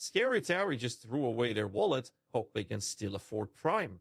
Scary Terry just threw away their wallet, hope they can still afford Prime.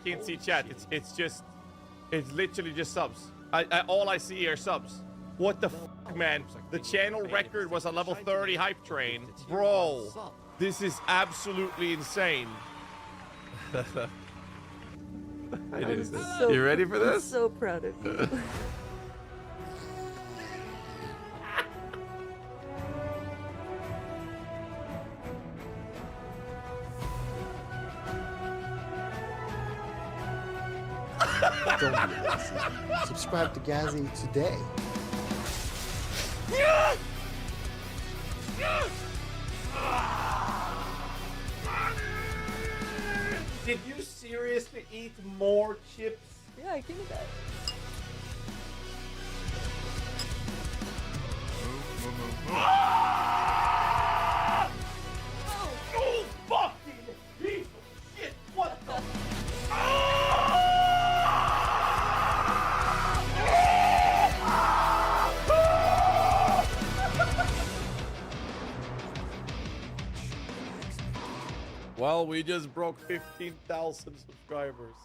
can't see chat. It's literally just subs. All I see are subs. What the fuck, man? The channel record was a level 30 hype train. Bro, this is absolutely insane. You ready for this? I'm so proud of you. Don't be lazy. Subscribe to GHAZZY today. Did you seriously eat more chips? Yeah, I can do that. Oh, fucking piece of shit! What the? Well, we just broke 15,000 subscribers.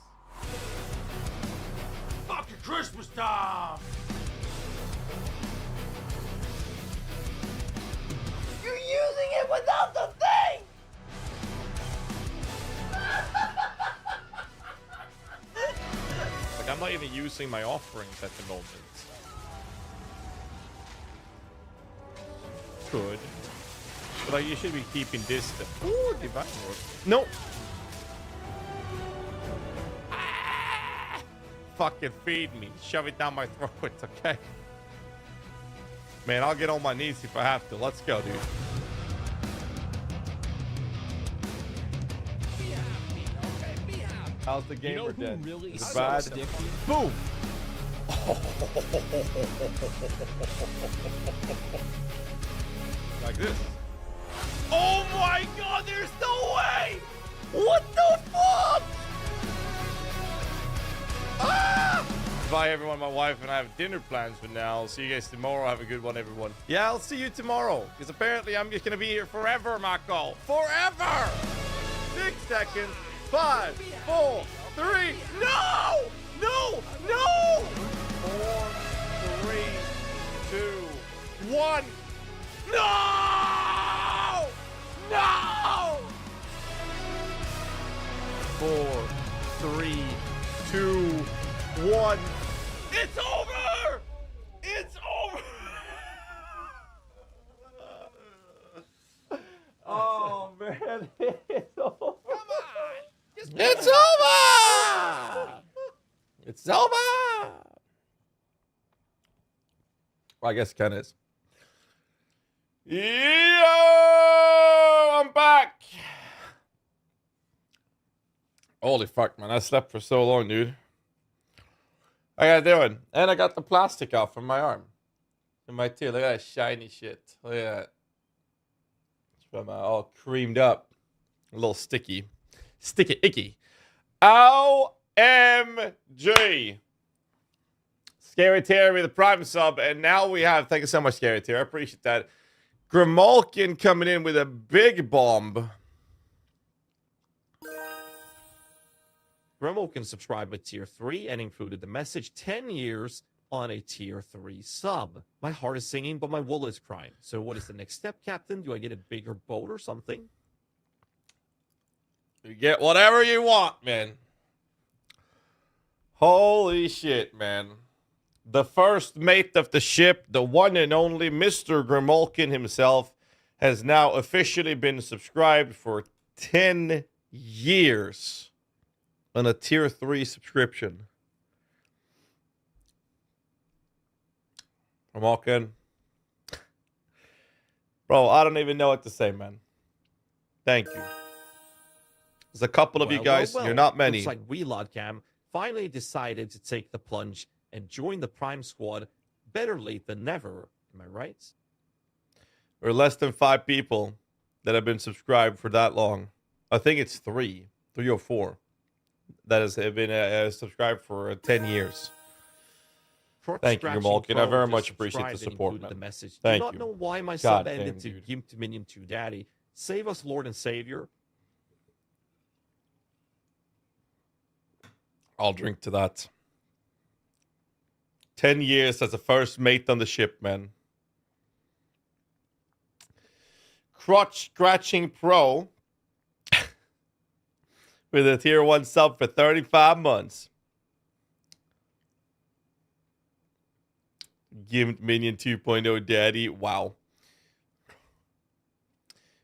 Fucking Christmas time! You're using it without the thing! Like, I'm not even using my offerings at the moment. Good. But like, you should be keeping distance. Ooh, divine word. No! Ah! Fucking feed me. Shove it down my throat, okay? Man, I'll get on my knees if I have to. Let's go, dude. How's the gamer dead? Really is it bad? Boom! Like this. Oh my god, there's no way! What the fuck? Ah! Bye everyone, my wife and I have dinner plans for now. I'll see you guys tomorrow. Have a good one, everyone. Yeah, I'll see you tomorrow. Because apparently I'm just gonna be here forever, Mako. Forever! 6 seconds. 5, 4, 3. No! No! No! 4, 3, 2, 1. No! No! 4, 3, 2, 1. It's over! It's over! Oh man, it's over! Come on! It's over! It's over! Well, I guess it kind of is. Yo! I'm back! Holy fuck, man. I slept for so long, dude. I got doing. And I got the plastic off from my arm. And my tear. Look at that shiny shit. Look at that. It's from all creamed up. A little sticky. Sticky icky. OMG. Scary Terry with the Prime sub. And now we have, thank you so much, Scary Terry. I appreciate that. Grimalkin coming in with a big bomb. Grimalkin subscribed with tier 3 and included the message 10 years on a tier 3 sub. My heart is singing, but my wool is crying. So what is the next step, Captain? Do I get a bigger boat or something? You get whatever you want, man. Holy shit, man. The first mate of the ship, the one and only Mr. Grimalkin himself, has now officially been subscribed for 10 years on a tier 3 subscription. Grimalkin. Bro, I don't even know what to say, man. Thank you. There's a couple of you guys. You're not many. Looks like WeLodCam finally decided to take the plunge and join the Prime Squad. Better late than never. Am I right? We're less than 5 people that have been subscribed for that long. I think it's 3 or 4 that has been subscribed for 10 years. Thank you, Grimalkin. I very much appreciate the support, man. Thank you. Do not know why my sub ended to Gimp to Minion 2 Daddy. Save us, Lord and Savior. I'll drink to that. 10 years as the first mate on the ship, man. Crotch Scratching Pro with a tier 1 sub for 35 months. Gimped Minion 2.0 Daddy. Wow.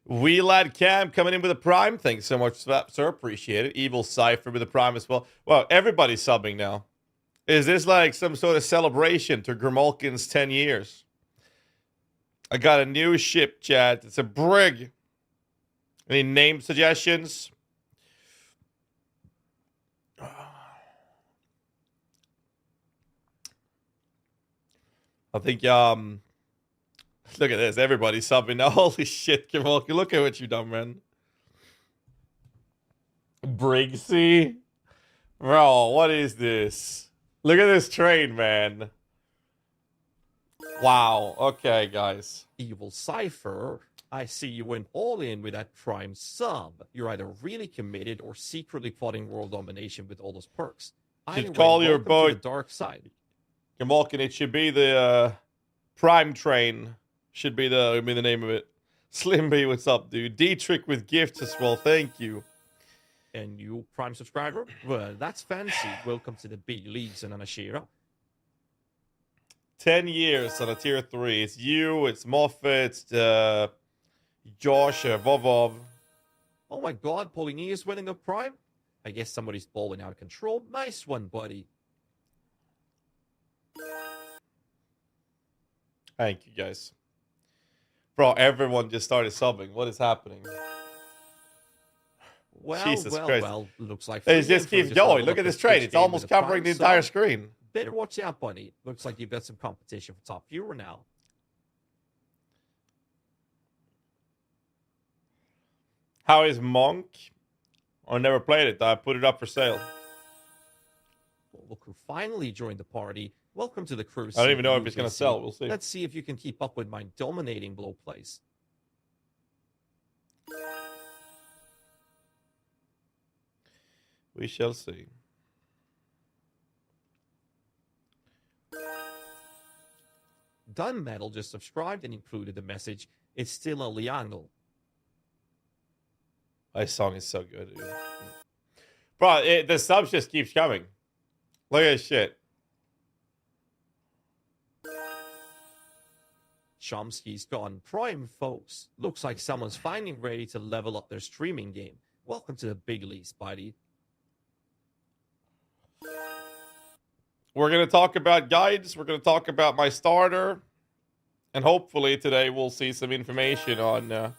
Wheelad Cam coming in with a Prime. Thanks so much for that, sir. Appreciate it. Evil Cypher with a Prime as well. Well, everybody's subbing now. Is this like some sort of celebration to Grimalkin's 10 years? I got a new ship, chat. It's a brig. Any name suggestions? I think, look at this. Everybody's subbing now. Holy shit, Grimalkin. Look at what you done, man. Briggsy? Bro, what is this? Look at this train, man. Wow. Okay, guys. Evil Cypher, I see you went all in with that Prime sub. You're either really committed or secretly plotting world domination with all those perks. Should call your boy the dark side. Gamalkin, it should be the Prime Train. Should be the name of it. Slim B, what's up, dude? D-Trick with gifts as well. Thank you. And you Prime subscriber? Well, that's fancy. Welcome to the big leagues and Anashira. 10 years on a tier 3. It's you, it's Moffat, Josh, Vovov. Oh my god, Polynesia's winning a Prime? I guess somebody's balling out of control. Nice one, buddy. Thank you, guys. Bro, everyone just started subbing. What is happening? Well, Jesus Christ. well, looks like... It just keeps going. Look at this train. It's almost covering the entire screen. Better watch out, buddy. Looks like you've got some competition for top viewer now. How is Monk? I never played it. I put it up for sale. Well, look who finally joined the party. Welcome to the crew. I don't even know if it's going to sell. We'll see. Let's see if you can keep up with my dominating blow plays. We shall see. Dun Metal just subscribed and included the message, it's still a Liangle. My song is so good, dude. Bro, the subs just keeps coming. Look at this shit. Chomsky's gone Prime, folks. Looks like someone's finally ready to level up their streaming game. Welcome to the big leagues, buddy. We're going to talk about guides. We're going to talk about my starter. And hopefully today we'll see some information on...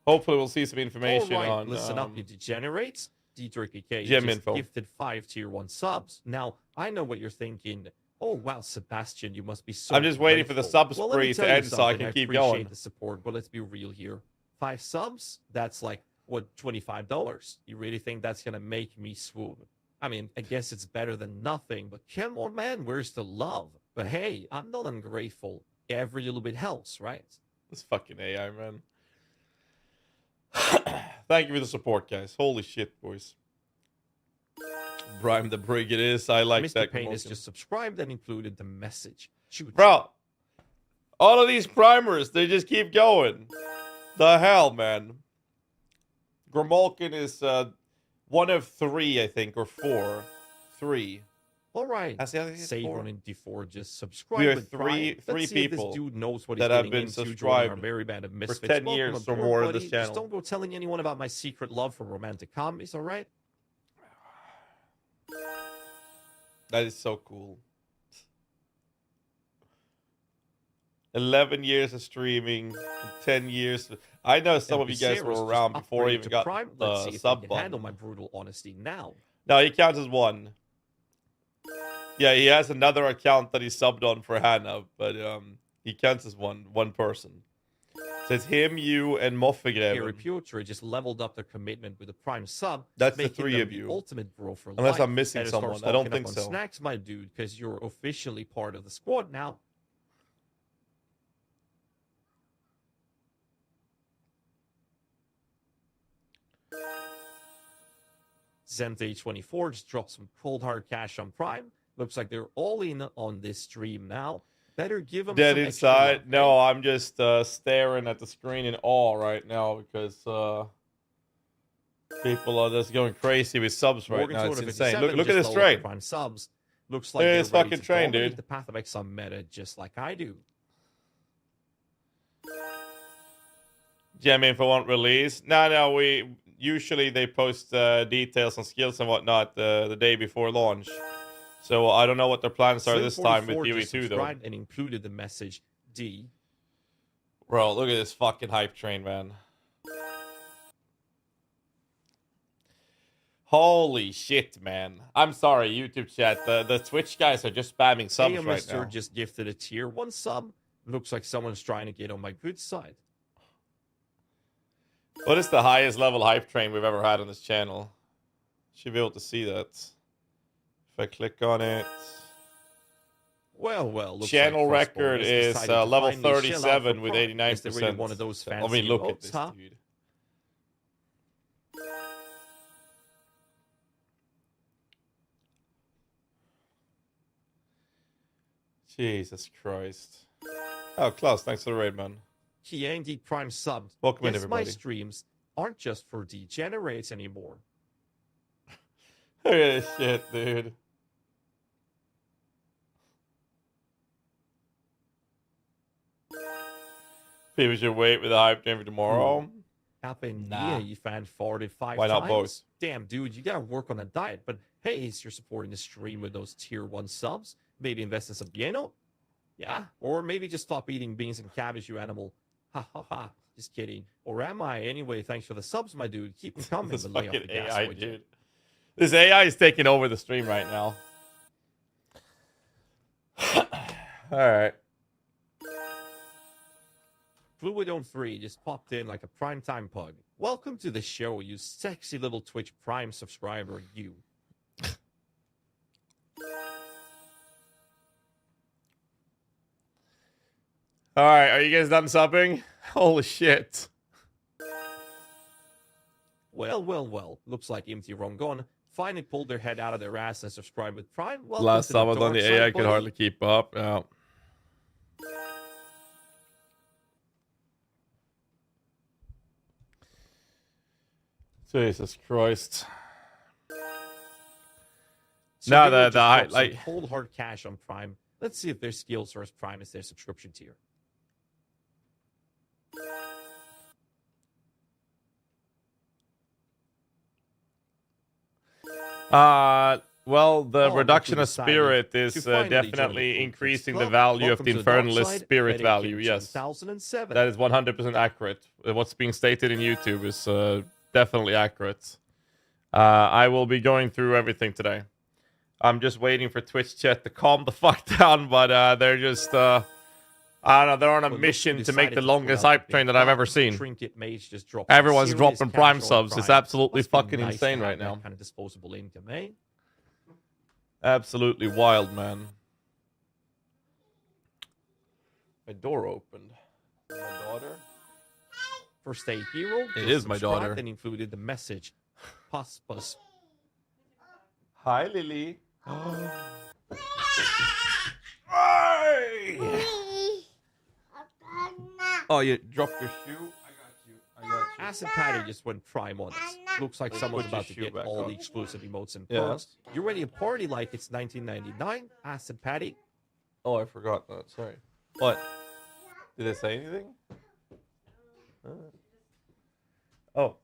hopefully we'll see some information on... Listen up, you degenerates. D3KK gym just info. gifted 5 tier 1 subs. Now, I know what you're thinking. Oh, wow, Sebastian, you must be so I'm just waiting for the sub well, spree to end so I can keep going. I appreciate the support, but let's be real here. 5 subs? That's like, what, $25? You really think that's going to make me swoon? I mean, I guess it's better than nothing, but come on, man, where's the love? But hey, I'm not ungrateful. Every little bit helps, right? This fucking AI, man. Thank you for the support, guys. Holy shit, boys. Brime the Brig it is. I like Mr. that. Mr. Payne has just subscribed and included the message. Shoot. Bro, all of these primers, they just keep going. The hell, man. Grimalkin is one of 3, I think, or 4. 3. All right. Savon and D4 just subscribed. We are three people this dude knows what that he's have been subscribed our very band of misfits. for 10 years or more on this channel. Just don't go telling anyone about my secret love for romantic comedies, all right? That is so cool. 11 years of streaming, 10 years. I know some of you guys were around before I even got the sub button. Handle my brutal honesty now. No, he counts as 1. Yeah, he has another account that he subbed on for Hannah, but he counts as one person. So it's him, you, and Moffegreven. Harry Piotr just leveled up their commitment with a Prime sub. That's the 3 of you. Ultimate bro for Unless life. I'm missing someone. I don't think so. Snacks, my dude, because you're officially part of the squad now. Zente24 just dropped some cold hard cash on Prime. Looks like they're all in on this stream now. Better give them Dead some inside. extra love, No, eh? I'm just staring at the screen in awe right now because people are just going crazy with subs right now. It's insane. Look at this train. Prime subs. Looks Look like at they're this ready fucking to train, dominate dude. the Path of Exile meta just like I do. Yeah, I mean, for one release. No, we usually they post details on skills and whatnot the day before launch. So I don't know what their plans are this time with UE2 though. And included the message D. Bro, look at this fucking hype train, man. Holy shit, man. I'm sorry, YouTube chat. The Twitch guys are just spamming subs right now. Just gifted a tier 1 sub. Looks like someone's trying to get on my good side. What is the highest level hype train we've ever had on this channel? Should be able to see that. If I click on it. Well. Looks channel like record is level 37 with 89%. Really one of those fancy I mean, look at emotes, this, huh? dude. Jesus Christ. Oh, Klaus, thanks for the raid, man. Kiangi Prime subbed. Welcome in, Yes, everybody. my streams aren't just for degenerates anymore. Look at this shit, dude. People should wait with the hype game for tomorrow. Happened, Nah. yeah, you fan farted 5 Why not times. both? Damn, dude, you gotta work on a diet. But hey, you're supporting the stream with those tier 1 subs. Maybe invest in some Bieno. Yeah, or maybe just stop eating beans and cabbage, you animal. Ha ha ha. Just kidding. Or am I? Anyway, thanks for the subs, my dude. Keep them coming. This but lay off fucking the gas, AI, would you? dude. This AI is taking over the stream right now. Alright. Fluid on 3 just popped in like a primetime pug. Welcome to the show, you sexy little Twitch Prime subscriber, you. Alright, are you guys done subbing? Holy shit. Well. Looks like Empty Wrong Gone finally pulled their head out of their ass and subscribed with Prime. Welcome Last to sub was on dark the side, AI could buddy. hardly keep up. Yeah. Jesus Christ. So No, they will the just drop some like cold hard cash on Prime. Let's see if their skill source Prime is their subscription tier. well, the Oh, reduction we of decided spirit is to finally join the definitely Cool Kids increasing the Club. value Welcome of to the the dark infernalist side. spirit Etiquette value. in Yes, 2007. that is 100% accurate. What's being stated in YouTube is definitely accurate. I will be going through everything today. I'm just waiting for Twitch chat to calm the fuck down, but they're just I don't know, they're on a Well, mission look, to make the decided longest pull out hype the train big that I've gun. ever seen. Trinket Mage just dropped Everyone's some dropping serious Prime cash on subs. It's Prime. absolutely Must be fucking nice to insane have right that now. kind of disposable income, eh? Absolutely wild, man. My door opened. My daughter? First aid hero. It just is my subscribed daughter. And included the message. Puss. Hi, Lily. Oh, you dropped your shoe? I got you. Acid Patty just went Prime on us. Looks like someone's put your about to shoe get back all on. the exclusive emotes and Yeah. perks. You ready to party like it's 1999? Acid Patty. Oh, I forgot that. Sorry. What? Did it say anything? Oh.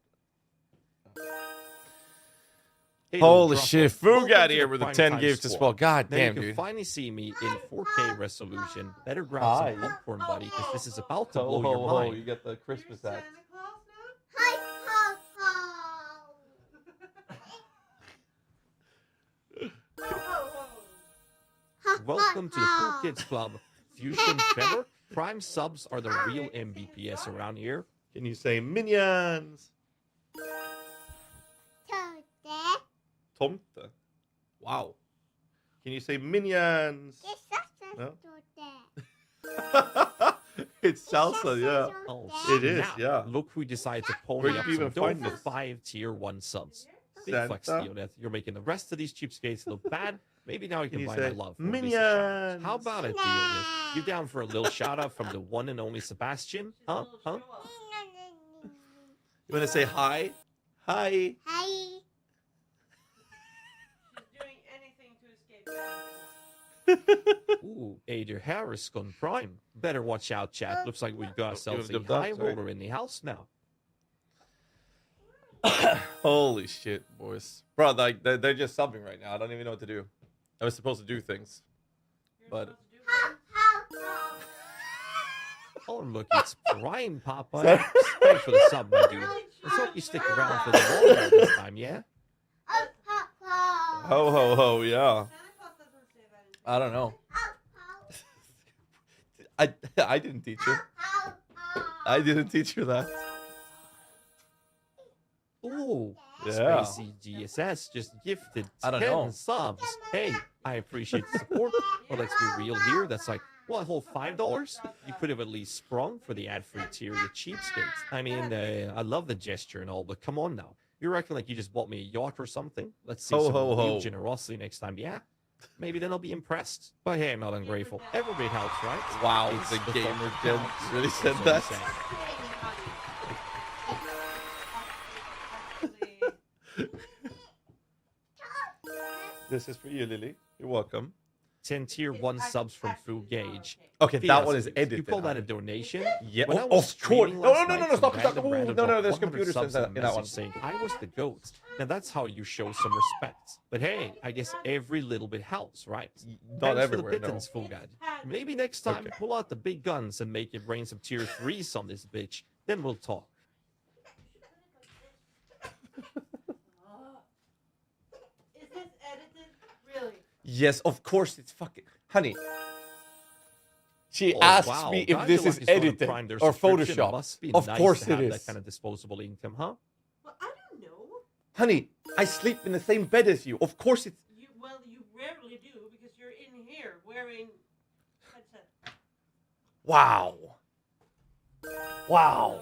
Hey, Holy Druffle. shit. Welcome Foog out to here the with the Prime 10 Time gifts as Squad. well. God Now damn, you can dude. finally see me in 4K resolution. Better grab Hi. some popcorn, buddy, because this is about to Ho, blow ho, your ho. mind. You got the Christmas hat. Welcome to the Cool Kids Club. Fusion Feather. Prime subs are the real MVPs around here. Can you say minions? Tomte. Wow. Can you say minions? No? It's salsa, yeah. Oh, It is, snap. yeah. Look who decided to pull Where'd me up you some even dough find for this? 5 tier 1 subs. Big flex Santa. deal that you're making the rest of these cheapskates look bad. Maybe now you can you buy say, my love for a basic Minions? shout-out. How about it, deal? You down for a little shout-out from the one and only Sebastian? Huh? Huh? You want to say hi? Hi. Hi. Doing anything to escape that. Ooh, Ader Harris gone prime. Better watch out, chat. Looks like we got ourselves a Give them high that, sorry. roller in the house now. Holy shit, boys. Bro, like, they're just subbing right now. I don't even know what to do. I was supposed to do things. But Oh, look, it's prime, Papa. Thanks for the sub, my dude. Let's hope you stick around for the long haul this time, yeah? ho, ho, ho, yeah. Santa Claus doesn't say that in I don't know. I didn't teach her. I didn't teach her that. Ooh, Yeah. Spacey GSS just gifted I don't 10 know. subs. Hey, I appreciate the support, but let's be real here. That's like, well, a whole $5? You could have at least sprung for the ad-free tier, you cheapskates. I mean, I love the gesture and all, but come on now. You reckon like you just bought me a yacht or something? Let's see Ho, some ho, real ho. generosity next time, yeah? Maybe then I'll be impressed. But hey, I'm not ungrateful. Everybody helps, right? Wow, It's the thought gamer that gen counts. really said That's all I'm that. saying. This is for you, Lily. You're welcome. 10 tier 1 subs from Fu Gauge. Okay, that one is Fiasco. edited. You call that a out. donation? Yeah, When I of was course. streaming No, last no, no, night, no, stop, some stop. random Ooh, random no, no, dropped there's 100 computers subs in and a that one. message saying I was the GOAT. Now that's how you show some respect. But hey, I guess every little bit helps, right? Not Thanks everywhere, for the no. pittance, Full Guide. Maybe next time, Okay. pull out the big guns and make it rain some tier 3s on this bitch. Then we'll talk. Is this edited? Really? Yes, of course it's fucking... Honey. She Oh, asked wow. me if Glad this you is lucky started edited Prime their or subscription. Photoshop. Must be Of nice course to have it that is. kind of disposable income, huh? Well, I don't know. Honey, I sleep in the same bed as you. Of course it's... You rarely do because you're in here wearing headset. Wow. Wow.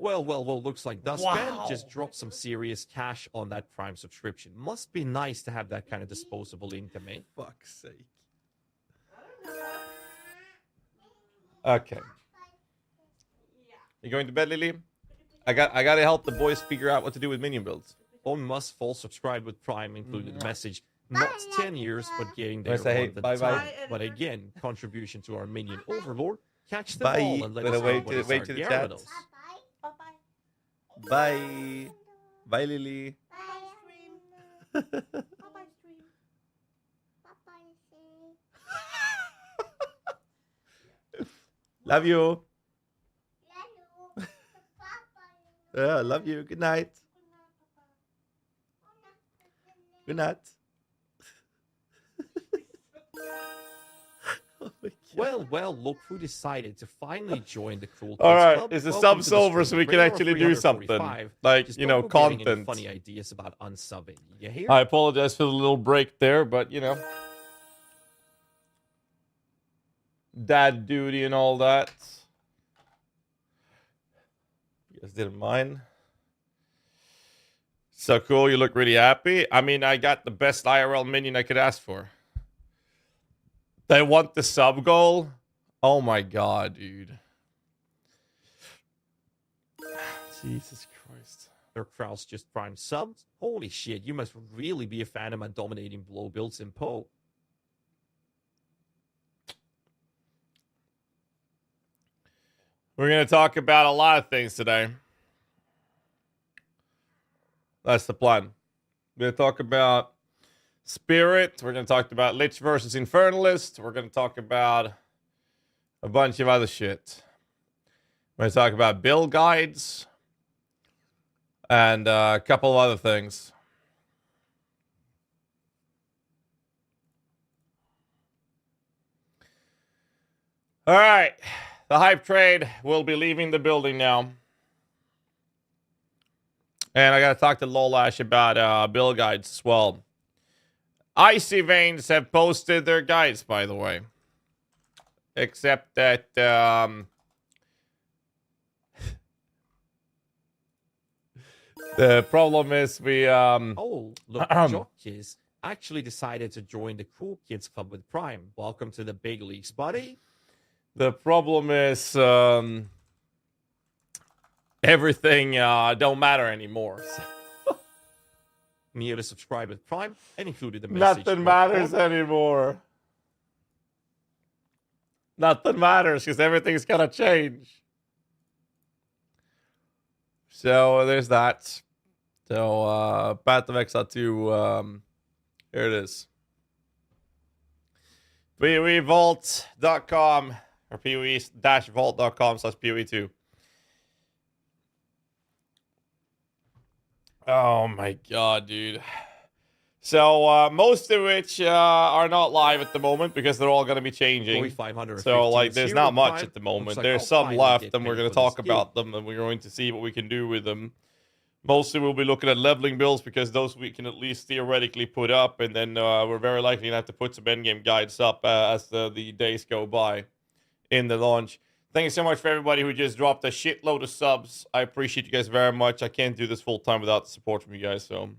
Well, looks like Dustman Wow. just dropped some serious cash on that Prime subscription. Must be nice to have that kind of disposable income, eh? Fuck's sake. Okay. Yeah. You going to bed, Lily? I gotta help the boys figure out what to do with minion builds. On must fall subscribe with Prime included the message. Not 10 years, but getting there I say, hey, one at a bye-bye. time. But again, contribution to our minion overlord. Catch the Bye. ball and let Gonna us know wait what to- is wait our to the Gyarados. chat. Bye-bye. Bye. Bye, Lily. Bye-bye, stream. Bye-bye, stream. Love you. Yeah, love you. Good night. Good night. Oh my God. Well, look who decided to finally join the Cool Kids All right, Club. is the Welcome subs to the over so stream. we can Rating of actually do something? 345. Like, Just you don't know, go getting any content. funny ideas about unsubbing. You hear? I apologize for the little break there, but you know, dad duty and all that. You guys didn't mind. So cool, you look really happy. I mean, I got the best IRL minion I could ask for. They want the sub goal? Oh my god, dude. Jesus Christ. Their Kraus just prime subs. Holy shit, you must really be a fan of my dominating blow builds in Poe. We're going to talk about a lot of things today. That's the plan. We're going to talk about Spirit. We're going to talk about Lich versus Infernalist. We're going to talk about a bunch of other shit. We're going to talk about build guides and a couple of other things. All right. The hype trade will be leaving the building now. And I got to talk to Lolash about build guides as well. Icy Veins have posted their guides, by the way. Except that The problem is we Oh, look, Jockeys actually decided to join the Cool Kids Club with Prime. Welcome to the big leagues, buddy. The problem is everything don't matter anymore. Merely subscribe with Prime and included the message. Nothing matters anymore. Nothing matters because everything's gonna change. So there's that. So Path of Exile 2, here it is. PoeVault.com or PoE-vault.com/PoE2. Oh my god, dude. So most of which are not live at the moment because they're all going to be changing. So like there's not much at the moment. Like there's some left and we're going to talk about them and we're going to see what we can do with them. Mostly we'll be looking at leveling builds because those we can at least theoretically put up, and then we're very likely going to have to put some endgame guides up as the days go by in the launch. Thank you so much for everybody who just dropped a shitload of subs. I appreciate you guys very much. I can't do this full time without the support from you guys, so...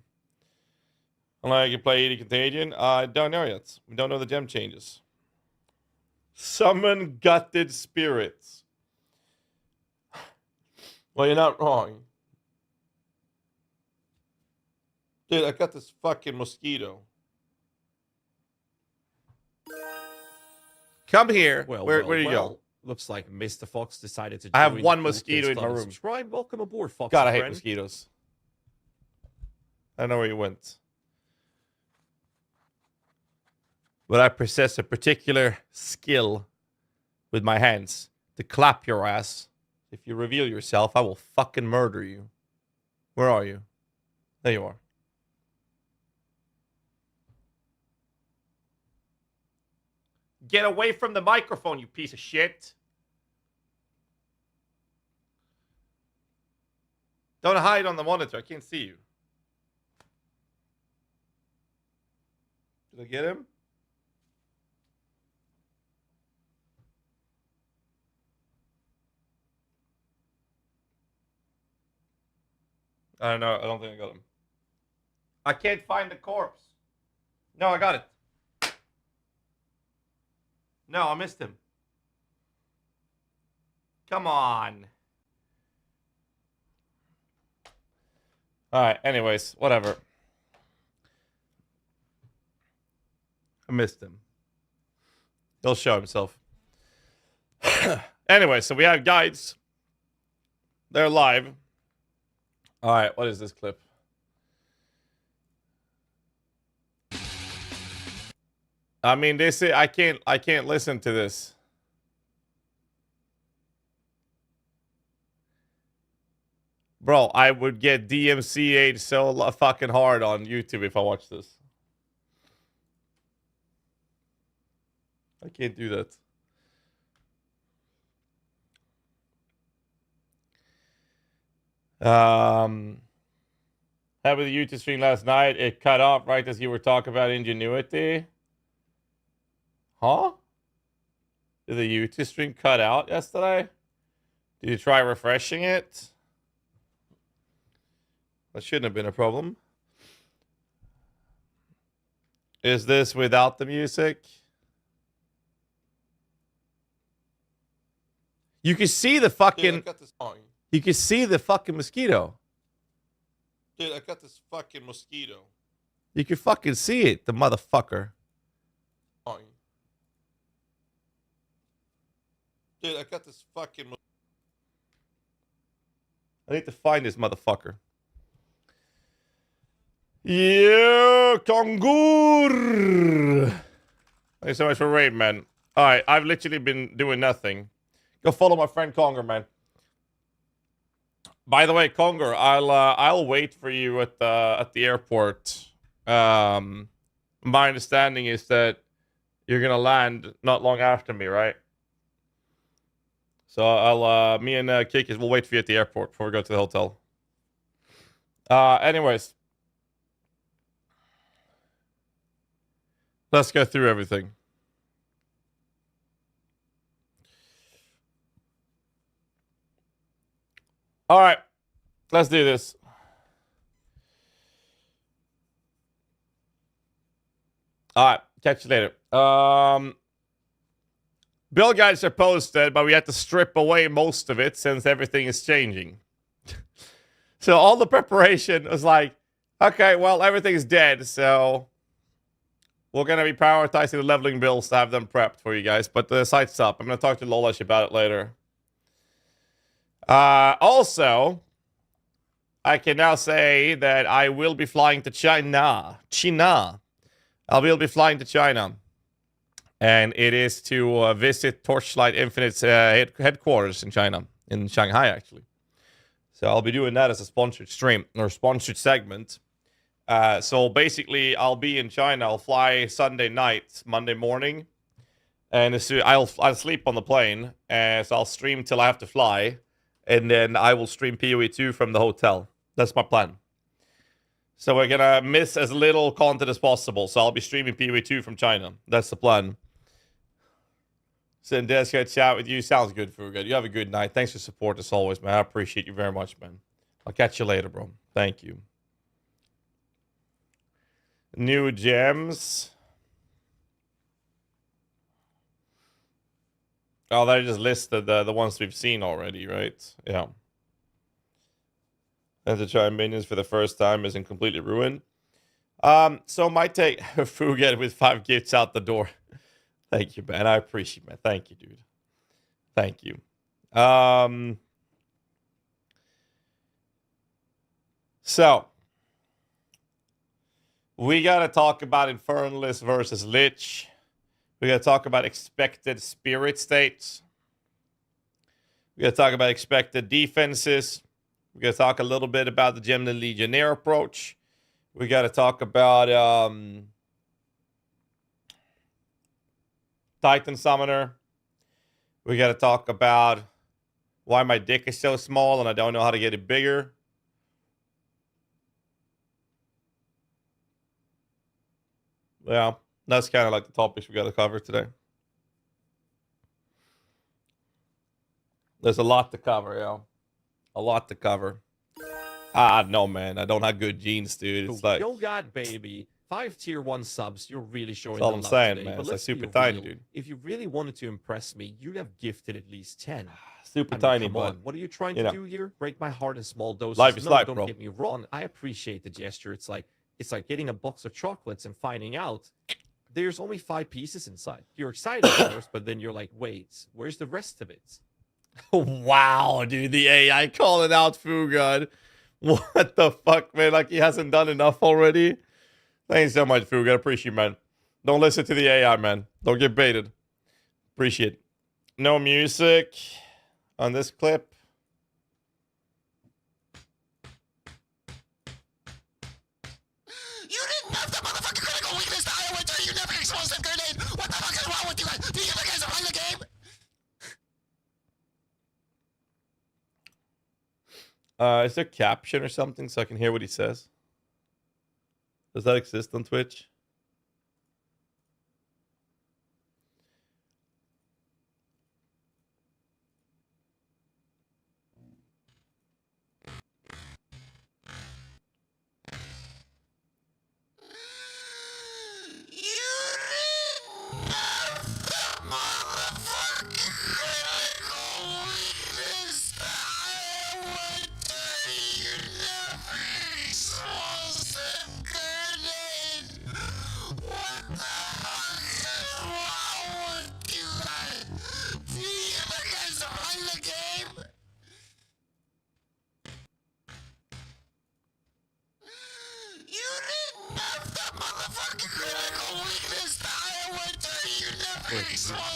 Unless I can play 80 Contagion, I don't know yet. We don't know the gem changes. Summon Gutted Spirits. Well, you're not wrong. Dude, I got this fucking mosquito. Come here. Where do you go? Looks like Mr. Fox decided to. I have one mosquito in my room. Subscribe. Welcome aboard, Fox. God, I hate mosquitoes. I don't know where you went. But I possess a particular skill with my hands to clap your ass. If you reveal yourself, I will fucking murder you. Where are you? There you are. Get away from the microphone, you piece of shit. Don't hide on the monitor. I can't see you. Did I get him? I don't know. I don't think I got him. I can't find the corpse. No, I got it. No, I missed him. Come on. Alright, anyways, whatever. I missed him. He'll show himself. Anyway, so we have guides. They're live. Alright, what is this clip? I mean, they say I can't listen to this. Bro, I would get DMCA'd so fucking hard on YouTube if I watch this. I can't do that. Had with the YouTube stream last night. It cut off right as you were talking about ingenuity. Huh? Did the YouTube stream cut out yesterday? Did you try refreshing it? That shouldn't have been a problem. Is this without the music? You can see the fucking... Dude, I got this song. You can see the fucking mosquito. Dude, I got this fucking mosquito. You can fucking see it, the motherfucker. Dude, I got this fucking... I need to find this motherfucker. Yeah, Kongur! Thanks so much for raid, man. Alright, I've literally been doing nothing. Go follow my friend Conger, man. By the way, Conger, I'll wait for you at the airport. My understanding is that you're gonna land not long after me, right? So me and Kikis will wait for you at the airport before we go to the hotel. Anyways. Let's go through everything. All right. Let's do this. All right, catch you later. Bill guides are posted, but we had to strip away most of it since everything is changing. So all the preparation was like, okay, well, everything's dead, so we're going to be prioritizing the leveling builds to have them prepped for you guys. But the site's up. I'm going to talk to Lolash about it later. Also, I can now say that I will be flying to China. I will be flying to China. And it is to visit Torchlight Infinite's headquarters in China. In Shanghai, actually. So I'll be doing that as a sponsored stream or sponsored segment. So basically, I'll be in China. I'll fly Sunday night, Monday morning, and I'll sleep on the plane. So I'll stream till I have to fly, and then I will stream PoE 2 from the hotel. That's my plan. So we're gonna miss as little content as possible. So I'll be streaming PoE 2 from China. That's the plan. Send Des to chat with you. Sounds good, Fugad. You have a good night. Thanks for support as always, man. I appreciate you very much, man. I'll catch you later, bro. Thank you. New gems. Oh, they just listed the ones we've seen already, right? Yeah. And to try minions for the first time isn't completely ruined. So might take Fugad with 5 gifts out the door. Thank you, man. I appreciate it, man. Thank you, dude. Thank you. So, we got to talk about Infernalist versus Lich. We got to talk about expected spirit states. We got to talk about expected defenses. We got to talk a little bit about the Gemini Legionnaire approach. We got to talk about Titan Summoner. We got to talk about why my dick is so small and I don't know how to get it bigger. Yeah, that's kind of like the topics we got to cover today. There's a lot to cover, yeah. A lot to cover. No, man. I don't have good genes, dude. It's like... Yo, God, baby. 5 tier 1 subs, you're really showing That's all them I'm love saying, today. man. But It's like let's super be tiny, real. dude. If you really wanted to impress me, you'd have gifted at least 10. Super I mean, tiny, come but... on. What are you trying to do here? Break my heart in small doses. Life is life, don't bro. get me wrong. I appreciate the gesture. It's like getting a box of chocolates and finding out there's only 5 pieces inside. You're excited at first, but then you're like, wait, where's the rest of it? Wow, dude. The AI calling out Fugad. What the fuck, man? Like he hasn't done enough already? Thanks so much, Fugad. Appreciate it, man. Don't listen to the AI, man. Don't get baited. Appreciate it. No music on this clip. You didn't have the motherfucking critical weakness to Iowa 3. You never explosive grenade. What the fuck is wrong with you guys? Do you guys are playing the game? Is there a caption or something so I can hear what he says? Does that exist on Twitch?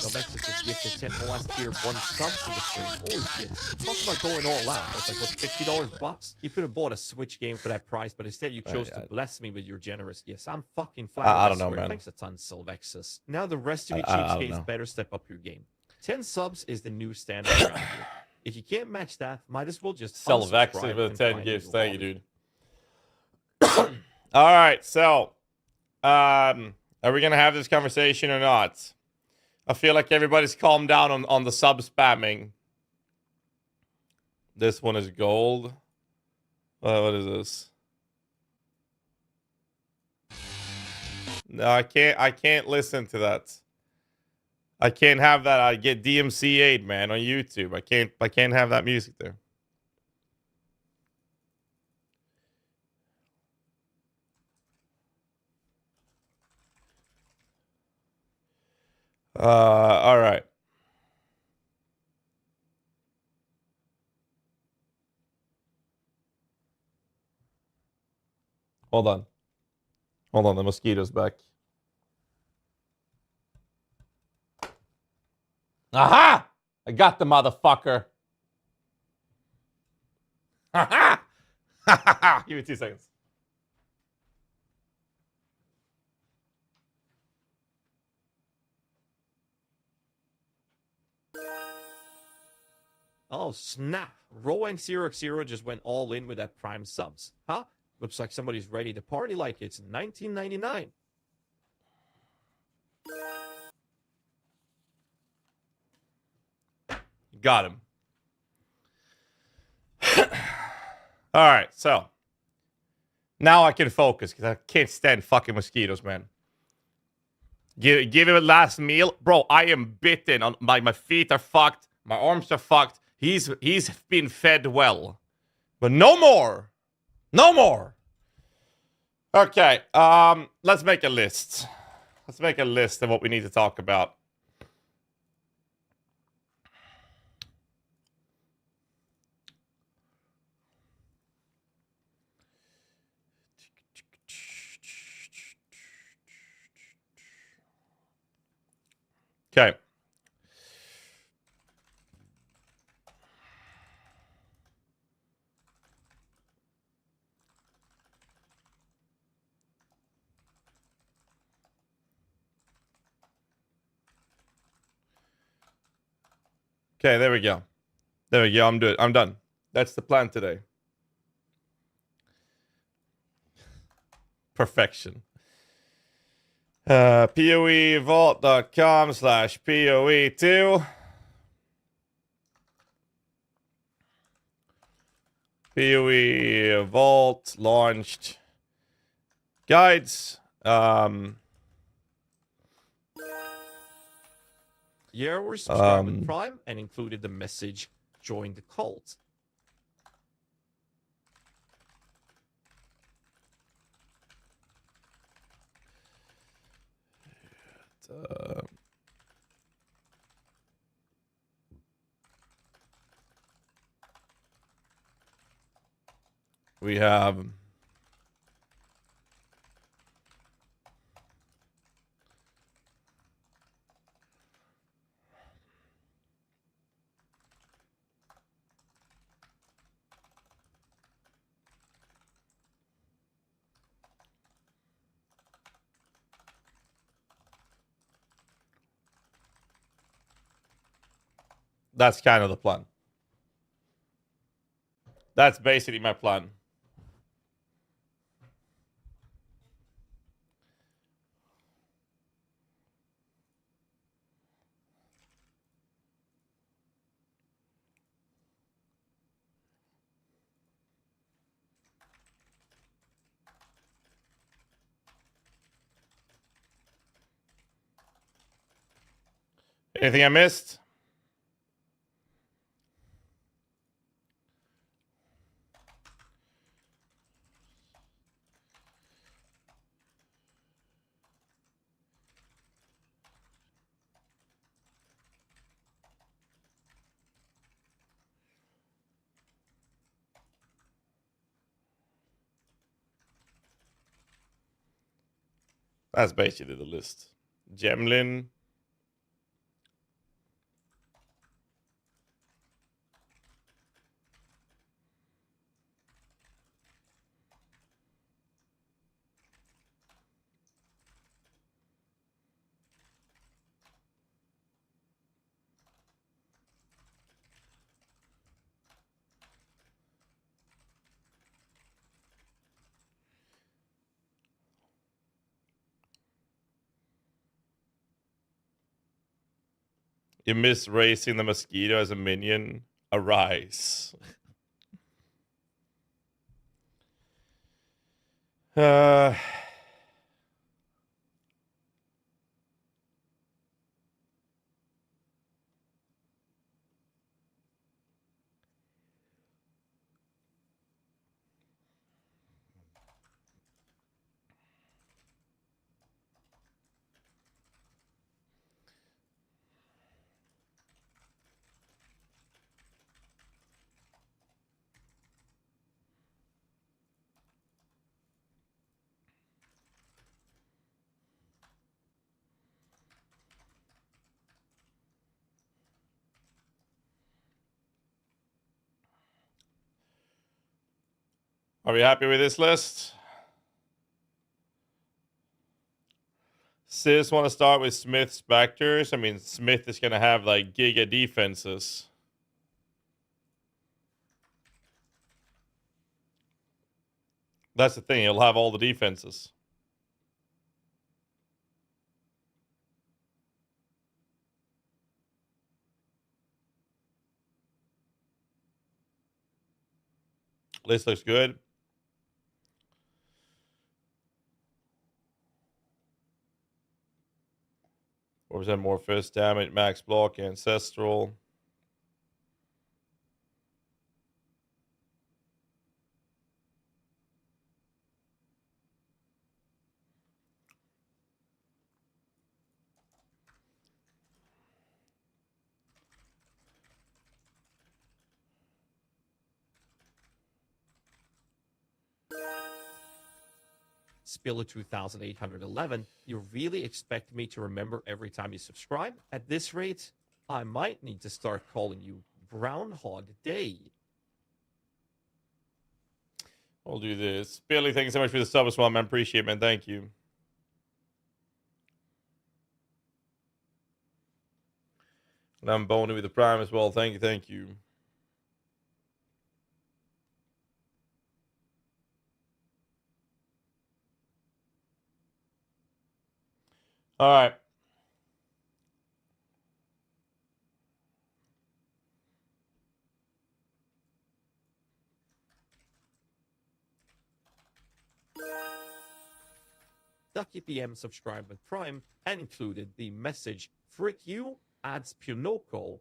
Alexis just gifted 10 last tier 1 subs to the stream. Holy shit. Talk about going all out. It's like, what, $50 bucks? You could have bought a Switch game for that price, but instead you chose to bless me with your generous gifts. I'm fucking flattered. I don't know, man. Thanks a ton, Sylvexus. Now the rest of you cheapskates better step up your game. 10 subs is the new standard around here. If you can't match that, might as well just Sylvexus with 10 gifts. Thank you, dude. All right, so are we gonna have this conversation or not? I feel like everybody's calmed down on the sub spamming. This one is gold. What is this? No, I can't. I can't listen to that. I can't have that. I get DMCA'd, man, on YouTube. I can't. I can't have that music there. All right. Hold on. Hold on. The mosquito's back. Aha! I got the motherfucker. Aha! Give me 2 seconds. Oh, snap. Raw and Xero just went all in with that Prime subs. Huh? Looks like somebody's ready to party like it's 1999. Got him. All right, so now I can focus because I can't stand fucking mosquitoes, man. Give him a last meal, bro. I am bitten on my feet are fucked, my arms are fucked. He's been fed well, but no more, no more. Okay, let's make a list. Let's make a list of what we need to talk about. Okay. Okay, there we go. There we go. I'm done. That's the plan today. Perfection. PoEvault.com/PoE2. PoE Vault launched guides. Yeah, we're subscribed with Prime and included the message, join the cult. We have that's kind of the plan. That's basically my plan. Anything I missed? That's basically the list. Gemlin. You miss racing the mosquito as a minion. Arise. Are we happy with this list? Sis want to start with Smith Spectres. I mean, Smith is going to have like giga defenses. That's the thing. He'll have all the defenses. List looks good. Or was that more fist damage, max block, ancestral? Spiller 2811, you really expect me to remember every time you subscribe? At this rate, I might need to start calling you Groundhog Day. We'll do this. Billy, thank you so much for the sub as well, man. Appreciate it, man. Thank you. And I'm Boney with the Prime as well. Thank you, thank you. All right. Ducky PM subscribed with Prime and included the message, "Frick you, adds Punoco."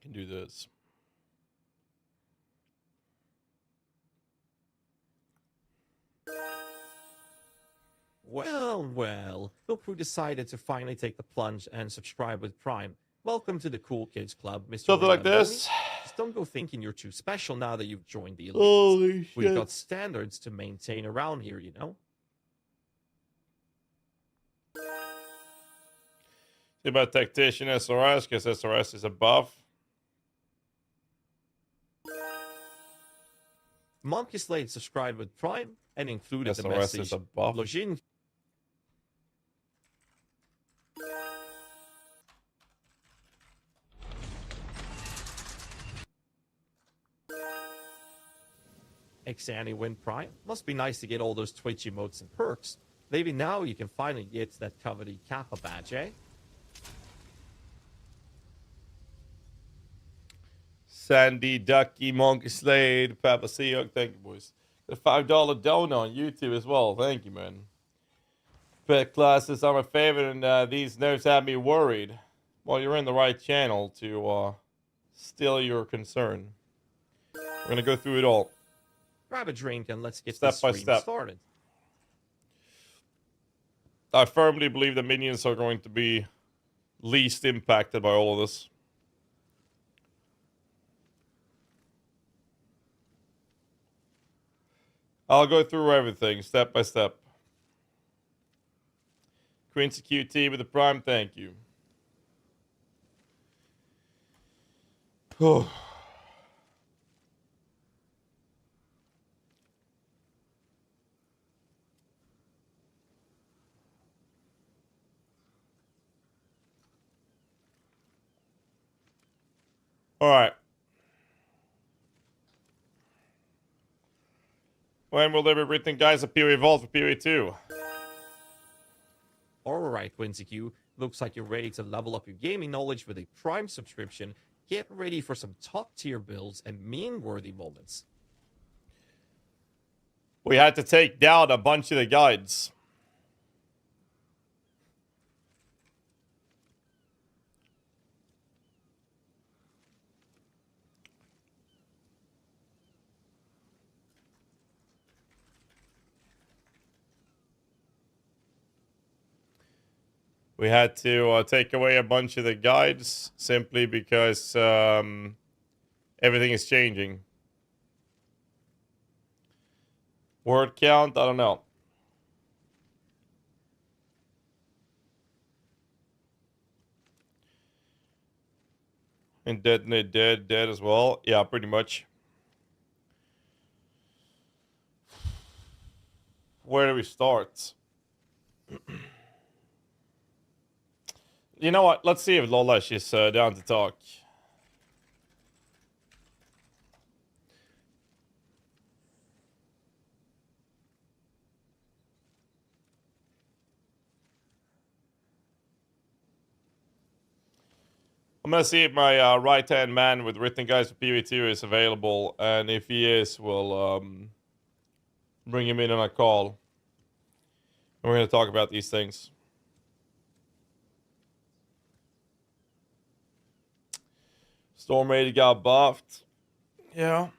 Can do this. Well, well, look who decided to finally take the plunge and subscribe with Prime. Welcome to the Cool Kids Club, Mr. Something like Rambo. this. Just don't go thinking you're too special now that you've joined the elite. Holy shit. We've got standards to maintain around here, you know? See about Tactician SRS, because SRS is a buff. Monkey Slade subscribed with Prime and included the SRS message, is a buff. Login. Exani win Prime. Must be nice to get all those Twitch emotes and perks. Maybe now you can finally get that coveted Kappa badge, eh? Sandy, Ducky, Monkey Slade, Papa Seahawk. Thank you, boys. The $5 donor on YouTube as well. Thank you, man. Pet classes are my favorite, and these nerfs have me worried. Well, you're in the right channel to still your concern. We're going to go through it all. Grab a drink and let's get Step this by stream step. started. I firmly believe the minions are going to be least impacted by all of this. I'll go through everything step by step. Quincy QT with the Prime, thank you. All right. When will there be written guys of Period Vault for Period 2? Alright, Quincy Q. Looks like you're ready to level up your gaming knowledge with a Prime subscription. Get ready for some top-tier builds and meme-worthy moments. We had to take down a bunch of the guides. We had to take away a bunch of the guides simply because everything is changing. Word count, I don't know. And dead as well. Yeah, pretty much. Where do we start? You know what? Let's see if Lolash is down to talk. I'm gonna see if my right-hand man with written guides for PvE2 is available, and if he is, we'll bring him in on a call. And we're gonna talk about these things. Storm Raider got buffed. Yeah.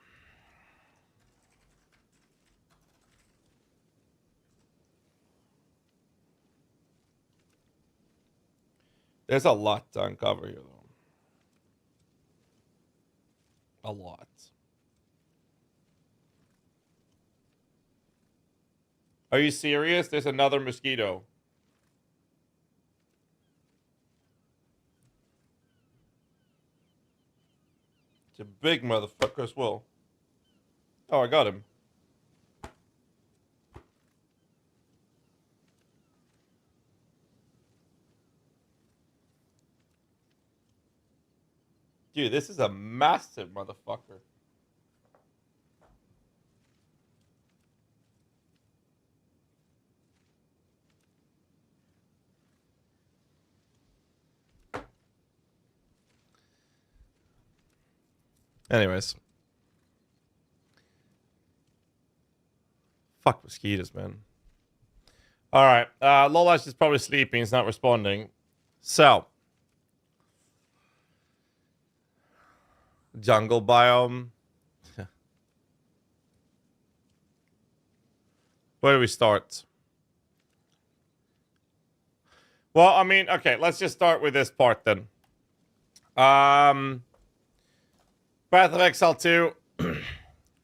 There's a lot to uncover here, though. A lot. Are you serious? There's another mosquito. It's a big motherfucker as well. Oh, I got him. Dude, this is a massive motherfucker. Anyways. Fuck mosquitoes, man. Alright. Lolash is probably sleeping. He's not responding. So. Jungle biome. Where do we start? Well, I mean, okay, let's just start with this part then. Path of Exile 2.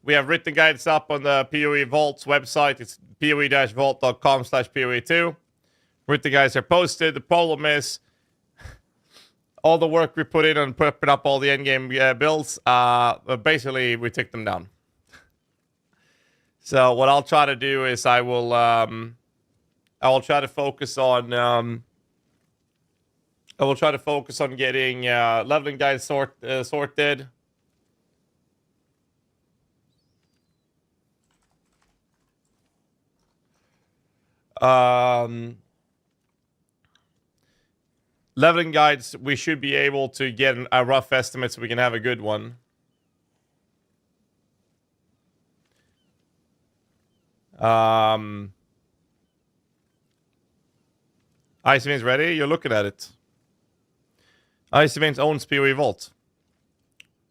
We have written guides up on the PoE Vault's website. It's poe-vault.com/PoE2. Written guides are posted. The problem is all the work we put in on prepping up all the endgame builds, basically we took them down. So what I'll try to do is I will try to focus on getting leveling guides sorted. Leveling guides, we should be able to get a rough estimate so we can have a good one. Ice Veins ready? You're looking at it. Ice Veins owns PoE Vault.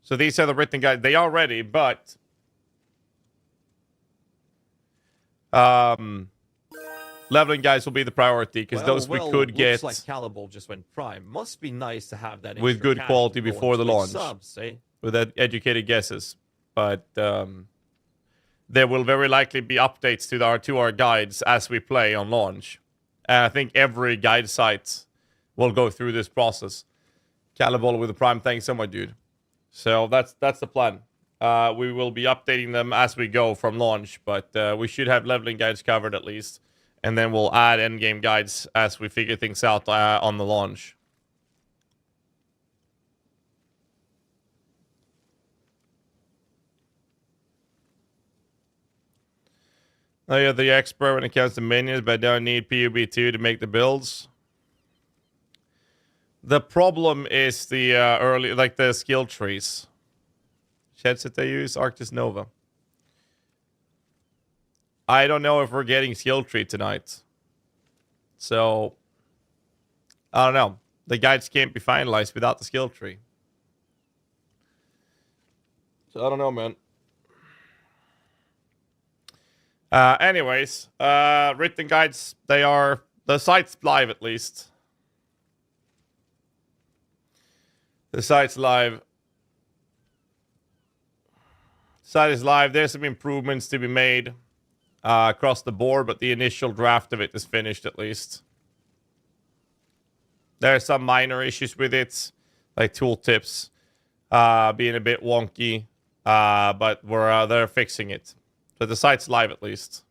So these are the written guides. They are ready, but leveling guys will be the priority because those we could get. Looks like Calibol just went prime. Must be nice to have that with good quality before the launch. Subs, eh? With educated guesses, but there will very likely be updates to our guides as we play on launch. And I think every guide site will go through this process. Calibol with the prime, thanks so much, dude. So that's the plan. We will be updating them as we go from launch, but we should have leveling guides covered at least. And then we'll add endgame guides as we figure things out on the launch. Oh, you're the expert when it comes to minions, but I don't need PUB2 to make the builds. The problem is the the skill trees. Sheds that they use, Arctis Nova. I don't know if we're getting skill tree tonight. So, I don't know. The guides can't be finalized without the skill tree. So, I don't know, man. Anyways, written guides, the site's live at least. The site's live. Site is live. There's some improvements to be made. Across the board, but the initial draft of it is finished at least. There are some minor issues with it, like tooltips being a bit wonky, but they're fixing it. So the site's live at least.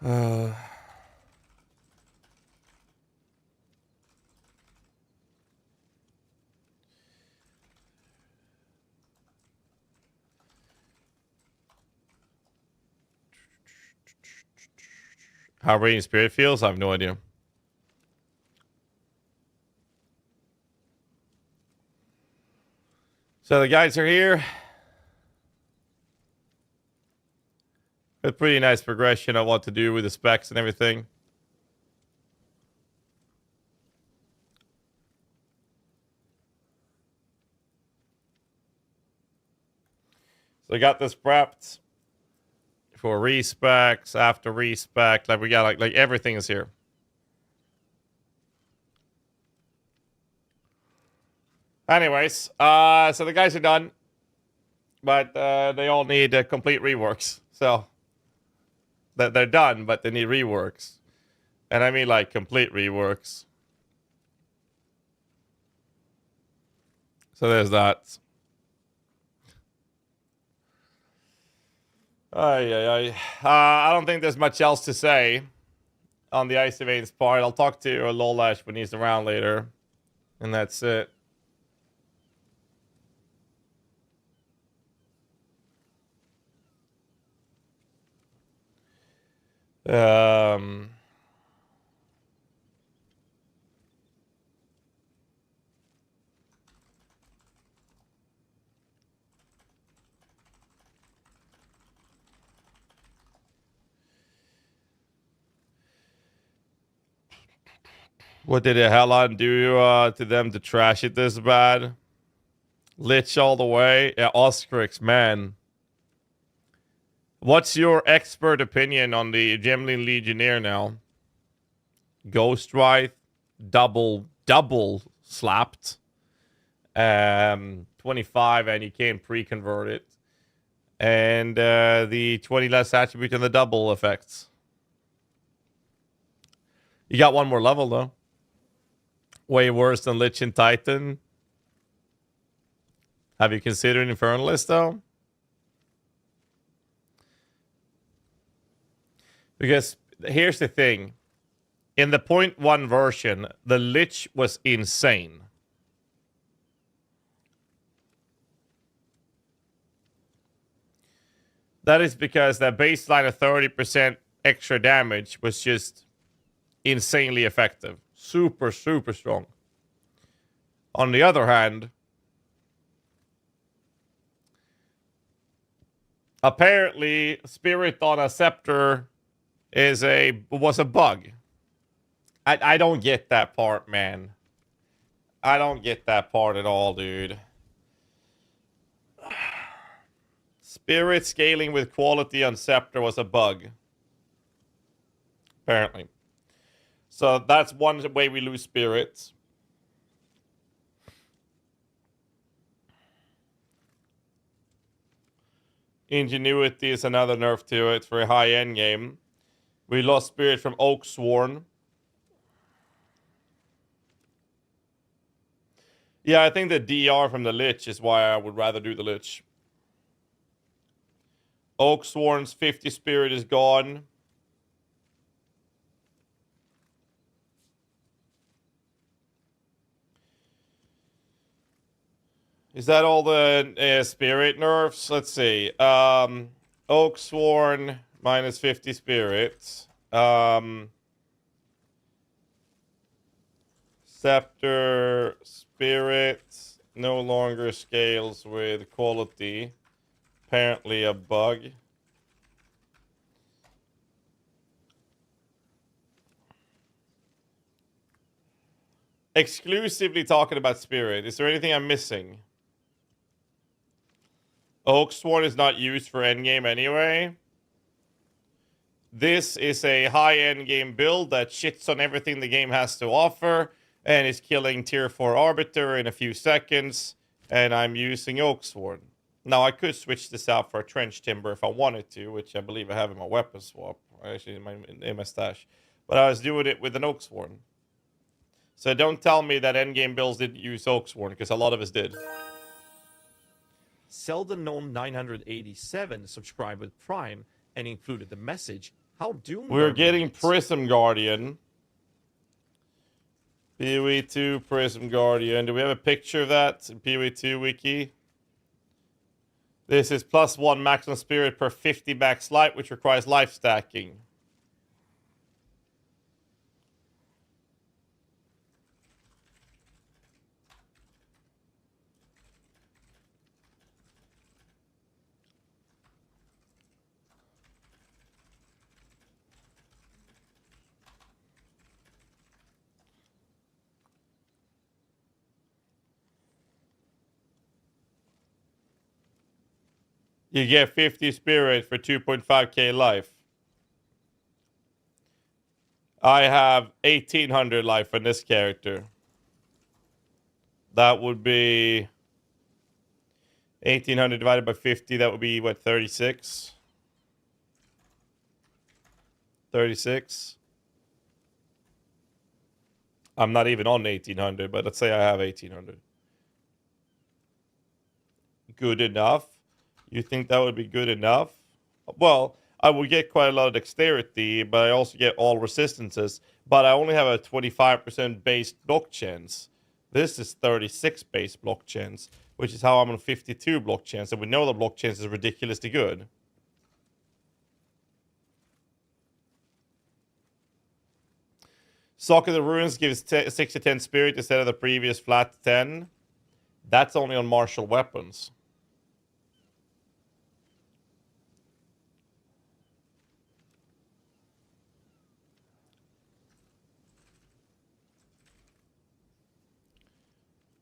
How Radiant Spirit feels? I have no idea. So the guys are here. A pretty nice progression of what to do with the specs and everything. So I got this prepped for respecs, after respec. Like we got like everything is here. Anyways, so the guys are done, but they all need complete reworks. So they're done, but they need reworks, and I mean like complete reworks. So there's that. I don't think there's much else to say on the Icy Veins part. I'll talk to Lolash when he's around later, and that's it. What did Helon do to them to trash it this bad? Lich all the way? Yeah, Oscrix, man. What's your expert opinion on the Gemlin Legionnaire now? Ghostrite, double slapped. 25 and you can't pre-convert it. And the 20 less attribute and the double effects. You got one more level though. Way worse than Lich and Titan. Have you considered Infernalist though? Because here's the thing. In the 0.1 version, the Lich was insane. That is because that baseline of 30% extra damage was just insanely effective. Super, super strong. On the other hand, apparently Spirit on a Scepter was a bug. I don't get that part, man. I don't get that part at all, dude. Spirit scaling with quality on Scepter was a bug. Apparently. So that's one way we lose spirits. Ingenuity is another nerf to it for a high-end game. We lost spirit from Oaksworn. Yeah, I think the DR from the Lich is why I would rather do the Lich. Oaksworn's 50 spirit is gone. Is that all the spirit nerfs? Let's see. Oaksworn minus 50 spirits. Scepter spirit no longer scales with quality. Apparently a bug. Exclusively talking about spirit. Is there anything I'm missing? Oaksworn is not used for endgame anyway. This is a high endgame build that shits on everything the game has to offer and is killing tier 4 Arbiter in a few seconds, and I'm using Oaksworn. Now, I could switch this out for a Trench Timber if I wanted to, which I believe I have in my weapon swap, actually in my stash. But I was doing it with an Oaksworn. So don't tell me that endgame builds didn't use Oaksworn, because a lot of us did. Seldom known 987 subscribed with Prime and included the message, How doomed We're are getting minions? Prism Guardian. PoE 2 Prism Guardian. Do we have a picture of that in PoE 2 wiki? This is +1 maximum spirit per 50 max life, which requires life stacking. You get 50 spirit for 2.5k life. I have 1800 life on this character. That would be 1800 divided by 50. That would be what, 36? 36. I'm not even on 1800, but let's say I have 1800. Good enough. You think that would be good enough? Well, I will get quite a lot of dexterity, but I also get all resistances. But I only have a 25% base block chance. This is 36 base block chance, which is how I'm on 52 block chance. And we know the block chance is ridiculously good. Sock of the Ruins gives 6 to 10 spirit instead of the previous flat 10. That's only on martial weapons.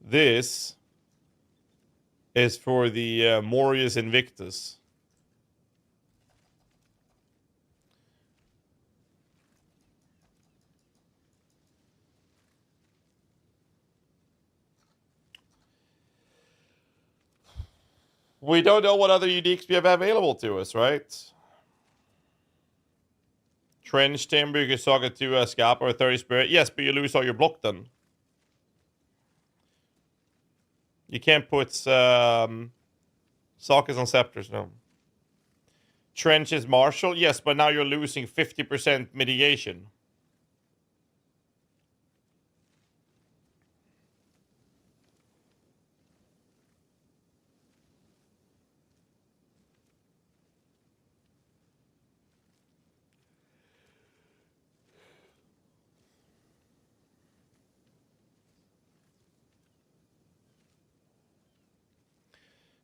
This is for the Morius Invictus. We don't know what other uniques we have available to us, right? Trench Timber, you can sock it to a Scalp or a 30 Spirit. Yes, but you lose all your block then. You can't put sockets on Scepters, no. Trench is Martial, yes, but now you're losing 50% mitigation.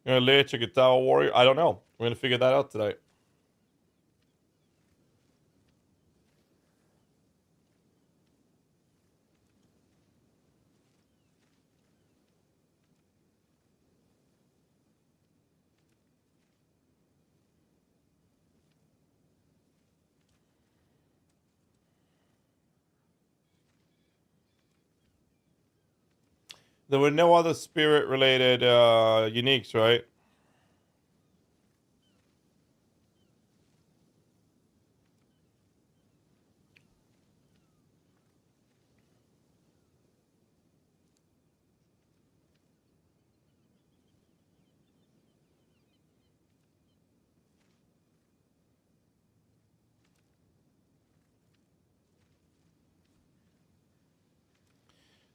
You're gonna lay check a Tower Warrior? I don't know. We're gonna figure that out today. There were no other spirit-related uniques, right?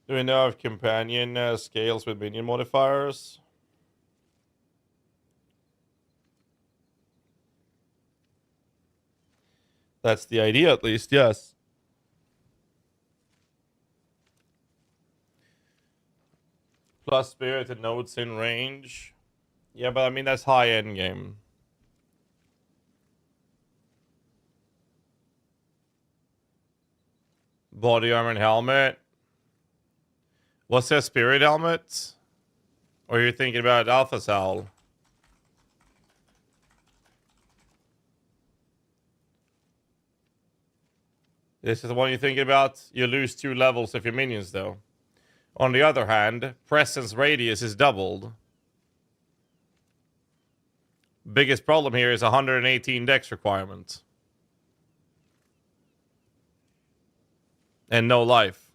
Do we know if Companion scales with minion modifiers? That's the idea, at least, yes. Plus spirit and nodes in range. Yeah, but I mean, that's high end game. Body armor and helmet. What's that spirit helmet? Or you're thinking about Alpha Sal? This is the one you're thinking about? You lose 2 levels of your minions, though. On the other hand, presence radius is doubled. Biggest problem here is 118 dex requirement. And no life.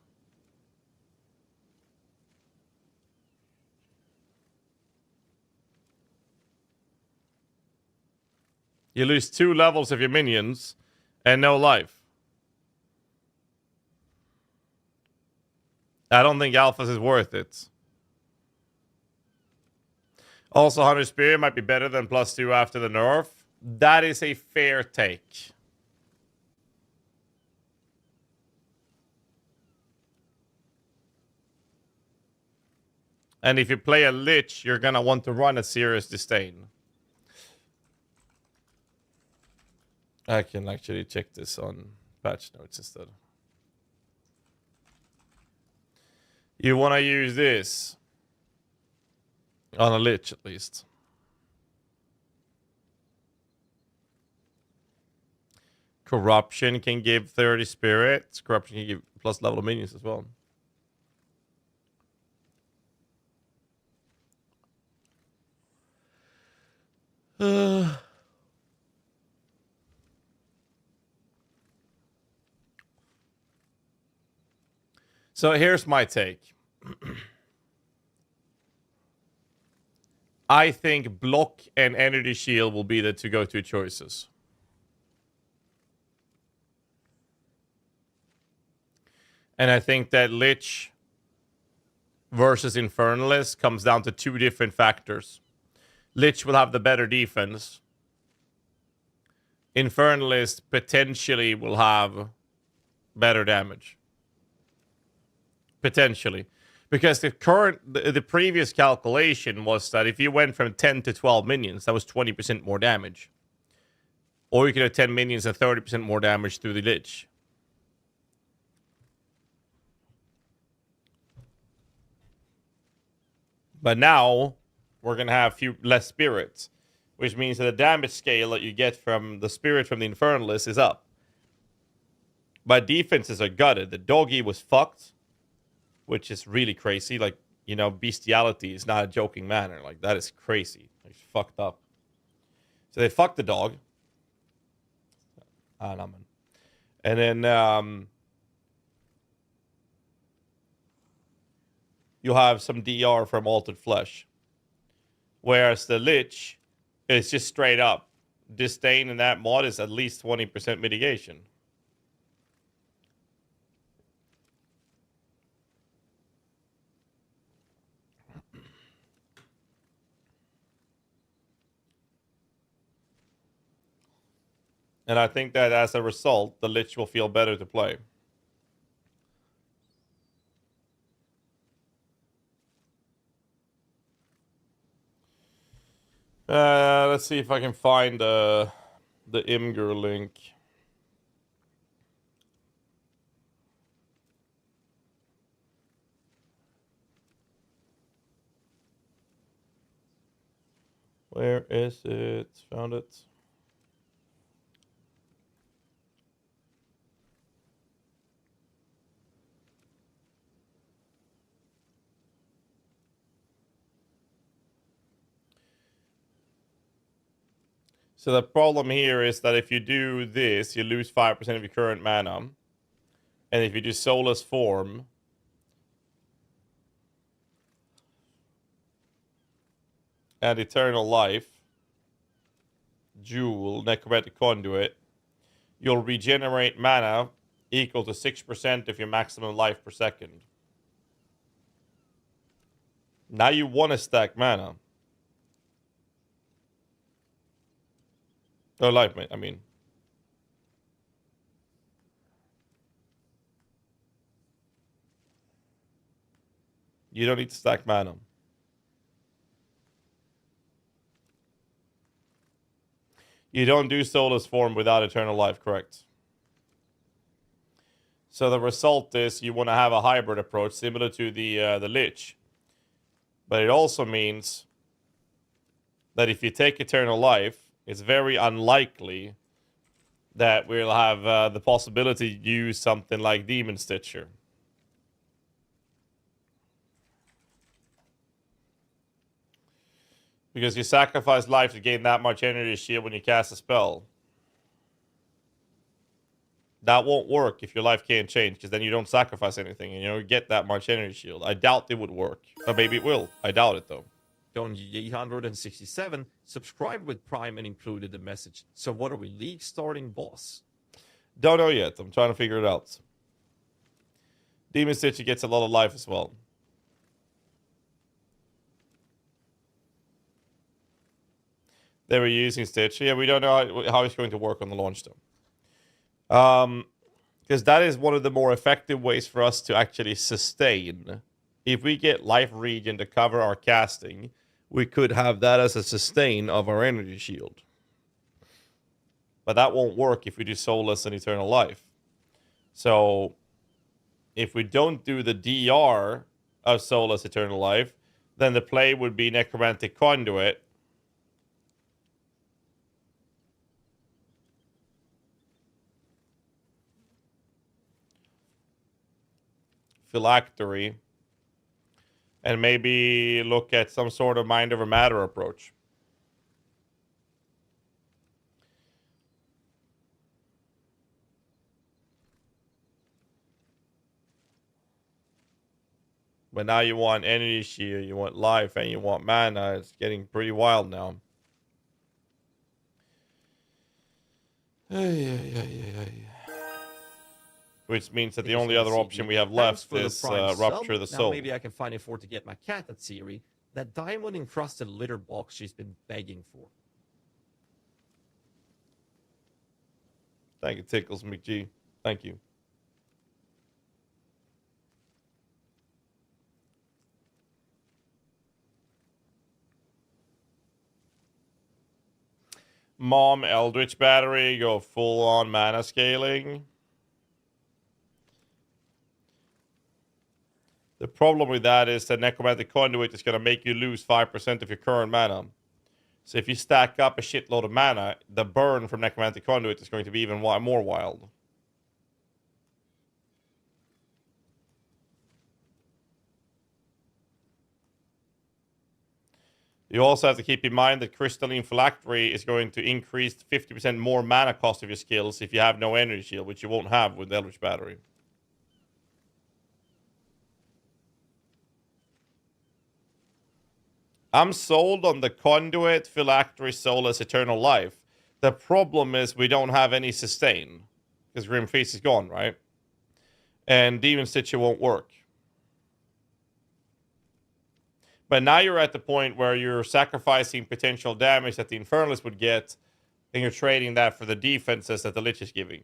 You lose 2 levels of your minions, And no life. I don't think Alphas is worth it. Also, Hunter Spirit might be better than +2 after the nerf. That is a fair take. And if you play a Lich, you're going to want to run a Serious Disdain. I can actually check this on patch notes instead. You want to use this on a Lich, at least. Corruption can give 30 spirits. Corruption can give plus level of minions as well. So here's my take. I think block and energy shield will be the two go-to choices. And I think that Lich versus Infernalist comes down to two different factors. Lich will have the better defense. Infernalist potentially will have better damage. Potentially. Because the previous calculation was that if you went from 10 to 12 minions, that was 20% more damage. Or you could have 10 minions and 30% more damage through the Lich. But now, we're going to have less spirits. Which means that the damage scale that you get from the spirit from the Infernalist is up. But defenses are gutted. The doggy was fucked. Which is really crazy. Like, you know, bestiality is not a joking manner. Like, that is crazy. Like, fucked up. So they fucked the dog. Ah, no, man. And then, you'll have some DR from Altered Flesh. Whereas the Lich is just straight up. Disdain in that mod is at least 20% mitigation. And I think that as a result, the Lich will feel better to play. Let's see if I can find the Imgur link. Where is it? Found it. So the problem here is that if you do this, you lose 5% of your current mana. And if you do Soulless Form, and Eternal Life, Jewel, Necromantic Conduit, you'll regenerate mana equal to 6% of your maximum life per second. Now you want to stack mana. Or life, mate, I mean. You don't need to stack mana. You don't do Soulless Form without Eternal Life, correct? So the result is you want to have a hybrid approach similar to the Lich. But it also means that if you take Eternal Life, it's very unlikely that we'll have the possibility to use something like Demon Stitcher. Because you sacrifice life to gain that much energy shield when you cast a spell. That won't work if your life can't change, because then you don't sacrifice anything and you don't get that much energy shield. I doubt it would work. But maybe it will. I doubt it, though. Don 867 subscribed with Prime and included the message. So what are we, league starting boss? Don't know yet. I'm trying to figure it out. Demon Stitch gets a lot of life as well. They were using Stitch. Yeah, we don't know how it's going to work on the launch though. Because that is one of the more effective ways for us to actually sustain. If we get life regen to cover our casting, we could have that as a sustain of our energy shield. But that won't work if we do Soulless and Eternal Life. So, if we don't do the DR of Soulless Eternal Life, then the play would be Necromantic Conduit. Phylactery. And maybe look at some sort of Mind over Matter approach. But now you want energy shield, you want life, and you want mana. It's getting pretty wild now. Which means that the only other option we have left is Rupture the Soul. Now maybe I can finally afford to get my cat that Siri that diamond-encrusted litter box she's been begging for. Thank you, Tickles McG. Thank you. Mom Eldritch Battery, go full-on mana scaling. The problem with that is that Necromantic Conduit is going to make you lose 5% of your current mana. So if you stack up a shitload of mana, the burn from Necromantic Conduit is going to be even more wild. You also have to keep in mind that Crystalline Phylactery is going to increase 50% more mana cost of your skills if you have no energy shield, which you won't have with Eldritch Battery. I'm sold on the Conduit, Phylactery, Soulless, Eternal Life. The problem is we don't have any sustain. Because Grim Feast is gone, right? And Demon Stitcher won't work. But now you're at the point where you're sacrificing potential damage that the Infernalist would get, and you're trading that for the defenses that the Lich is giving.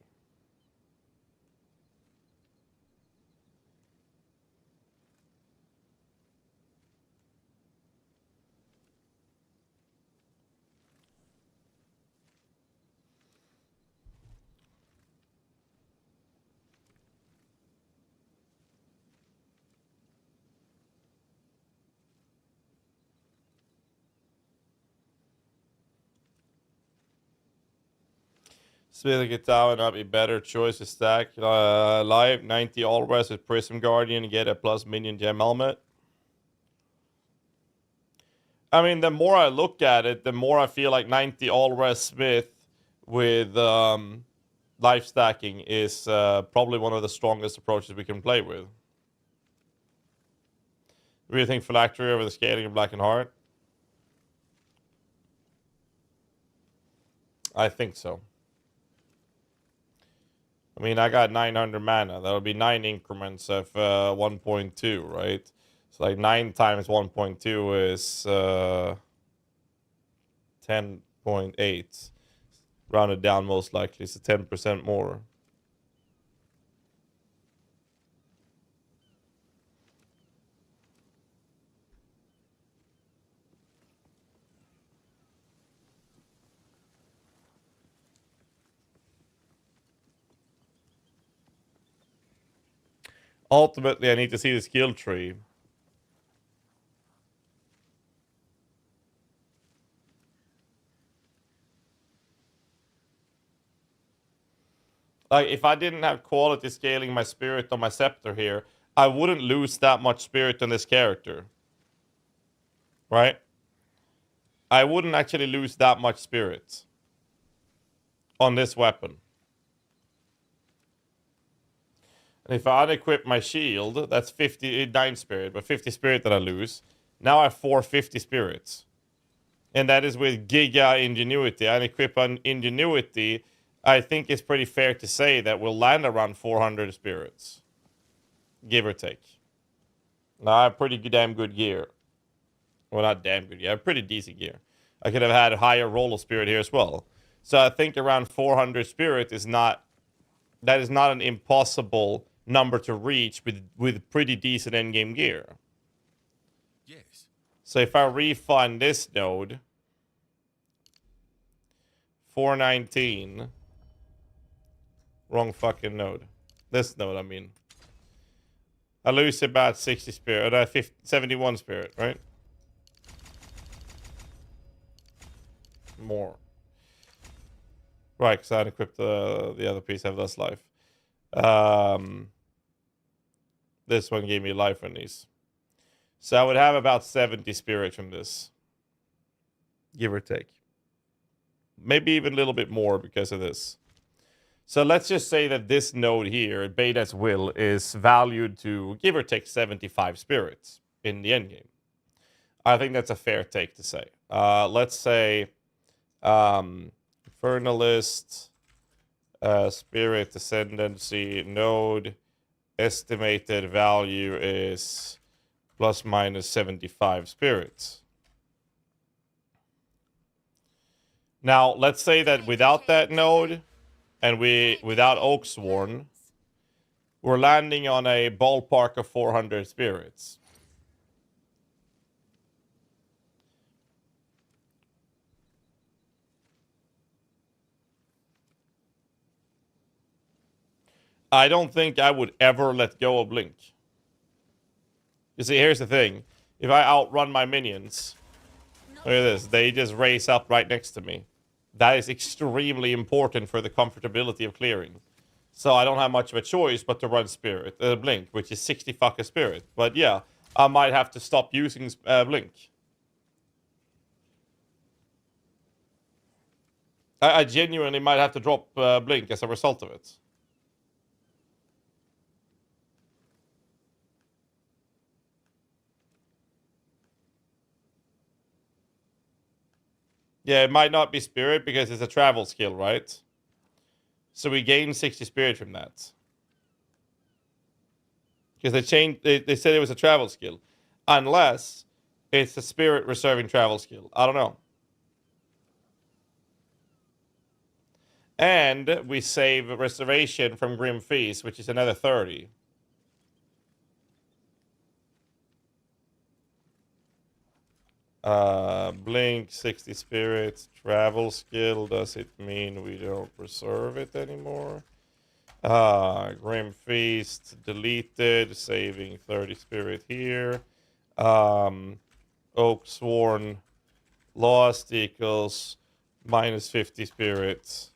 Smith Guitar would not be better choice to stack live 90 all res with Prism Guardian and get a plus minion gem helmet. I mean, the more I look at it, the more I feel like 90 all res Smith with life stacking is probably one of the strongest approaches we can play with. Really think Phylactery over the scaling of Black and Heart? I think so. I mean, I got 900 mana. That would be 9 increments of 1.2, right? So like 9 times 1.2 is 10.8. Rounded down most likely, so 10% more. Ultimately, I need to see the skill tree. Like, if I didn't have quality scaling my spirit on my scepter here, I wouldn't lose that much spirit on this character. Right? I wouldn't actually lose that much spirit on this weapon. And if I unequip my shield, that's 59 spirit, but 50 spirit that I lose. Now I have 450 spirits. And that is with Giga Ingenuity. I unequip on Ingenuity, I think it's pretty fair to say that we'll land around 400 spirits, give or take. Now, I have pretty damn good gear. Well, not damn good gear. I have pretty decent gear. I could have had a higher roll of spirit here as well. So I think around 400 spirit is not... That is not an impossible number to reach with pretty decent endgame gear. Yes. So if I refund this node... 419... Wrong fucking node. This node, I mean. I lose about 60 spirit, or 71 spirit, right? More. Right, because I unequipped the other piece, have less life. This one gave me life on these. So I would have about 70 spirit from this. Give or take. Maybe even a little bit more because of this. So let's just say that this node here, Beta's Will, is valued to give or take 75 spirits in the endgame. I think that's a fair take to say. Let's say Infernalist, Spirit Ascendancy node, estimated value is plus minus 75 spirits. Now, let's say that without that node, and without Oaksworn, we're landing on a ballpark of 400 spirits. I don't think I would ever let go of Blink. You see, here's the thing. If I outrun my minions, look at this, they just raise up right next to me. That is extremely important for the comfortability of clearing. So I don't have much of a choice but to run Blink, which is 60 fucking spirit. But yeah, I might have to stop using Blink. I genuinely might have to drop Blink as a result of it. Yeah, it might not be spirit because it's a travel skill, right? So we gain 60 spirit from that. Because they said it was a travel skill. Unless it's a spirit reserving travel skill. I don't know. And we save restoration from Grim Feast, which is another 30. Blink, 60 spirits, travel skill. Does it mean we don't reserve it anymore? Grim Feast deleted, saving 30 spirit here. Oaksworn lost equals minus 50 spirits.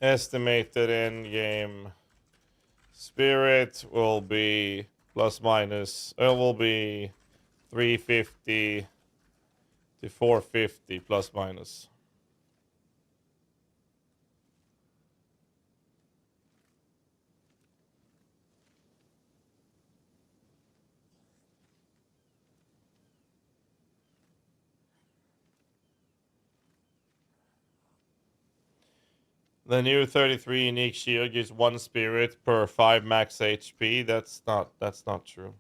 Estimated end game spirit will be plus minus. It will be 350 to 450 plus minus. The new 33 unique shield gives 1 spirit per 5 max HP. That's not true.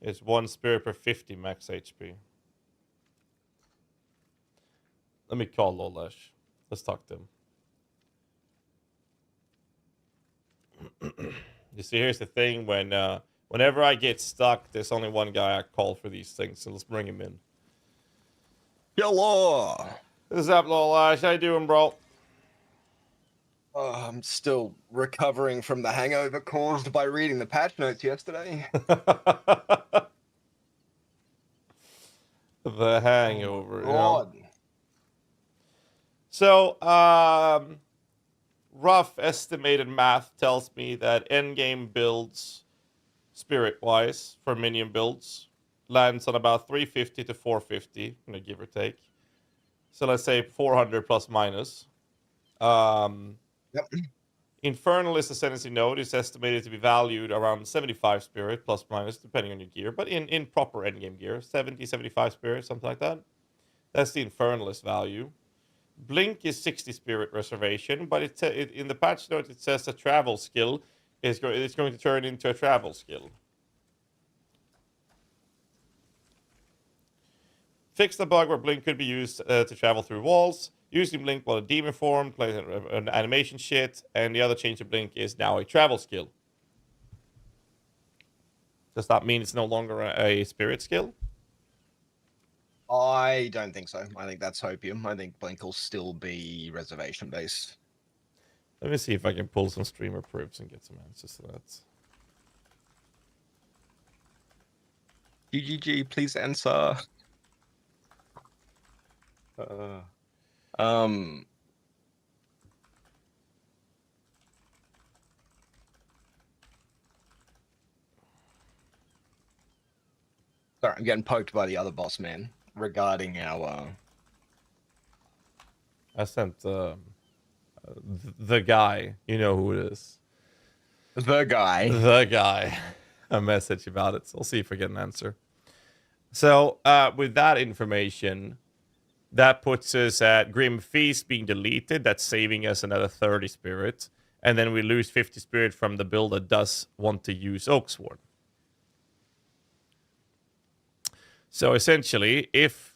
It's 1 spirit per 50 max HP. Let me call Lolash. Let's talk to him. You see, here's the thing. Whenever I get stuck, there's only one guy I call for these things. So let's bring him in. Hello. What's up, Lolash? How you doing, bro? I'm still recovering from the hangover caused by reading the patch notes yesterday. The hangover. God. You know? So, rough estimated math tells me that endgame builds, spirit-wise, for minion builds, lands on about 350 to 450, give or take. So let's say 400 plus minus. Yep. Infernalist Ascendancy node is estimated to be valued around 75 spirit, plus minus, depending on your gear. But in proper endgame gear, 70, 75 spirit, something like that. That's the Infernalist value. Blink is 60 spirit reservation, but in the patch note it says a travel skill is going to turn into a travel skill. Fix the bug where Blink could be used to travel through walls. Using Blink while a demon form, plays an animation shit, and the other change of Blink is now a travel skill. Does that mean it's no longer a spirit skill? I don't think so. I think that's hopium. I think Blink will still be reservation based. Let me see if I can pull some streamer proofs and get some answers to that. GGG, please answer. Sorry, I'm getting poked by the other boss man regarding our. I sent the guy. You know who it is. The guy. The guy. A message about it. So I'll see if I get an answer. So with that information, that puts us at Grim Feast being deleted. That's saving us another 30 spirit. And then we lose 50 spirit from the build that does want to use Oaksworn. So essentially, if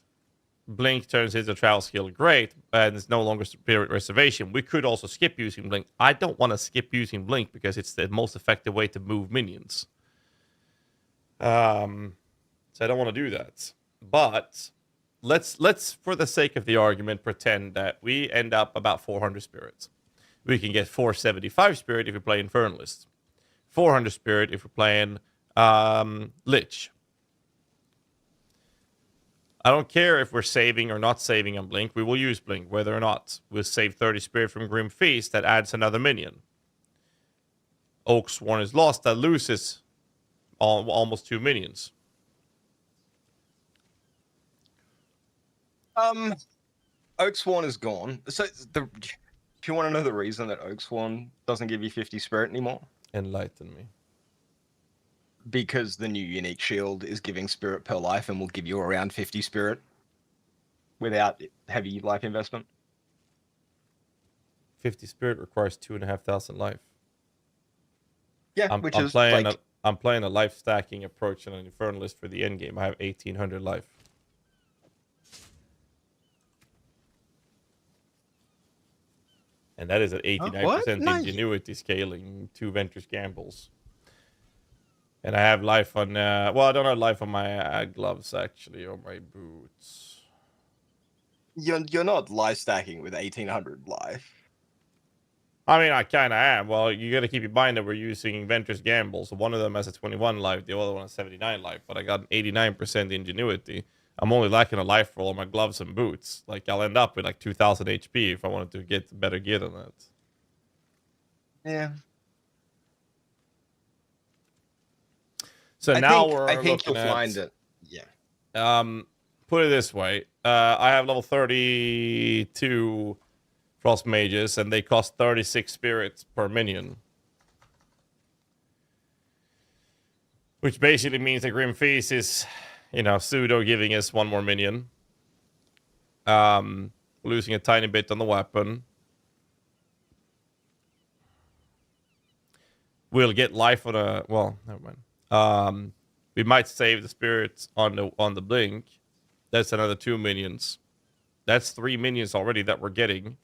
Blink turns into a travel skill, great, and it's no longer spirit reservation, we could also skip using Blink. I don't want to skip using Blink because it's the most effective way to move minions. So I don't want to do that. But let's for the sake of the argument pretend that we end up about 400 spirits. We can get 475 spirit if we play Infernalist, 400 spirit if we're playing Lich. I don't care if we're saving or not saving on Blink. We will use Blink, whether or not. We'll save 30 spirit from Grim Feast. That adds another minion. Oaksworn is lost. That loses almost 2 minions. Oaksworn is gone. So do you want to know the reason that Oaksworn doesn't give you 50 spirit anymore? Enlighten me. Because the new unique shield is giving spirit per life and will give you around 50 spirit without heavy life investment. 50 spirit requires 2,500 life. Yeah, I'm playing a life stacking approach on an Infernalist for the end game. I have 1,800 life. And that is at 89% ingenuity scaling, 2 Ventress Gambles. And I have life on, well, I don't have life on my gloves, actually, or my boots. You're not life stacking with 1,800 life. I mean, I kind of am. Well, you got to keep in mind that we're using Ventress Gambles. So one of them has a 21 life, the other one has 79 life. But I got an 89% ingenuity. I'm only lacking a life for all my gloves and boots. Like, I'll end up with like 2,000 HP if I wanted to get better gear than that. Yeah. So I think you'll find it. Yeah. Put it this way. I have level 32 Frost Mages, and they cost 36 spirits per minion. Which basically means that Grim Feast is, pseudo giving us 1 more minion. Losing a tiny bit on the weapon. We'll get life on a... Well, never mind. We might save the spirits on the Blink. That's another 2 minions. That's 3 minions already that we're getting.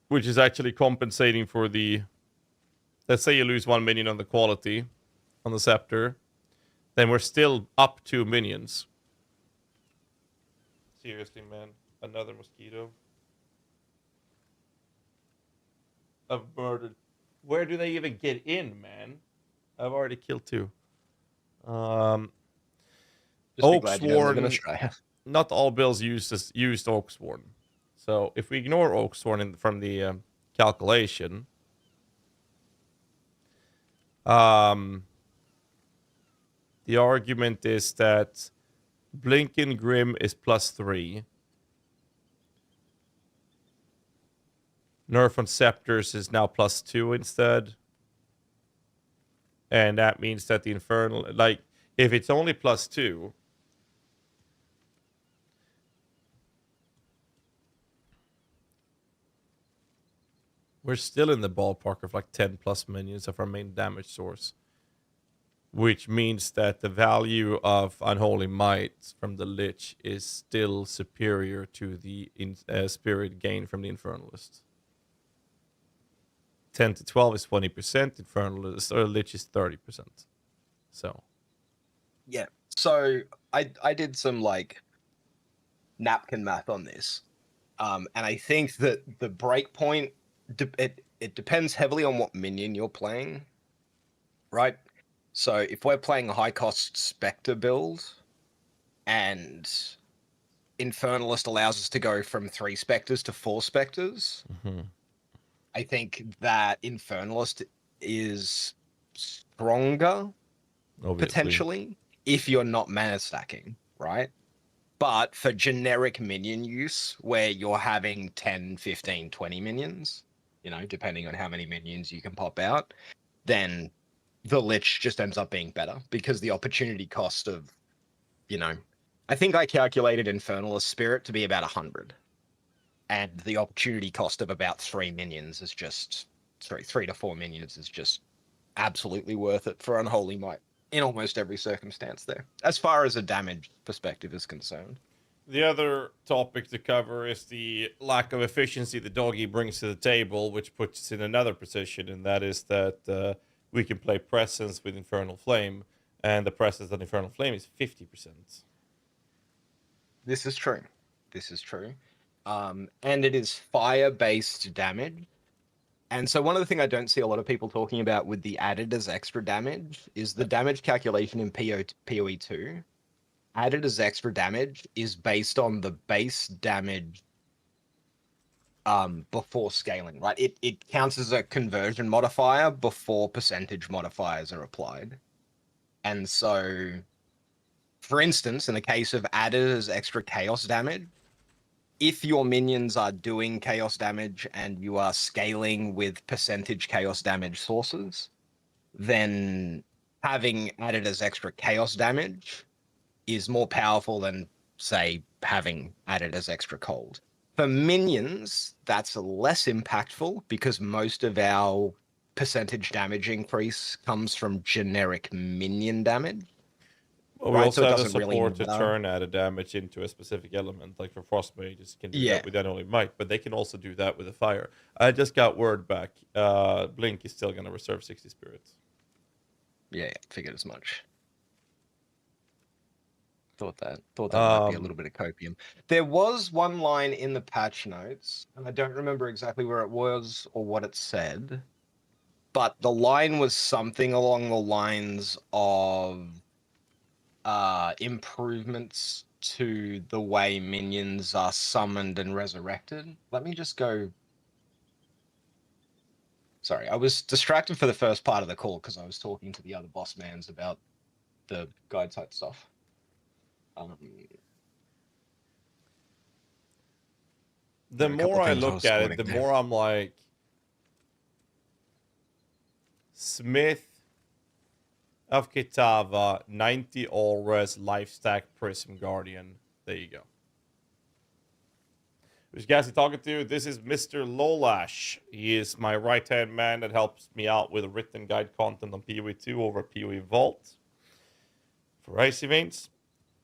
Which is actually compensating for the... Let's say you lose 1 minion on the quality, on the Scepter. Then we're still up 2 minions. Seriously, man. Another mosquito. I've murdered... Where do they even get in, man? I've already killed 2. Oaksworn. Not all builds used Oaksworn. So if we ignore Oaksworn from the calculation, the argument is that Blinking Grim is +3. Nerf on Scepters is now +2 instead. And that means that the Infernal, like, if it's only +2, we're still in the ballpark of like 10 plus minions of our main damage source. Which means that the value of Unholy Might from the Lich is still superior to the spirit gain from the Infernalist. 10 to 12 is 20%, Infernalist or Lich is 30%. So. Yeah. So I did some like napkin math on this. And I think that the breakpoint, it depends heavily on what minion you're playing, right? So if we're playing a high cost Spectre build and Infernalist allows us to go from 3 Spectres to 4 Spectres, I think that Infernalist is stronger, obviously, potentially, if you're not mana stacking, right? But for generic minion use, where you're having 10, 15, 20 minions, you know, depending on how many minions you can pop out, then the Lich just ends up being better because the opportunity cost of, you know, I think I calculated Infernalist Spirit to be about 100. And the opportunity cost of about 3 minions is just, 3 to 4 minions is just absolutely worth it for Unholy Might in almost every circumstance there, as far as a damage perspective is concerned. The other topic to cover is the lack of efficiency the doggy brings to the table, which puts us in another position, and that is that we can play Presence with Infernal Flame, and the Presence on Infernal Flame is 50%. This is true. This is true. And it is fire-based damage. And so one of the things I don't see a lot of people talking about with the added as extra damage is the damage calculation in PoE2. Added as extra damage is based on the base damage before scaling, right? It counts as a conversion modifier before percentage modifiers are applied. And so, for instance, in the case of added as extra chaos damage, if your minions are doing chaos damage and you are scaling with percentage chaos damage sources, then having added as extra chaos damage is more powerful than, say, having added as extra cold. For minions, that's less impactful because most of our percentage damage increase comes from generic minion damage. Well, we also have the support to turn added damage into a specific element, like for Frost Mages can do that with Unholy Might, but they can also do that with a fire. I just got word back. Blink is still going to reserve 60 spirits. Yeah, figured as much. Thought that might be a little bit of copium. There was one line in the patch notes, and I don't remember exactly where it was or what it said, but the line was something along the lines of improvements to the way minions are summoned and resurrected. Let me just go. Sorry, I was distracted for the first part of the call because I was talking to the other boss mans about the guide type stuff. The more I look at it, the more I'm like, Smith of Kitava, 90 all res, Lifestack, Prism Guardian. There you go. Which guys I'm talking to? This is Mr. Lolash. He is my right-hand man that helps me out with written guide content on PoE2 over PoE Vault for Icy Veins.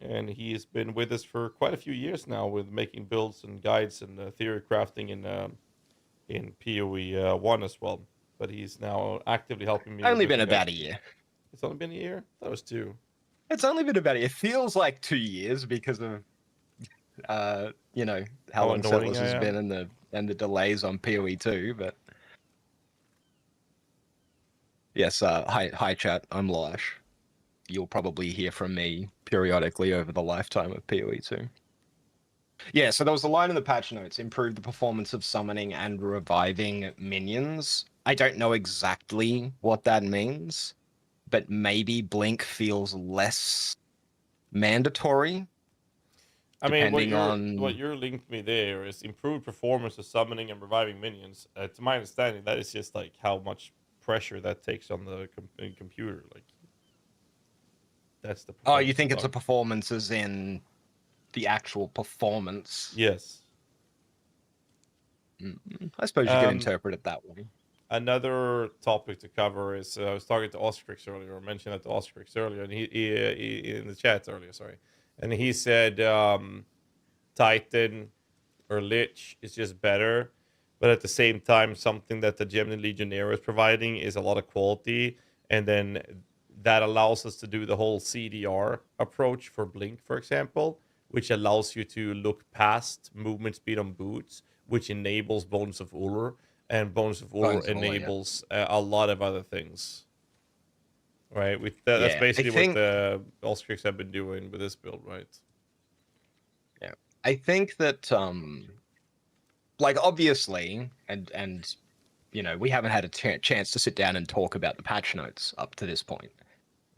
And he has been with us for quite a few years now with making builds and guides and theory crafting in PoE 1 as well. But he's now actively helping me. Only been about a year. It's only been a year? That was 2. It's only been about a year. It feels like 2 years because of, you know, how long Settlers has been and the delays on PoE2. But yes, hi chat. I'm Lash. You'll probably hear from me periodically over the lifetime of PoE2. Yeah, so there was a line in the patch notes, improve the performance of summoning and reviving minions. I don't know exactly what that means, but maybe Blink feels less mandatory. I mean, depending what you're linked me there is improved performance of summoning and reviving minions. To my understanding, that is just like how much pressure that takes on the computer. Like, that's the Oh, you performance think it's a bug. performance as in the actual performance? Yes. I suppose you could Um, interpret it that way. Another topic to cover is I was talking to Ostrix earlier, or mentioned that to Ostrix earlier, and he in the chat earlier, sorry, and he said Titan or Lich is just better, but at the same time, something that the Gemini Legionnaire is providing is a lot of quality, and then that allows us to do the whole CDR approach for Blink, for example, which allows you to look past movement speed on boots, which enables Bones of Ullr, and Bones of Ullr Bones of Ullr, yeah. enables a lot of other things. Right, that's Yeah, I basically what think- the Ostrix have been doing with this build, right? Yeah, I think that like obviously, and you know, we haven't had a chance to sit down and talk about the patch notes up to this point,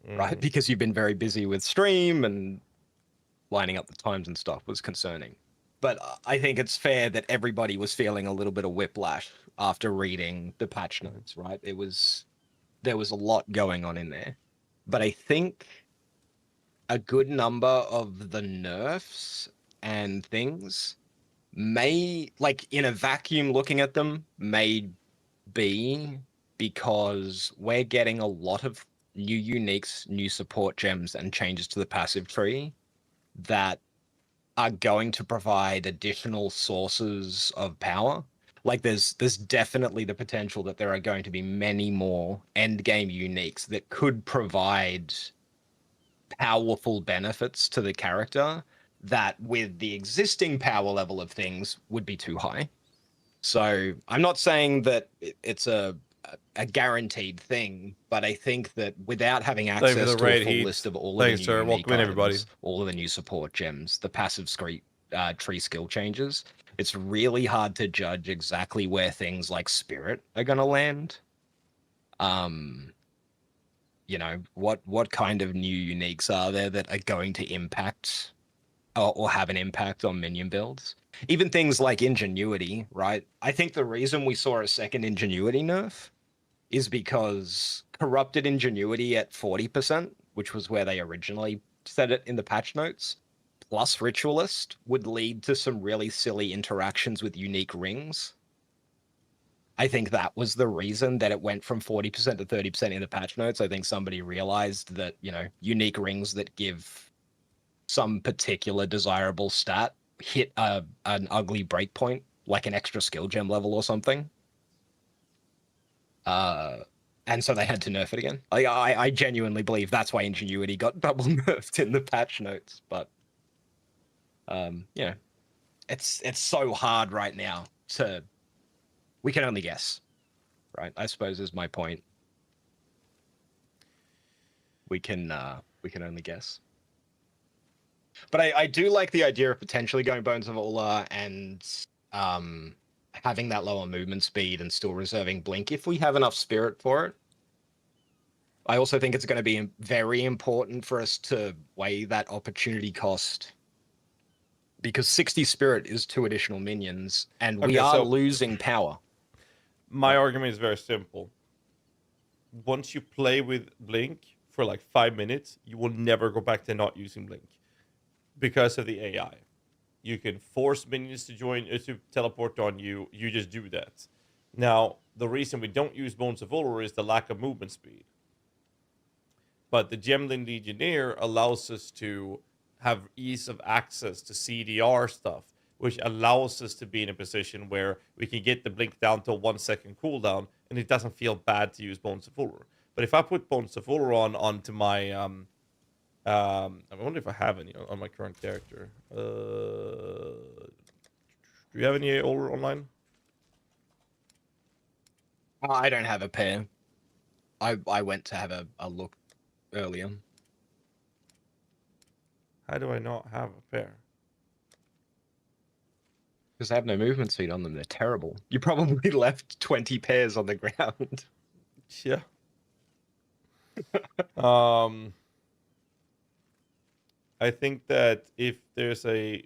right? Because you've been very busy with stream and lining up the times and stuff was concerning. But I think it's fair that everybody was feeling a little bit of whiplash after reading the patch notes, right? There was a lot going on in there. But I think a good number of the nerfs and things may, like in a vacuum looking at them, may be because we're getting a lot of new uniques, new support gems, and changes to the passive tree that are going to provide additional sources of power. Like there's definitely the potential that there are going to be many more end game uniques that could provide powerful benefits to the character that with the existing power level of things would be too high. So I'm not saying that it's a guaranteed thing, but I think that without having access to a full list of all of the new sir. unique Welcome in, everybody. items, all of the new support gems, the passive tree skill changes, it's really hard to judge exactly where things like Spirit are going to land. You know, what kind of new uniques are there that are going to impact or have an impact on minion builds? Even things like Ingenuity, right? I think the reason we saw a second Ingenuity nerf is because Corrupted Ingenuity at 40%, which was where they originally said it in the patch notes, plus Ritualist would lead to some really silly interactions with unique rings. I think that was the reason that it went from 40% to 30% in the patch notes. I think somebody realized that, you know, unique rings that give some particular desirable stat hit an ugly breakpoint, like an extra skill gem level or something. And so they had to nerf it again. I genuinely believe that's why Ingenuity got double nerfed in the patch notes. But you know, it's so hard right now to. We can only guess, right? I suppose is my point. We can only guess. But I do like the idea of potentially going Bones of Ullr and having that lower movement speed and still reserving Blink if we have enough Spirit for it. I also think it's going to be very important for us to weigh that opportunity cost, because 60 Spirit is 2 additional minions, and we are losing power. My argument is very simple. Once you play with Blink for like 5 minutes, you will never go back to not using Blink because of the AI. You can force minions to teleport on you. You just do that. Now, the reason we don't use Bones of Ullr is the lack of movement speed. But the Gemlin Legionnaire allows us to have ease of access to CDR stuff, which allows us to be in a position where we can get the Blink down to 1 second cooldown, and it doesn't feel bad to use Bones of Ullr. But if I put Bones of Ullr onto my I wonder if I have any on my current character. Do you have any Ullr online? I don't have a pair. I went to have a look earlier. How do I not have a pair? Because they have no movement speed on them. They're terrible. You probably left 20 pairs on the ground. Yeah. I think that if there's a,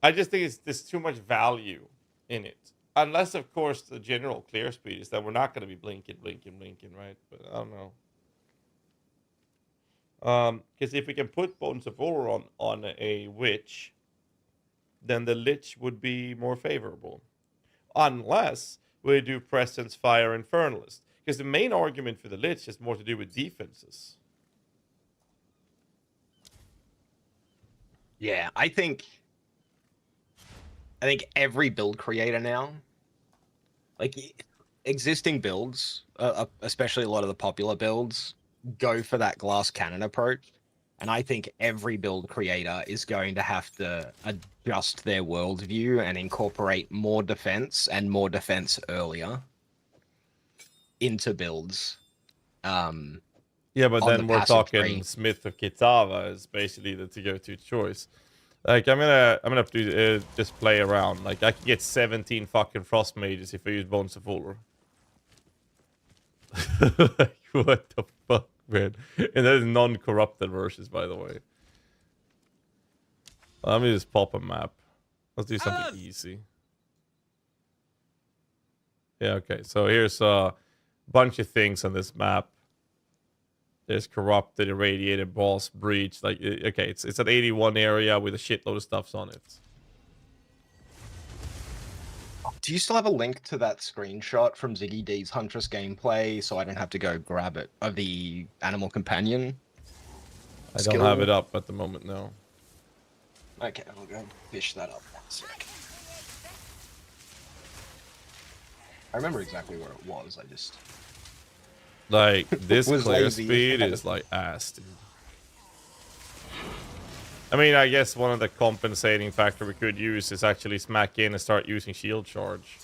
I just think there's too much value in it. Unless, of course, the general clear speed is that we're not going to be blinking, right? But I don't know. Because if we can put Bones of War on a witch, then the lich would be more favorable. Unless we do Presence, Fire, Infernalist. Because the main argument for the lich is more to do with defenses. Yeah, I think every build creator now, like existing builds, especially a lot of the popular builds, go for that glass cannon approach. And I think every build creator is going to have to adjust their worldview and incorporate more defense and more defense earlier into builds. Yeah, but then we're talking Smith of Kitava is basically the to-go-to choice. Like I'm gonna do just play around. Like I can get 17 fucking frost mages if I use Bones of War. Like what the fuck, man? And that is non-corrupted versions, by the way. Let me just pop a map. Let's do something easy. Yeah, okay. So here's a bunch of things on this map. There's corrupted, irradiated, boss, breach. Like, okay, it's an 81 area with a shitload of stuffs on it. Do you still have a link to that screenshot from Ziggy D's Huntress gameplay so I don't have to go grab it, of the animal companion? I don't have it up at the moment, no. Okay, I'll go fish that up one sec. I remember exactly where it was, I just... Like, this clear speed is like ass, dude. I mean, I guess one of the compensating factor we could use is actually smack in and start using shield charge.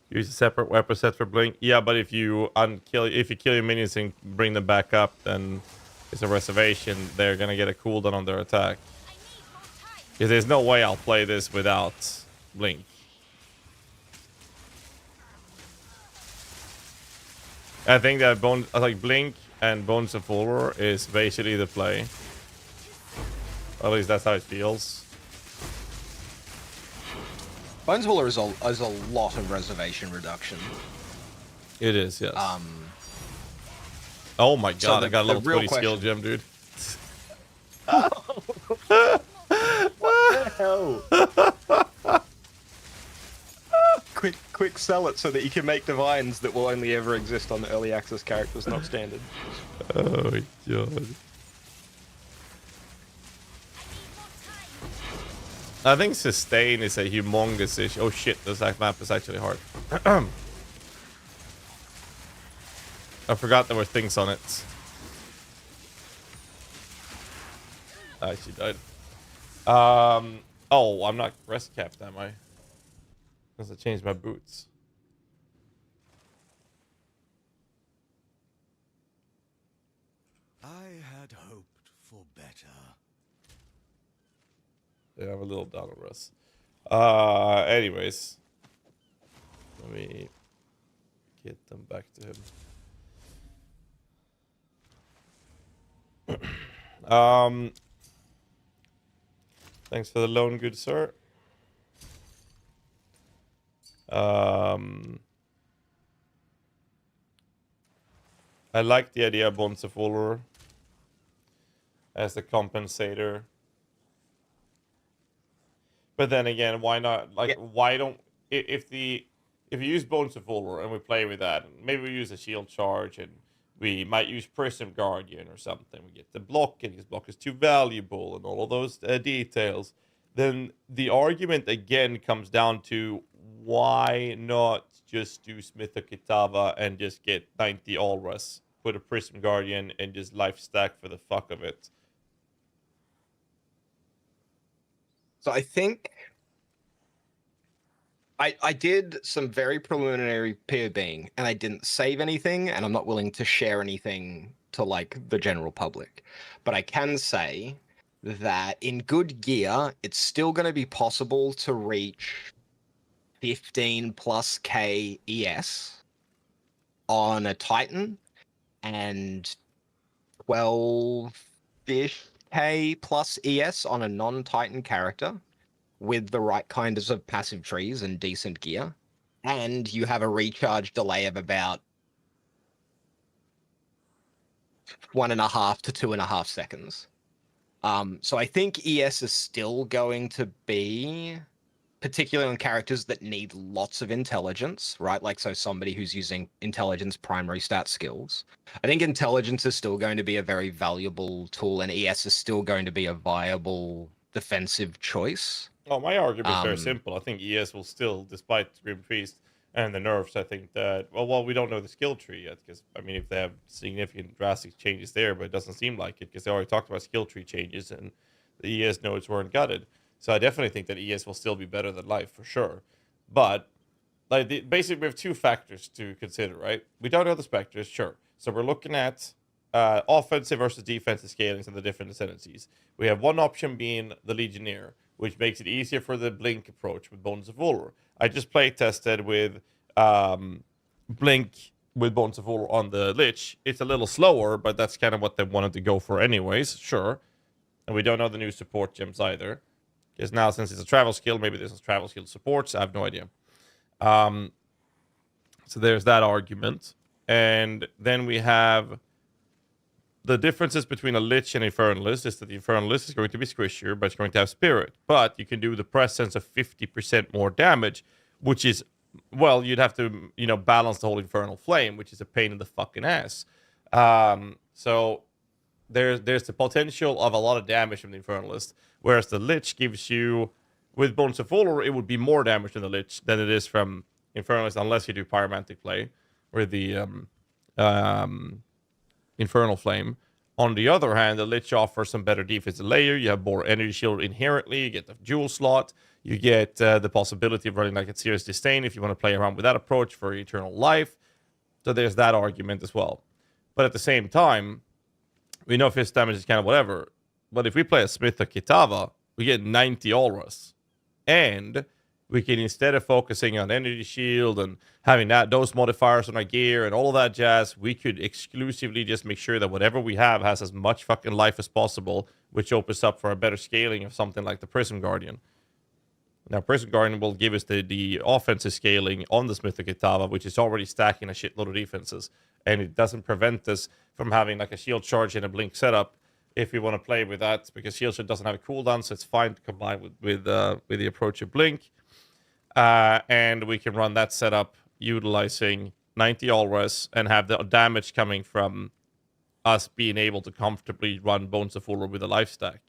Use a separate weapon set for blink. Yeah, but if you kill your minions and bring them back up, then it's a reservation. They're gonna get a cooldown on their attack. Because there's no way I'll play this without blink. I think that blink and Bones of War is basically the play. Or at least that's how it feels. Bones of War is a lot of reservation reduction. It is, yes. Oh my god, so I got a level 20 skill gem, dude. What the hell? Quick sell it so that you can make divines that will only ever exist on the early access characters, not standard. Oh my god. I think sustain is a humongous issue. Oh shit, this map is actually hard. I forgot there were things on it. I actually died. Oh, I'm not rest capped, am I? Because I changed my boots. I had hoped for better. Yeah, I have a little down on rest. Anyways. Let me get them back to him. Thanks for the loan, good sir. I like the idea of Bones of War as a compensator. But then again, why not? Like, why don't... If you use Bones of War and we play with that, maybe we use a shield charge and we might use Prism Guardian or something. We get the block, and his block is too valuable, and all of those details. Then the argument again comes down to why not just do Smith of Kitava and just get 90 all-res, put a Prism Guardian, and just life stack for the fuck of it. So I think I did some very preliminary POBing, and I didn't save anything, and I'm not willing to share anything to like the general public. But I can say that in good gear, it's still going to be possible to reach 15 plus K ES on a Titan and 12-ish K plus ES on a non-Titan character with the right kinds of passive trees and decent gear. And you have a recharge delay of about 1.5 to 2.5 seconds. So I think ES is still going to be, particularly on characters that need lots of intelligence, right? Like, so somebody who's using intelligence primary stat skills. I think intelligence is still going to be a very valuable tool, and ES is still going to be a viable defensive choice. Oh, my argument is very simple. I think ES will still, despite Grim Priest and the nerfs, I think that, well, we don't know the skill tree yet, because, I mean, if they have significant drastic changes there, but it doesn't seem like it, because they already talked about skill tree changes, and the ES nodes weren't gutted. So I definitely think that ES will still be better than life, for sure. But, like, basically, we have two factors to consider, right? We don't know the specters, sure. So we're looking at offensive versus defensive scalings and the different ascendancies. We have one option being the Legionnaire, which makes it easier for the Blink approach with Bones of Valor. I just play tested with Blink with Bones of Valor on the Lich. It's a little slower, but that's kind of what they wanted to go for anyways, sure. And we don't know the new support gems either. Because now, since it's a travel skill, maybe there's travel skill supports. I have no idea. So there's that argument. And then we have the differences between a Lich and Infernalist is that the Infernalist is going to be squishier, but it's going to have Spirit. But you can do the presence of 50% more damage, which is, well, you'd have to, balance the whole Infernal Flame, which is a pain in the fucking ass. So there's the potential of a lot of damage from the Infernalist, whereas the Lich gives you, with Bones of Valor, it would be more damage than the Lich than it is from Infernalist, unless you do Pyromantic play, or the Infernal Flame. On the other hand, the Lich offers some better defensive layer. You have more energy shield inherently. You get the jewel slot. You get the possibility of running like a Serious Disdain if you want to play around with that approach for eternal life. So there's that argument as well. But at the same time, we know fist damage is kind of whatever. But if we play a Smith or Kitava, we get 90 auras. And we can, instead of focusing on energy shield and having those modifiers on our gear and all of that jazz, we could exclusively just make sure that whatever we have has as much fucking life as possible, which opens up for a better scaling of something like the Prism Guardian. Now, Prism Guardian will give us the offensive scaling on the Smith of Kitava, which is already stacking a shitload of defenses. And it doesn't prevent us from having like a shield charge and a blink setup if we want to play with that, because shield charge doesn't have a cooldown, so it's fine to combine with the approach of blink. And we can run that setup utilizing 90 all-res and have the damage coming from us being able to comfortably run Bones of Valor with a life stack.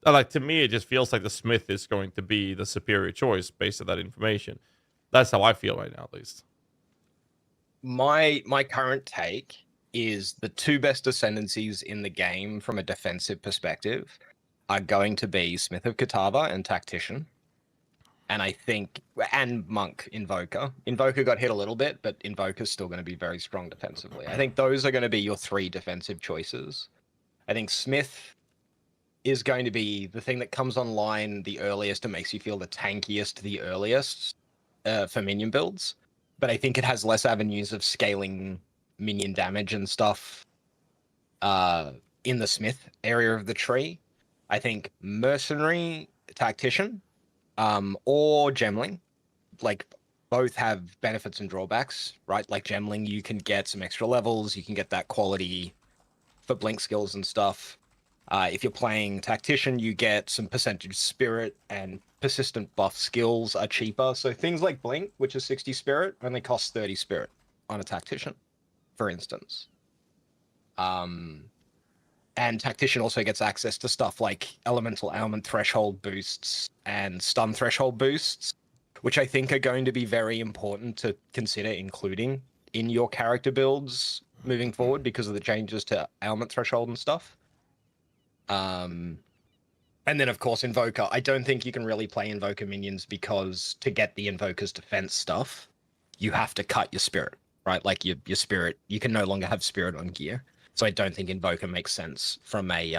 Like, to me, it just feels like the Smith is going to be the superior choice based on that information. That's how I feel right now, at least. My current take is the two best ascendancies in the game from a defensive perspective are going to be Smith of Kitava and Tactician. And I think, and Monk Invoker. Invoker got hit a little bit, but Invoker's still going to be very strong defensively. I think those are going to be your three defensive choices. I think Smith is going to be the thing that comes online the earliest and makes you feel the tankiest the earliest for minion builds. But I think it has less avenues of scaling minion damage and stuff in the Smith area of the tree. I think Mercenary, Tactician, or Gemling, like, both have benefits and drawbacks, right? Like Gemling, you can get some extra levels, you can get that quality for blink skills and stuff. If you're playing Tactician, you get some percentage spirit, and persistent buff skills are cheaper. So things like Blink, which is 60 spirit, only costs 30 spirit on a Tactician, for instance. And Tactician also gets access to stuff like Elemental Ailment Threshold boosts and Stun Threshold boosts, which I think are going to be very important to consider including in your character builds moving forward because of the changes to Ailment Threshold and stuff. And then, of course, Invoker. I don't think you can really play Invoker minions because to get the Invoker's defense stuff, you have to cut your Spirit, right? Like your Spirit, you can no longer have Spirit on gear. So I don't think Invoker makes sense from a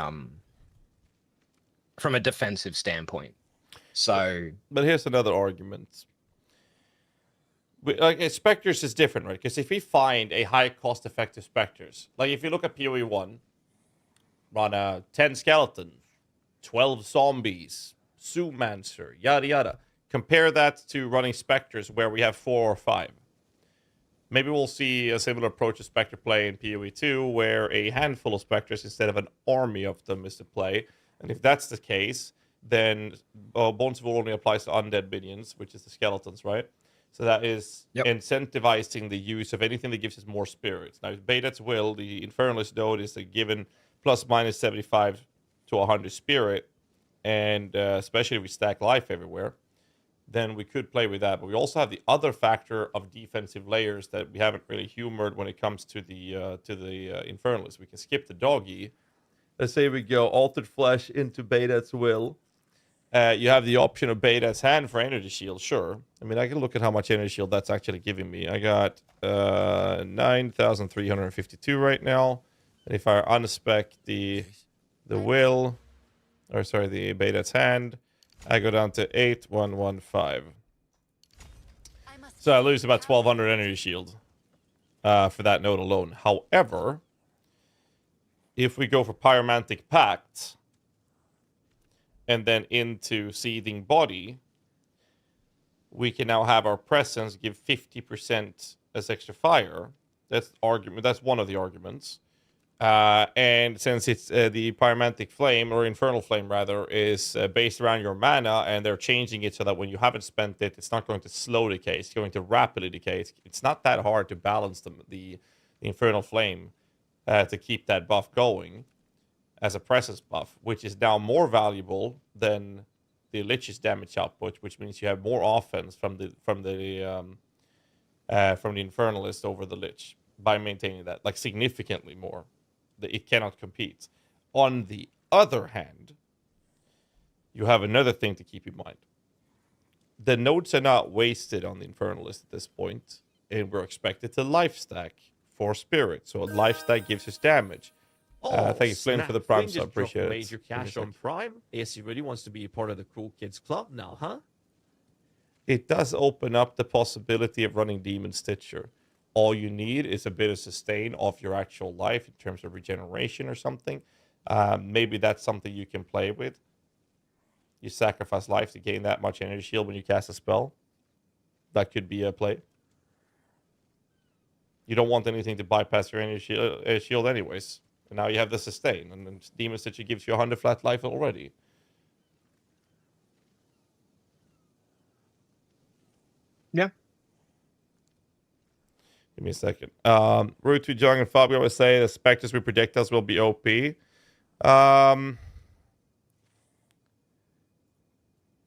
defensive standpoint. So, but here's another argument. Like Spectres is different, right? Because if we find a high cost-effective Spectres, like if you look at PoE 1, run 10 skeletons, 12 zombies, Zoomancer, yada yada. Compare that to running Spectres where we have 4 or 5. Maybe we'll see a similar approach to Spectre play in PoE 2, where a handful of Spectres instead of an army of them is to play. And if that's the case, then Bones of War only applies to undead minions, which is the skeletons, right? So that is incentivizing the use of anything that gives us more spirits. Now, Beta's Will, the Infernalist node, is a given plus minus 75 to 100 spirit, and especially if we stack life everywhere, then we could play with that. But we also have the other factor of defensive layers that we haven't really humored when it comes to the Infernalist. We can skip the doggy. Let's say we go Altered Flesh into Beta's Will. You have the option of Beta's Hand for Energy Shield, sure. I mean, I can look at how much Energy Shield that's actually giving me. I got 9,352 right now. And if I unspec the Will, or sorry, the Beta's Hand, I go down to 8,115. So I lose about 1,200 Energy Shield for that node alone. However, if we go for Pyromantic Pact, and then into Seething Body, we can now have our presence give 50% as extra fire. That's one of the arguments. And since it's the Pyromantic Flame, or Infernal Flame rather, is based around your mana, and they're changing it so that when you haven't spent it, it's not going to slow decay, it's going to rapidly decay. It's not that hard to balance the Infernal Flame to keep that buff going as a presence buff, which is now more valuable than the Lich's damage output, which means you have more offense from the Infernalist over the Lich by maintaining that, like significantly more. It cannot compete. On the other hand, you have another thing to keep in mind. The nodes are not wasted on the Infernalist at this point, and we're expected to life stack for spirit. So a life stack gives us damage. Thank you, Flynn, for the Prime, so I appreciate it. Major cash on Prime. AC really wants to be a part of the cool kids club now, huh? It does open up the possibility of running Demon Stitcher. All you need is a bit of sustain off your actual life in terms of regeneration or something. Maybe that's something you can play with. You sacrifice life to gain that much energy shield when you cast a spell. That could be a play. You don't want anything to bypass your energy shield anyways. And now you have the sustain, and then Demon Stitcher gives you 100 flat life already. Yeah. Give me a second. Root to Jung and Fabio always say the Spectres with projectiles will be OP.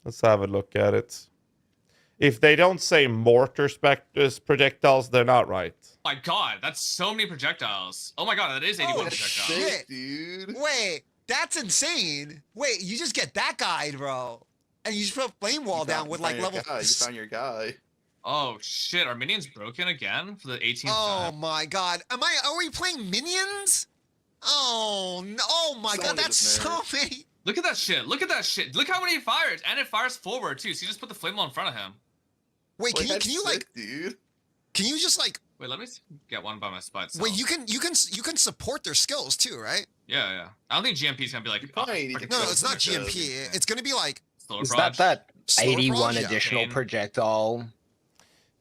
Let's have a look at it. If they don't say mortar Spectres projectiles, they're not right. Oh my god, that's so many projectiles. Oh my god, that is 81 projectiles. Shit, dude. Wait, that's insane. Wait, you just get that guy, bro. And you just put Flame Wall down with like level... You found your guy. Oh shit, are minions broken again for the 18th Oh time? my god. Are we playing minions? Oh, no. Oh my god, that's so many. Look at that shit. Look at that shit. Look how many he fires. And it fires forward too, so you just put the flame wall in front of him. Wait, can you like... Dude. Can you just like... Wait, let me get one by my spot. Wait, you can support their skills too, right? Yeah. I don't think GMP's gonna be like... No, it's not GMP. It's gonna be like... Is that 81 additional projectile?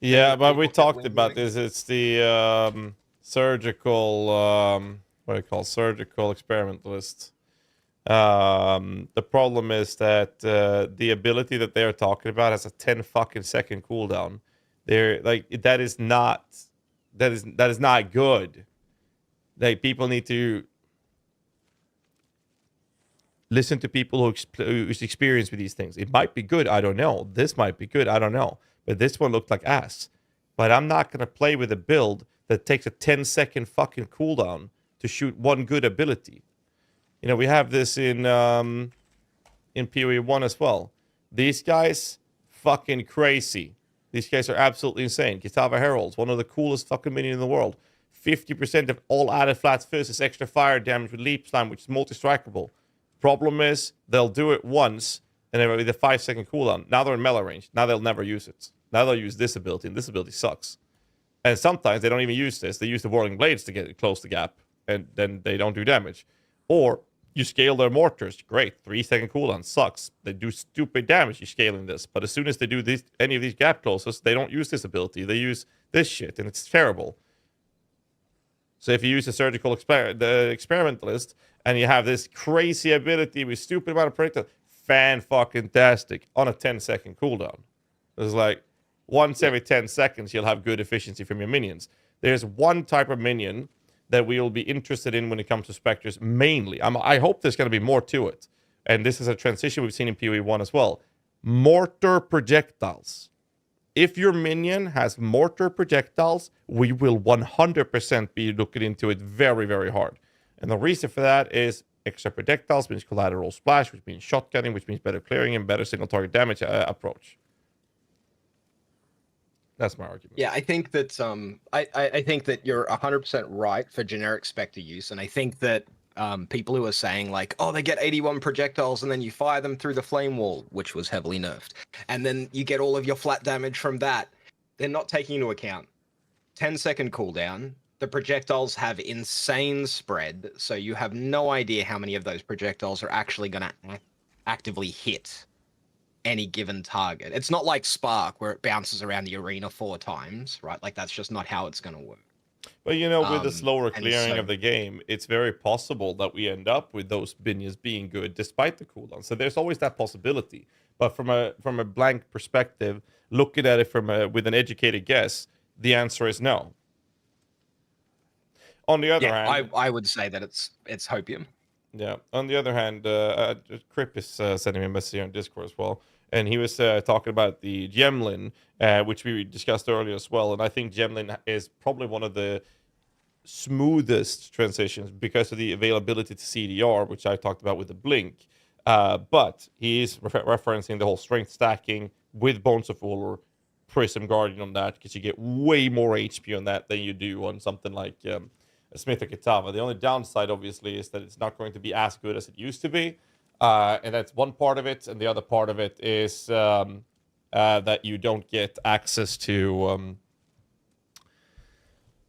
Yeah, but we talked about this. It's the surgical... what do you call surgical experimentalist. The problem is that the ability that they're talking about has a 10 fucking second cooldown. They're like, that is not good. Like, people need to listen to people who's experienced with these things. It might be good, I don't know. This might be good, I don't know. But this one looked like ass. But I'm not gonna play with a build that takes a 10-second fucking cooldown to shoot one good ability. You know, we have this in PoE 1 as well. These guys, fucking crazy. These guys are absolutely insane. Kitava Heralds, one of the coolest fucking minions in the world. 50% of all added flat fizz is extra fire damage with Leap Slam, which is multi-strikeable. Problem is, they'll do it once, And then with the 5-second cooldown, now they're in melee range. Now they'll never use it. Now they'll use this ability, and this ability sucks. And sometimes they don't even use this. They use the Whirling Blades to close the gap, and then they don't do damage. Or you scale their mortars. Great. 3-second cooldown sucks. They do stupid damage. You're scaling this. But as soon as they do any of these gap closes, they don't use this ability. They use this shit, and it's terrible. So if you use the experimentalist, and you have this crazy ability with stupid amount of projectile, fan-fucking-tastic on a 10-second cooldown. It's like once every 10 seconds, you'll have good efficiency from your minions. There's one type of minion that we will be interested in when it comes to Spectres, mainly. I hope there's going to be more to it. And this is a transition we've seen in PoE 1 as well. Mortar projectiles. If your minion has mortar projectiles, we will 100% be looking into it very, very hard. And the reason for that is extra projectiles means collateral splash, which means shotgunning, which means better clearing and better single target damage approach. That's my argument. Yeah, I think that I think that you're 100% right for generic Spectre use, and I think that people who are saying like, oh, they get 81 projectiles and then you fire them through the flame wall, which was heavily nerfed, and then you get all of your flat damage from that, they're not taking into account 10-second cooldown. The projectiles have insane spread, so you have no idea how many of those projectiles are actually going to actively hit any given target. It's not like Spark, where it bounces around the arena 4 times, right? Like, that's just not how it's going to work. But, with the slower clearing of the game, it's very possible that we end up with those minions being good despite the cooldown. So there's always that possibility. But from a blank perspective, looking at it with an educated guess, the answer is no. On the other hand, I would say that it's hopium. Yeah. On the other hand, Crip is sending me a message here on Discord as well, and he was talking about the Gemlin, which we discussed earlier as well. And I think Gemlin is probably one of the smoothest transitions because of the availability to CDR, which I talked about with the Blink. But he is referencing the whole strength stacking with Bones of Valor, Prism Guardian on that, because you get way more HP on that than you do on something like Smith or Kitava. The only downside, obviously, is that it's not going to be as good as it used to be. And that's one part of it. And the other part of it is that you don't get access to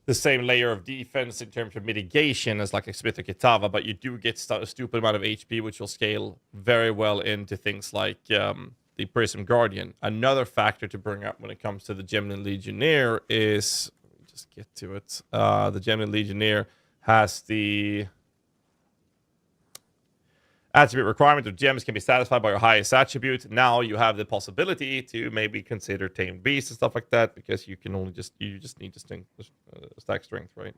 the same layer of defense in terms of mitigation as like a Smith or Kitava, but you do get a stupid amount of HP, which will scale very well into things like the Prism Guardian. Another factor to bring up when it comes to the Gemini Legionnaire is... just get to it. The Gemini Legionnaire has the attribute requirement of gems can be satisfied by your highest attribute. Now you have the possibility to maybe consider tamed beasts and stuff like that, because you can only you just need to stack strength, right?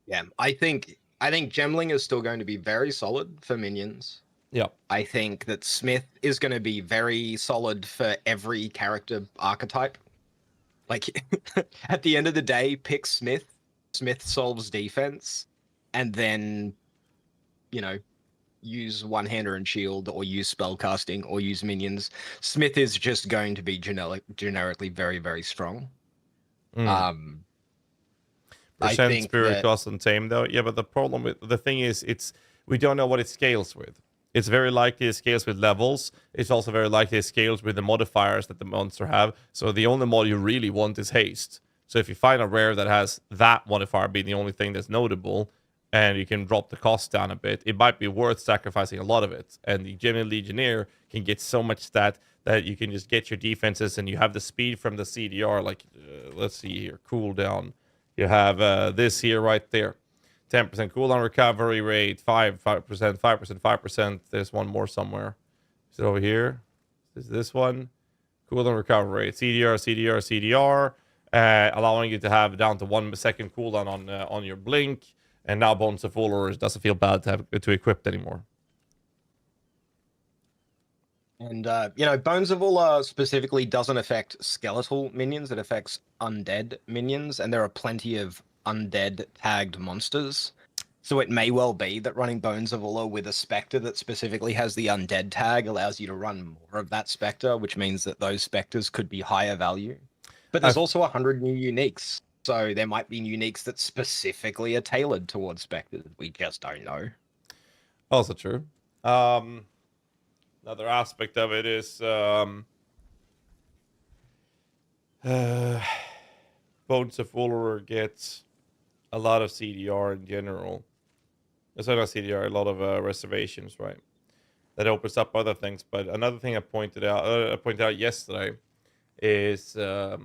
Yeah, I think Gemling is still going to be very solid for minions. Yeah. I think that Smith is going to be very solid for every character archetype. Like, at the end of the day, pick Smith. Smith solves defense, and then, use one-hander and shield, or use spellcasting, or use minions. Smith is just going to be generically very, very strong. Percent spirit cost and tame, though. Yeah, but the thing is, we don't know what it scales with. It's very likely it scales with levels. It's also very likely it scales with the modifiers that the monster have. So the only mod you really want is haste. So if you find a rare that has that modifier being the only thing that's notable, and you can drop the cost down a bit, it might be worth sacrificing a lot of it. And the Gemini Legionnaire can get so much stat that you can just get your defenses, and you have the speed from the CDR. Like, let's see here, cooldown. You have this here right there. 10% cooldown recovery rate, 5%, 5%. There's one more somewhere. Is it over here? Is this one? Cooldown recovery rate, CDR, allowing you to have down to 1 second cooldown on your blink. And now Bones of Valor doesn't feel bad to equip anymore. And Bones of Valor specifically doesn't affect skeletal minions; it affects undead minions, and there are plenty of undead tagged monsters. So it may well be that running Bones of Valor with a Spectre that specifically has the undead tag allows you to run more of that Spectre, which means that those Spectres could be higher value. But there's also 100 new uniques. So there might be uniques that specifically are tailored towards Spectres. We just don't know. Also true. Another aspect of it is Bones of Ulur gets a lot of CDR in general. Sorry, not CDR, a lot of reservations, right? That opens up other things. But another thing I pointed out yesterday is the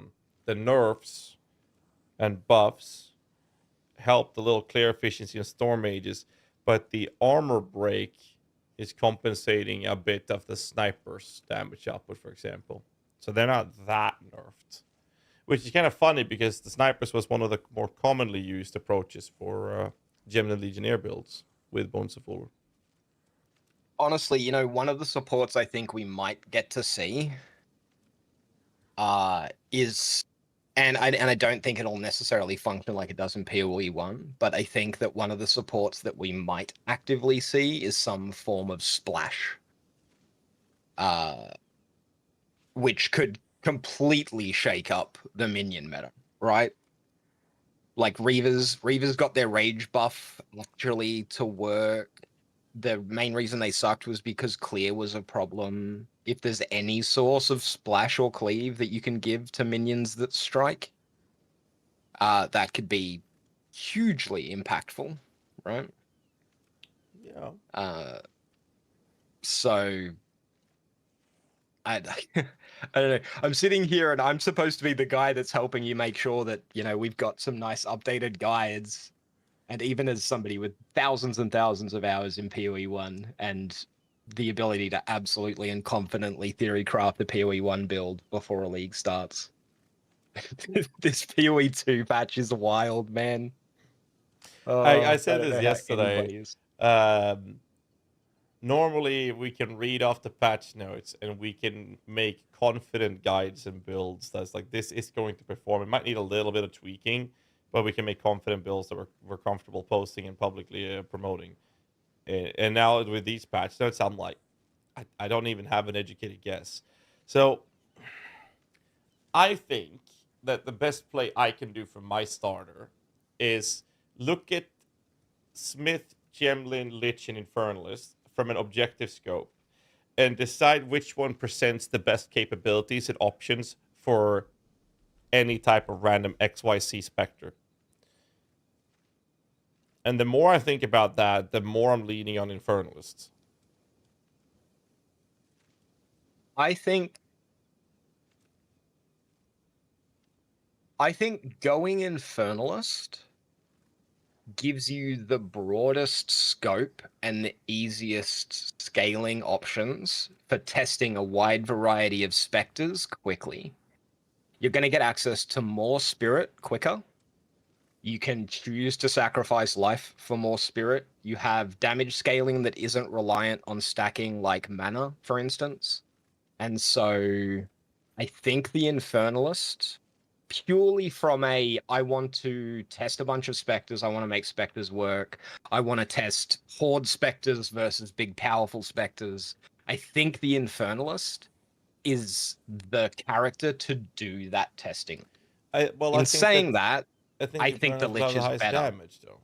nerfs and buffs help the little clear efficiency on Storm Mages, but the armor break is compensating a bit of the sniper's damage output, for example. So they're not that nerfed, which is kind of funny because the snipers was one of the more commonly used approaches for Gemini Legionnaire builds with Bones of Ulur. Honestly, you know, one of the supports I think we might get to see is, and I don't think it'll necessarily function like it does in PoE 1, but I think that one of the supports that we might actively see is some form of splash, which could completely shake up the minion meta, right? Like Reavers got their rage buff actually to work. The main reason they sucked was because clear was a problem. If there's any source of splash or cleave that you can give to minions that strike, that could be hugely impactful, right? Yeah. So I don't know. I'm sitting here and I'm supposed to be the guy that's helping you make sure that, you know, we've got some nice updated guides. And even as somebody with thousands and thousands of hours in PoE 1 and the ability to absolutely and confidently theory craft a PoE 1 build before a league starts, this PoE 2 patch is wild, man. I said don't this know how yesterday. anybody is. Normally, we can read off the patch notes and we can make confident guides and builds that's like, this is going to perform. It might need a little bit of tweaking, but we can make confident builds that we're comfortable posting and publicly promoting. And now with these patch notes, I'm like, I don't even have an educated guess. So I think that the best play I can do for my starter is look at Smith, Gemlin, Lich, and Infernalist from an objective scope and decide which one presents the best capabilities and options for any type of random XYZ Spectre. And the more I think about that, the more I'm leaning on Infernalists. I think going Infernalist gives you the broadest scope and the easiest scaling options for testing a wide variety of specters quickly. You're going to get access to more spirit quicker. You can choose to sacrifice life for more spirit. You have damage scaling that isn't reliant on stacking like mana, for instance. And so I think the Infernalist, purely from I want to test a bunch of specters, I want to make specters work, I want to test horde specters versus big powerful specters, I think the Infernalist is the character to do that testing. I think the Lich is better. Damage, though.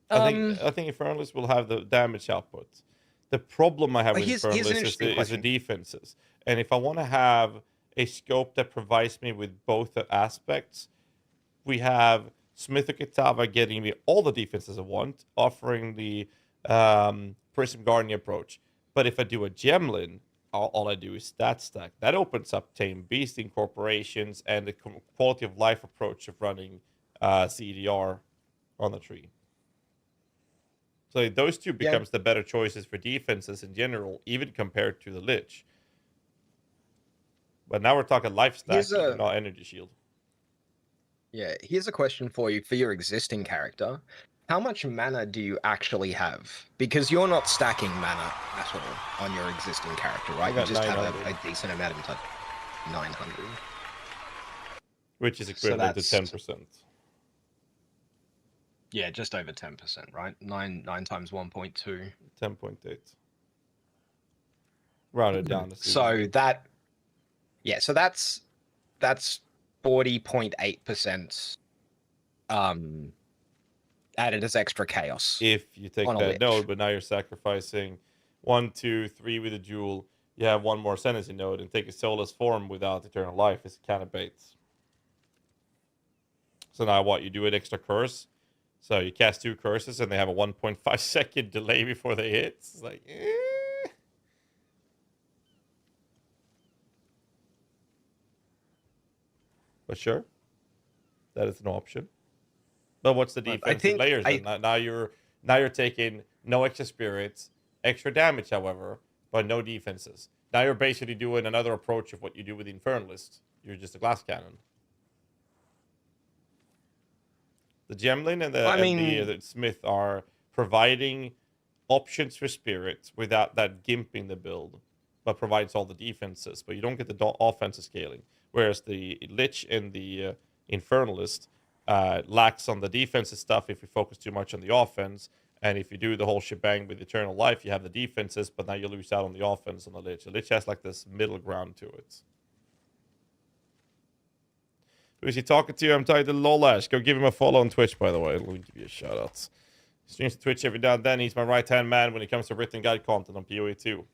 I think Infernalist will have the damage output. The problem I have with Infernalist is the defenses. And if I want to have a scope that provides me with both the aspects, we have Smith or Kitava getting me all the defenses I want, offering the Prism Guardian approach. But if I do a Gemlin, all I do is stat stack. That opens up Tame Beast incorporations and the quality of life approach of running CDR on the tree. So those two becomes the better choices for defenses in general, even compared to the Lich. But now we're talking life stacking, not energy shield. Yeah, here's a question for you for your existing character. How much mana do you actually have? Because you're not stacking mana at all on your existing character, right? You just have a decent amount of time. 900. Which is equivalent to 10%. Yeah, just over 10%, right? 9 times 1.2. 10.8. Rounded down. So that... Yeah, so that's 40.8% added as extra chaos. If you take On a that lich. node, but now you're sacrificing 1, 2, 3 with a jewel. You have one more ascendancy node and take a soulless form without eternal life. It's kind of bait. So now what? You do an extra curse. So you cast 2 curses and they have a 1.5 second delay before they hit. It's like, But sure, that is an option. But what's the defensive layers then? Now you're taking no extra spirits, extra damage, however, but no defenses. Now you're basically doing another approach of what you do with the Infernalist. You're just a glass cannon. The Gemlin and the Smith are providing options for spirits without that gimping the build, but provides all the defenses. But you don't get the offensive scaling. Whereas the Lich and the Infernalist lacks on the defensive stuff if you focus too much on the offense. And if you do the whole shebang with Eternal Life, you have the defenses, but now you lose out on the offense on the Lich. The Lich has like this middle ground to it. Who is he talking to? I'm talking to Lolash. Go give him a follow on Twitch, by the way. Let me give you a shout out. He streams to Twitch every now and then. He's my right-hand man when it comes to written guide content on PoE 2.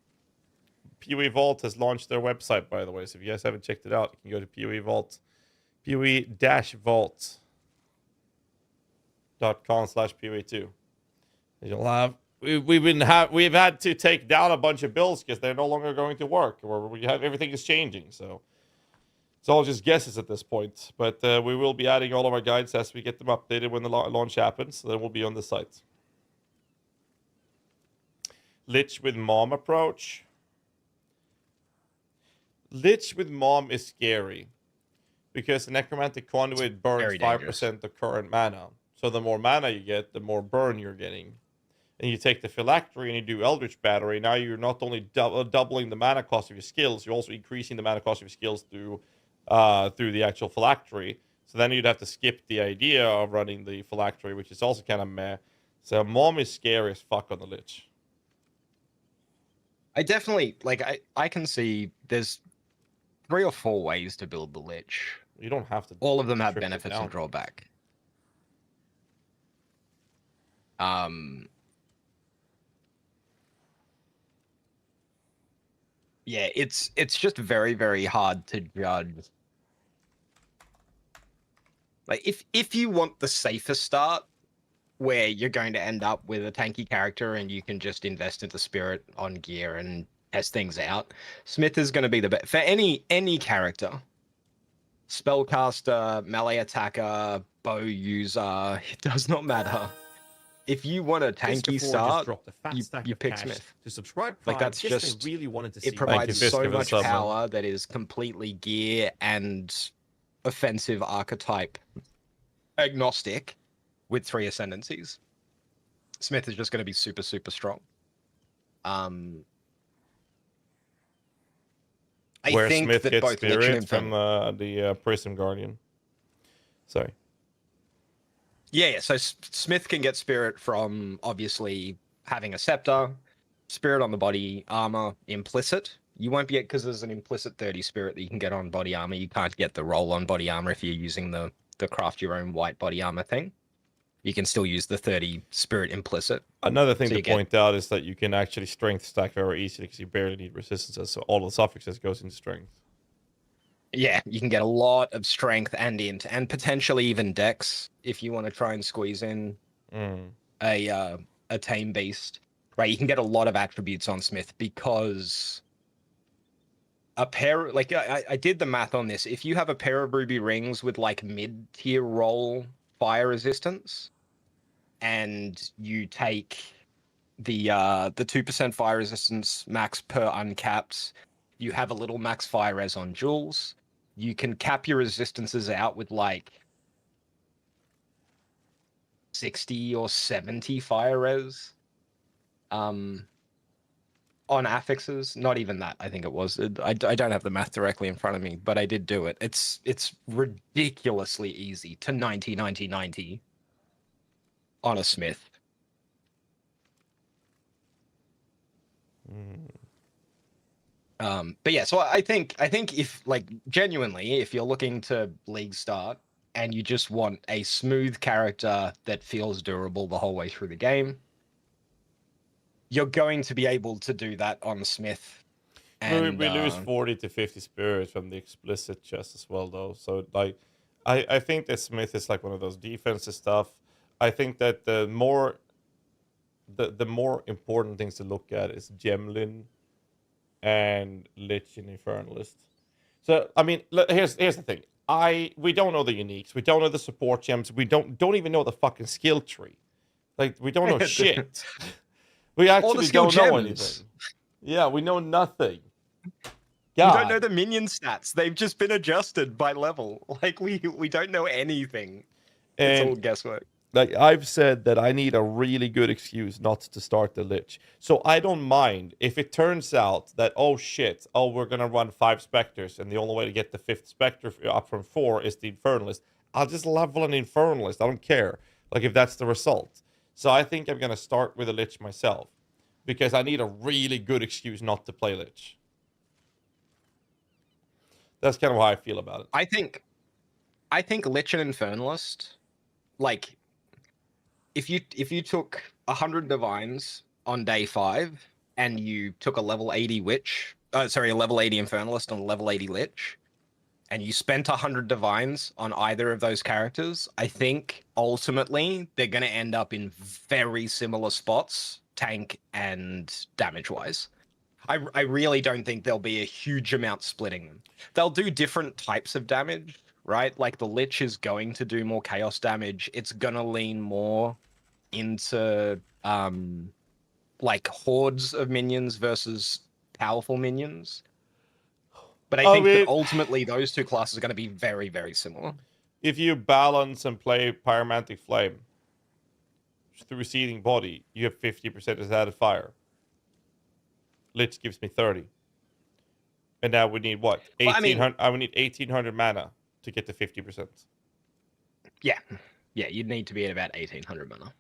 PoE Vault has launched their website, by the way. So if you guys haven't checked it out, you can go to PoE Vault. PoE-vault.com/PoE2. You'll have we've had to take down a bunch of builds because they're no longer going to work, or everything is changing. So it's all just guesses at this point. But we will be adding all of our guides as we get them updated when the launch happens. So then we'll be on the site. Lich with Mom approach. Lich with Mom is scary because the Necromantic Conduit burns 5% of current mana. So the more mana you get, the more burn you're getting. And you take the Phylactery and you do Eldritch Battery. Now you're not only doubling the mana cost of your skills, you're also increasing the mana cost of your skills through the actual Phylactery. So then you'd have to skip the idea of running the Phylactery, which is also kind of meh. So Mom is scary as fuck on the Lich. I definitely, I can see there's 3 or 4 ways to build the Lich. You don't have to. All of them have benefits and drawback. Yeah, it's just very, very hard to judge. Like, if you want the safer start, where you're going to end up with a tanky character and you can just invest into Spirit on gear and test things out, Smith is going to be the best for any character. Spellcaster, melee attacker, bow user, it does not matter. If you want a tanky start, you pick Smith. To subscribe, like that's just really wanted to see it provides so much power that is completely gear and offensive archetype agnostic with 3 ascendancies. Smith is just going to be super, super strong. I Where think Smith that gets both spirit from the Prism Guardian. Sorry. Yeah, so Smith can get spirit from, obviously, having a scepter, spirit on the body armor, implicit. You won't get, because there's an implicit 30 spirit that you can get on body armor. You can't get the roll on body armor if you're using the craft your own white body armor thing. You can still use the 30 spirit implicit. Another thing to point out is that you can actually strength stack very easily because you barely need resistances, so all the suffixes goes into strength. Yeah, you can get a lot of strength and int, and potentially even dex if you want to try and squeeze in a tame beast. Right, you can get a lot of attributes on Smith because a pair, like I did the math on this. If you have a pair of ruby rings with like mid-tier roll fire resistance, and you take the 2% fire resistance max per uncapped, you have a little max fire res on jewels. You can cap your resistances out with like 60 or 70 fire res on affixes. Not even that, I think it was. I don't have the math directly in front of me, but I did do it. It's ridiculously easy to 90 on a Smith. But yeah, so I think if, like, genuinely, if you're looking to league start and you just want a smooth character that feels durable the whole way through the game, you're going to be able to do that on Smith. And we lose 40 to 50 spirits from the explicit chest as well, though. So, like, I think that Smith is like one of those defensive stuff. I think that the more important things to look at is Gemlin and Lich and Infernalist. So, I mean, here's the thing. We don't know the uniques. We don't know the support gems. We don't even know the fucking skill tree. Like, we don't know shit. We actually don't know anything. Yeah, we know nothing. God. We don't know the minion stats. They've just been adjusted by level. Like, we don't know anything. It's all guesswork. Like, I've said that I need a really good excuse not to start the Lich. So I don't mind if it turns out that, we're going to run 5 Spectres, and the only way to get the 5th Spectre up from 4 is the Infernalist. I'll just level an Infernalist. I don't care. Like, if that's the result. So I think I'm going to start with a Lich myself. Because I need a really good excuse not to play Lich. That's kind of how I feel about it. I think Lich and Infernalist, like, if you took 100 Divines on day 5 and you took a level 80 a level 80 Infernalist and a level 80 Lich, and you spent 100 Divines on either of those characters, I think ultimately they're going to end up in very similar spots, tank and damage-wise. I really don't think there'll be a huge amount splitting them. They'll do different types of damage, right? Like the Lich is going to do more chaos damage. It's gonna lean more into like hordes of minions versus powerful minions. But I think that ultimately those two classes are going to be very, very similar. If you balance and play Pyromantic Flame through Receding Body, you have 50% as added fire. Lich gives me 30. And now we need what? 1800. I would need 1800 mana to get to 50%. Yeah. Yeah, you'd need to be at about 1800 mana.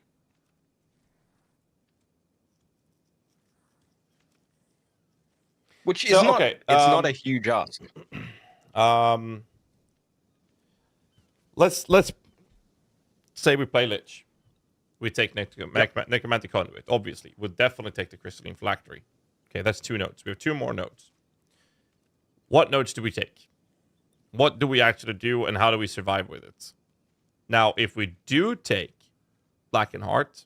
Which is not it's not a huge ask. Let's say we play Lich. We take Necromantic Conduit, obviously. We'll definitely take the Crystalline Phylactery. Okay, that's 2 nodes. We have 2 more nodes. What nodes do we take? What do we actually do, and how do we survive with it? Now, if we do take Blackened Heart,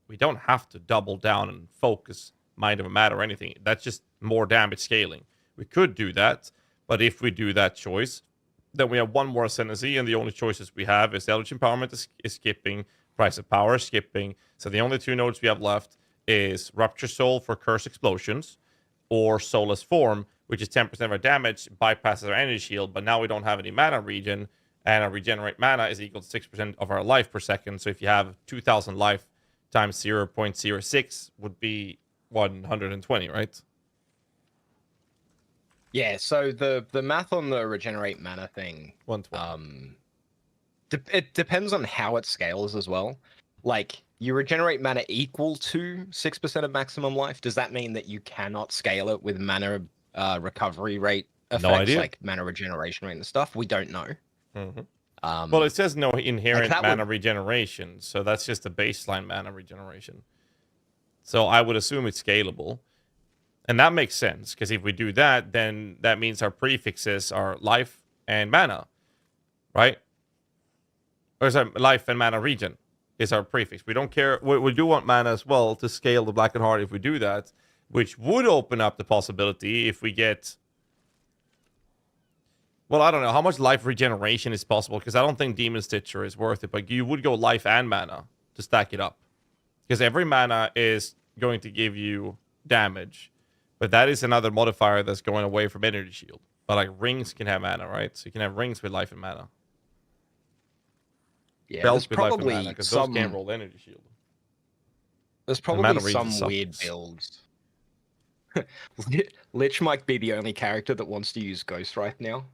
we don't have to double down and focus Mind of a Matter or anything. That's just more damage scaling. We could do that, but if we do that choice, then we have 1 more Ascendancy, and the only choices we have is Eldritch Empowerment is skipping, Price of Power is skipping. So the only 2 nodes we have left is Rupture Soul for Curse Explosions, or Soulless Form, which is 10% of our damage, bypasses our energy shield, but now we don't have any mana regen, and our regenerate mana is equal to 6% of our life per second. So if you have 2,000 life times 0.06 would be 120, right? Yeah, so the math on the regenerate mana thing, 120. It depends on how it scales as well. Like, you regenerate mana equal to 6% of maximum life. Does that mean that you cannot scale it with mana recovery rate effects, like mana regeneration rate and stuff? We don't know. Mm-hmm. Well, it says no inherent mana regeneration, so that's just a baseline mana regeneration. So I would assume it's scalable. And that makes sense, because if we do that, then that means our prefixes are life and mana, right? Or is it life and mana regen is our prefix. We don't care. We do want mana as well to scale the Blackened Heart if we do that, which would open up the possibility if we get... Well, I don't know how much life regeneration is possible, because I don't think Demon Stitcher is worth it, but you would go life and mana to stack it up. Because every mana is going to give you damage, but that is another modifier that's going away from energy shield. But like rings can have mana, right? So you can have rings with life and mana. Yeah, there's probably because those can't roll energy shield. There's probably some weird builds. Lich might be the only character that wants to use Ghost right now.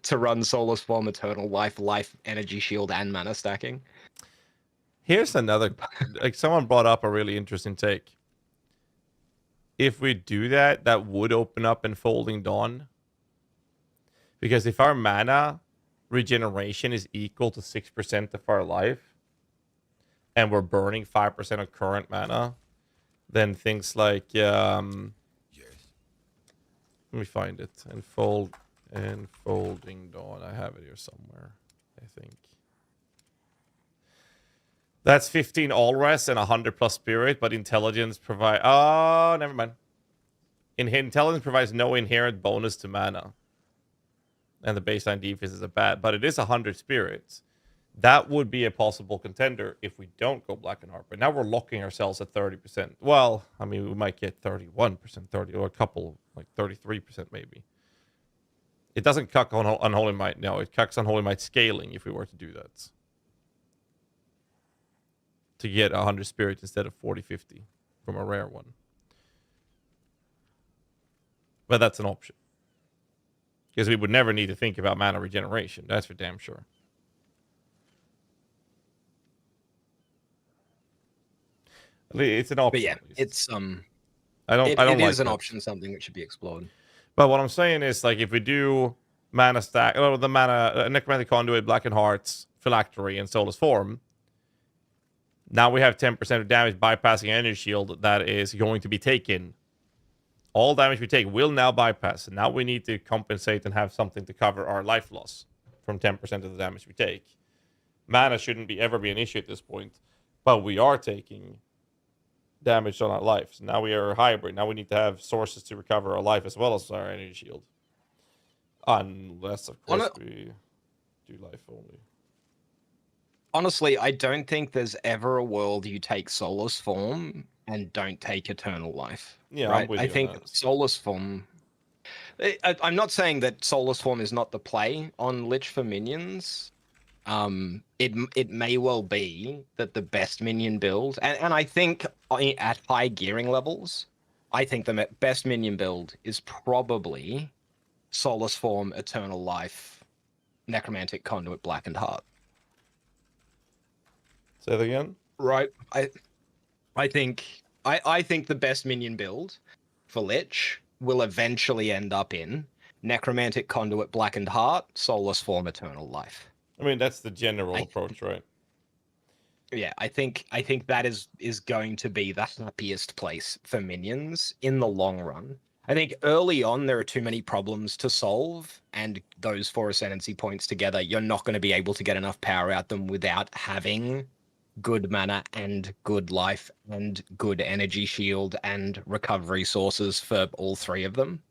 to run Soulless Form, Eternal Life, Energy Shield, and mana stacking. Here's another, like someone brought up a really interesting take. If we do that, that would open up Enfolding Dawn. Because if our mana regeneration is equal to 6% of our life, and we're burning 5% of current mana, then things like let me find it. Enfolding Dawn. I have it here somewhere, I think. That's 15 all res and 100 plus spirit, but intelligence provide. Oh, never mind. Intelligence provides no inherent bonus to mana, and the baseline defense is a bad, but it is 100 spirits. That would be a possible contender if we don't go Black and Heart. But now we're locking ourselves at 30%. Well, I mean, we might get 31%, 30, or a couple, like 33% maybe. It doesn't cuck on Unholy Might. No, it cucks Unholy Might scaling if we were to do that. To get 100 spirits instead of 40, 50 from a rare one. But that's an option. Because we would never need to think about mana regeneration. That's for damn sure. It's an option. But yeah, it's it is an option, something that should be explored. But what I'm saying is, like, if we do mana stack, or the mana Necromantic Conduit, Black and Hearts, Phylactery, and Soulless Form, now we have 10% of damage bypassing Energy Shield that is going to be taken. All damage we take will now bypass, and now we need to compensate and have something to cover our life loss from 10% of the damage we take. Mana shouldn't ever be an issue at this point, but we are taking damage on our life. So now we are a hybrid. Now we need to have sources to recover our life as well as our Energy Shield. Unless, of course, we do life only. Honestly, I don't think there's ever a world you take Soulless Form and don't take Eternal Life. Yeah, right? I'm with I you think on that. Soulless Form... I'm not saying that Soulless Form is not the play on Lich for minions. It may well be that the best minion build, and I think at high gearing levels, I think the best minion build is probably Soulless Form, Eternal Life, Necromantic Conduit, Blackened Heart. Say that again? Right. I think the best minion build for Lich will eventually end up in Necromantic Conduit, Blackened Heart, Soulless Form, Eternal Life. I mean, that's the general approach, right? Yeah, I think that is going to be the happiest place for minions in the long run. I think early on there are too many problems to solve, and those 4 ascendancy points together, you're not going to be able to get enough power out them without having good mana and good life and good energy shield and recovery sources for all 3 of them.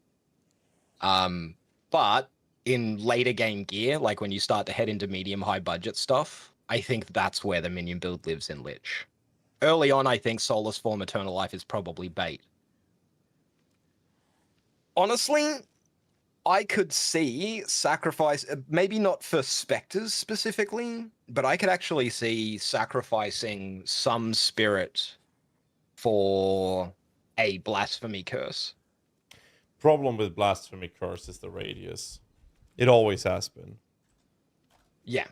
But in later game gear, like when you start to head into medium high budget stuff, I think that's where the minion build lives in Lich. Early on, I think Soulless Form, Eternal Life is probably bait. Honestly, I could see sacrifice, maybe not for Spectres specifically, but I could actually see sacrificing some spirit for a Blasphemy Curse. Problem with Blasphemy Curse is the radius. It always has been. Yeah.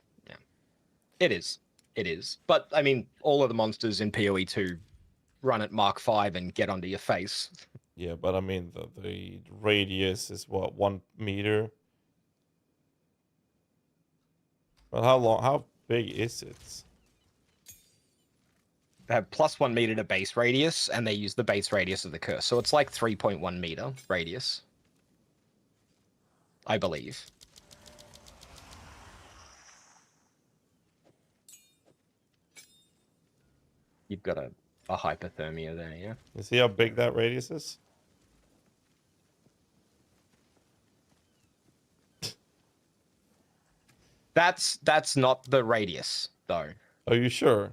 It is. But, I mean, all of the monsters in PoE 2 run at Mark 5 and get onto your face. Yeah, but I mean, the radius is what, 1 meter? But how big is it? They have +1 meter to base radius, and they use the base radius of the curse. So it's like 3.1 meter radius. I believe. You've got a hypothermia there, yeah? You see how big that radius is? That's not the radius, though. Are you sure?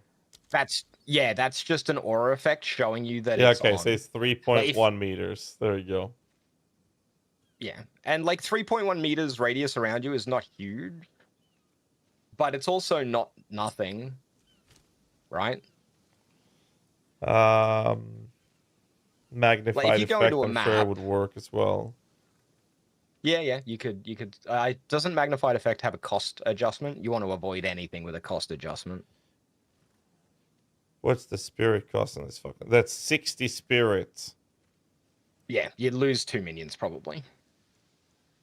That's just an aura effect showing you that Yeah, it's okay, on. so it's 3.1 meters. There you go. Yeah, and like 3.1 meters radius around you is not huge, but it's also not nothing, right? Magnified Like if you go effect, into a I'm map, sure would work as well. Yeah, you could. Doesn't magnified effect have a cost adjustment? You want to avoid anything with a cost adjustment. What's the spirit cost on this fucking? That's 60 spirits. Yeah, you'd lose 2 minions probably.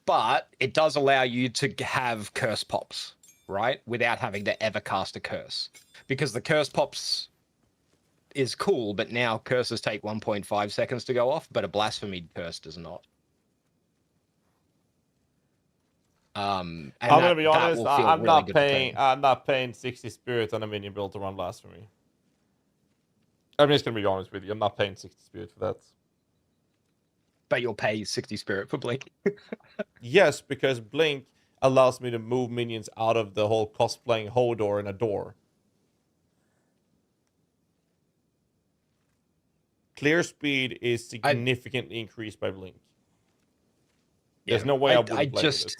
but it does allow you to have curse pops, right? Without having to ever cast a curse. Because the curse pops is cool, but now curses take 1.5 seconds to go off, but a blasphemy curse does not. And I'm gonna be honest. I'm really not paying 60 spirits on a minion build to run blasphemy. I'm just gonna be honest with you. I'm not paying 60 spirits for that. But you'll pay 60 spirit for Blink. Yes, because Blink allows me to move minions out of the whole cosplaying Hodor in a door. Clear speed is significantly increased by Blink. There's no way I wouldn't play with it.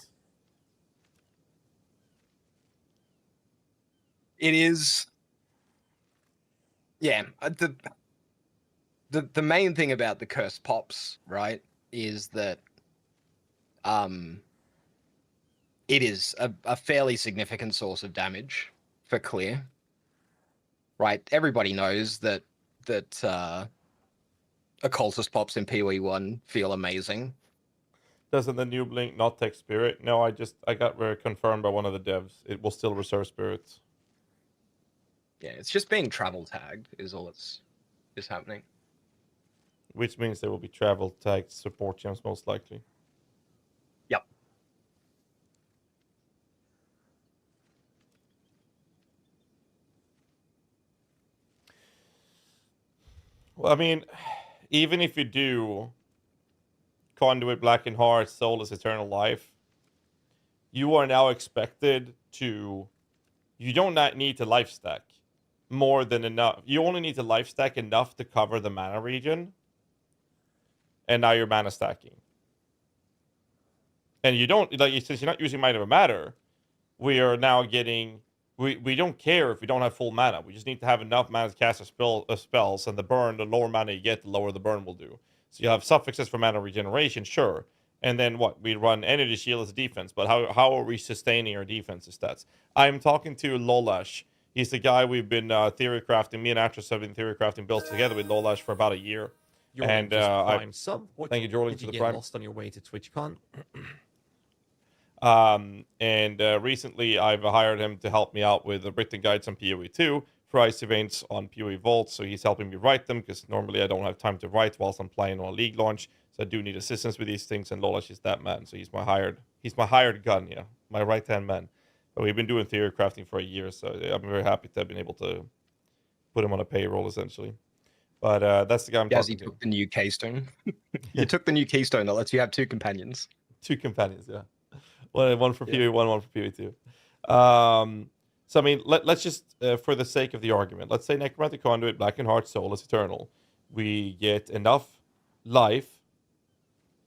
It is. Yeah, the main thing about the curse pops, right, is that it is a fairly significant source of damage for clear. Right? Everybody knows that occultist pops in PoE1 feel amazing. Doesn't the new Blink not take spirit? No, I got confirmed by one of the devs. It will still reserve spirits. Yeah, it's just being travel tagged is all that's happening. Which means there will be travel tagged support gems most likely. Yep. Well, I mean, even if you do Conduit, Blackened Heart, Soulless Eternal Life, you are now expected to... You don't need to life stack more than enough. You only need to life stack enough to cover the mana region. And now you're mana stacking. And you don't... since you're not using Might of a Matter, we are now getting... We don't care if we don't have full mana. We just need to have enough mana to cast spells, and the lower mana you get, the lower the burn will do. So you have suffixes for mana regeneration, sure. And then what? We run Energy Shield as a defense, but how are we sustaining our defensive stats? I'm talking to Lolash. He's the guy we've been theory crafting. Me and Actress have been theory crafting builds together with Lolash for about a year. Thank you, Jordan, did for you the get prime. lost on your way to TwitchCon? Recently I've hired him to help me out with the written guides on PoE 2 for ice events on PoE Vault, so he's helping me write them because normally I don't have time to write whilst I'm playing on a league launch, so I do need assistance with these things, and Lolash is that man, so he's my hired gun, yeah, my right hand man. But we've been doing theory crafting for a year, so I'm very happy to have been able to put him on a payroll essentially. But that's the guy I'm talking to. GHAZZY took the new keystone. You took the new keystone that lets you have 2 companions. 2 companions, yeah. One for PoE 1, one for PoE 2. So I mean, let's just for the sake of the argument, let's say Necromantic Conduit, Blackened Heart, Soulless Eternal. We get enough life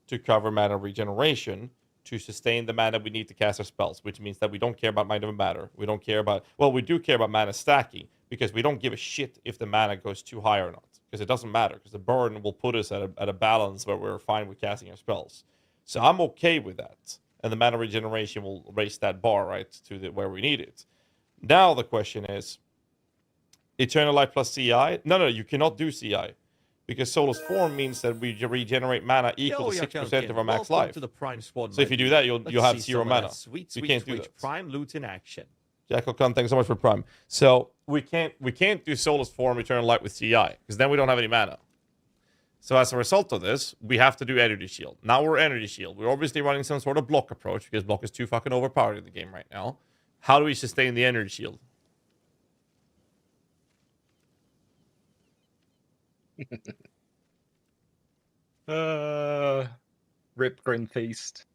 to cover mana regeneration to sustain the mana we need to cast our spells, which means that we don't care about Might of a Matter. We don't care about... Well, we do care about mana stacking, because we don't give a shit if the mana goes too high or not, because it doesn't matter, because the burn will put us at a balance where we're fine with casting our spells. So I'm okay with that. And the mana regeneration will raise that bar, right, to where we need it. Now the question is, Eternal Life plus CI? No, you cannot do CI. Because Soulless Form means that we regenerate mana equal to 6% of our max life. To the Prime Squad, so if you do that, you'll have 0 mana. Sweet, you can't do Twitch that. Prime loot in action. Jackal Khan, thanks so much for Prime. So we can't do Soulless Form, Eternal Light with CI, because then we don't have any mana. So as a result of this, we have to do Energy Shield. Now we're Energy Shield. We're obviously running some sort of block approach, because block is too fucking overpowered in the game right now. How do we sustain the Energy Shield? Rip Grim Feast.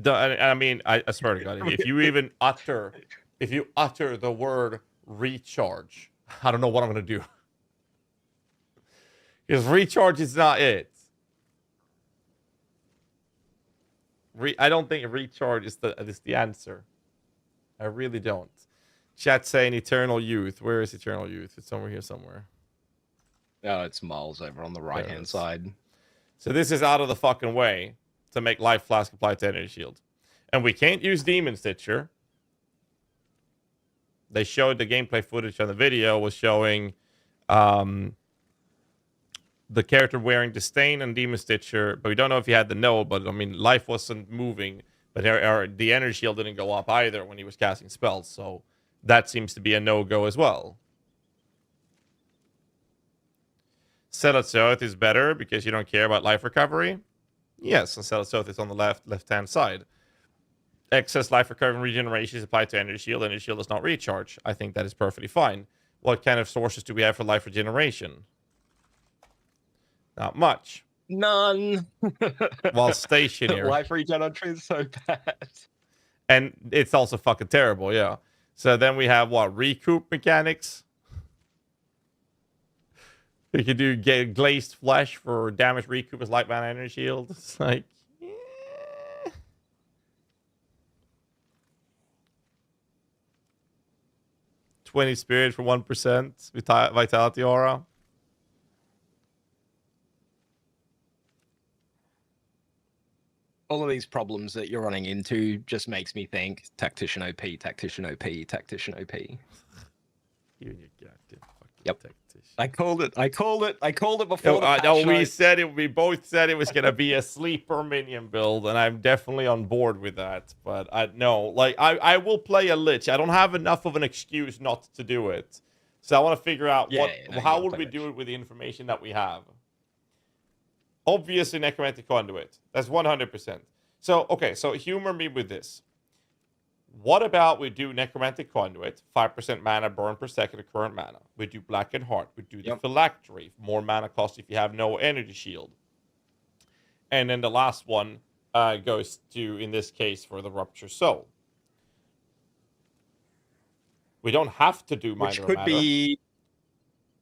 I mean, I swear to God, if you even utter the word recharge, I don't know what I'm gonna do. Because recharge is not it. I don't think recharge is the answer. I really don't. Chat saying Eternal Youth. Where is Eternal Youth? It's over here somewhere. Oh, it's miles over on the right-hand side. So this is out of the fucking way to make Life Flask apply to Energy Shield. And we can't use Demon Stitcher. They showed the gameplay footage on the video was showing the character wearing Disdain and Demon Stitcher, but we don't know if he had the node. But I mean, life wasn't moving, but the energy shield didn't go up either when he was casting spells. So that seems to be a no-go as well. Zealot's Oath is better because you don't care about life recovery. Yes, and Zealot's Oath is on the left-hand side. Excess life recovery and regeneration is applied to energy shield. Energy shield does not recharge. I think that is perfectly fine. What kind of sources do we have for life regeneration? Not much. None. While stationary. Life regen on tree is so bad. And it's also fucking terrible, yeah. So then we have what? Recoup mechanics. We could do glazed flesh for damage recoup as light mana energy shield. It's like, yeah. 20 spirit for 1% vitality aura. All of these problems that you're running into just makes me think tactician OP, tactician OP, tactician OP. You and your goddamn fucking Yep. tactician. I called it before. We both said it was gonna be a sleeper minion build, and I'm definitely on board with that. But I will play a Lich. I don't have enough of an excuse not to do it. So I want to figure out how would we do it with the information that we have. Obviously, Necromantic Conduit. That's 100%. So, okay, so humor me with this. What about we do Necromantic Conduit, 5% mana burn per second of current mana. We do Black and Heart. We do the Phylactery, more mana cost if you have no energy shield. And then the last one goes to, in this case, for the Rupture Soul. We don't have to do Minor Which could Matter. be...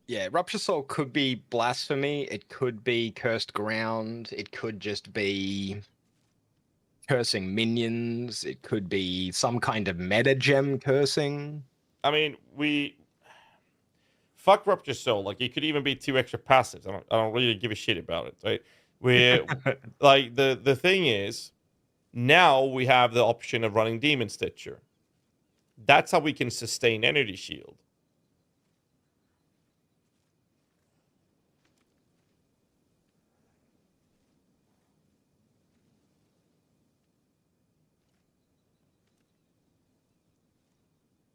Yeah, Rupture Soul could be Blasphemy. It could be Cursed Ground. It could just be cursing minions. It could be some kind of meta gem cursing. I mean, fuck Rupture Soul. Like, it could even be 2 extra passives. I don't really give a shit about it, right? Like, the thing is, now we have the option of running Demon Stitcher. That's how we can sustain Energy Shield.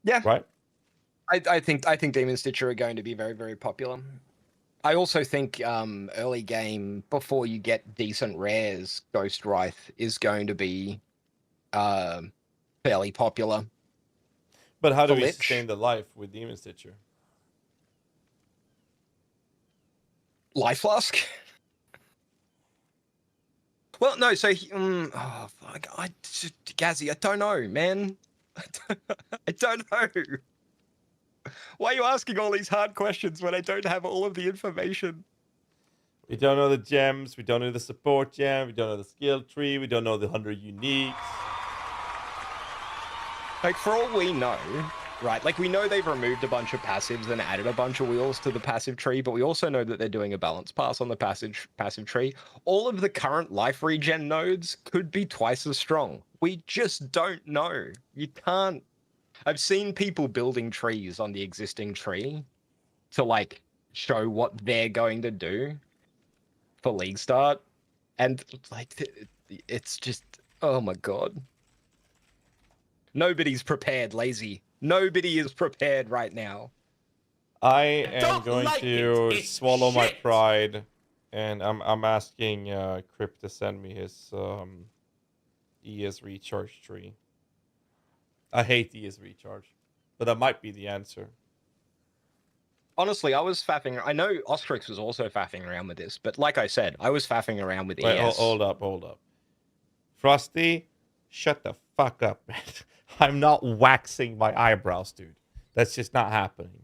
Yeah. Right? I think Demon Stitcher are going to be very, very popular. I also think early game, before you get decent rares, Ghost Wraith is going to be fairly popular. But how do we sustain the life with Demon Stitcher? Life Flask? Well, no, so... oh, fuck. GHAZZY, I don't know, man. I don't know. Why are you asking all these hard questions when I don't have all of the information? We don't know the gems. We don't know the support gem. We don't know the skill tree. We don't know the 100 uniques. Like, for all we know, right, like, we know they've removed a bunch of passives and added a bunch of wheels to the passive tree, but we also know that they're doing a balance pass on the passive tree. All of the current life regen nodes could be twice as strong. We just don't know. You can't... I've seen people building trees on the existing tree to, like, show what they're going to do for League Start, and, like, it's just... oh my god. Nobody's prepared, Lazy. Nobody is prepared right now. I am going to swallow my pride, and I'm asking Crypt to send me his ES recharge tree. I hate ES recharge, but that might be the answer. Honestly, I was faffing... I know Ostrix was also faffing around with this, but like I said, I was faffing around with ES. Hold up. Frosty, shut the fuck up, man. I'm not waxing my eyebrows, dude. That's just not happening.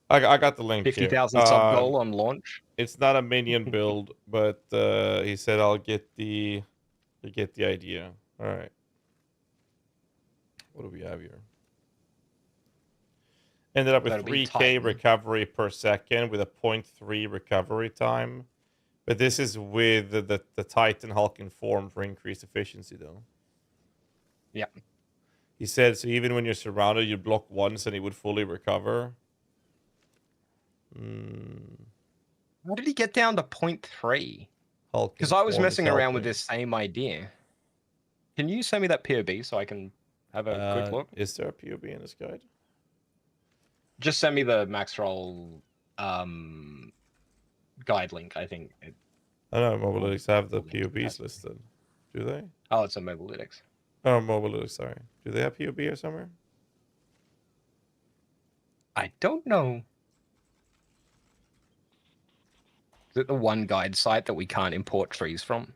I got the link 50,000 sub goal on launch. It's not a minion build, but he said I'll get the idea. All right. What do we have here? Ended up with 3k recovery per second with a 0.3 recovery time. But this is with the Titan Hulk in form for increased efficiency, though. Yeah. He said, so even when you're surrounded, you block once and he would fully recover. How did he get down to 0.3? Hulk. Because I was messing around with this same idea. Can you send me that POB so I can have a quick look? Is there a POB in this guide? Just send me the max roll guide link, I think. I know Mobalytics have the POBs listed. Do they? Oh, it's a Mobalytics. Oh, Mobalytics, sorry. Do they have POB or somewhere? I don't know. Is it the one guide site that we can't import trees from?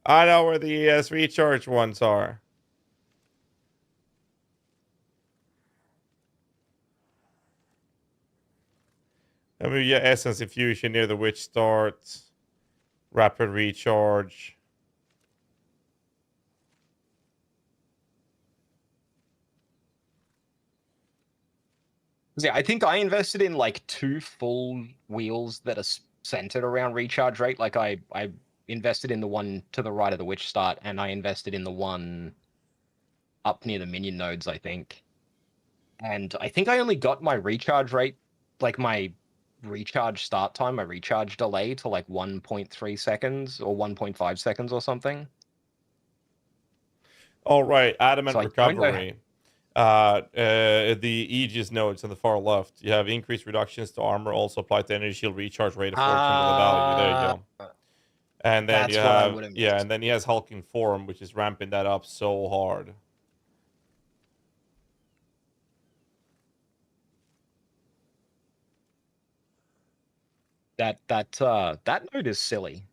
I know where the ES recharge ones are. I mean, yeah, Essence Infusion near the Witch Start. Rapid Recharge. Yeah, I think I invested in like 2 full wheels that are centered around recharge rate. Like I invested in the one to the right of the Witch Start, and I invested in the one up near the Minion nodes, I think. And I think I only got my recharge rate, like my recharge start time, my recharge delay to like 1.3 seconds or 1.5 seconds or something. All right, Adamant So Recovery. The Aegis nodes on the far left. You have increased reductions to armor, also apply to energy shield recharge rate of 4% of the value. There you go. And then you have, and then he has Hulking Form, which is ramping that up so hard. That node is silly.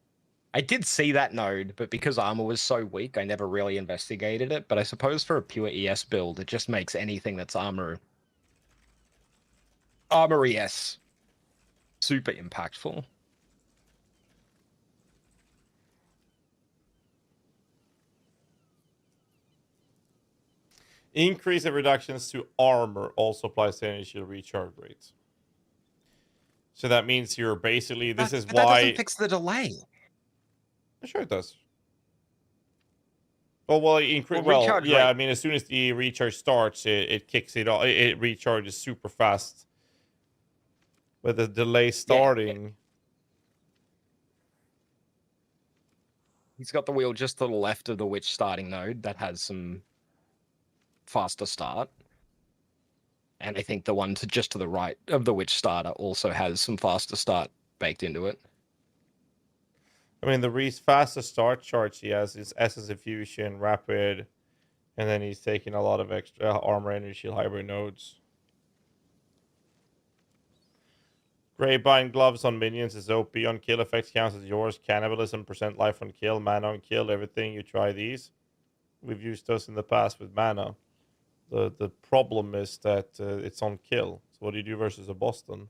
I did see that node, but because armor was so weak, I never really investigated it. But I suppose for a pure ES build, it just makes anything that's armor ES super impactful. Increase of reductions to armor also applies to energy shield recharge rates. So that means you're basically, this is why... That doesn't fix the delay. Sure it does. Well, yeah, I mean, as soon as the recharge starts, it kicks it off. It recharges super fast. With the delay starting... Yeah. He's got the wheel just to the left of the Witch starting node that has some faster start. And I think the one just to the right of the Witch starter also has some faster start baked into it. I mean, the fastest start charge he has is Essence Infusion, Rapid, and then he's taking a lot of extra armor energy shield hybrid nodes. Greybind gloves on minions is OP on kill. Effects counts as yours. Cannibalism, percent life on kill, mana on kill, everything. You try these. We've used those in the past with mana. The problem is that it's on kill. So what do you do versus a Boston?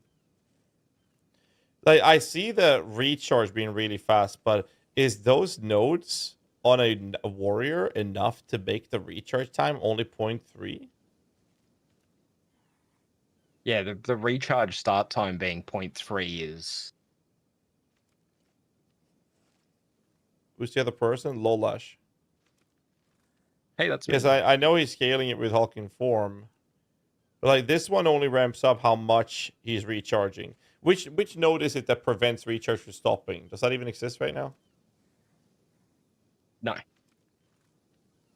Like, I see the recharge being really fast, but is those nodes on a warrior enough to make the recharge time only 0.3? Yeah, the recharge start time being 0.3 is... Who's the other person? Lolash. Hey, that's... Yes, I know he's scaling it with Hulking Form. But like, this one only ramps up how much he's recharging. Which node is it that prevents recharge from stopping? Does that even exist right now? No.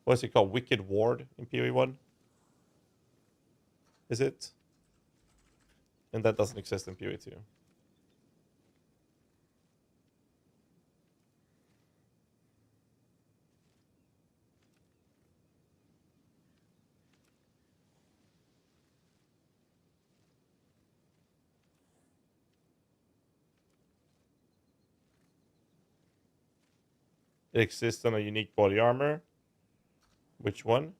What's it called? Wicked Ward in PoE1? Is it? And that doesn't exist in PoE2. It exists on a unique body armor. Which one?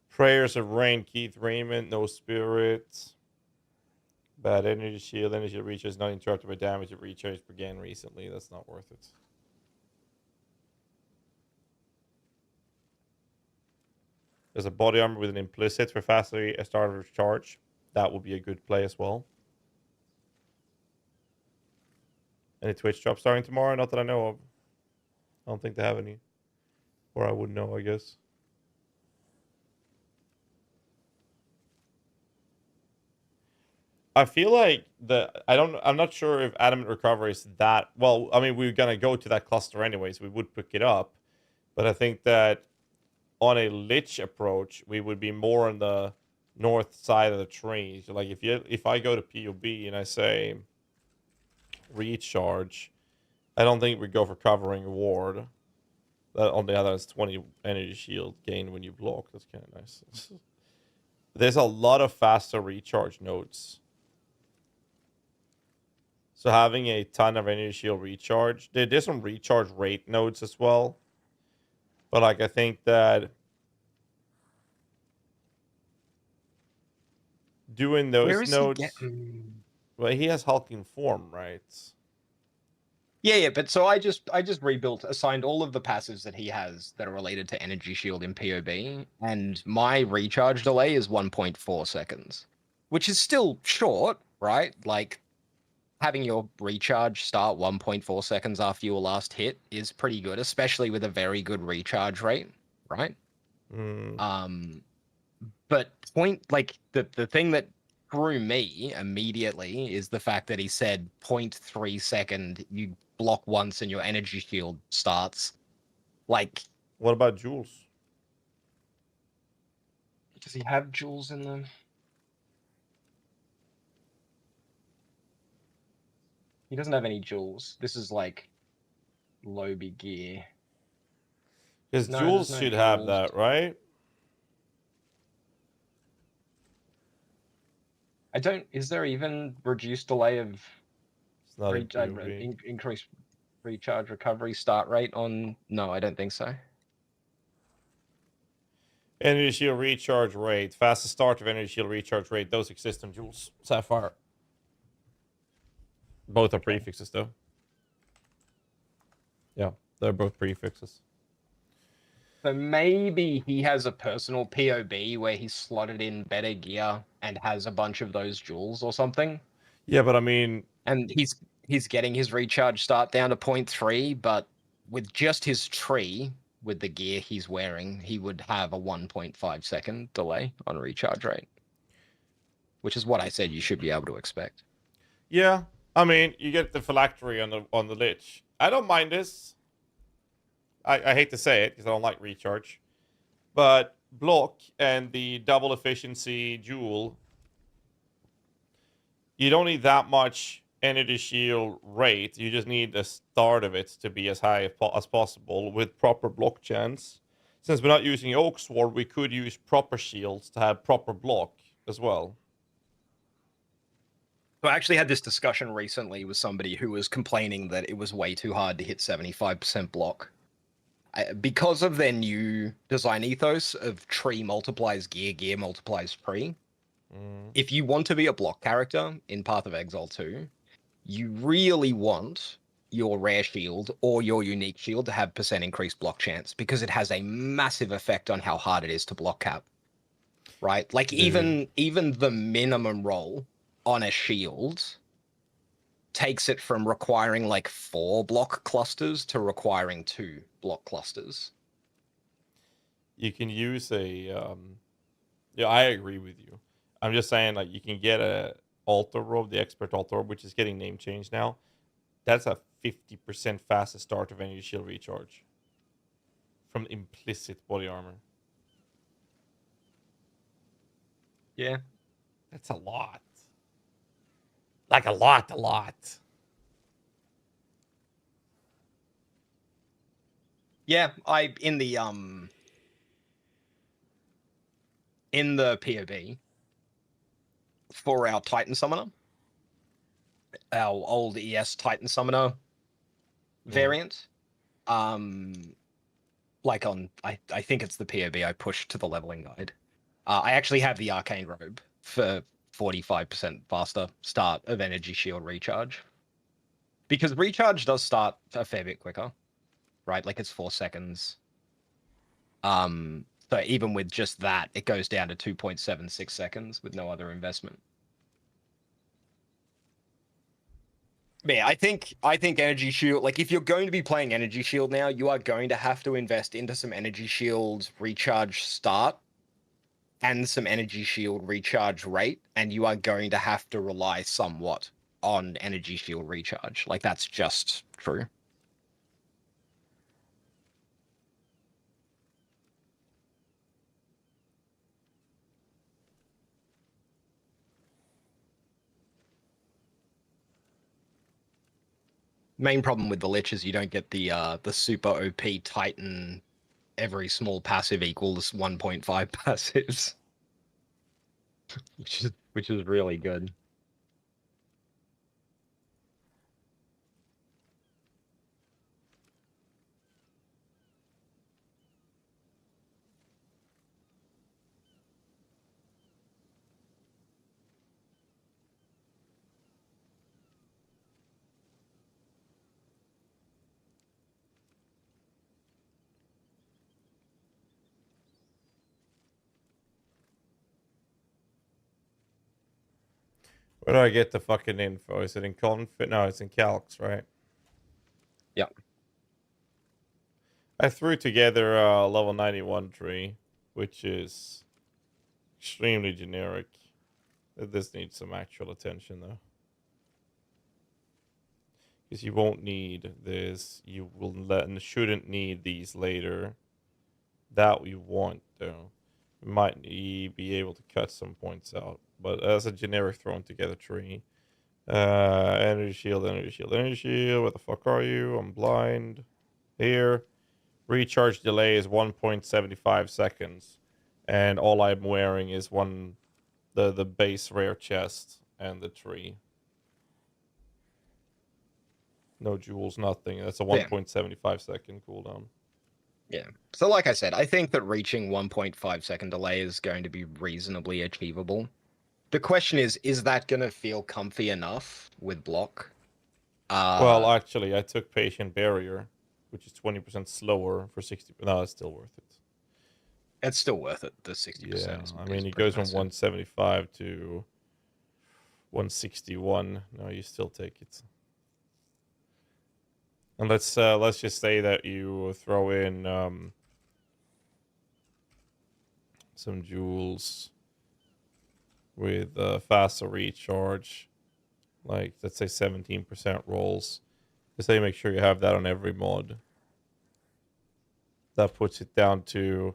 Prayers of Rain, Keith Raymond, no spirits. Bad energy shield, energy recharge is not interrupted by damage of recharge began recently. That's not worth it. There's a body armor with an implicit for faster starter charge. that would be a good play as well. Any Twitch drops starting tomorrow? Not that I know of. I don't think they have any. Or I wouldn't know, I guess. I feel like I'm not sure if Adamant Recovery is that well. I mean, we're gonna go to that cluster anyways. We would pick it up, but I think that on a Lich approach, we would be more on the north side of the trees. Like if I go to POB and I say recharge, I don't think we go for covering ward. That on the other hand, it's 20 energy shield gain when you block. That's kind of nice. There's a lot of faster recharge nodes. So having a ton of energy shield recharge, there's some recharge rate nodes as well. But like I think that doing those nodes, well, he has hulking form, right? Yeah, but so I just assigned all of the passives that he has that are related to energy shield in POB, and my recharge delay is 1.4 seconds, which is still short, right? Like having your recharge start 1.4 seconds after your last hit is pretty good, especially with a very good recharge rate, right? But the thing that drew me immediately is the fact that he said 0.3 second, you block once and your energy shield starts. Like, what about Jules? Does he have Jules in them? He doesn't have any Jules. This is like Lobby gear. Because Jules should have that, right? I don't. Is there even reduced delay of It's not increased recharge recovery start rate on? No, I don't think so. Energy shield recharge rate, fastest start of energy shield recharge rate. Those exist in Jules Sapphire. Both are prefixes, though. Yeah, they're both prefixes. So maybe he has a personal POB where he's slotted in better gear and has a bunch of those jewels or something. Yeah, but I mean... And he's getting his recharge start down to 0.3, but with just his tree, with the gear he's wearing, he would have a 1.5 second delay on recharge rate. Which is what I said you should be able to expect. Yeah, I mean, you get the phylactery on the Lich. I don't mind this. I hate to say it because I don't like recharge. But block and the double efficiency jewel, you don't need that much energy shield rate. You just need the start of it to be as high as possible with proper block chance. Since we're not using Oak Sword, we could use proper shields to have proper block as well. So I actually had this discussion recently with somebody who was complaining that it was way too hard to hit 75% block. Because of their new design ethos of tree multiplies gear, gear multiplies tree, if you want to be a block character in Path of Exile 2, you really want your rare shield or your unique shield to have % increased block chance because it has a massive effect on how hard it is to block cap. Right? Like even the minimum roll on a shield takes it from requiring like 4 block clusters to requiring 2 block clusters. You can use a yeah, I agree with you. I'm just saying, like, you can get a altar robe, the expert altar robe, which is getting name changed now. That's a 50% faster start of energy shield recharge from implicit body armor. Yeah, that's a lot. Like a lot. Yeah, in the POB for our Titan Summoner, our old ES Titan Summoner variant, like on I think it's the POB I pushed to the leveling guide. I actually have the Arcane Robe for 45% faster start of energy shield recharge. Because recharge does start a fair bit quicker, right? Like it's 4 seconds. So even with just that, it goes down to 2.76 seconds with no other investment. But yeah, I think Energy Shield, like if you're going to be playing Energy Shield now, you are going to have to invest into some Energy Shield recharge start and some Energy Shield recharge rate, and you are going to have to rely somewhat on Energy Shield recharge. Like that's just true. Main problem with the Lich is you don't get the super OP Titan every small passive equals 1.5 passives. which is really good. Where do I get the fucking info? Is it in Confit? No, it's in Calcs, right? Yep. I threw together a level 91 tree, which is extremely generic. This needs some actual attention, though. Because you won't need this. You shouldn't need these later. That you want, though. You might be able to cut some points out. But as a generic thrown together tree. Energy shield, energy shield, energy shield. Where the fuck are you? I'm blind. Here. Recharge delay is 1.75 seconds. And all I'm wearing is the base rare chest and the tree. No jewels, nothing. That's a 1.75 second cooldown. Yeah. So like I said, I think that reaching 1.5 second delay is going to be reasonably achievable. The question is that going to feel comfy enough with block? Well, actually, I took Patient Barrier, which is 20% slower for 60. No, it's still worth it. It's still worth it. The 60%. Yeah, I mean, it goes from 175 to 161. No, you still take it. And let's just say that you throw in some jewels with faster recharge, like let's say 17% rolls. Just say make sure you have that on every mod. That puts it down to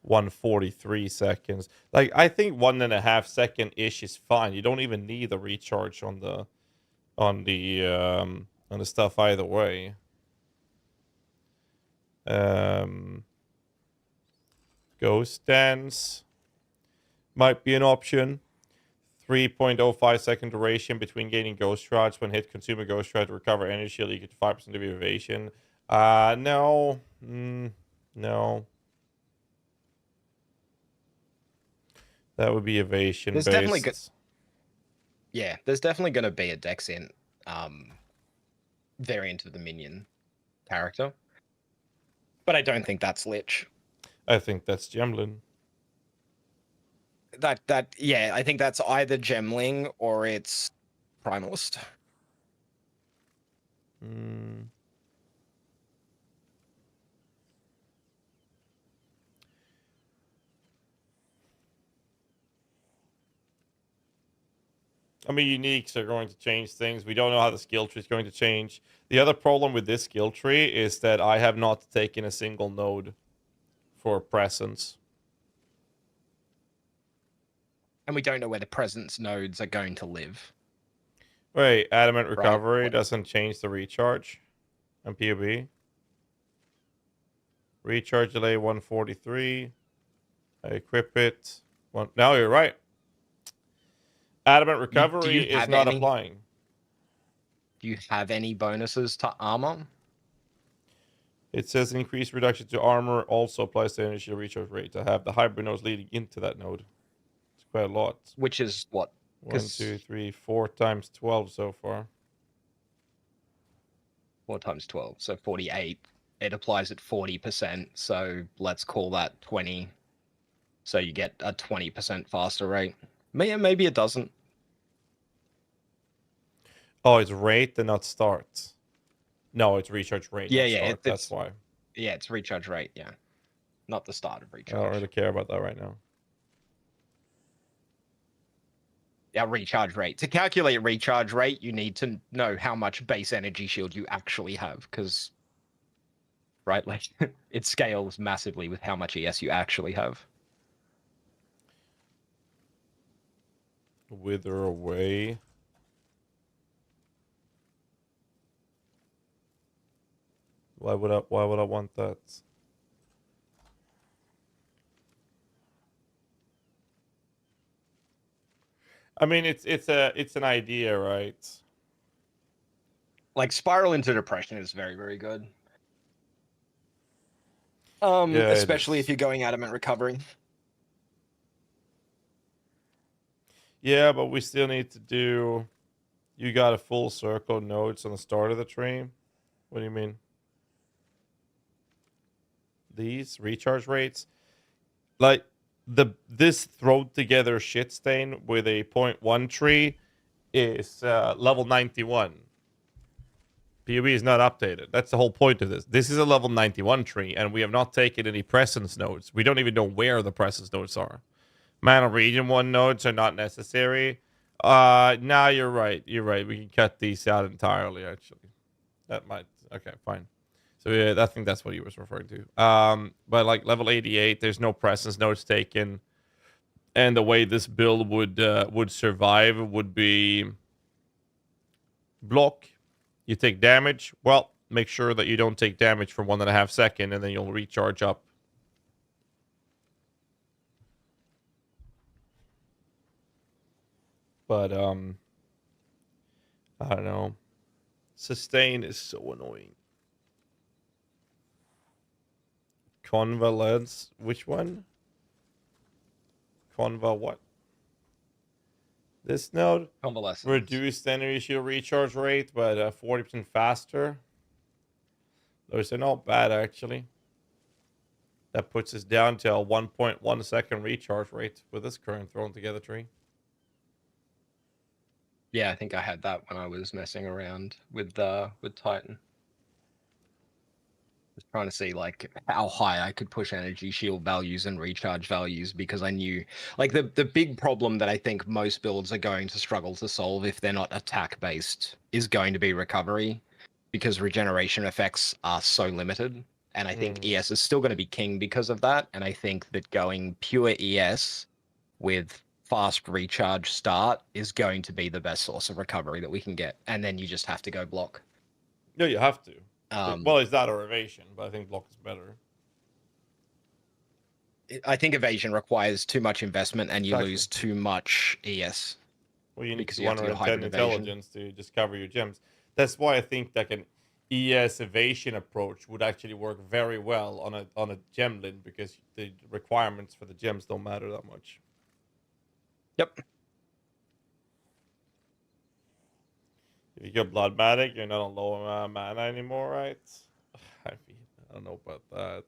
143 seconds. Like I think 1.5 second ish is fine. You don't even need the recharge on the stuff either way. Ghost Dance might be an option. 3.05 second duration between gaining Ghost Rods. When hit, consume a Ghost Rod to recover energy shield. You get 5% of your evasion. No. No. That would be evasion based. There's definitely going to be a Dexint variant of the minion character. But I don't think that's Lich. I think that's Gemlin. I think that's either Gemling or it's Primalist. I mean, uniques are going to change things. We don't know how the skill tree is going to change. The other problem with this skill tree is that I have not taken a single node for presence. And we don't know where the presence nodes are going to live. Wait, Adamant Recovery doesn't change the recharge on POB. Recharge delay 143. I equip it. Now you're right. Adamant Recovery is not applying. Do you have any bonuses to armor? It says increased reduction to armor also applies to initial recharge rate. I have the hybrid nodes leading into that node. It's quite a lot. Which is what? 1, 2, 3, 4 times 12 so far. 4 times 12, so 48. It applies at 40%, so let's call that 20. So you get a 20% faster rate. Maybe it doesn't. Oh, it's rate and not start. No, it's recharge rate, Yeah, not yeah, start. That's why. Yeah, it's recharge rate, yeah. Not the start of I recharge. don't really care about that right now. Yeah, recharge rate. To calculate recharge rate, you need to know how much base energy shield you actually have, because, right, like, it scales massively with how much ES you actually have. Wither away. Why would I want that? I mean, it's an idea, right? Like, Spiral into Depression is very, very good. Yeah, Especially if you're going Adamant Recovery. Yeah, but we still need to do. You got a full circle nodes on the start of the tree. What do you mean? These recharge rates, like this thrown together shit stain with a 0.1 tree is level 91. PoE is not updated. That's the whole point of this. This is a level 91 tree, and we have not taken any presence nodes. We don't even know where the presence nodes are. Mana region 1 nodes are not necessary. Nah, you're right. You're right. We can cut these out entirely, actually. That might... Okay, fine. So yeah, I think that's what he was referring to. But like level 88, there's no presence nodes taken. And the way this build would survive would be... block. You take damage. Well, make sure that you don't take damage for 1.5 seconds, and then you'll recharge up. But I don't know. Sustain is so annoying. Convalesce, which one? Conva what? This node? Convalescence. Reduced energy shield recharge rate, but 40% faster. Those are not bad, actually. That puts us down to a 1.1 second recharge rate with this current thrown together tree. Yeah, I think I had that when I was messing around with Titan. Just trying to see like how high I could push energy shield values and recharge values, because I knew like the big problem that I think most builds are going to struggle to solve if they're not attack based is going to be recovery, because regeneration effects are so limited. And I think ES is still going to be king because of that. And I think that going pure ES with fast recharge start is going to be the best source of recovery that we can get. And then you just have to go block. No, you have to. Well, it's that or evasion, but I think block is better. I think evasion requires too much investment, and you lose too much ES. Well, you need 110 intelligence to discover your gems. That's why I think like an ES evasion approach would actually work very well on a gem lin, because the requirements for the gems don't matter that much. Yep. If you go Bloodmatic, you're not on low mana anymore, right? I don't know about that.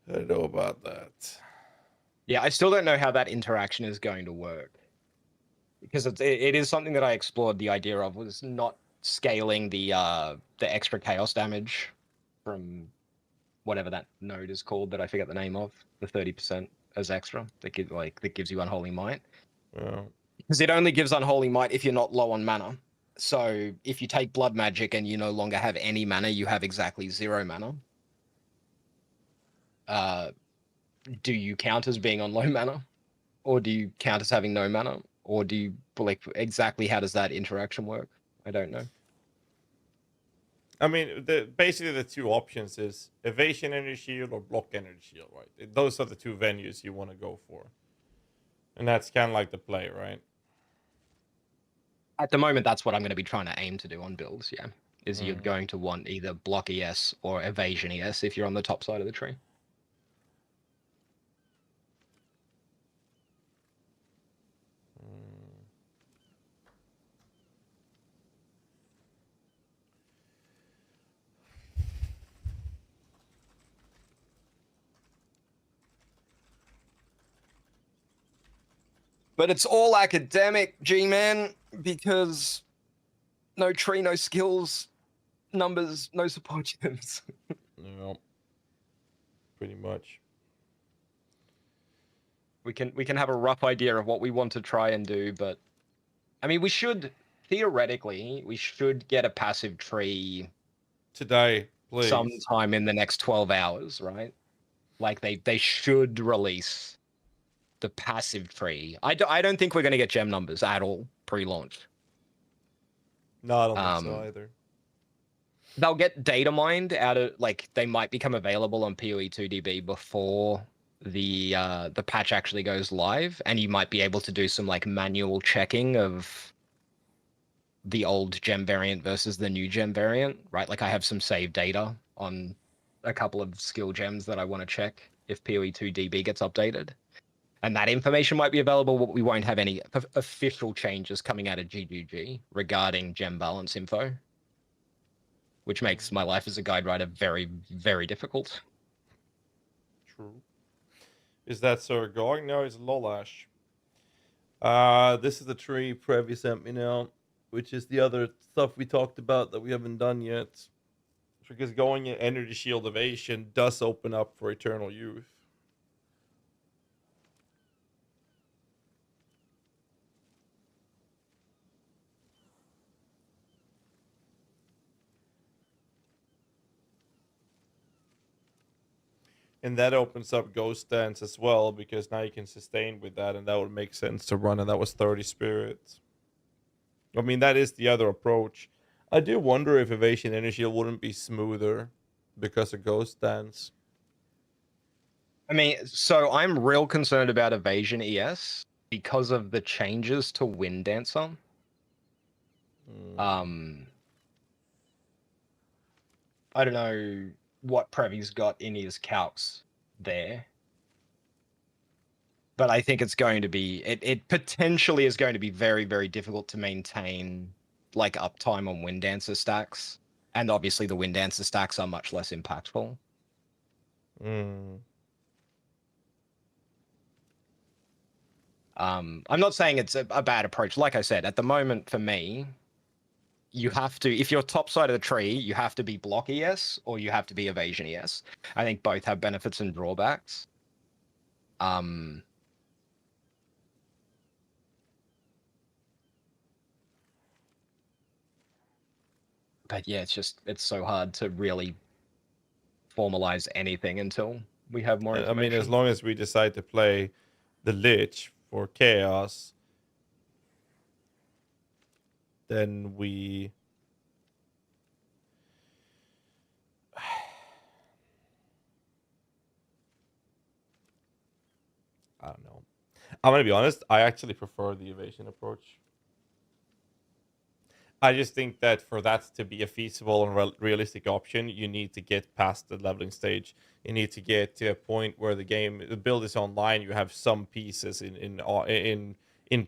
I don't know about that. Yeah, I still don't know how that interaction is going to work. Because it is something that I explored the idea of, was not scaling the extra chaos damage from whatever that node is called that I forget the name of, the 30% as extra that gives you Unholy Might. Yeah. Because it only gives Unholy Might if you're not low on mana. So if you take Blood Magic and you no longer have any mana, you have exactly 0 mana. Do you count as being on low mana? Or do you count as having no mana? Or do you, like, exactly how does that interaction work? I don't know. I mean, basically the two options is evasion energy shield or block energy shield, right? Those are the two venues you want to go for. And that's kind of like the play, right? At the moment, that's what I'm going to be trying to aim to do on builds, yeah. Is you're going to want either block ES or evasion ES if you're on the top side of the tree. But it's all academic, G-Man, because no tree, no skills, numbers, no support gems. No. Pretty much. We can have a rough idea of what we want to try and do, but I mean, we should theoretically get a passive tree Today, please. sometime in the next 12 hours, right? Like they should release the passive tree. I don't think we're going to get gem numbers at all pre-launch. No, I don't think so either. They'll get data mined out of, like, they might become available on PoE 2DB before the patch actually goes live, and you might be able to do some like manual checking of the old gem variant versus the new gem variant, right? Like I have some saved data on a couple of skill gems that I want to check if PoE 2DB gets updated. And that information might be available, but we won't have any official changes coming out of GGG regarding gem balance info, which makes my life as a guide writer very, very difficult. True. Is that Sir Going? No, it's Lolash. This is the tree Previ sent me now, which is the other stuff we talked about that we haven't done yet. Because going in Energy Shield Evasion does open up for Eternal Youth. And that opens up Ghost Dance as well, because now you can sustain with that, and that would make sense to run, and that was 30 spirits. I mean, that is the other approach. I do wonder if Evasion Energy wouldn't be smoother because of Ghost Dance. I mean, so I'm real concerned about Evasion ES because of the changes to Wind Dancer. I don't know what Previ's got in his calcs there, but I think it's going to be, it potentially is going to be very, very difficult to maintain like uptime on Wind Dancer stacks, and obviously the Wind Dancer stacks are much less impactful. I'm not saying it's a bad approach. Like I said, at the moment for me, you have to, if you're top side of the tree, you have to be block ES or you have to be evasion ES. I think both have benefits and drawbacks. But yeah, it's so hard to really formalize anything until we have more information. I mean, as long as we decide to play the Lich for Chaos, then we... I don't know. I'm going to be honest, I actually prefer the evasion approach. I just think that for that to be a feasible and realistic option, you need to get past the leveling stage. You need to get to a point where the build is online. You have some pieces in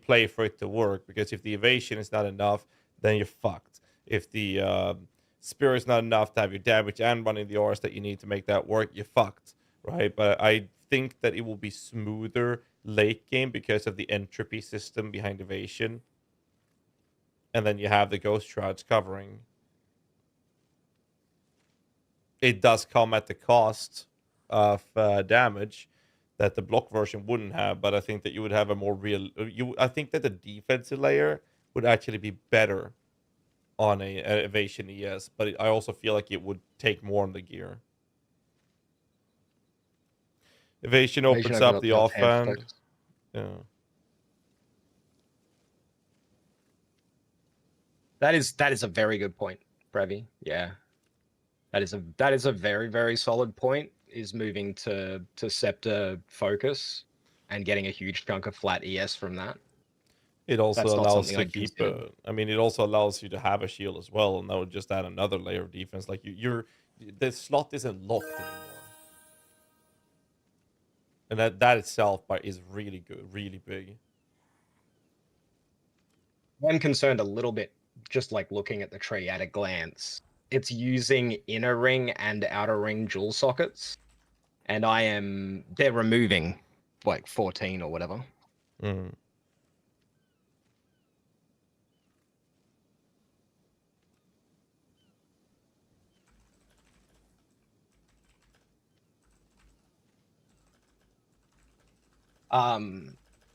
play for it to work. Because if the evasion is not enough, then you're fucked. If the spirit is not enough to have your damage and running the auras that you need to make that work, you're fucked, right? But I think that it will be smoother late game because of the entropy system behind evasion. And then you have the Ghost Shrouds covering. It does come at the cost of damage that the block version wouldn't have, but I think that you would have a more real... I think that the defensive layer would actually be better on an evasion ES, but I also feel like it would take more on the gear. Evasion opens up the offhand. Yeah. That is a very good point, Brevi. Yeah, that is a very, very solid point. Is moving to Scepter focus and getting a huge chunk of flat ES from that. It also allows to keep. I mean, it also allows you to have a shield as well, and that would just add another layer of defense. Like the slot isn't locked anymore, and that itself is really good, really big. I'm concerned a little bit. Just like looking at the tree at a glance, it's using inner ring and outer ring jewel sockets, and they're removing like 14 or whatever.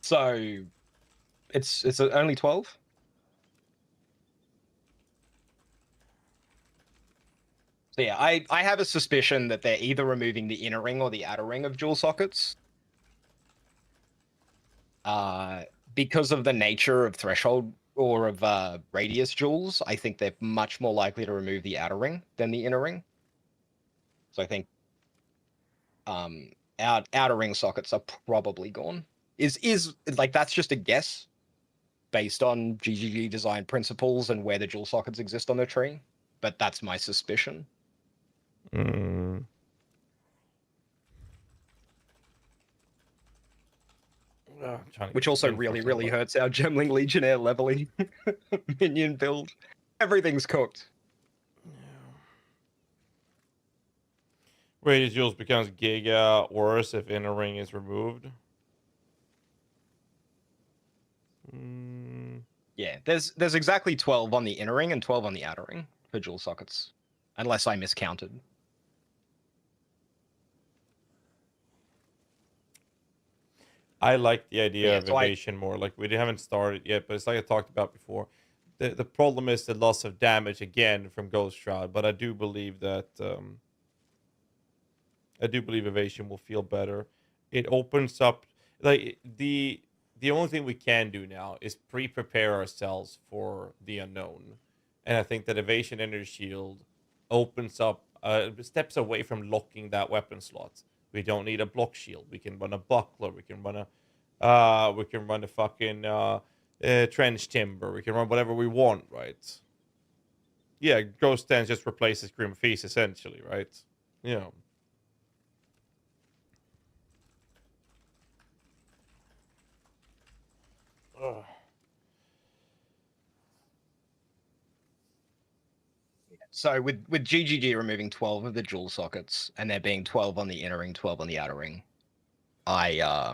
So it's only 12. So yeah, I have a suspicion that they're either removing the inner ring or the outer ring of dual sockets. Because of the nature of threshold or of radius jewels, I think they're much more likely to remove the outer ring than the inner ring. So I think outer ring sockets are probably gone. Is like, that's just a guess based on GGG design principles and where the dual sockets exist on the tree, but that's my suspicion. Mm. Which also really hurts our Gemling Legionnaire leveling minion build. Everything's cooked. Radius Jewels becomes Giga worse if inner ring is removed. Yeah, there's exactly 12 on the inner ring and 12 on the outer ring for dual sockets, unless I miscounted. I like the idea of evasion more. Like, we haven't started yet, but it's like I talked about before. The problem is the loss of damage again from Ghost Shroud, but I do believe that evasion will feel better. It opens up, like, the only thing we can do now is prepare ourselves for the unknown, and I think that evasion energy shield opens up steps away from locking that weapon slot. We don't need a block shield. We can run a buckler. We can run a fucking trench timber. We can run whatever we want, right? Yeah, Ghost Dance just replaces Grim Feast essentially, right? Yeah. Ugh. So with GGG removing 12 of the dual sockets and there being 12 on the inner ring, 12 on the outer ring, I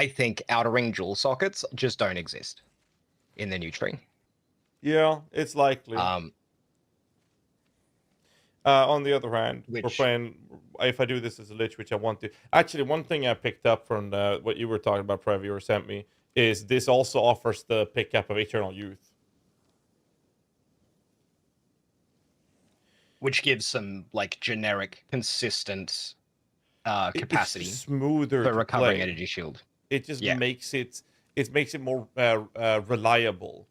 think outer ring dual sockets just don't exist in the new tree. Yeah, it's likely. On the other hand, we're playing. If I do this as a lich, which I want to, actually, one thing I picked up from what you were talking about, Prev, you sent me, is this also offers the pickup of Eternal Youth, which gives some like generic, consistent capacity, it's smoother for to recovering play. energy shield. It just makes it more reliable.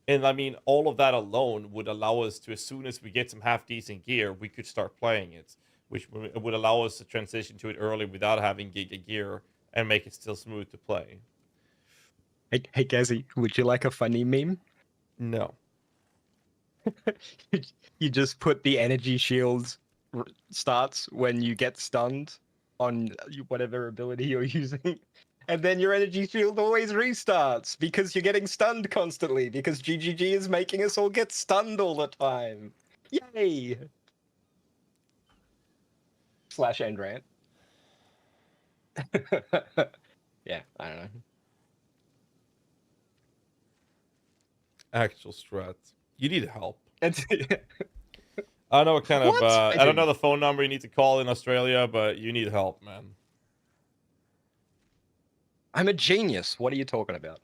And I mean, all of that alone would allow us to, as soon as we get some half decent gear, we could start playing it, which would allow us to transition to it early without having Giga gear and make it still smooth to play. Hey, GHAZZY, would you like a funny meme? No. You just put the energy shield starts when you get stunned on whatever ability you're using. And then your energy shield always restarts because you're getting stunned constantly because GGG is making us all get stunned all the time. Yay! / end rant. Yeah, I don't know. Actual strat. You need help. I don't know what kind of... I don't know the phone number you need to call in Australia, but you need help, man. I'm a genius. What are you talking about?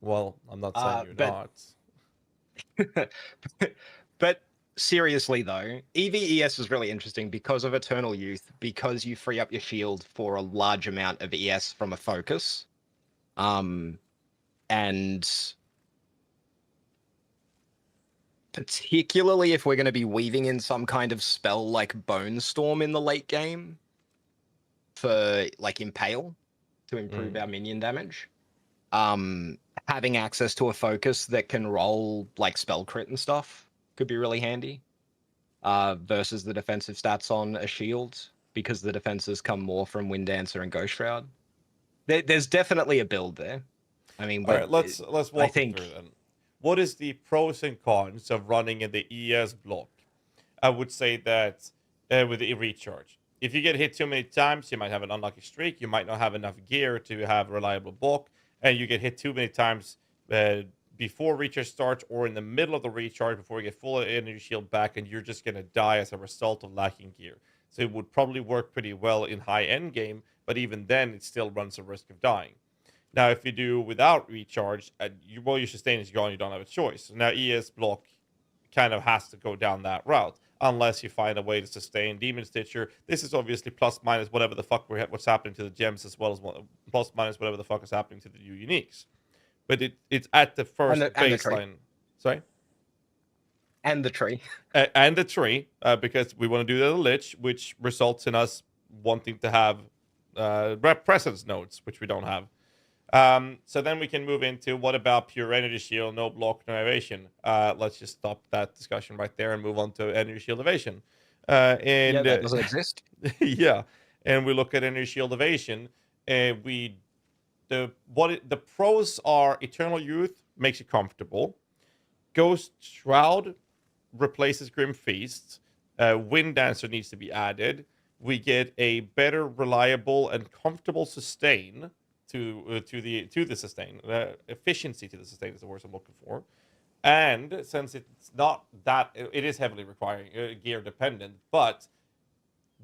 Well, I'm not saying you're not. But seriously, though, EV-ES is really interesting because of Eternal Youth, because you free up your shield for a large amount of ES from a focus. And particularly if we're going to be weaving in some kind of spell like Bone Storm in the late game for like Impale to improve our minion damage. Having access to a focus that can roll like spell crit and stuff could be really handy. Versus the defensive stats on a shield, because the defenses come more from Wind Dancer and Ghost Shroud. There's definitely a build there. I mean, all right, let's walk through then. What is the pros and cons of running in the ES block? I would say that with the recharge, if you get hit too many times, you might have an unlucky streak. You might not have enough gear to have a reliable block, and you get hit too many times before recharge starts or in the middle of the recharge before you get full energy shield back, and you're just gonna die as a result of lacking gear. So it would probably work pretty well in high end game, but even then, it still runs a risk of dying. Now, if you do without recharge, your sustain is gone. You don't have a choice. Now, ES block kind of has to go down that route unless you find a way to sustain Demon Stitcher. This is obviously plus minus whatever the fuck what's happening to the gems, as well as plus minus whatever the fuck is happening to the new uniques. But it's at the first baseline. Sorry. And the tree. And the tree, because we want to do the Lich, which results in us wanting to have presence nodes, which we don't have. So then we can move into what about pure energy shield, no block, no evasion. Let's just stop that discussion right there and move on to energy shield evasion. Yeah, that doesn't exist. Yeah, and we look at energy shield evasion. The pros are Eternal Youth makes you comfortable. Ghost Shroud replaces Grim Feast. Wind Dancer needs to be added. We get a better, reliable, and comfortable sustain to the sustain. Efficiency to the sustain is the word I'm looking for. And since it's not that, it is heavily requiring gear dependent, but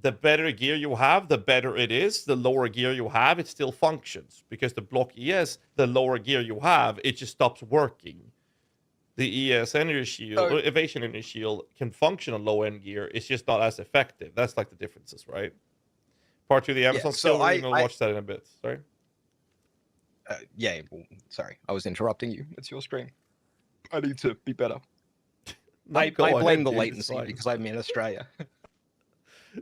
the better gear you have, the better it is. The lower gear you have, it still functions, because the block ES, the lower gear you have, it just stops working. The ES energy shield, evasion energy shield, can function on low end gear. It's just not as effective. That's like the differences, right? Part 2 of the Amazon skill. We're going to watch that in a bit. Sorry. Well, sorry, I was interrupting you. It's your stream. I need to be better. I blame the latency because I'm in Australia.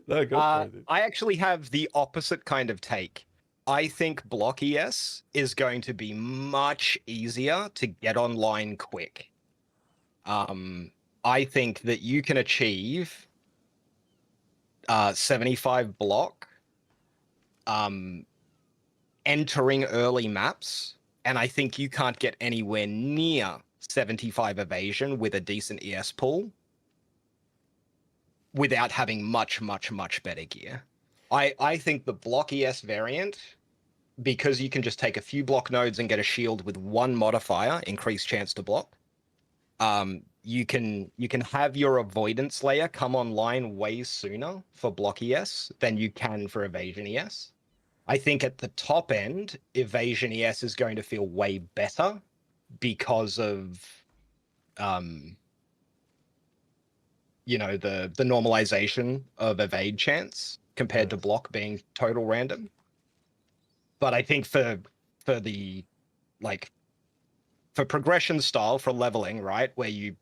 No, go for it, dude. I actually have the opposite kind of take. I think block ES is going to be much easier to get online quick. I think that you can achieve 75 block entering early maps, and I think you can't get anywhere near 75 evasion with a decent ES pool without having much, much, much better gear. I think the block ES variant, because you can just take a few block nodes and get a shield with one modifier, increased chance to block, you can have your avoidance layer come online way sooner for block ES than you can for evasion ES. I think at the top end, evasion ES is going to feel way better because of the normalization of evade chance compared to block being total random. But I think for progression style, for leveling, right, where you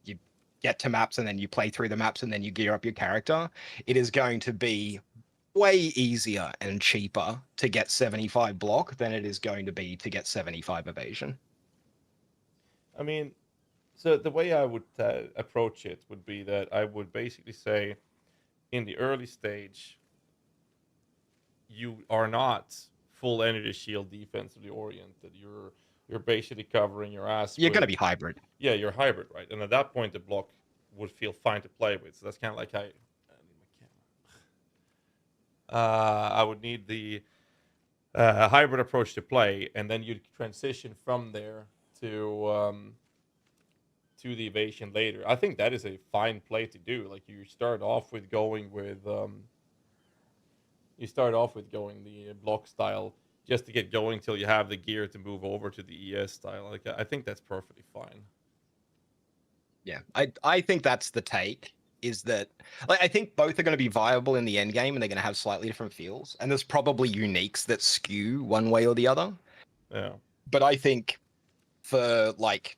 get to maps and then you play through the maps and then you gear up your character, it is going to be way easier and cheaper to get 75 block than it is going to be to get 75 evasion. I mean, so the way I would approach it would be that I would basically say, in the early stage, you are not full energy shield defensively oriented. You're basically covering your ass. You're going to be hybrid. Yeah, you're hybrid, right? And at that point, the block would feel fine to play with. So that's kind of like I would need the hybrid approach to play, and then you'd transition from there to the evasion later. I think that is a fine play to do. Like, you start off with going with the block style just to get going till you have the gear to move over to the ES style. Like, I think that's perfectly fine. Yeah, I think that's the take. Is that, like, I think both are going to be viable in the end game, and they're going to have slightly different feels. And there's probably uniques that skew one way or the other. Yeah. But I think for like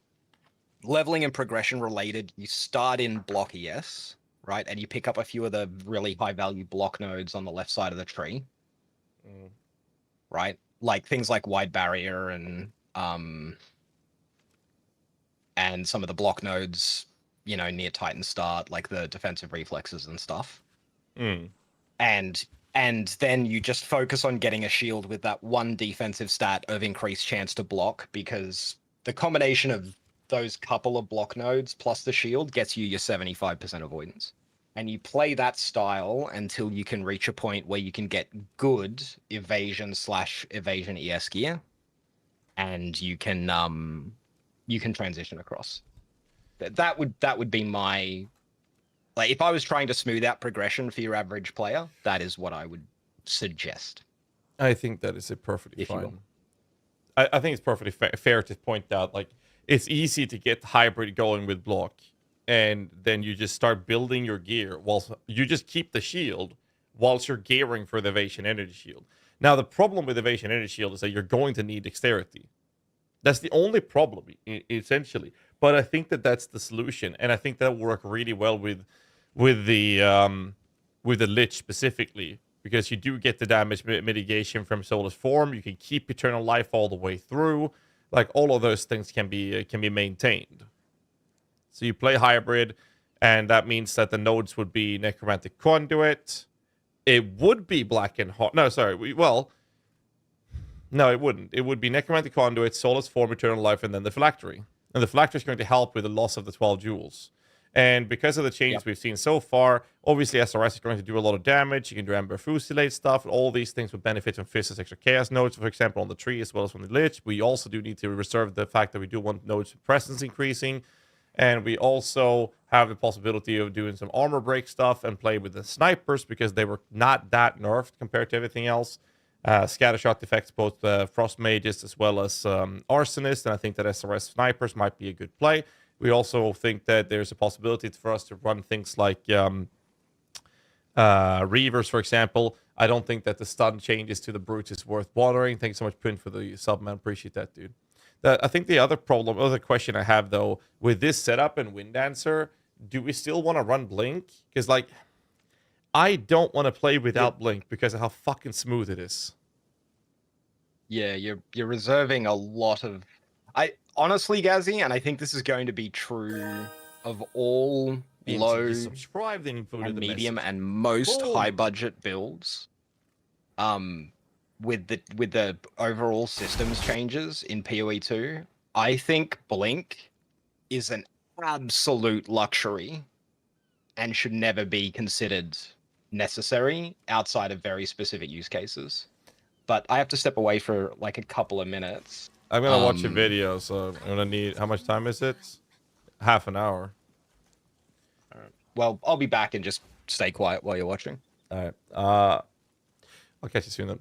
leveling and progression related, you start in block ES, right? And you pick up a few of the really high value block nodes on the left side of the tree. Right? Like things like Wide Barrier and some of the block nodes, near Titan Start, like the defensive reflexes and stuff. And then you just focus on getting a shield with that one defensive stat of increased chance to block, because the combination of those couple of block nodes plus the shield gets you your 75% avoidance. And you play that style until you can reach a point where you can get good evasion/evasion ES gear, and you can transition across. That would be my Like, if I was trying to smooth out progression for your average player, that is what I would suggest. I think that is a perfectly If you fine. will. I think it's perfectly fair to point out, like, it's easy to get hybrid going with block, and then you just start building your gear whilst you just keep the shield whilst you're gearing for the evasion energy shield. Now, the problem with evasion energy shield is that you're going to need dexterity. That's the only problem, essentially. But I think that that's the solution, and I think that will work really well with the Lich specifically, because you do get the damage mitigation from Soulless Form. You can keep Eternal Life all the way through. Like, all of those things can be maintained. So you play hybrid, and that means that the nodes would be Necromantic Conduit. It would be Black and Heart. No, sorry. No, it wouldn't. It would be Necromantic Conduit, Soulless Form, Eternal Life, and then the Phylactery. And the Phylactery is going to help with the loss of the 12 jewels. And because of the changes we've seen so far, obviously SRS is going to do a lot of damage. You can do Ember Fusilade stuff. All these things would benefit from Fizz's extra Chaos nodes, for example, on the tree as well as from the Lich. We also do need to reserve the fact that we do want nodes with presence increasing. And we also have the possibility of doing some armor break stuff and play with the snipers, because they were not that nerfed compared to everything else. Scattershot affects both Frost Mages as well as Arsonists, and I think that SRS Snipers might be a good play. We also think that there's a possibility for us to run things like Reavers, for example. I don't think that the stun changes to the Brutes is worth bothering. Thanks so much, Pin, for the sub, man. Appreciate that, dude. I think the other question I have, though, with this setup and Wind Dancer, do we still want to run Blink? Because, like, I don't want to play without Blink because of how fucking smooth it is. Yeah, you're reserving a lot of... honestly, GHAZZY, and I think this is going to be true of all low, subscribe, then and medium, and most high-budget builds. With the overall systems changes in PoE 2, I think Blink is an absolute luxury and should never be considered necessary outside of very specific use cases. But I have to step away for like a couple of minutes. I'm gonna watch a video, so I'm gonna need... How much time is it? Half an hour. All right. Well, I'll be back and just stay quiet while you're watching. All right. I'll catch you soon then.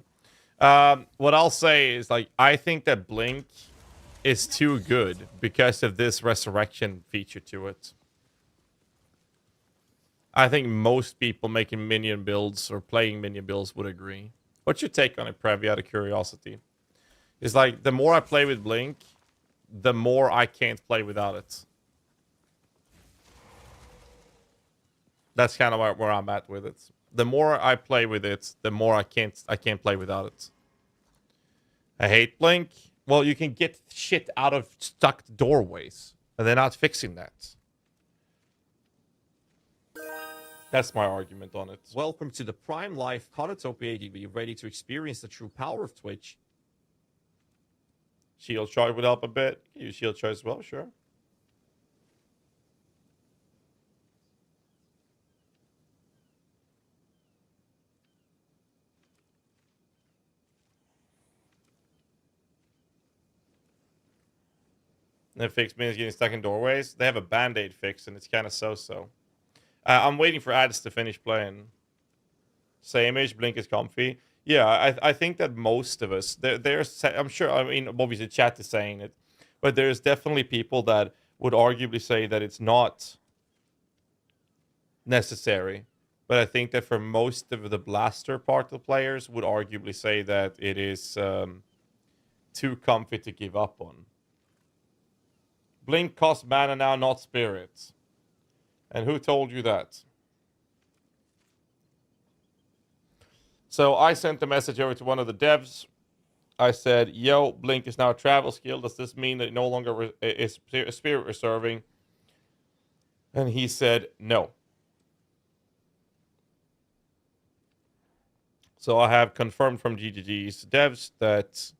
What I'll say is, like, I think that Blink is too good because of this resurrection feature to it. I think most people making minion builds or playing minion builds would agree. What's your take on it, Previ, out of curiosity? It's like, the more I play with Blink, the more I can't play without it. That's kind of where I'm at with it. The more I play with it, the more I can't play without it. I hate Blink. Well, you can get shit out of stuck doorways, and they're not fixing that. That's my argument on it. Welcome to the Prime Life Conotopia ADB, ready to experience the true power of Twitch. Shield charge would help a bit. Use shield charge as well, sure. And fix means getting stuck in doorways. They have a band-aid fix, and it's kind of so-so. I'm waiting for ads to finish playing. Same age, Blink is comfy. Yeah, I think that most of us, I'm sure, I mean, obviously chat is saying it, but there's definitely people that would arguably say that it's not necessary. But I think that for most of the blaster part of the players would arguably say that it is too comfy to give up on. Blink costs mana now, not spirits. And who told you that? So I sent a message over to one of the devs. I said, yo, Blink is now a travel skill. Does this mean that it no longer is spirit reserving? And he said, no. So I have confirmed from GGG's devs that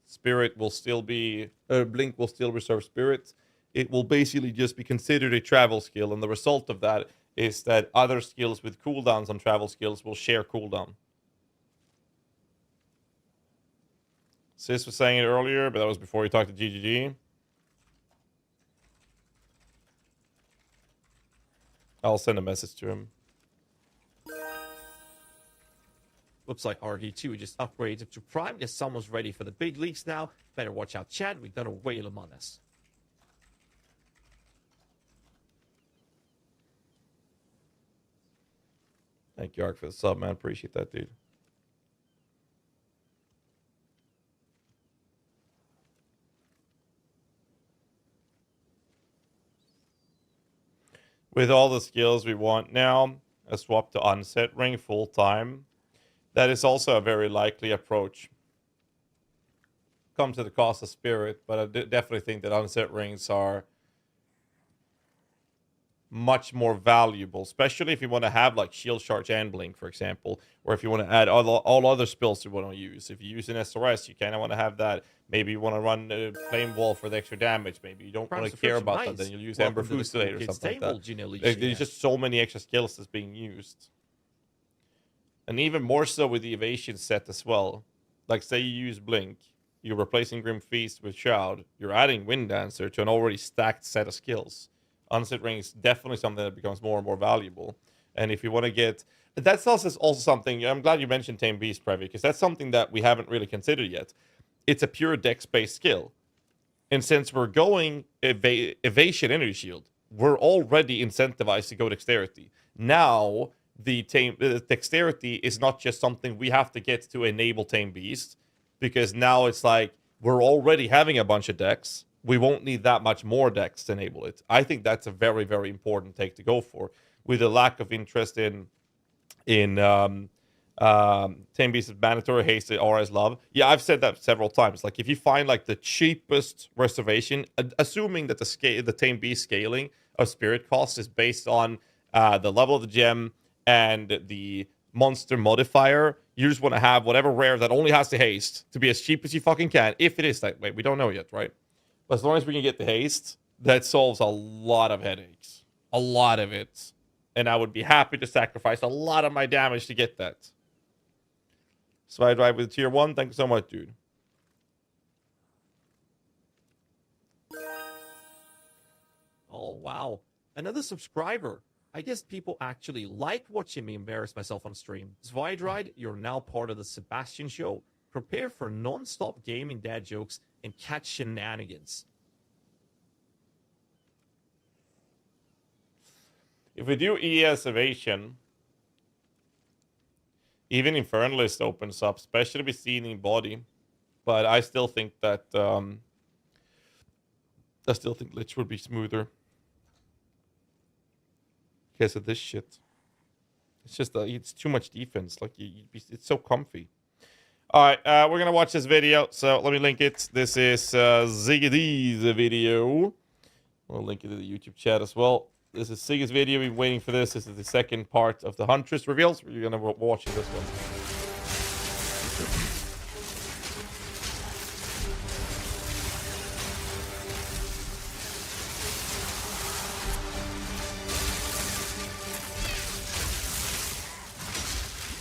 spirit will still be, Blink will still reserve spirit. It will basically just be considered a travel skill, and the result of that is that other skills with cooldowns on travel skills will share cooldown. Sis was saying it earlier, but that was before you talked to GGG. I'll send a message to him. Looks like RD2 just upgraded to Prime. Guess someone's ready for the big leagues now. Better watch out, Chad. We've got a whale among us. Thank you, Ark, for the sub, man. Appreciate that, dude. With all the skills we want now, a swap to Unset Ring full time. That is also a very likely approach. Comes to the cost of spirit, but I definitely think that Unset Rings are much more valuable, especially if you want to have like Shield Charge and Blink, for example, or if you want to add all other spells you want to use. If you use an SRS, you kind of want to have that. Maybe you want to run Flame Wall for the extra damage. Maybe you don't want to care about that. Then you'll use Ember Fusillade or something like that. There's just so many extra skills that's being used. And even more so with the Evasion set as well. Like, say you use Blink, you're replacing Grim Feast with Shroud, you're adding Wind Dancer to an already stacked set of skills. Unset Ring is definitely something that becomes more and more valuable. And if you want to get... That's also something... I'm glad you mentioned Tame Beast, Previ, because that's something that we haven't really considered yet. It's a pure dex-based skill. And since we're going Evasion Energy Shield, we're already incentivized to go Dexterity. Now, the Dexterity is not just something we have to get to enable Tame Beast, because now it's like, we're already having a bunch of dex. We won't need that much more dex to enable it. I think that's a very, very important take to go for. With a lack of interest in Tame Beast's mandatory haste or as love. Yeah, I've said that several times. Like, if you find like the cheapest reservation, assuming that the Tame Beast scaling of spirit cost is based on the level of the gem and the monster modifier, you just want to have whatever rare that only has the haste to be as cheap as you fucking can. If it is that way, we don't know yet, right? But as long as we can get the haste, that solves a lot of headaches. A lot of it. And I would be happy to sacrifice a lot of my damage to get that. So I drive with tier 1. Thank you so much, dude. Oh, wow. Another subscriber. I guess people actually like watching me embarrass myself on stream. Zwydride, you're now part of the Sebastian Show. Prepare for non-stop gaming dad jokes and catch shenanigans. If we do ES Evasion, even Infernalist opens up, especially with Seething Body. But I still think that Lich would be smoother because of this shit. It's just it's too much defense. Like it's so comfy. All right, we're gonna watch this video. So let me link it. This is Ziggy's video. We'll link it to the YouTube chat as well. This is Ziggy's video. We've been waiting for this. This is the second part of the Huntress reveals. We're gonna watch this one.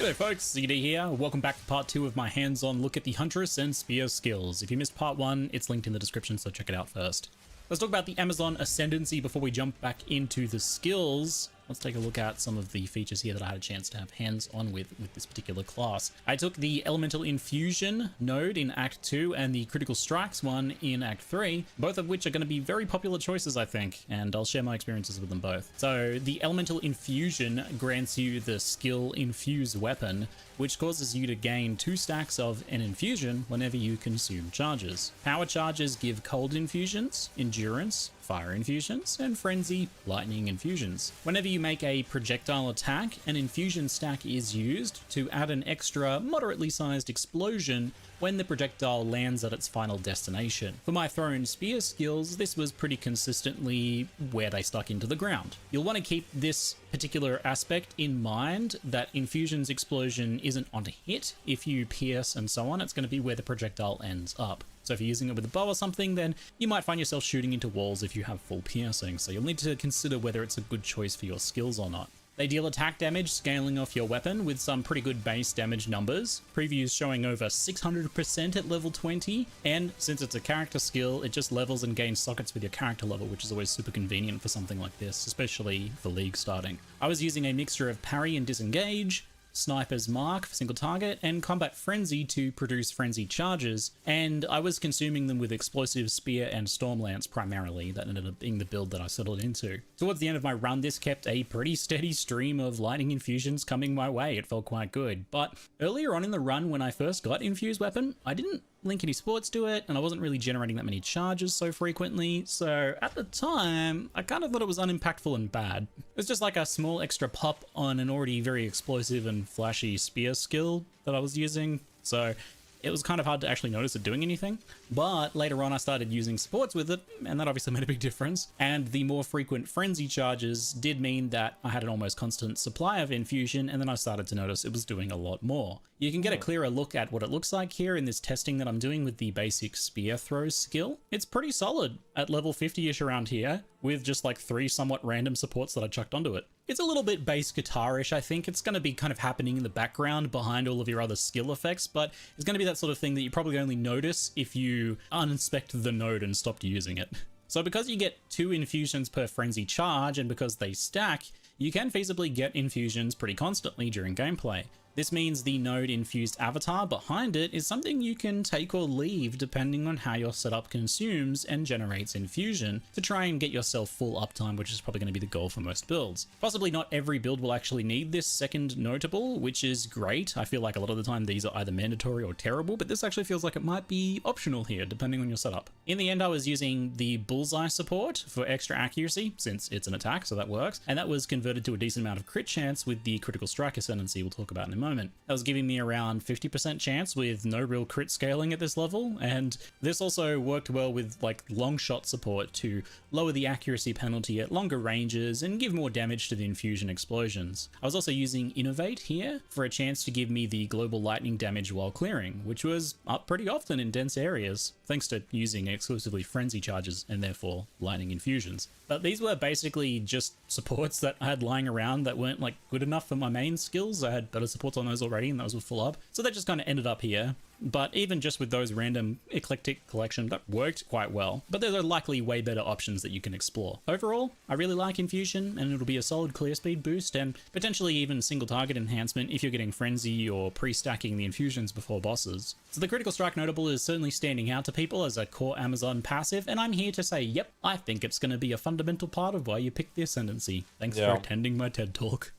G'day folks, ZD here. Welcome back to part 2 of my hands-on look at the Huntress and Spear skills. If you missed part 1, it's linked in the description, so check it out first. Let's talk about the Amazon Ascendancy before we jump back into the skills. Let's take a look at some of the features here that I had a chance to have hands-on with this particular class. I took the Elemental Infusion node in Act 2 and the Critical Strikes one in Act 3, both of which are going to be very popular choices, I think, and I'll share my experiences with them both. So the Elemental Infusion grants you the skill Infuse Weapon, which causes you to gain 2 stacks of an infusion whenever you consume charges. Power charges give cold infusions, endurance, fire infusions, and frenzy lightning infusions. Whenever you make a projectile attack, an infusion stack is used to add an extra moderately sized explosion when the projectile lands at its final destination. For my throw and spear skills, this was pretty consistently where they stuck into the ground. You'll want to keep this particular aspect in mind, that infusion's explosion isn't on a hit. If you pierce and so on, it's going to be where the projectile ends up. So if you're using it with a bow or something, then you might find yourself shooting into walls if you have full piercing, so you'll need to consider whether it's a good choice for your skills or not. They deal attack damage, scaling off your weapon with some pretty good base damage numbers. Previews showing over 600% at level 20, and since it's a character skill, it just levels and gains sockets with your character level, which is always super convenient for something like this, especially for League starting. I was using a mixture of parry and disengage, Sniper's Mark for single target, and Combat Frenzy to produce frenzy charges, and I was consuming them with Explosive Spear and Stormlance primarily. That ended up being the build that I settled into. Towards the end of my run, this kept a pretty steady stream of lightning infusions coming my way. It felt quite good, but earlier on in the run when I first got Infused Weapon, I didn't link any sports to it, and I wasn't really generating that many charges so frequently, so at the time, I kind of thought it was unimpactful and bad. It was just like a small extra pop on an already very explosive and flashy spear skill that I was using, so it was kind of hard to actually notice it doing anything. But later on I started using supports with it, and that obviously made a big difference. And the more frequent frenzy charges did mean that I had an almost constant supply of infusion, and then I started to notice it was doing a lot more. You can get a clearer look at what it looks like here in this testing that I'm doing with the basic spear throw skill. It's pretty solid at level 50-ish around here, with just like 3 somewhat random supports that I chucked onto it. It's a little bit bass guitar-ish, I think. It's going to be kind of happening in the background behind all of your other skill effects, but it's going to be that sort of thing that you probably only notice if you uninspect the node and stopped using it. So because you get 2 infusions per frenzy charge, and because they stack, you can feasibly get infusions pretty constantly during gameplay. This means the node infused avatar behind it is something you can take or leave depending on how your setup consumes and generates infusion to try and get yourself full uptime, which is probably going to be the goal for most builds. Possibly not every build will actually need this second notable, which is great. I feel like a lot of the time these are either mandatory or terrible, but this actually feels like it might be optional here depending on your setup. In the end, I was using the bullseye support for extra accuracy since it's an attack, so that works, and that was converted to a decent amount of crit chance with the critical strike ascendancy we'll talk about in a moment. That was giving me around 50% chance with no real crit scaling at this level, and this also worked well with like long shot support to lower the accuracy penalty at longer ranges and give more damage to the infusion explosions. I was also using Innovate here for a chance to give me the global lightning damage while clearing, which was up pretty often in dense areas, thanks to using exclusively frenzy charges and therefore lightning infusions. But these were basically just supports that I had lying around that weren't like good enough for my main skills. I had better supports on those already and those were full up. So they just kind of ended up here. But even just with those random eclectic collection, that worked quite well. But there are likely way better options that you can explore. Overall, I really like Infusion, and it'll be a solid clear speed boost and potentially even single target enhancement if you're getting Frenzy or pre-stacking the infusions before bosses. So the Critical Strike notable is certainly standing out to people as a core Amazon passive, and I'm here to say, yep, I think it's going to be a fundamental part of why you picked the Ascendancy. Thanks for attending my TED Talk.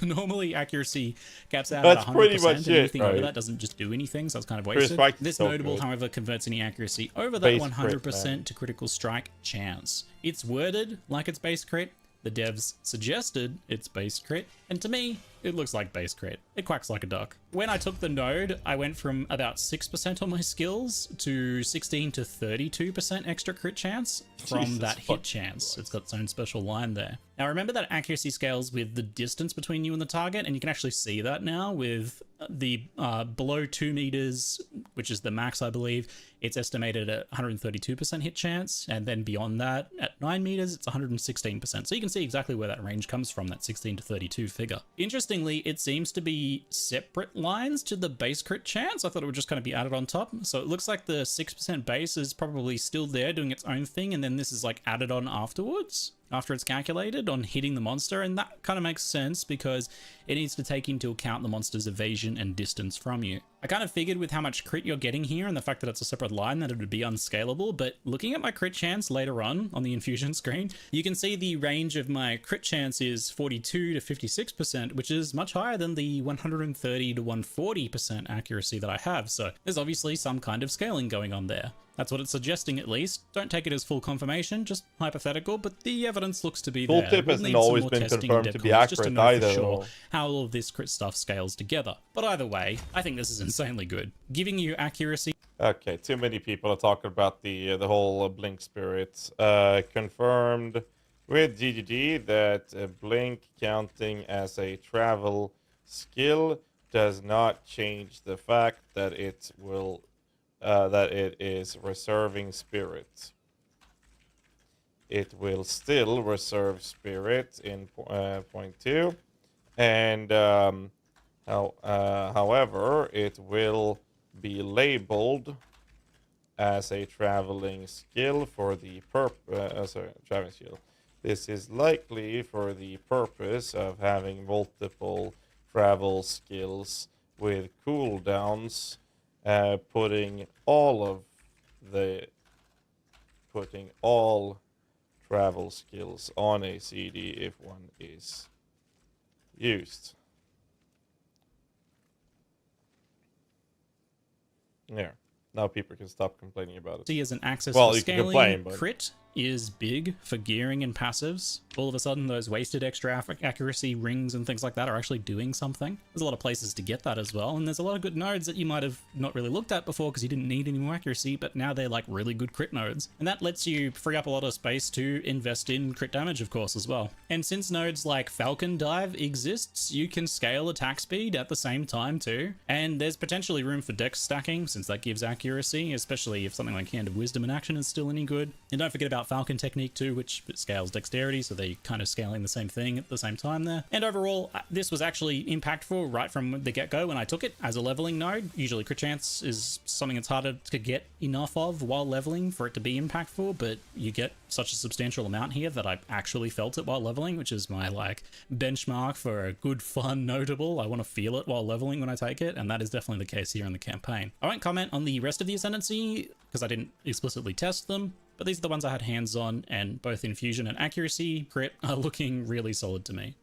Normally accuracy caps out at 100%, pretty much and anything over that doesn't just do anything, so it's kind of wasted. This notable, however, converts any accuracy over that 100% to critical strike chance. It's worded like it's base crit, the devs suggested it's base crit, and to me, it looks like base crit. It quacks like a duck. When I took the node, I went from about 6% on my skills to 16 to 32% extra crit chance from that hit chance. It's got its own special line there. Now remember that accuracy scales with the distance between you and the target, and you can actually see that now with the below 2 meters, which is the max I believe, it's estimated at 132% hit chance, and then beyond that, at 9 meters, it's 116%. So you can see exactly where that range comes from, that 16 to 32 figure. Interestingly, it seems to be separate lines to the base crit chance. I thought it would just kind of be added on top. So it looks like the 6% base is probably still there doing its own thing, and then this is like added on afterwards, after it's calculated on hitting the monster, and that kind of makes sense because it needs to take into account the monster's evasion and distance from you. I kind of figured with how much crit you're getting here and the fact that it's a separate line that it would be unscalable, but looking at my crit chance later on the infusion screen, you can see the range of my crit chance is 42 to 56%, which is much higher than the 130 to 140% accuracy that I have, so there's obviously some kind of scaling going on there. That's what it's suggesting, at least. Don't take it as full confirmation, just hypothetical, but the evidence looks to be there. Tooltip hasn't always been confirmed to be accurate either, for sure how all of this crit stuff scales together. But either way, I think this is insanely good. Giving you accuracy. Okay, too many people are talking about the whole Blink Spirit. Confirmed with GGG that Blink counting as a travel skill does not change the fact that it will that it is reserving spirit. It will still reserve spirit in point 2, And however, it will be labeled as a traveling skill for the traveling skill. This is likely for the purpose of having multiple travel skills with cooldowns, putting all travel skills on a CD if one is used. There. Now people can stop complaining about it. See as an access well, for you scaling, can complain, but... crit is big for gearing and passives. All of a sudden, those wasted extra accuracy rings and things like that are actually doing something. There's a lot of places to get that as well, and there's a lot of good nodes that you might have not really looked at before because you didn't need any more accuracy, but now they're like really good crit nodes. And that lets you free up a lot of space to invest in crit damage, of course, as well. And since nodes like Falcon Dive exists, you can scale attack speed at the same time too. And there's potentially room for dex stacking since that gives accuracy, especially if something like Hand of Wisdom in action is still any good. And don't forget about Falcon Technique too, which scales dexterity, so they're kind of scaling the same thing at the same time there. And overall, this was actually impactful right from the get-go when I took it as a leveling node. Usually crit chance is something that's harder to get enough of while leveling for it to be impactful, but you get such a substantial amount here that I actually felt it while leveling, which is my like benchmark for a good, fun, notable. I want to feel it while leveling when I take it, and that is definitely the case here in the campaign. I won't comment on the rest of the Ascendancy because I didn't explicitly test them, but these are the ones I had hands on, and both Infusion and Accuracy crit are looking really solid to me.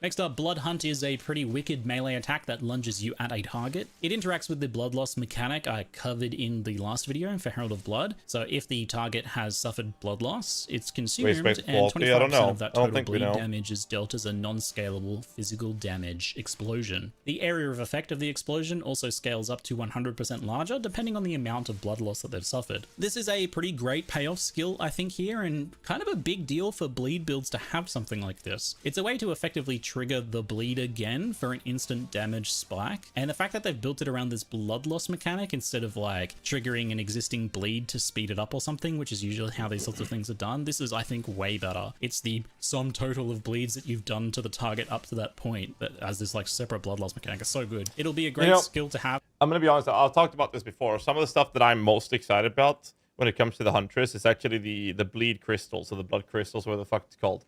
Next up, Blood Hunt is a pretty wicked melee attack that lunges you at a target. It interacts with the blood loss mechanic I covered in the last video for Herald of Blood. So if the target has suffered blood loss, it's consumed, and 25% of that total bleed damage is dealt as a non-scalable physical damage explosion. The area of effect of the explosion also scales up to 100% larger, depending on the amount of blood loss that they've suffered. This is a pretty great payoff skill, I think, here, and kind of a big deal for bleed builds to have something like this. It's a way to effectively trigger the bleed again for an instant damage spike, and the fact that they've built it around this blood loss mechanic instead of like triggering an existing bleed to speed it up or something, which is usually how these sorts of things are done, this is, I think, way better. It's the sum total of bleeds that you've done to the target up to that point that as this like separate blood loss mechanic is so good. It'll be a great skill to have. I'm gonna be honest, I've talked about this before. Some of the stuff that I'm most excited about when it comes to the Huntress is actually the bleed crystals, or the blood crystals, whatever the fuck it's called.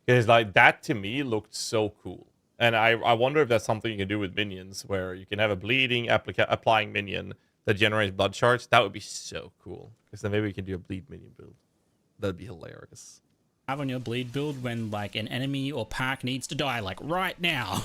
Because like that to me looked so cool. And I wonder if that's something you can do with minions, where you can have a bleeding applying minion that generates blood shards. That would be so cool. Because then maybe we can do a bleed minion build. That'd be hilarious. Have on your bleed build when like an enemy or pack needs to die, like right now.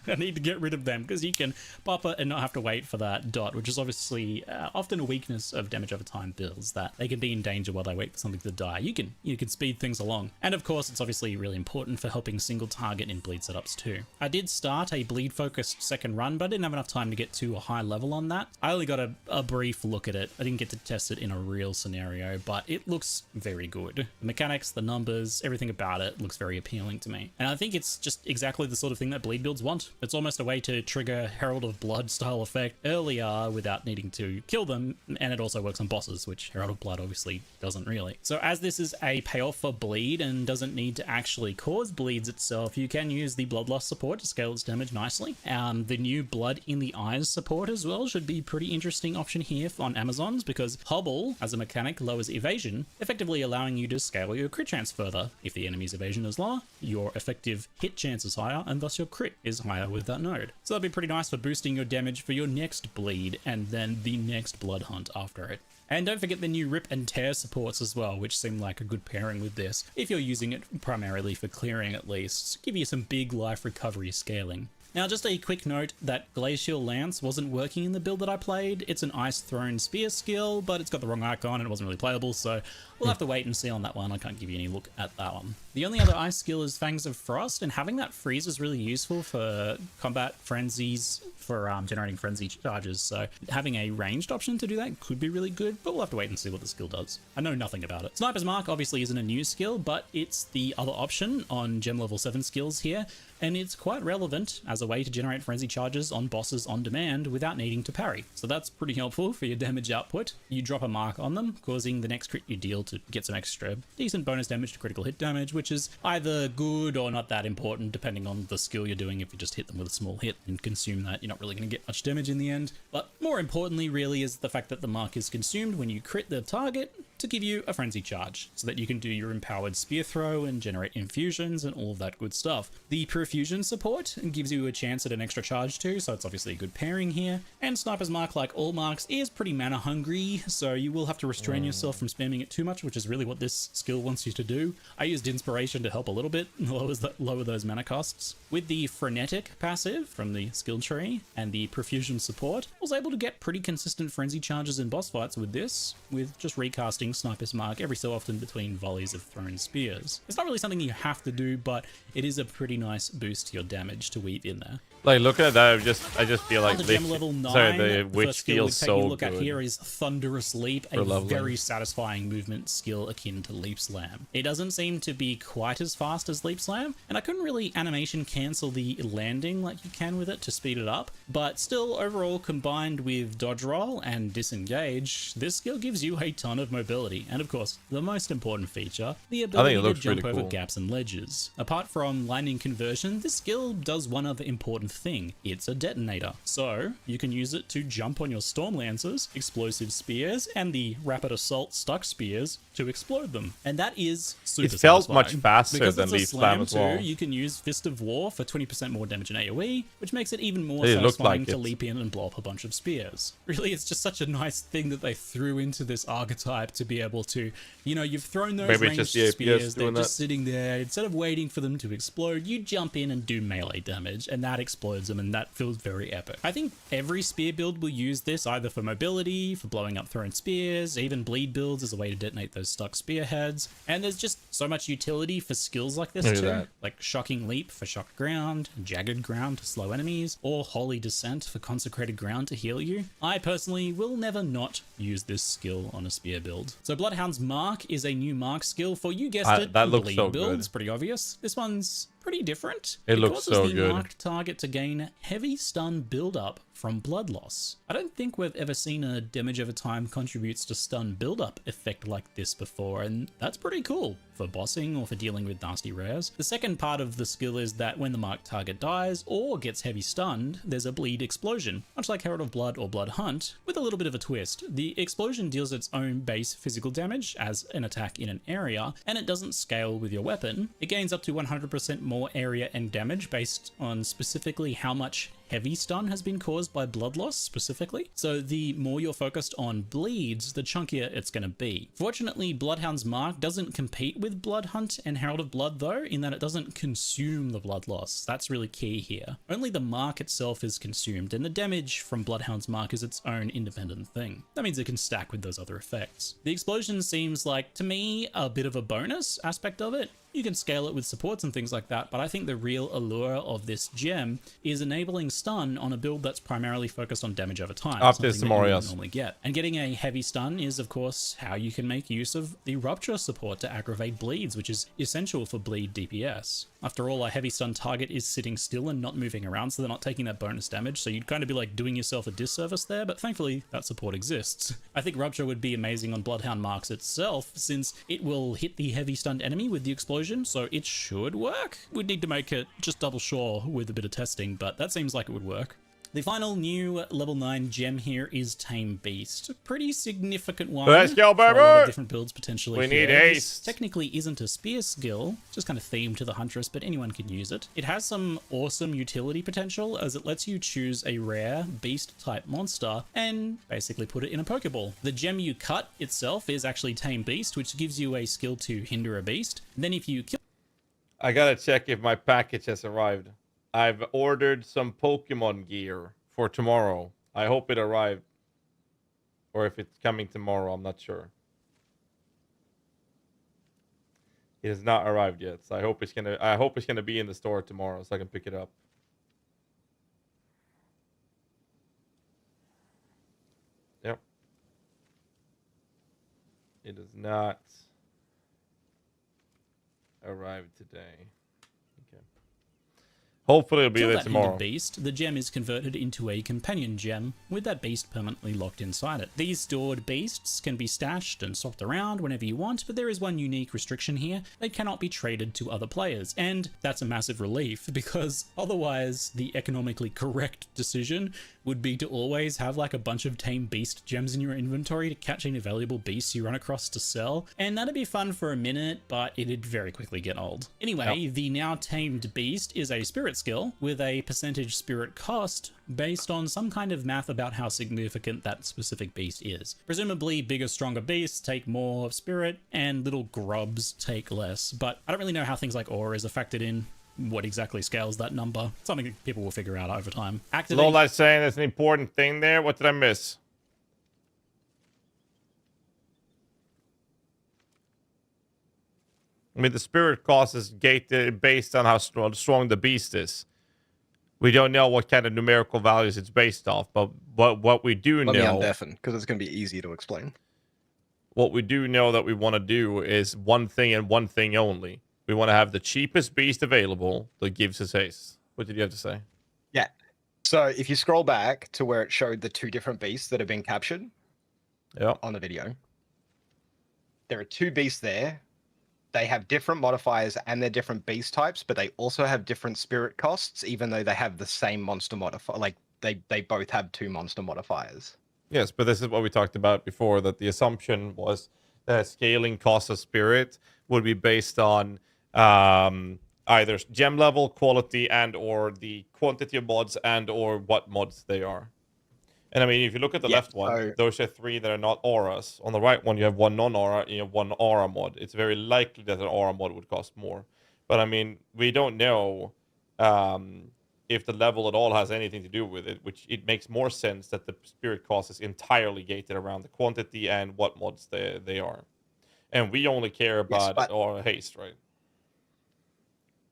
I need to get rid of them because you can pop it and not have to wait for that dot, which is obviously often a weakness of damage over time builds, that they can be in danger while they wait for something to die. You can speed things along. And of course, it's obviously really important for helping single target in bleed setups too. I did start a bleed focused second run, but I didn't have enough time to get to a high level on that. I only got a brief look at it. I didn't get to test it in a real scenario, but it looks very good. The mechanics, the numbers, everything about it looks very appealing to me. And I think it's just exactly the sort of thing that bleed builds want. It's almost a way to trigger Herald of Blood style effect earlier without needing to kill them, and it also works on bosses, which Herald of Blood obviously doesn't really. So as this is a payoff for bleed and doesn't need to actually cause bleeds itself, you can use the blood loss support to scale its damage nicely. The new Blood in the Eyes support as well should be a pretty interesting option here on Amazons, because Hobble as a mechanic lowers evasion, effectively allowing you to scale your crit chance further. If the enemy's evasion is lower, your effective hit chance is higher, and thus your crit is higher with that node. So that'd be pretty nice for boosting your damage for your next bleed and then the next blood hunt after it. And don't forget the new Rip and Tear supports as well, which seem like a good pairing with this, if you're using it primarily for clearing at least. Give you some big life recovery scaling. Now, just a quick note that Glacial Lance wasn't working in the build that I played. It's an Ice Thrown Spear skill, but it's got the wrong icon and it wasn't really playable, so we'll have to wait and see on that one. I can't give you any look at that one. The only other ice skill is Fangs of Frost, and having that freeze is really useful for combat frenzies for generating frenzy charges, so having a ranged option to do that could be really good, but we'll have to wait and see what the skill does. I know nothing about it. Sniper's Mark obviously isn't a new skill, but it's the other option on gem level 7 skills here, and it's quite relevant as a way to generate frenzy charges on bosses on demand without needing to parry. So that's pretty helpful for your damage output. You drop a mark on them, causing the next crit you deal to get some extra decent bonus damage to critical hit damage, which is either good or not that important depending on the skill you're doing. If you just hit them with a small hit and consume that, you're not really going to get much damage in the end. But more importantly really is the fact that the mark is consumed when you crit the target to give you a frenzy charge, so that you can do your empowered spear throw and generate infusions and all of that good stuff. The perfusion support gives you a chance at an extra charge too, so it's obviously a good pairing here. And Sniper's Mark, like all marks, is pretty mana hungry, so you will have to restrain yourself from spamming it too much, which is really what this skill wants you to do. I used Inspiration to help a little bit, lower those mana costs. With the Frenetic passive from the skill tree and the perfusion support, I was able to get pretty consistent frenzy charges in boss fights with this, with just recasting Sniper's Mark every so often between volleys of thrown spears. It's not really something you have to do, but it is a pretty nice boost to your damage to weave in there. Like, looking at that, I just feel like the gem level 9, the witch feels so good. Look at good. here is Thunderous Leap, a very satisfying movement skill akin to Leap Slam. It doesn't seem to be quite as fast as Leap Slam, and I couldn't really animation cancel the landing like you can with it to speed it up, but still overall combined with dodge roll and disengage, this skill gives you a ton of mobility, and of course the most important feature, the ability to jump over gaps and ledges. Apart from lightning conversion, this skill does one other important thing. It's a detonator, so you can use it to jump on your storm lancers, explosive spears, and the rapid assault stuck spears to explode them, and that is super It felt satisfying. much faster because than it's a Leaf Slam as well. too, you can use Fist of War for 20% more damage in AoE, which makes it even more satisfying to leap in and blow up a bunch of spears. Really, it's just such a nice thing that they threw into this archetype to be able to, you know, you've thrown those ranged spears, they're just sitting there. Instead of waiting for them to explode, you jump in and do melee damage, and that explodes them, and that feels very epic. I think every spear build will use this either for mobility, for blowing up thrown spears, even bleed builds as a way to detonate those stuck spearheads, and there's just so much utility for skills like this too, like Shocking Leap for shock ground, Jagged Ground to slow enemies, or Holy Descent for consecrated ground to heal you. I personally will never not use this skill on a spear build. So Bloodhound's Mark is a new mark skill for, you guessed it, that looks bleed so builds. good. Pretty obvious. This one's pretty different. It looks so causes the good. marked target to gain heavy stun build-up from blood loss. I don't think we've ever seen a damage over time contributes to stun build-up effect like this before, and that's pretty cool for bossing or for dealing with nasty rares. The second part of the skill is that when the marked target dies or gets heavy stunned, there's a bleed explosion, much like Herald of Blood or Blood Hunt, with a little bit of a twist. The explosion deals its own base physical damage as an attack in an area, and it doesn't scale with your weapon. It gains up to 100% more area and damage based on specifically how much heavy stun has been caused by blood loss specifically. So the more you're focused on bleeds, the chunkier it's going to be. Fortunately, Bloodhound's Mark doesn't compete with Blood Hunt and Herald of Blood though, in that it doesn't consume the blood loss. That's really key here. Only the mark itself is consumed, and the damage from Bloodhound's Mark is its own independent thing. That means it can stack with those other effects. The explosion seems like, to me, a bit of a bonus aspect of it. You can scale it with supports and things like that, but I think the real allure of this gem is enabling stun on a build that's primarily focused on damage over time. After something that you Samorias. wouldn't normally get. And getting a heavy stun is, of course, how you can make use of the Rupture support to aggravate bleeds, which is essential for bleed DPS. After all, a heavy stun target is sitting still and not moving around, so they're not taking that bonus damage, so you'd kind of be like doing yourself a disservice there, but thankfully that support exists. I think Rupture would be amazing on Bloodhound Marks itself, since it will hit the heavy stunned enemy with the explosion, so it should work. We'd need to make it just double sure with a bit of testing, but that seems like it would work. The final new level 9 gem here is Tame Beast. A pretty significant one. Let's go, for a lot baby! of different builds potentially. We here. need This haste. technically isn't a spear skill, just kind of themed to the Huntress, but anyone can use it. It has some awesome utility potential, as it lets you choose a rare beast-type monster and basically put it in a Pokeball. The gem you cut itself is actually Tame Beast, which gives you a skill to hinder a beast. Then if you kill... I gotta check if my package has arrived. I've ordered some Pokemon gear for tomorrow. I hope it arrived. Or if it's coming tomorrow, I'm not sure. It has not arrived yet, so I hope it's gonna be in the store tomorrow so I can pick it up. It does not arrive today. Okay. Hopefully it'll be there tomorrow. Beast, the gem is converted into a companion gem with that beast permanently locked inside it. These stored beasts can be stashed and swapped around whenever you want, but there is one unique restriction here. They cannot be traded to other players, and that's a massive relief because otherwise the economically correct decision would be to always have like a bunch of tame beast gems in your inventory to catch any valuable beasts you run across to sell, and that'd be fun for a minute, but it'd very quickly get old. Anyway, the now tamed beast is a spirit skill with a percentage spirit cost based on some kind of math about how significant that specific beast is. Presumably bigger, stronger beasts take more spirit and little grubs take less, but I don't really know how things like auras are factored in. What exactly scales that number? Something that people will figure out over time. Lola saying there's an important thing there. What did I miss? I mean, the spirit cost is gated based on how strong the beast is. We don't know what kind of numerical values it's based off, but what we do know... Let me undeafen, because it's going to be easy to explain. What we do know that we want to do is one thing and one thing only. We want to have the cheapest beast available that gives us haste. What did you have to say? Yeah. So if you scroll back to where it showed the two different beasts that have been captured on the video, there are two beasts there. They have different modifiers and they're different beast types, but they also have different spirit costs, even though they have the same monster modifier. Like, they both have two monster modifiers. Yes, but this is what we talked about before, that the assumption was that scaling cost of spirit would be based on either gem level, quality, and or the quantity of mods and or what mods they are. And I mean, if you look at the left one, those are three that are not auras. On the right one, you have one non-aura, you have one aura mod. It's very likely that an aura mod would cost more. But I mean, we don't know if the level at all has anything to do with it, which it makes more sense that the spirit cost is entirely gated around the quantity and what mods they are. And we only care about aura haste, right?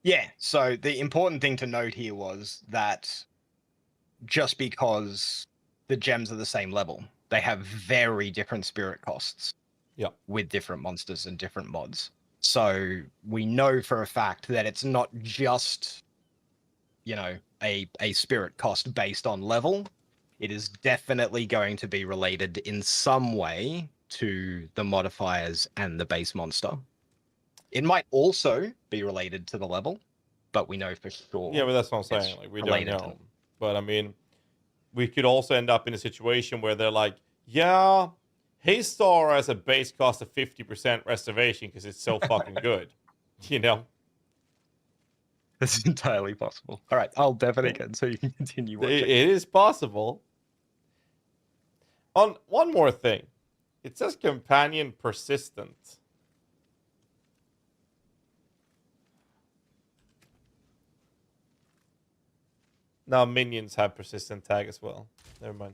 Yeah, so the important thing to note here was that just because the gems are the same level, they have very different spirit costs. Yeah. With different monsters and different mods. So we know for a fact that it's not just, you know, a spirit cost based on level. It is definitely going to be related in some way to the modifiers and the base monster. It might also be related to the level, but we know for sure. Yeah, but that's what I'm saying. Like, we don't know. But I mean, we could also end up in a situation where they're like, yeah, Haste Aura has a base cost of 50% restoration because it's so fucking good. You know? That's entirely possible. All right, I'll deafen again so you can continue watching. It is possible. On one more thing. It says companion persistent. Now minions have persistent tag as well. Never mind.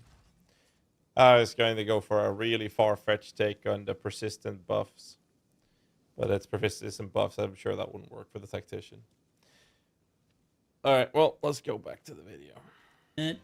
I was going to go for a really far-fetched take on the persistent buffs. But it's persistent buffs. I'm sure that wouldn't work for the tactician. Alright, well, let's go back to the video.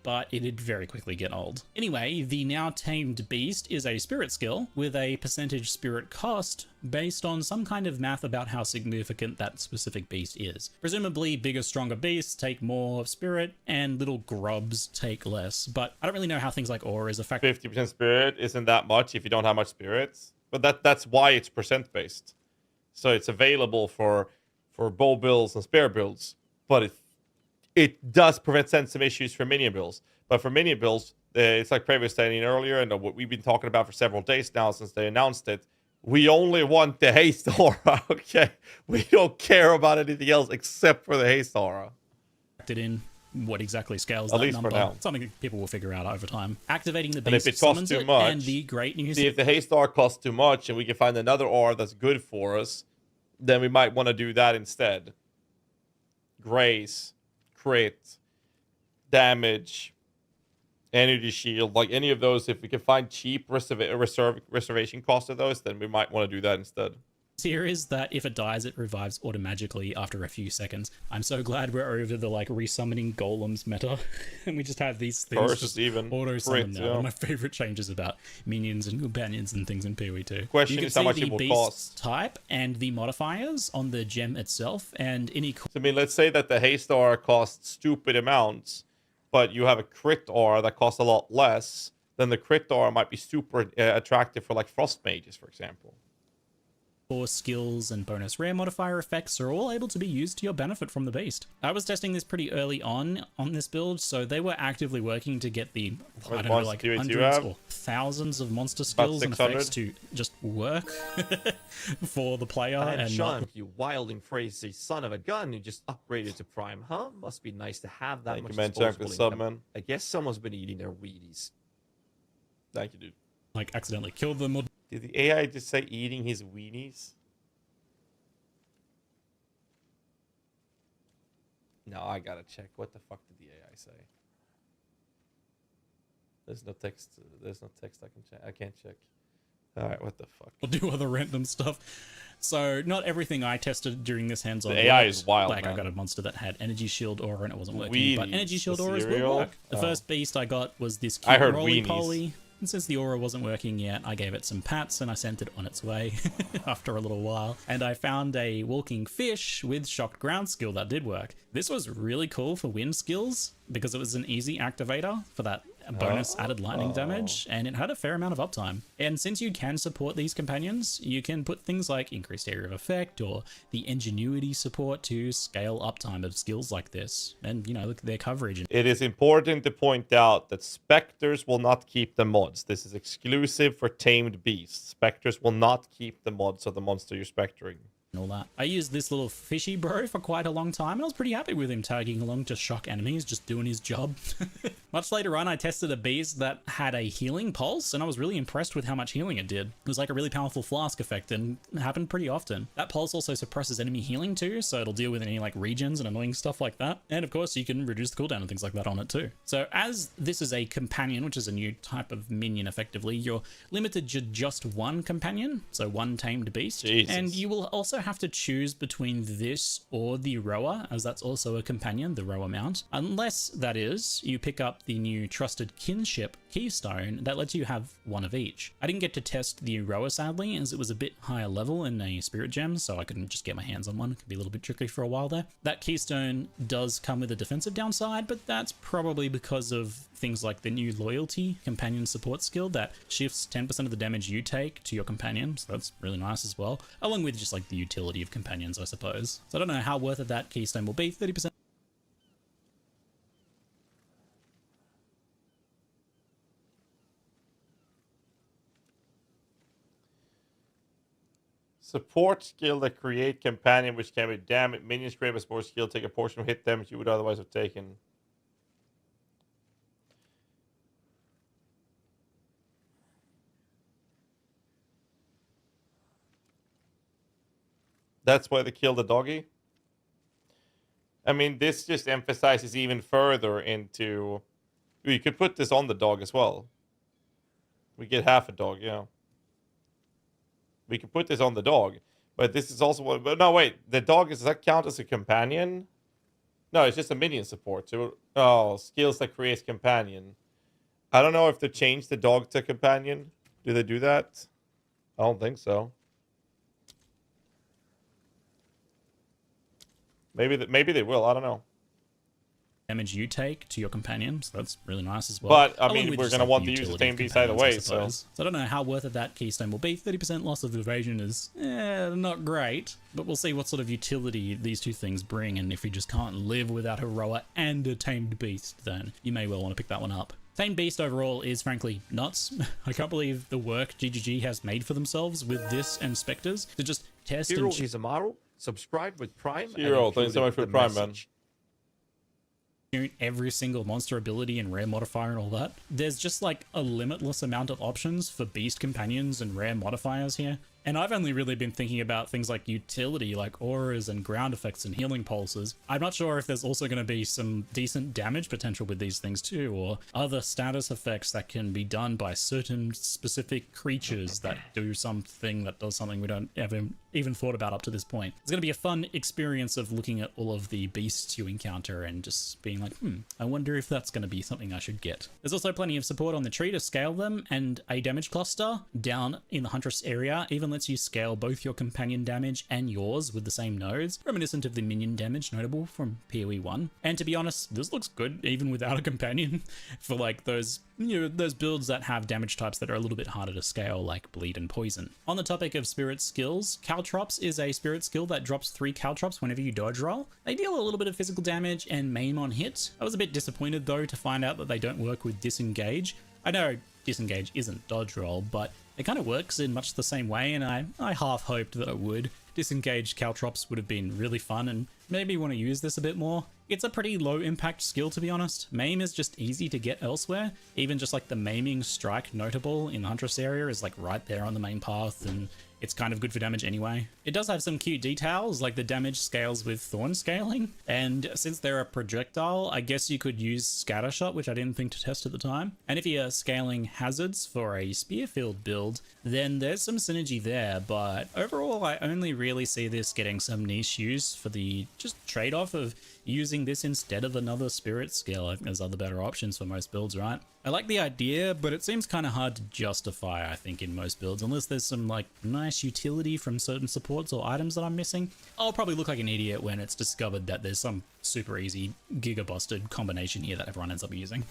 But it'd very quickly get old. Anyway, the now tamed beast is a spirit skill with a percentage spirit cost based on some kind of math about how significant that specific beast is. Presumably bigger, stronger beasts take more spirit and little grubs take less, but I don't really know how things like auras affect. 50% spirit isn't that much if you don't have much spirits, but that's why it's percent based. So it's available for bow builds and spare builds, but it does present some issues for minion builds. But for minion builds, it's like Previous stating earlier, and what we've been talking about for several days now since they announced it. We only want the haste aura, okay? We don't care about anything else except for the haste aura. In what exactly scales At that least number? for now. Something people will figure out over time. Activating the And if beast it costs summons too it, much, and the great news. See, if the haste aura costs too much and we can find another aura that's good for us, then we might want to do that instead. Grace, crit, damage, energy shield, like any of those. If we can find cheap reservation cost of those, then we might want to do that instead. here is that if it dies, it revives automatically after a few seconds. I'm so glad we're over the like resummoning golems meta, and we just have these things just even auto summon now. yeah. One of my favorite changes about minions and companions and things in PoE2. Question is how much it will cost. Type and the modifiers on the gem itself, and any. I mean, let's say that the haste aura costs stupid amounts, but you have a crit aura that costs a lot less. Then the crit aura might be super attractive for like frost mages, for example. Skills and bonus rare modifier effects are all able to be used to your benefit from the beast. I was testing this pretty early on this build, so they were actively working to get the, I don't know, like hundreds or thousands of monster skills and effects to just work for the player. And Sean, not... you wilding crazy son of a gun who just upgraded to Prime, huh? Must be nice to have that much disposable income. I guess someone's been eating their Wheaties. Thank you, dude. Like, accidentally killed them or... Did the AI just say eating his weenies? No, I gotta check. What the fuck did the AI say? There's no text. There's no text I can check. I can't check. All right, what the fuck? We'll do other random stuff. So not everything I tested during this hands-on. The AI is wild. Like man. I got a monster that had energy shield aura and it wasn't working. Weenies, but energy shield auras will cereal? work. The first beast I got was this I cute heard roly-poly. And since the aura wasn't working yet, I gave it some pats and I sent it on its way after a little while. And I found a walking fish with shocked ground skill that did work. This was really cool for wind skills because it was an easy activator for that bonus added lightning damage, and it had a fair amount of uptime. And since you can support these companions, you can put things like increased area of effect or the ingenuity support to scale uptime of skills like this. And, you know, look at their coverage. It is important to point out that Spectres will not keep the mods. This is exclusive for tamed beasts. Spectres will not keep the mods of the monster you're spectering. And all that. I used this little fishy bro for quite a long time, and I was pretty happy with him tagging along to shock enemies, just doing his job. Much later on, I tested a beast that had a healing pulse, and I was really impressed with how much healing it did. It was like a really powerful flask effect, and it happened pretty often. That pulse also suppresses enemy healing too, so it'll deal with any like regens and annoying stuff like that. And of course, you can reduce the cooldown and things like that on it too. So as this is a companion, which is a new type of minion effectively, you're limited to just one companion, so one tamed beast. Jesus. And you will also have to choose between this or the rower, as that's also a companion, the rower mount, unless that is you pick up the new trusted kinship keystone that lets you have one of each. I didn't get to test the rower sadly, as it was a bit higher level in a spirit gem, so I couldn't just get my hands on one. It could be a little bit tricky for a while there. That keystone does come with a defensive downside, but that's probably because of things like the new loyalty companion support skill that shifts 10% of the damage you take to your companion, so that's really nice as well, along with just like the utility of companions, I suppose. So I don't know how worth it that keystone will be. 30%. Support skill that create companion, which can be damaged. Minions create as more skill, take a portion of hit damage you would otherwise have taken. That's why they kill the doggy. I mean, this just emphasizes even further into... You could put this on the dog as well. We get half a dog, yeah. We can put this on the dog. But this is also... But no, wait. The dog, does that count as a companion? No, it's just a minion support. So, oh, skills that creates companion. I don't know if they changed the dog to companion. Do they do that? I don't think so. Maybe they will. I don't know. Damage you take to your companion, so that's really nice as well. But I mean, we're gonna want to use the same beast either way, so I don't know how worth it that keystone will be. 30% loss of evasion is not great, but we'll see what sort of utility these two things bring, and if you just can't live without a rower and a tamed beast, then you may well want to pick that one up. Tamed beast overall is frankly nuts. I can't believe the work GGG has made for themselves with this and Spectres to just test Hero and Izamaru, subscribe with Prime. Hero, thanks so much for the Prime, man. Every single monster ability and rare modifier and all that. There's just like a limitless amount of options for beast companions and rare modifiers here. And I've only really been thinking about things like utility, like auras and ground effects and healing pulses. I'm not sure if there's also going to be some decent damage potential with these things too, or other status effects that can be done by certain specific creatures that do something that does something we don't ever even thought about up to this point. It's going to be a fun experience of looking at all of the beasts you encounter and just being like, I wonder if that's going to be something I should get. There's also plenty of support on the tree to scale them, and a damage cluster down in the Huntress area even lets you scale both your companion damage and yours with the same nodes, reminiscent of the minion damage notable from PoE 1. And to be honest, this looks good even without a companion for like those those builds that have damage types that are a little bit harder to scale, like bleed and poison. On the topic of spirit skills, Caltrops is a spirit skill that drops 3 Caltrops whenever you dodge roll. They deal a little bit of physical damage and maim on hit. I was a bit disappointed though to find out that they don't work with disengage. I know disengage isn't dodge roll, but it kind of works in much the same way, and I half hoped that it would. Disengaged Caltrops would have been really fun, and maybe want to use this a bit more. It's a pretty low impact skill, to be honest. Maim is just easy to get elsewhere. Even just like the maiming strike notable in the Huntress area is like right there on the main path, and it's kind of good for damage anyway. It does have some cute details, like the damage scales with thorn scaling, and since they're a projectile, I guess you could use Scattershot, which I didn't think to test at the time. And if you're scaling hazards for a Spearfield build, then there's some synergy there, but overall I only really see this getting some niche use for the just trade-off of using this instead of another spirit skill. I think there's other better options for most builds, right? I like the idea, but it seems kind of hard to justify, I think, in most builds, unless there's some like nice utility from certain supports or items that I'm missing. I'll probably look like an idiot when it's discovered that there's some super easy giga-busted combination here that everyone ends up using.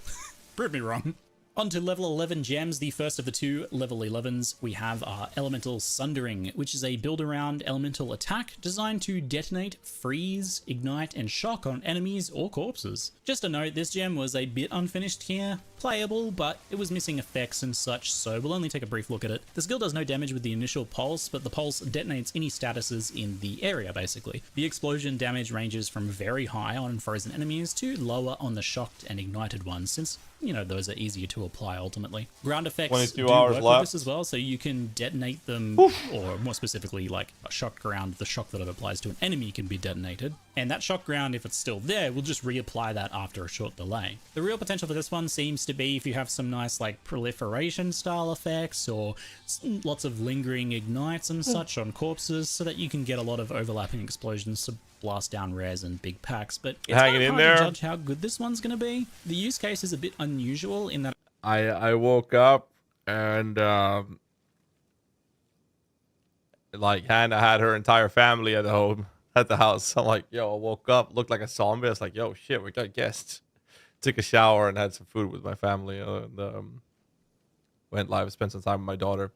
Prove me wrong. On to level 11 gems. The first of the 2 level 11s we have our Elemental Sundering, which is a build-around elemental attack designed to detonate, freeze, ignite, and shock on enemies or corpses. Just a note, this gem was a bit unfinished here, playable, but it was missing effects and such, so we'll only take a brief look at it. The skill does no damage with the initial pulse, but the pulse detonates any statuses in the area, basically. The explosion damage ranges from very high on frozen enemies to lower on the shocked and ignited ones, since those are easier to apply ultimately. Ground effects 22 do hours work left. with this as well, so you can detonate them, or more specifically, like a shock ground, the shock that it applies to an enemy can be detonated. And that shock ground, if it's still there, will just reapply that after a short delay. The real potential for this one seems to be if you have some nice like proliferation style effects or lots of lingering ignites and such on corpses, so that you can get a lot of overlapping explosions to blast down rares and big packs. But it's Hanging in hard there. to judge how good this one's going to be. The use case is a bit unusual in that I woke up and like Hannah had her entire family at home at the house. I'm like, yo, I woke up, looked like a zombie. I was like, yo, shit, we got guests. Took a shower and had some food with my family, and went live, spent some time with my daughter.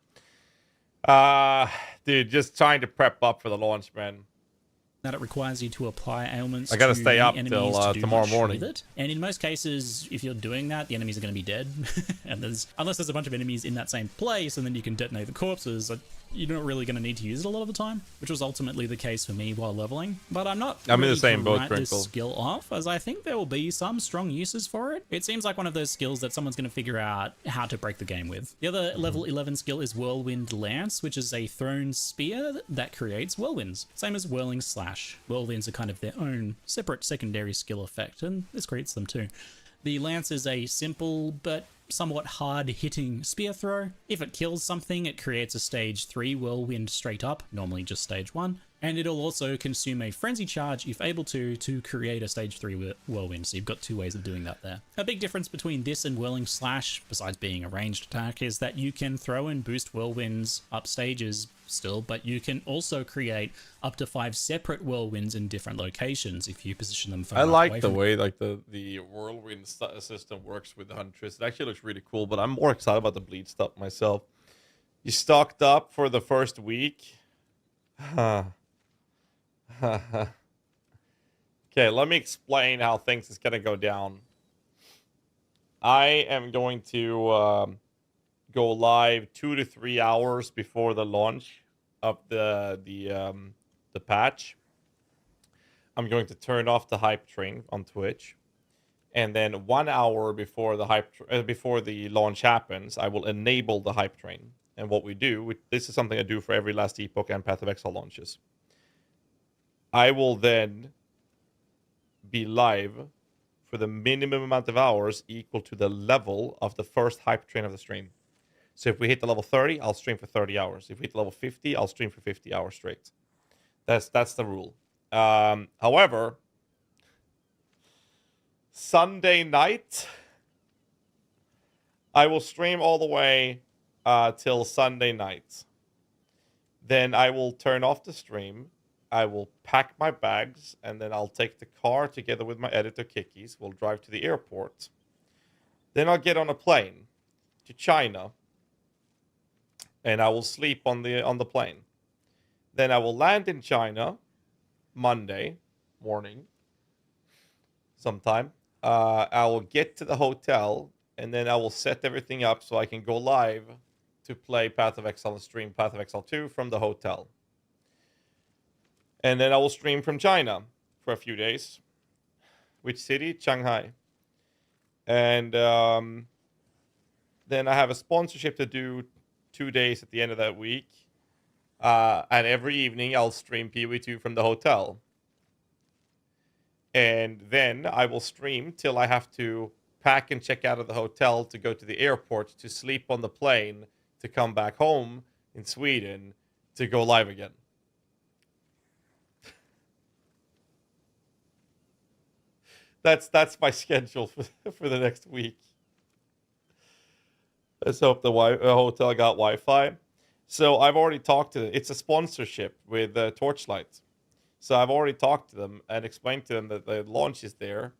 Dude, just trying to prep up for the launch, man. that it requires you to apply ailments I gotta to stay up enemies till to do tomorrow much morning. with it. And in most cases, if you're doing that, the enemies are going to be dead. And unless there's a bunch of enemies in that same place, and then you can detonate the corpses, you're not really going to need to use it a lot of the time, which was ultimately the case for me while leveling. But I'm in the same boat, write this Crinkle. skill off, as I think there will be some strong uses for it. It seems like one of those skills that someone's going to figure out how to break the game with. The other level 11 skill is Whirlwind Lance, which is a thrown spear that creates whirlwinds. Same as Whirling Slash. Whirlwinds are kind of their own separate secondary skill effect, and this creates them too. The Lance is a simple but somewhat hard-hitting spear throw. If it kills something, it creates a stage 3 whirlwind straight up, normally just stage 1, and it'll also consume a frenzy charge if able to create a stage 3 whirlwind, so you've got two ways of doing that there. A big difference between this and Whirling Slash, besides being a ranged attack, is that you can throw and boost whirlwinds up stages still, but you can also create up to 5 separate whirlwinds in different locations if you position them far I enough like away the from way like the whirlwind system works with the Huntress. It actually looks really cool, but I'm more excited about the bleed stuff myself. You stocked up for the first week. Okay, let me explain how things is gonna go down. I am going to go live 2 to 3 hours before the launch of the patch. I'm going to turn off the hype train on Twitch, And then 1 hour before the before the launch happens, I will enable the hype train. And what we do, this is something I do for every Last Epoch and Path of Exile launches. I will then be live for the minimum amount of hours equal to the level of the first hype train of the stream. So if we hit the level 30, I'll stream for 30 hours. If we hit level 50, I'll stream for 50 hours straight. That's the rule. However, Sunday night, I will stream all the way till Sunday night. Then I will turn off the stream. I will pack my bags, and then I'll take the car together with my editor, Kikis. We'll drive to the airport. Then I'll get on a plane to China, and I will sleep on the plane. Then I will land in China Monday morning sometime. I will get to the hotel, and then I will set everything up so I can go live to play Path of Exile and stream Path of Exile 2 from the hotel. And then I will stream from China for a few days. Which city? Shanghai. And then I have a sponsorship to do 2 days at the end of that week. And every evening I'll stream PoE2 from the hotel. And then I will stream till I have to pack and check out of the hotel to go to the airport, to sleep on the plane, to come back home in Sweden, to go live again. That's my schedule for the next week. Let's hope the hotel got Wi-Fi. So I've already talked to them. It's a sponsorship with Torchlight. So I've already talked to them and explained to them that the launch is there.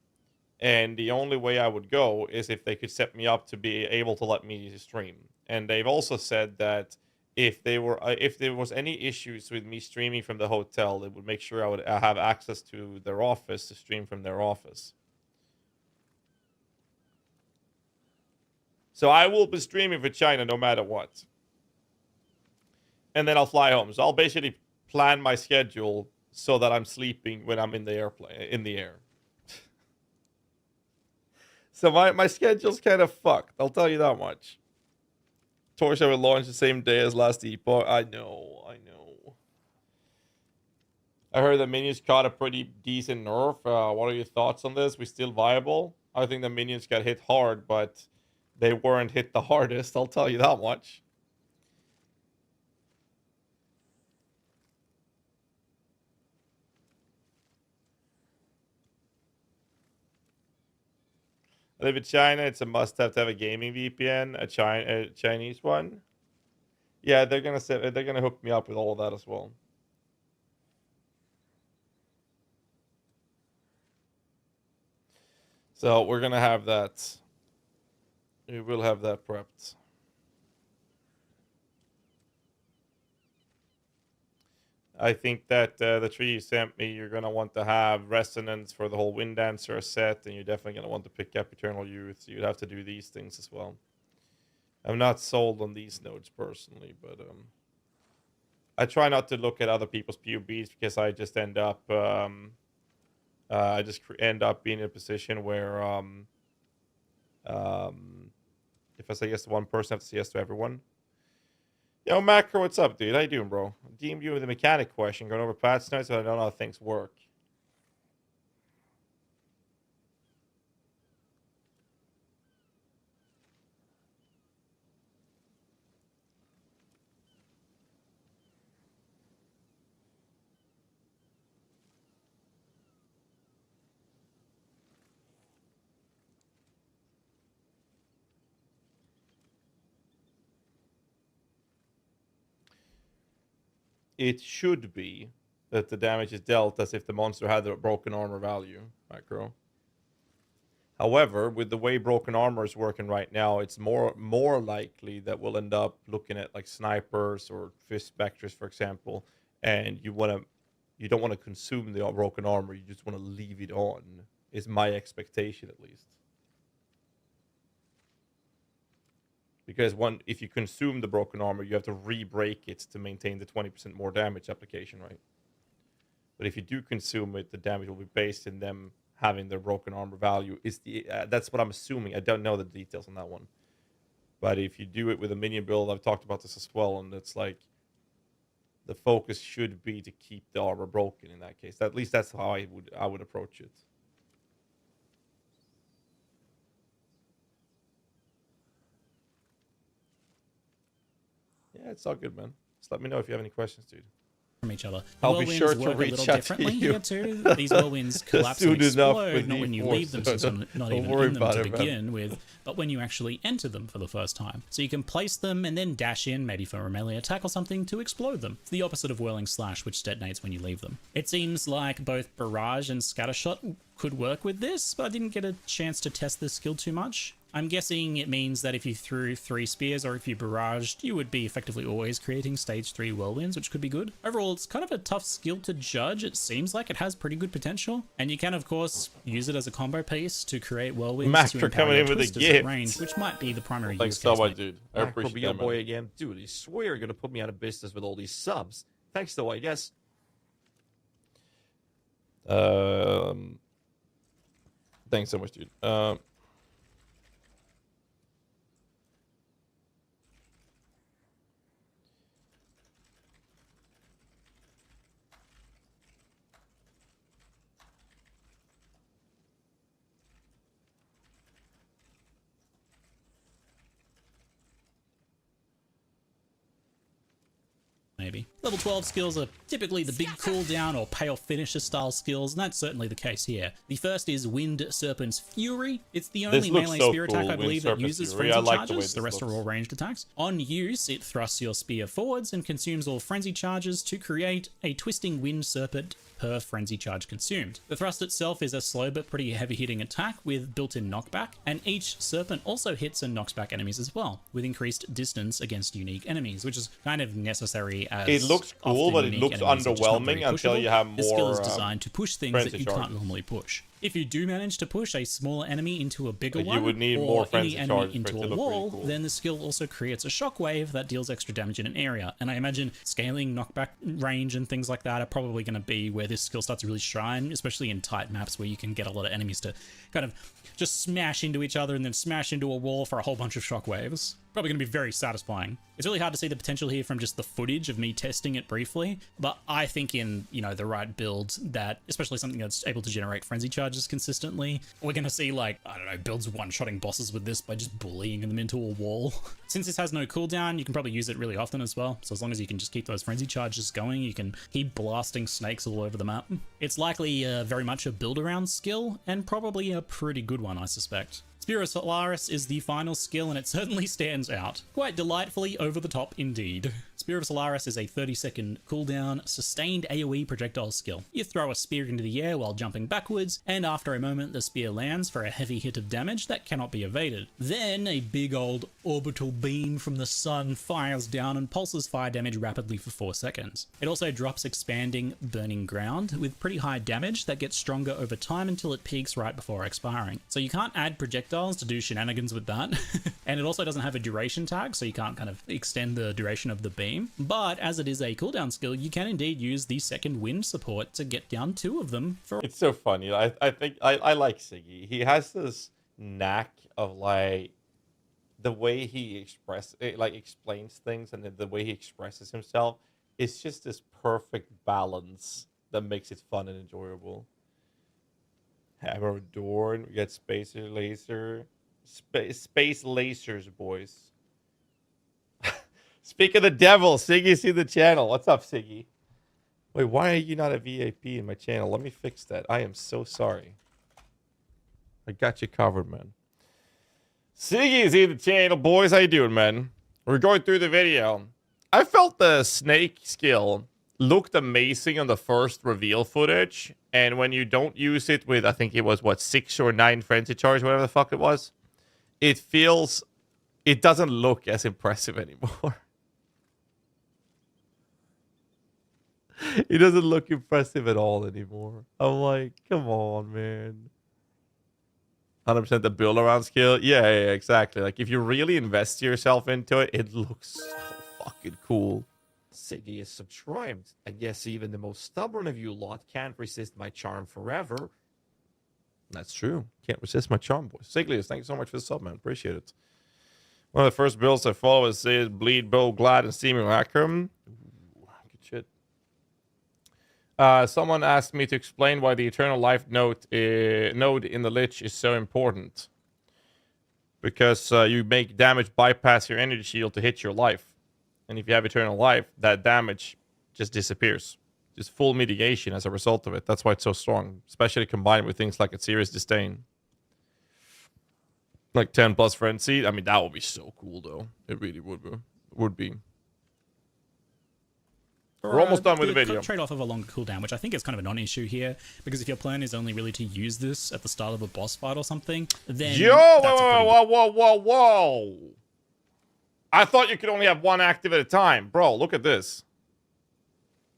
And the only way I would go is if they could set me up to be able to let me stream. And they've also said that if there was any issues with me streaming from the hotel, they would make sure I would have access to their office to stream from their office. So I will be streaming for China no matter what. And then I'll fly home. So I'll basically plan my schedule so that I'm sleeping when I'm in the air. So my schedule's kind of fucked. I'll tell you that much. Torchlight will launch the same day as Last Epoch. I know. I heard the minions caught a pretty decent nerf. What are your thoughts on this? We still viable? I think the minions got hit hard, but they weren't hit the hardest. I'll tell you that much. I live in China. It's a must-have to have a gaming VPN, a Chinese one. Yeah, they're gonna hook me up with all of that as well. So we're gonna have that. We will have that prepped. I think that the tree you sent me, you're going to want to have Resonance for the whole Wind Dancer set, and you're definitely going to want to pick up Eternal Youth, so you'd have to do these things as well. I'm not sold on these nodes personally, but I try not to look at other people's PUBs because I just end up being in a position where if I say yes to one person, I have to say yes to everyone. Yo, Macro, what's up, dude? How you doing, bro? DM you with a mechanic question, going over patch notes, but I don't know how things work. It should be that the damage is dealt as if the monster had a broken armor value, Macro. However, with the way broken armor is working right now, it's more likely that we'll end up looking at like snipers or fist specters, for example, and you don't want to consume the broken armor. You just want to leave it on. Is my expectation, at least. Because if you consume the broken armor, you have to re-break it to maintain the 20% more damage application, right? But if you do consume it, the damage will be based in them having their broken armor value is the that's what I'm assuming. I don't know the details on that one. But if you do it with a minion build, I've talked about this as well, and it's like the focus should be to keep the armor broken in that case. At least that's how I would approach it. Yeah, it's all good, man. Just let me know if you have any questions, dude. From each other. I'll be sure to work reach a little out differently to you. Here too. These whirlwinds collapse and Soon enough explode, with not when you E4, leave them, so since you're not don't even worry in them about to it, man. begin with, but when you actually enter them for the first time. So you can place them and then dash in, maybe for a melee attack or something, to explode them. It's the opposite of Whirling Slash, which detonates when you leave them. It seems like both Barrage and Scattershot could work with this, but I didn't get a chance to test this skill too much. I'm guessing it means that if you threw 3 spears or if you barraged, you would be effectively always creating stage 3 whirlwinds, which could be good. Overall, it's kind of a tough skill to judge. It seems like it has pretty good potential, and you can of course use it as a combo piece to create whirlwinds Macro coming in with a gift, range, which might be the primary Thanks use so case. much, dude. I appreciate Macro that, boy man. again, dude. You swear you're gonna put me out of business with all these subs. Thanks though, I guess. Thanks so much, dude. Maybe. Level 12 skills are typically the big cooldown or payoff finisher style skills, and that's certainly the case here. The first is Wind Serpent's Fury. It's the only melee spear attack, I believe, that uses frenzy charges. The rest are all ranged attacks. On use, it thrusts your spear forwards and consumes all frenzy charges to create a twisting Wind Serpent per frenzy charge consumed. The thrust itself is a slow but pretty heavy hitting attack with built-in knockback, and each serpent also hits and knocks back enemies as well, with increased distance against unique enemies, which is kind of necessary as it looks cool, but it looks underwhelming until you have more. This skill is designed to push things that you charges. can't normally push. If you do manage to push a smaller enemy into a bigger You one, would need or more any frenzy enemy charges for into it to a look really wall, cool. then the skill also creates a shockwave that deals extra damage in an area. And I imagine scaling knockback range and things like that are probably going to be where this skill starts to really shine, especially in tight maps where you can get a lot of enemies to kind of just smash into each other and then smash into a wall for a whole bunch of shockwaves. Probably going to be very satisfying. It's really hard to see the potential here from just the footage of me testing it briefly, but I think in, you know, the right build, that especially something that's able to generate frenzy charges consistently, we're going to see, like, I don't know, builds one-shotting bosses with this by just bullying them into a wall. Since this has no cooldown, you can probably use it really often as well, so as long as you can just keep those frenzy charges going, you can keep blasting snakes all over the map. It's likely very much a build-around skill, and probably a pretty good one, I suspect. Spear of Solaris is the final skill, and it certainly stands out. Quite delightfully over the top indeed. Spear of Solaris is a 30-second cooldown, sustained AoE projectile skill. You throw a spear into the air while jumping backwards, and after a moment the spear lands for a heavy hit of damage that cannot be evaded. Then a big old orbital beam from the sun fires down and pulses fire damage rapidly for 4 seconds. It also drops expanding burning ground with pretty high damage that gets stronger over time until it peaks right before expiring. So you can't add projectiles to do shenanigans with that. And it also doesn't have a duration tag, so you can't kind of extend the duration of the beam. But as it is a cooldown skill, you can indeed use the second wind support to get down 2 of them for. It's so funny. I think I like Siggy. He has this knack of, like, the way he explains things, and the way he expresses himself. It's just this perfect balance that makes it fun and enjoyable. Hammer of Dorn. We got space lasers, boys. Speak of the devil, Siggy, see the channel. What's up, Siggy? Wait, why are you not a VAP in my channel? Let me fix that. I am so sorry. I got you covered, man. Siggy, see the channel, boys. How you doing, man? We're going through the video. I felt the snake skill looked amazing on the first reveal footage, and when you don't use it with, I think it was, what, 6 or 9 frenzy charge, whatever the fuck it was, it doesn't look as impressive anymore. It doesn't look impressive at all anymore. I'm like, come on, man. 100% the build around skill. Yeah, exactly. Like, if you really invest yourself into it, it looks so fucking cool. Siggy is subscribed. I guess even the most stubborn of you lot can't resist my charm forever. That's true. Can't resist my charm, boy. Siglius, thank you so much for the sub, man. Appreciate it. One of the first builds I follow is Bleed, Bow, Glad, and Steaming Akram. Good shit. Someone asked me to explain why the Eternal Life node in the Lich is so important. Because you make damage bypass your energy shield to hit your life. And if you have Eternal Life, that damage just disappears. Just full mitigation as a result of it. That's why it's so strong. Especially combined with things like a Serious Disdain. Like 10 plus Frenzy. I mean, that would be so cool, though. It really would be. We're almost done with the video. Trade-off of a longer cooldown, which I think is kind of a non-issue here, because if your plan is only really to use this at the start of a boss fight or something, then whoa! I thought you could only have one active at a time, bro. Look at this.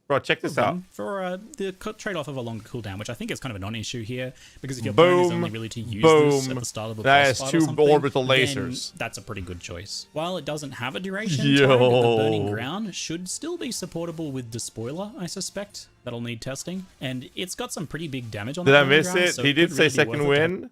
Bro, check this out. For the trade-off of a longer cooldown, which I think is kind of a non-issue here, because if your plan is only really to use this at the start of a boss fight or something, orbital lasers. Then that's a pretty good choice. While it doesn't have a duration time, the Burning Ground should still be supportable with Despoiler, I suspect. That'll need testing. And it's got some pretty big damage on the Burning Ground. Did I miss it? So he did say really second win.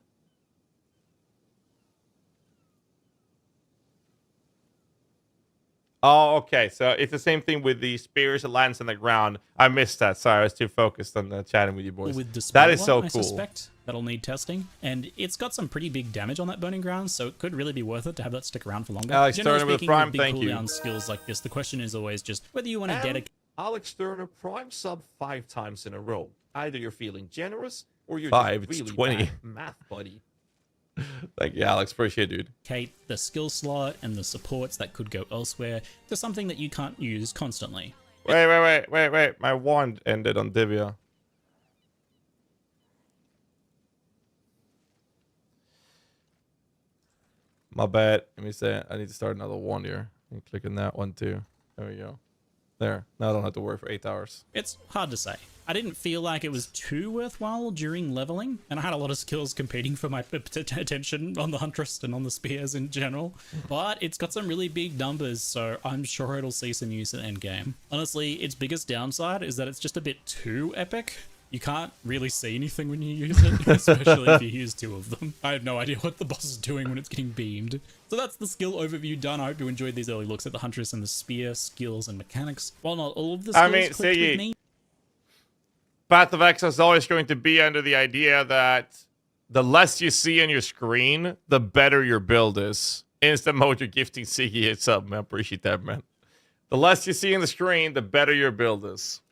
Oh, okay. So it's the same thing with the spears that lands on the ground. I missed that. Sorry, I was too focused on chatting with you boys. That is so cool. I suspect that'll need testing, and it's got some pretty big damage on that Burning Ground, so it could really be worth it to have that stick around for longer. Alex Turner with Prime, thank you. Cooldown skills like this, the question is always just whether you want to dedicate. Alex Turner Prime sub 5 times in a row. Either you're feeling generous or you're just really 20. bad math, buddy. Thank you, Alex. Appreciate it, dude. The skill slot and the supports that could go elsewhere to something that you can't use constantly. Wait. My wand ended on Divya. My bad. Let me say I need to start another wand here. And click on that one too. There we go. There. Now I don't have to work for 8 hours. It's hard to say. I didn't feel like it was too worthwhile during leveling, and I had a lot of skills competing for my attention on the Huntress and on the spears in general, but it's got some really big numbers, so I'm sure it'll see some use at endgame. Honestly, its biggest downside is that it's just a bit too epic. You can't really see anything when you use it, especially if you use 2 of them. I have no idea what the boss is doing when it's getting beamed. So that's the skill overview done. I hope you enjoyed these early looks at the Huntress and the spear skills and mechanics. While not all of the skills clicked with me, Path of Exile is always going to be under the idea that the less you see on your screen, the better your build is. Instant mode, you're gifting Siggy hits up, man. Appreciate that, man. The less you see on the screen, the better your build is.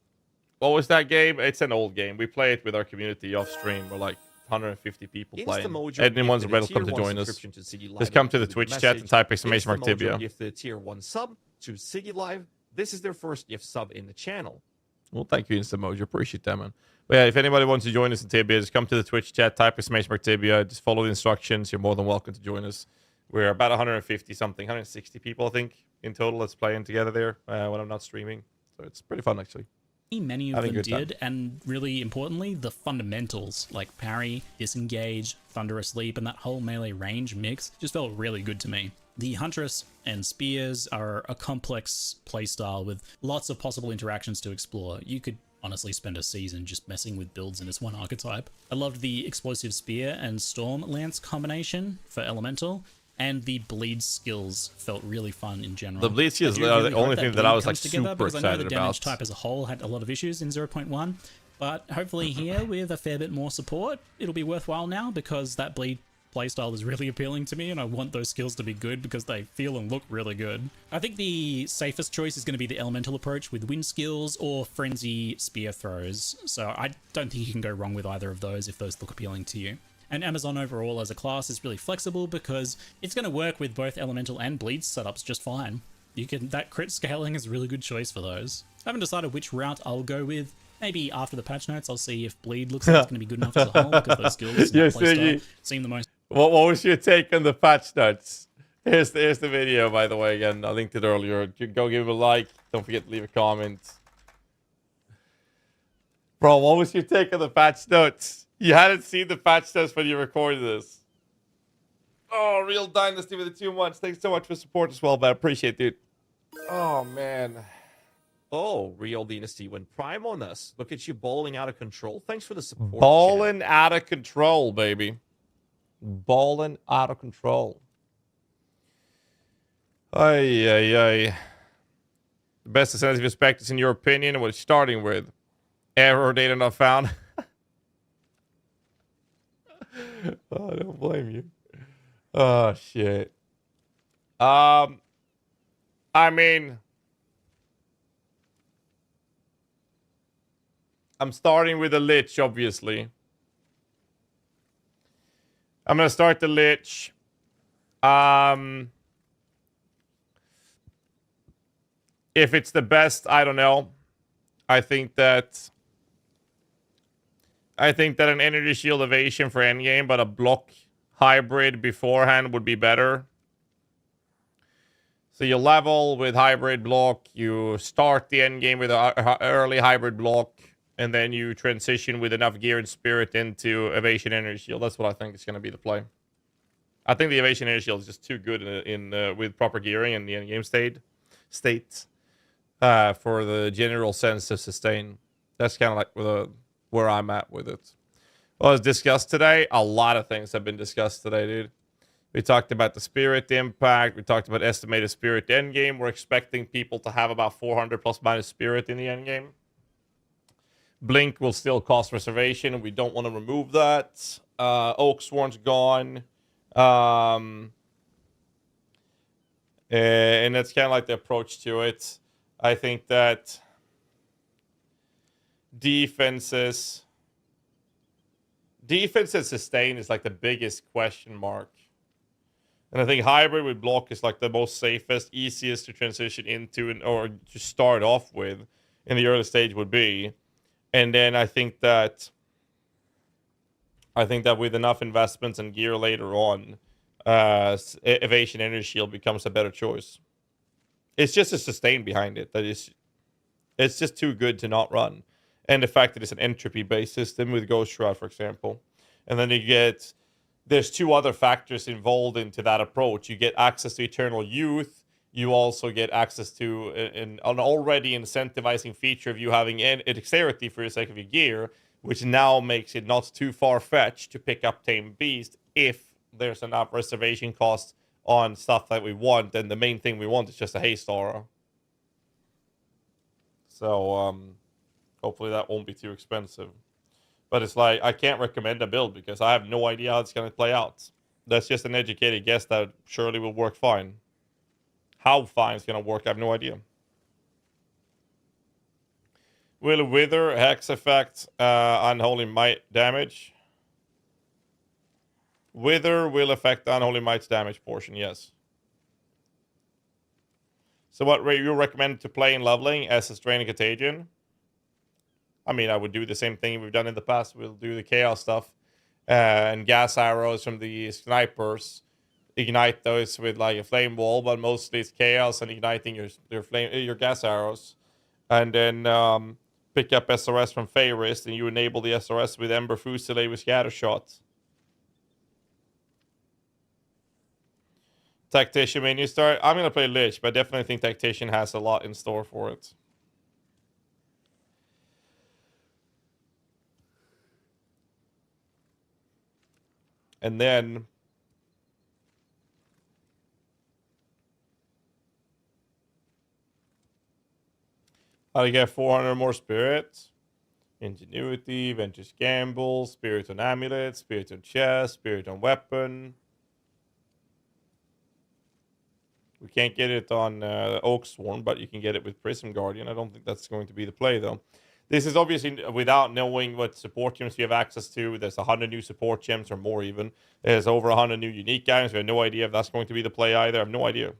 What was that game? It's an old game. We play it with our community off stream. We're like 150 people playing. Anyone's welcome to join us. Just come to the Twitch chat and type !Tibia. Gift the tier 1 sub to Siggy Live. This is their first gift sub in the channel. Well, thank you, Instamojo. Appreciate that, man. But yeah, if anybody wants to join us in Tibia, just come to the Twitch chat, type !Tibia, just follow the instructions. You're more than welcome to join us. We're about 150 something, 160 people, I think, in total that's playing together there when I'm not streaming. So it's pretty fun, actually. Many of them did, and really importantly, the fundamentals like parry, disengage, thunderous leap, and that whole melee range mix just felt really good to me. The Huntress and Spears are a complex playstyle with lots of possible interactions to explore. You could honestly spend a season just messing with builds in this one archetype. I loved the Explosive Spear and Storm Lance combination for Elemental, and the bleed skills felt really fun in general. The bleed skills are the only thing that I was like super because excited I know the damage about. type as a whole had a lot of issues in 0.1, but hopefully here with a fair bit more support, it'll be worthwhile now because that bleed playstyle is really appealing to me and I want those skills to be good because they feel and look really good. I think the safest choice is going to be the elemental approach with wind skills or frenzy spear throws, so I don't think you can go wrong with either of those if those look appealing to you. And Amazon overall as a class is really flexible because it's going to work with both elemental and bleed setups just fine. That crit scaling is a really good choice for those. I haven't decided which route I'll go with. Maybe after the patch notes I'll see if bleed looks like it's going to be good enough as a whole because those skills and playstyle seem the most. What was your take on the patch notes? Here's the video, by the way. Again, I linked it earlier. Go give it a like. Don't forget to leave a comment. Bro, what was your take on the patch notes? You hadn't seen the patch notes when you recorded this. Oh, Real Dynasty with the 2 months. Thanks so much for support as well, man. Appreciate it, dude. Oh, man. Oh, Real Dynasty went prime on us. Look at you balling out of control. Thanks for the support. Balling out of control, baby. Balling out of control. Ay, ay, ay. The best incentive aspect is, in your opinion, what it's starting with. Error data not found. Oh, I don't blame you. Oh, shit. I mean, I'm starting with a Lich, obviously. I'm going to start the Lich. If it's the best, I don't know. I think that an energy shield evasion for endgame, but a block hybrid beforehand would be better. So you level with hybrid block, you start the endgame with an early hybrid block, and then you transition with enough gear and spirit into evasion energy shield. That's what I think is going to be the play. I think the evasion energy shield is just too good in with proper gearing in the endgame state for the general sense of sustain. That's kind of like where I'm at with it. Well, as discussed today, a lot of things have been discussed today, dude. We talked about the spirit impact. We talked about estimated spirit endgame. We're expecting people to have about 400 plus minus spirit in the endgame. Blink will still cost reservation, and we don't want to remove that. Oaksworn's gone. And that's kind of like the approach to it. I think that defenses sustain is like the biggest question mark. And I think hybrid with block is like the most safest, easiest to transition into or to start off with in the early stage would be. And then I think that with enough investments and gear later on, evasion energy shield becomes a better choice. It's just a sustain behind it that is, it's just too good to not run. And the fact that it's an entropy-based system with Ghost Shroud, for example. And then there's two other factors involved into that approach. You get access to Eternal Youth. You also get access to an already incentivizing feature of you having dexterity for the sake of your gear, which now makes it not too far-fetched to pick up Tame Beast if there's enough reservation cost on stuff that we want. And the main thing we want is just a haste aura. So, hopefully that won't be too expensive. But it's like, I can't recommend a build because I have no idea how it's going to play out. That's just an educated guess that surely will work fine. How fine it's going to work, I have no idea. Will Wither, Hex Effect, Unholy Might damage? Wither will affect the Unholy Might's damage portion, yes. So what you recommend to play in leveling as a Straining Contagion? I mean, I would do the same thing we've done in the past. We'll do the Chaos stuff and gas arrows from the snipers. Ignite those with like a flame wall, but mostly it's Chaos and igniting your gas arrows. And then pick up SRS from Fayrist, and you enable the SRS with Ember Fusillade with Scattershot. Tactician Minion Starter. I'm going to play Lich, but I definitely think Tactician has a lot in store for it. And then how to get 400 more spirits? Ingenuity, Ventus Gamble, Spirit on Amulet, Spirit on Chest, Spirit on Weapon. We can't get it on Oaksworn, but you can get it with Prism Guardian. I don't think that's going to be the play, though. This is obviously without knowing what support gems you have access to. There's 100 new support gems or more even. There's over 100 new unique items. We have no idea if that's going to be the play either. I have no idea.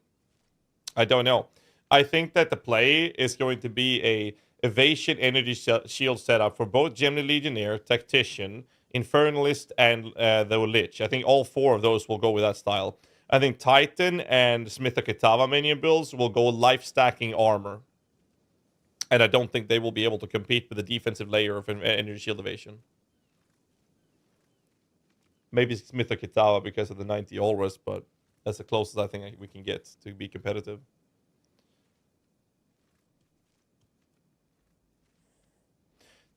I don't know. I think that the play is going to be a evasion energy shield setup for both Gemini Legionnaire, Tactician, Infernalist, and the Lich. I think all four of those will go with that style. I think Titan and Smith of Kitava minion builds will go life stacking armor. And I don't think they will be able to compete with the defensive layer of energy shield evasion. Maybe Smith of Kitava because of the 90 Allrest, but that's the closest I think we can get to be competitive.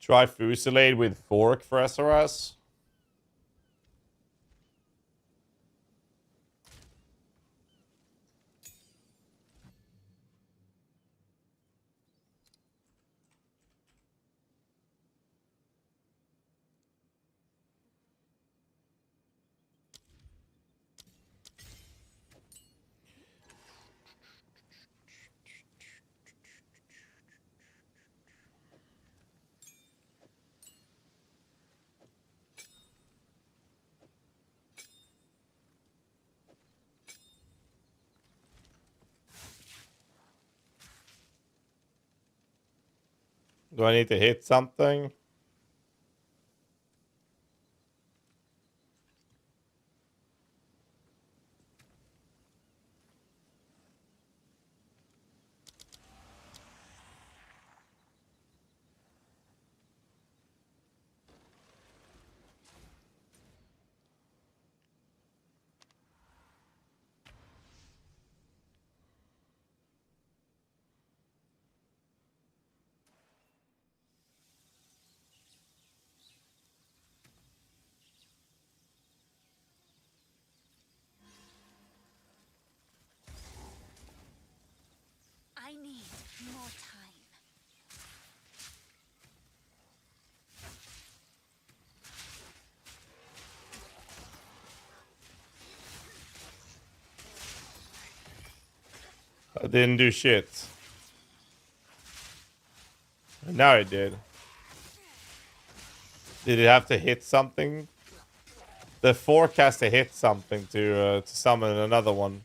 Try Fusillade with Fork for SRS. Do I need to hit something? I need more time. I didn't do shit. Now it did. Did it have to hit something? The Fork has to hit something to summon another one.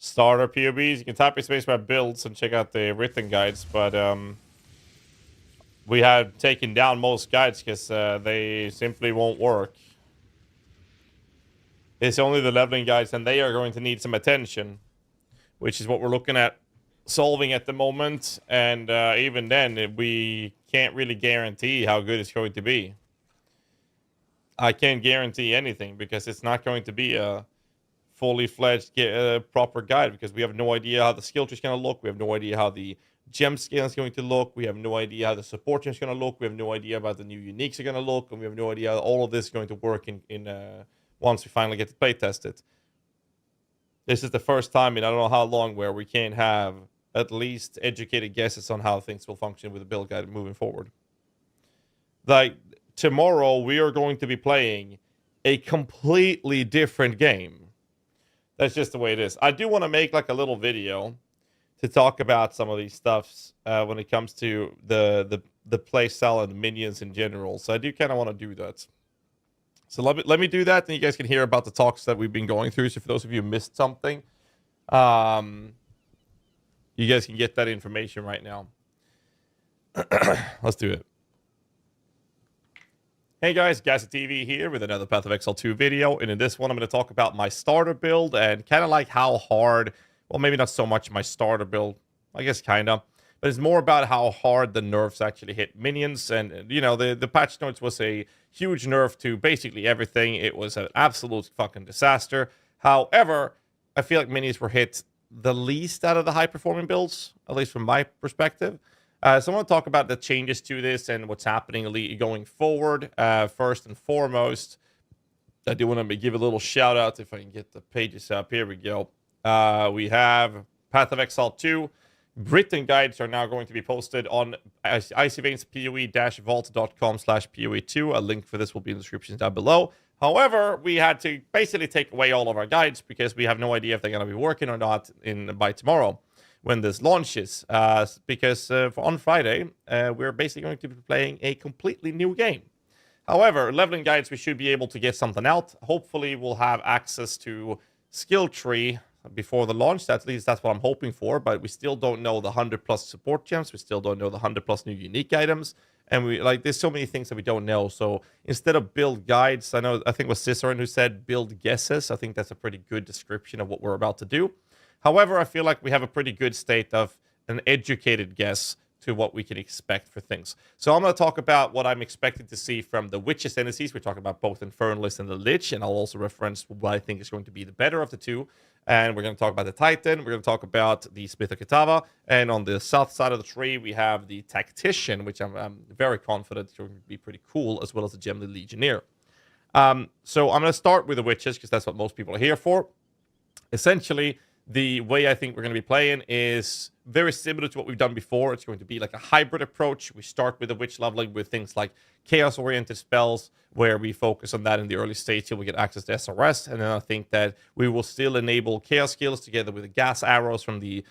Starter POBs. You can type in spacebar builds and check out the written guides, but we have taken down most guides because they simply won't work. It's only the leveling guides, and they are going to need some attention, which is what we're looking at solving at the moment. And even then, we can't really guarantee how good it's going to be. I can't guarantee anything because it's not going to be a fully fledged proper guide, because we have no idea how the skill tree is going to look. We have no idea how the gem scale is going to look. We have no idea how the support gem is going to look. We have no idea about the new uniques are going to look, and we have no idea how all of this is going to work in once we finally get to play test it. This is the first time in I don't know how long where we can't have at least educated guesses on how things will function with the build guide moving forward. Like tomorrow, we are going to be playing a completely different game. That's just the way it is. I do want to make like a little video to talk about some of these stuffs when it comes to the play style and minions in general. So I do kind of want to do that. So let me do that, and you guys can hear about the talks that we've been going through. So for those of you who missed something, you guys can get that information right now. Let's do it. Hey guys, GHAZZY TV here with another Path of Exile 2 video, and in this one I'm going to talk about my starter build and kind of like how hard, well maybe not so much my starter build, I guess kind of, but it's more about how hard the nerfs actually hit minions. And you know, the patch notes was a huge nerf to basically everything. It was an absolute fucking disaster. However, I feel like minions were hit the least out of the high performing builds, at least from my perspective. So I want to talk about the changes to this and what's happening going forward. First and foremost, I do want to give a little shout out if I can get the pages up. Here we go. We have Path of Exile 2. Written guides are now going to be posted on Icyvein's PoE-vault.com/PoE2. A link for this will be in the description down below. However, we had to basically take away all of our guides because we have no idea if they're going to be working or not by tomorrow when this launches. Because on Friday, we're basically going to be playing a completely new game. However, leveling guides, we should be able to get something out. Hopefully, we'll have access to skill tree before the launch. At least that's what I'm hoping for, but we still don't know the 100+ support gems. We still don't know the 100+ new unique items, and there's so many things that we don't know. So instead of build guides, I think it was Ciceron who said build guesses. I think that's a pretty good description of what we're about to do. However, I feel like we have a pretty good state of an educated guess to what we can expect for things. So I'm going to talk about what I'm expecting to see from the Witch Ascendancies. We're talking about both Infernalist and the Lich, and I'll also reference what I think is going to be the better of the two. And we're going to talk about the Titan. We're going to talk about the Smith of Kitava. And on the south side of the tree, we have the Tactician, which I'm very confident is going to be pretty cool, as well as the Gemini Legionnaire. So I'm going to start with the Witches, because that's what most people are here for. Essentially, the way I think we're going to be playing is very similar to what we've done before. It's going to be like a hybrid approach. We start with the Witch leveling with things like chaos-oriented spells, where we focus on that in the early stage till we get access to SRS. And then I think that we will still enable chaos skills together with the gas arrows from the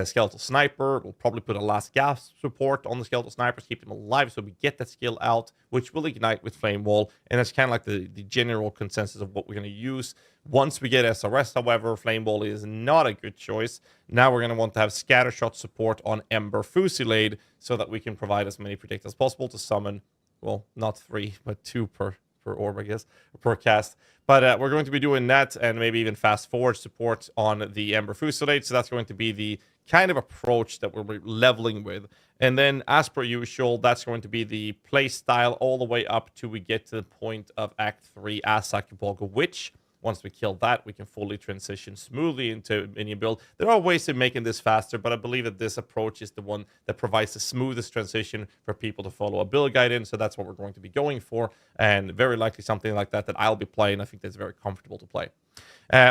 Skeletal Sniper. We'll probably put a last gas support on the Skeletal Snipers, keep them alive so we get that skill out, which will ignite with Flame Wall. And that's kind of like the general consensus of what we're going to use. Once we get SRS, however, Flame Wall is not a good choice. Now we're going to want to have Scattershot support on Ember Fusillade so that we can provide as many Predict as possible to summon, well, not 3, but 2 per orb, I guess, per cast. But we're going to be doing that and maybe even fast forward support on the Ember Fusillade. So that's going to be the kind of approach that we're leveling with. And then, as per usual, that's going to be the play style all the way up till we get to the point of Act 3 as Sakubolga Witch. Once we kill that, we can fully transition smoothly into minion build. There are ways of making this faster, but I believe that this approach is the one that provides the smoothest transition for people to follow a build guide in. So that's what we're going to be going for, and very likely something like that I'll be playing. I think that's very comfortable to play.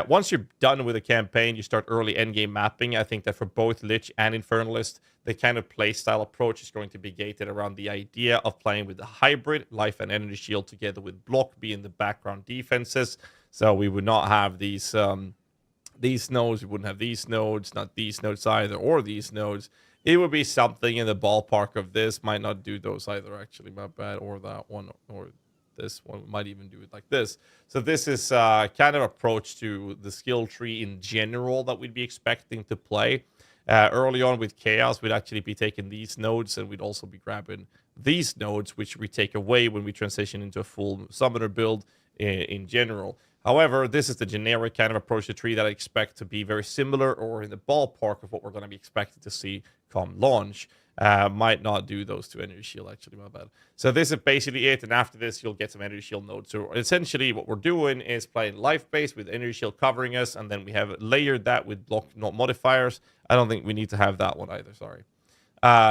Once you're done with the campaign, you start early endgame mapping. I think that for both Lich and Infernalist, the kind of playstyle approach is going to be gated around the idea of playing with the hybrid, life and energy shield together with block being the background defenses. So we would not have these nodes, we wouldn't have these nodes, not these nodes either, or these nodes. It would be something in the ballpark of this. Might not do those either, actually, my bad, or that one, or this one. We might even do it like this. So this is kind of approach to the skill tree in general that we'd be expecting to play. Early on with Chaos, we'd actually be taking these nodes, and we'd also be grabbing these nodes, which we take away when we transition into a full summoner build in general. However, this is the generic kind of approach to tree that I expect to be very similar or in the ballpark of what we're going to be expected to see come launch. Might not do those two energy shield, actually, my bad. So this is basically it, and after this, you'll get some energy shield nodes. So essentially, what we're doing is playing life base with energy shield covering us, and then we have layered that with block not modifiers. I don't think we need to have that one either, sorry.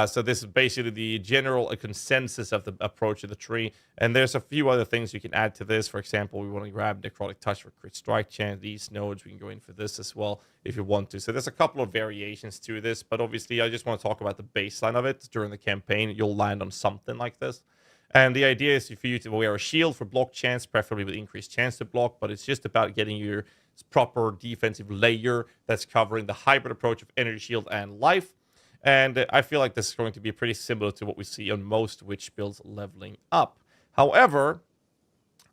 So this is basically the general consensus of the approach of the tree. And there's a few other things you can add to this. For example, we want to grab Necrotic Touch for crit strike chance. These nodes, we can go in for this as well if you want to. So there's a couple of variations to this. But obviously, I just want to talk about the baseline of it. During the campaign, you'll land on something like this. And the idea is for you to wear a shield for block chance, preferably with increased chance to block. But it's just about getting your proper defensive layer that's covering the hybrid approach of energy shield and life. And I feel like this is going to be pretty similar to what we see on most Witch builds leveling up. However,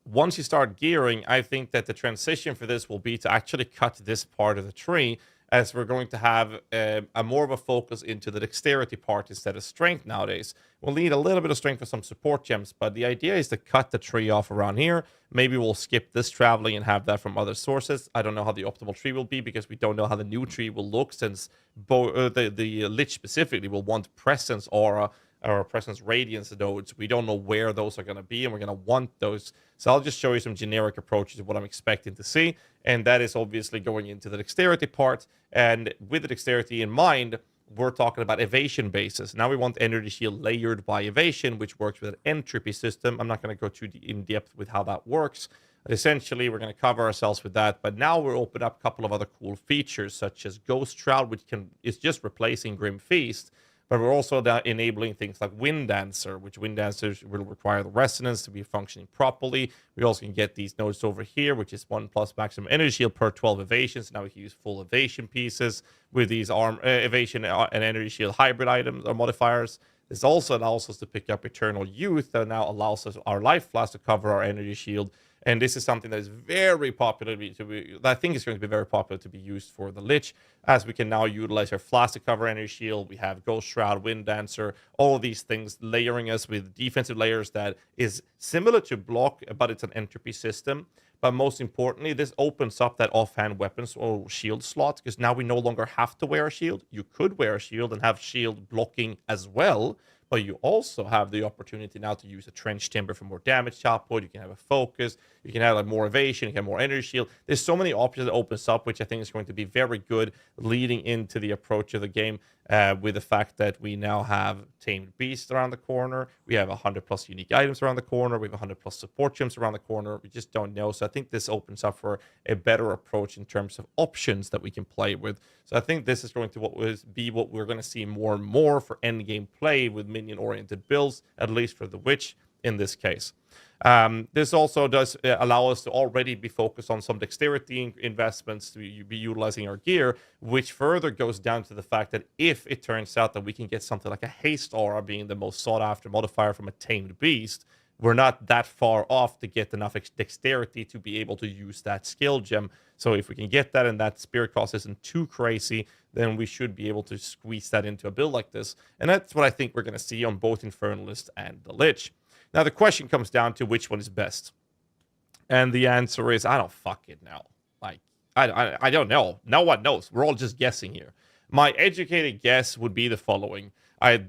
once you start gearing, I think that the transition for this will be to actually cut this part of the tree, as we're going to have a more of a focus into the dexterity part instead of strength nowadays. We'll need a little bit of strength for some support gems, but the idea is to cut the tree off around here. Maybe we'll skip this traveling and have that from other sources. I don't know how the optimal tree will be, because we don't know how the new tree will look, since the Lich specifically will want presence aura or presence radiance nodes. We don't know where those are going to be, and we're going to want those. So I'll just show you some generic approaches of what I'm expecting to see, and that is obviously going into the dexterity part. And with the dexterity in mind, we're talking about evasion bases. Now we want energy shield layered by evasion, which works with an entropy system. I'm not going to go too in depth with how that works. But essentially, we're going to cover ourselves with that. But now we're opening up a couple of other cool features, such as Ghost Shroud, which is just replacing Grim Feast. But we're also now enabling things like Wind Dancer, which Wind Dancer will require the resonance to be functioning properly. We also can get these nodes over here, which is 1+ maximum energy shield per 12 evasions. Now we can use full evasion pieces with these evasion and energy shield hybrid items or modifiers. This also allows us to pick up Eternal Youth, that now allows us our life flask to cover our energy shield. And this is something that is very popular I think it's going to be very popular to be used for the Lich, as we can now utilize our flask to cover energy shield. We have Ghost Shroud, Wind Dancer, all of these things layering us with defensive layers that is similar to block, but it's an entropy system. But most importantly, this opens up that offhand weapons or shield slot, because now we no longer have to wear a shield. You could wear a shield and have shield blocking as well, but you also have the opportunity now to use a trench timber for more damage output. You can have a focus. You can have like more evasion. You can have more energy shield. There's so many options that opens up, which I think is going to be very good leading into the approach of the game. With the fact that we now have tamed beasts around the corner, we have 100+ unique items around the corner, we have 100+ support gems around the corner. We just don't know. So I think this opens up for a better approach in terms of options that we can play with. So I think this is going to be what we're going to see more and more for end game play with minion-oriented builds, at least for the Witch in this case. This also does allow us to already be focused on some dexterity investments to be utilizing our gear, which further goes down to the fact that if it turns out that we can get something like a haste aura being the most sought after modifier from a tamed beast, we're not that far off to get enough dexterity to be able to use that skill gem. So if we can get that and that spirit cost isn't too crazy, then we should be able to squeeze that into a build like this. And that's what I think we're going to see on both Infernalist and the Lich. Now, the question comes down to which one is best. And the answer is, I don't fucking know. Like, I don't know. No one knows. We're all just guessing here. My educated guess would be the following.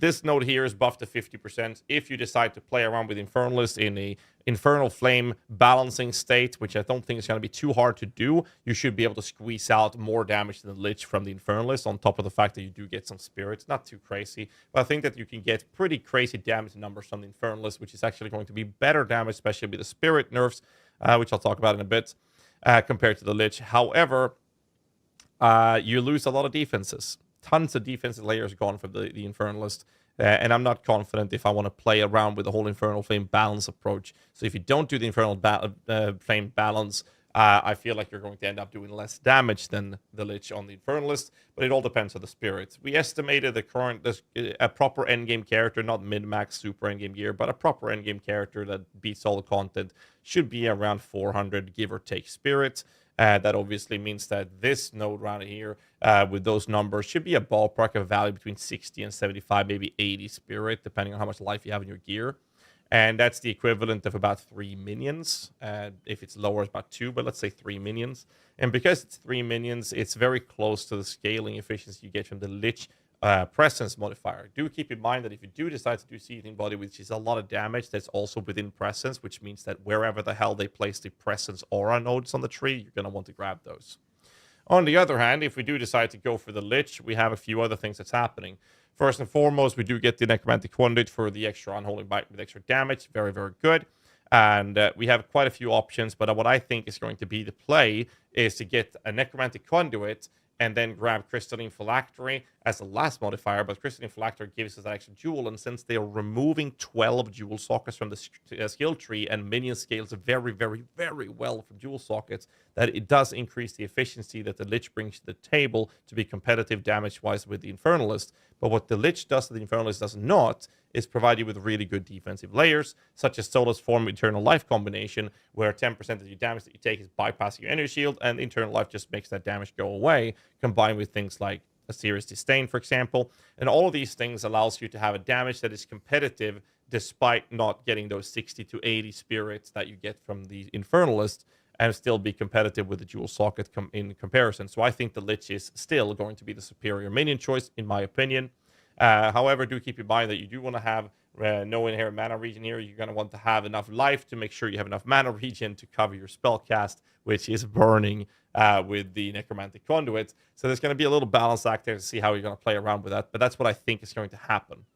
This node here is buffed to 50%. If you decide to play around with Infernalist in a Infernal Flame balancing state, which I don't think is going to be too hard to do, you should be able to squeeze out more damage than the Lich from the Infernalist, on top of the fact that you do get some spirits. Not too crazy, but I think that you can get pretty crazy damage numbers from the Infernalist, which is actually going to be better damage, especially with the spirit nerfs, which I'll talk about in a bit, compared to the Lich. However, you lose a lot of defenses. Tons of defensive layers gone from the Infernalist. And I'm not confident if I want to play around with the whole Infernal Flame balance approach. So if you don't do the Infernal Flame balance, I feel like you're going to end up doing less damage than the Lich on the Infernalist. But it all depends on the spirits. We estimated the current, a proper endgame character, not min-max super endgame gear, but a proper endgame character that beats all the content should be around 400, give or take, spirits. That obviously means that this node right here, with those numbers, should be a ballpark of value between 60 and 75, maybe 80 spirit, depending on how much life you have in your gear. And that's the equivalent of about 3 minions. If it's lower, it's about 2, but let's say 3 minions. And because it's 3 minions, it's very close to the scaling efficiency you get from the Lich presence modifier. Do keep in mind that if you do decide to do Seething Body, which is a lot of damage, that's also within presence, which means that wherever the hell they place the presence aura nodes on the tree, you're going to want to grab those. On the other hand, if we do decide to go for the Lich, we have a few other things that's happening. First and foremost, we do get the Necromantic Conduit for the extra Unholy Bite with extra damage. Very, very good. And we have quite a few options, but what I think is going to be the play is to get a Necromantic Conduit and then grab Crystalline Phylactery as the last modifier. But Crystalline Phylactery gives us that extra jewel, and since they are removing 12 jewel sockets from the skill tree, and minion scales very, very, very well from jewel sockets, that it does increase the efficiency that the Lich brings to the table to be competitive damage-wise with the Infernalist. But what the Lich does that the Infernalist does not is provide you with really good defensive layers, such as Soulless Form Eternal Life combination, where 10% of your damage that you take is bypassing your energy shield, and Eternal Life just makes that damage go away, combined with things like a Serious Disdain, for example. And all of these things allows you to have a damage that is competitive, despite not getting those 60 to 80 spirits that you get from the Infernalist, and still be competitive with the Jewel Socket in comparison. So I think the Lich is still going to be the superior minion choice, in my opinion. However, do keep in mind that you do want to have no inherent mana regen here. You're going to want to have enough life to make sure you have enough mana regen to cover your spell cast, which is burning with the Necromantic Conduit. So there's going to be a little balance act there to see how you're going to play around with that. But that's what I think is going to happen.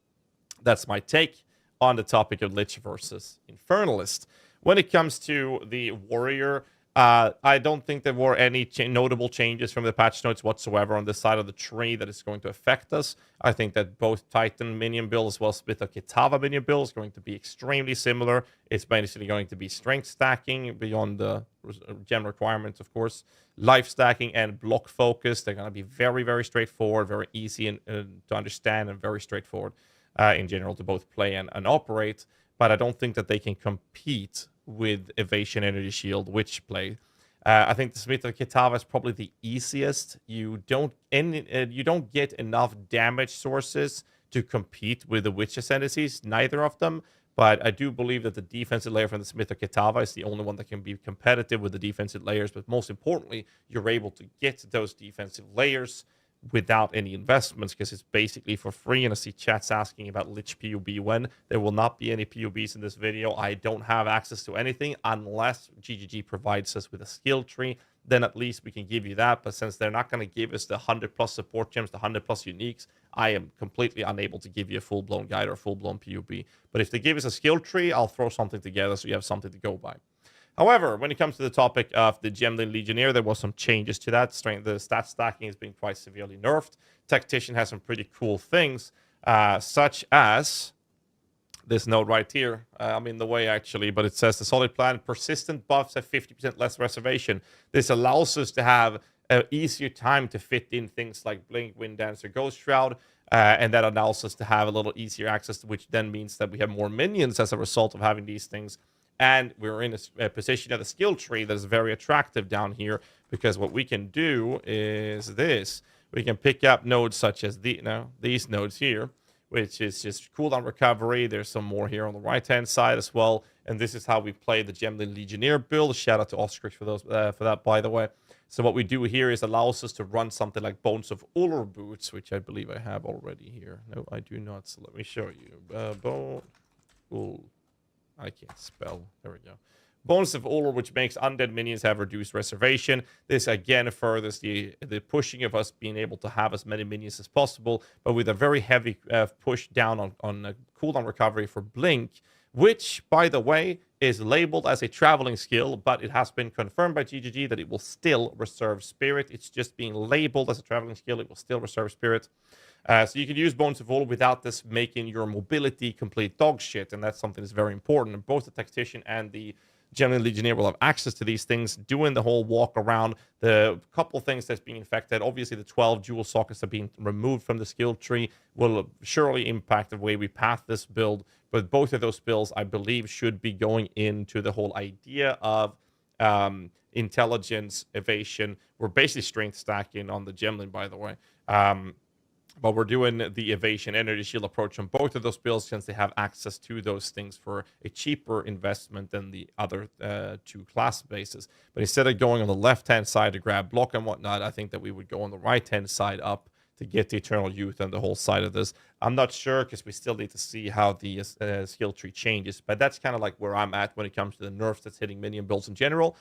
That's my take on the topic of Lich versus Infernalist. When it comes to the Warrior, I don't think there were any notable changes from the patch notes whatsoever on this side of the tree that is going to affect us. I think that both Titan minion build as well as with the Kitava minion build is going to be extremely similar. It's basically going to be strength stacking beyond the gem requirements, of course. Life stacking and block focus. They're going to be very, very straightforward, very easy to understand, and very straightforward in general to both play and operate. But I don't think that they can compete with Evasion Energy Shield, Witch play. I think the Smith of Kitava is probably the easiest. You don't get enough damage sources to compete with the Witch Ascendancies, neither of them. But I do believe that the defensive layer from the Smith or Kitava is the only one that can be competitive with the defensive layers. But most importantly, you're able to get those defensive layers without any investments because it's basically for free. And I see chat's asking about Lich PUB when. There will not be any PUBs in this video. I don't have access to anything unless GGG provides us with a skill tree. Then at least we can give you that. But since they're not going to give us the 100+ support gems, the 100+ uniques, I am completely unable to give you a full-blown guide or a full-blown PUB. But if they give us a skill tree, I'll throw something together so you have something to go by. However, when it comes to the topic of the Gemlin Legionnaire, there was some changes to that. The stat stacking has been quite severely nerfed. Tactician has some pretty cool things, such as this note right here. I'm in the way, actually, but it says the solid plan, persistent buffs have 50% less reservation. This allows us to have an easier time to fit in things like Blink, Wind Dancer, Ghost Shroud, and that allows us to have a little easier access, which then means that we have more minions as a result of having these things. And we're in a position of the skill tree that is very attractive down here, because what we can do is this. We can pick up nodes such as these nodes here, which is just cooldown recovery. There's some more here on the right-hand side as well. And this is how we play the Gemlin Legionnaire build. Shout out to Oscrix for that, by the way. So what we do here is allows us to run something like Bones of Ullr boots, which I believe I have already here. No, I do not. So let me show you. I can't spell. There we go. Bones of Ullr, which makes undead minions have reduced reservation. This again furthers the pushing of us being able to have as many minions as possible, but with a very heavy push down on cooldown recovery for Blink, which, by the way, is labeled as a traveling skill, but it has been confirmed by GGG that it will still reserve spirit. It's just being labeled as a traveling skill. It will still reserve spirit. So you can use Bones of Ullr without this making your mobility complete dog shit, and that's something that's very important. And both the Tactician and the Gemlin Legionnaire will have access to these things, doing the whole walk around. The couple things that's being infected, obviously the 12 jewel sockets are being removed from the skill tree, will surely impact the way we path this build. But both of those builds, I believe, should be going into the whole idea of intelligence, evasion. We're basically strength stacking on the Gemlin, by the way. But we're doing the evasion energy shield approach on both of those builds since they have access to those things for a cheaper investment than the other two class bases. But instead of going on the left-hand side to grab block and whatnot, I think that we would go on the right-hand side up to get the Eternal Youth and the whole side of this. I'm not sure because we still need to see how the skill tree changes. But that's kind of like where I'm at when it comes to the nerfs that's hitting minion builds in general.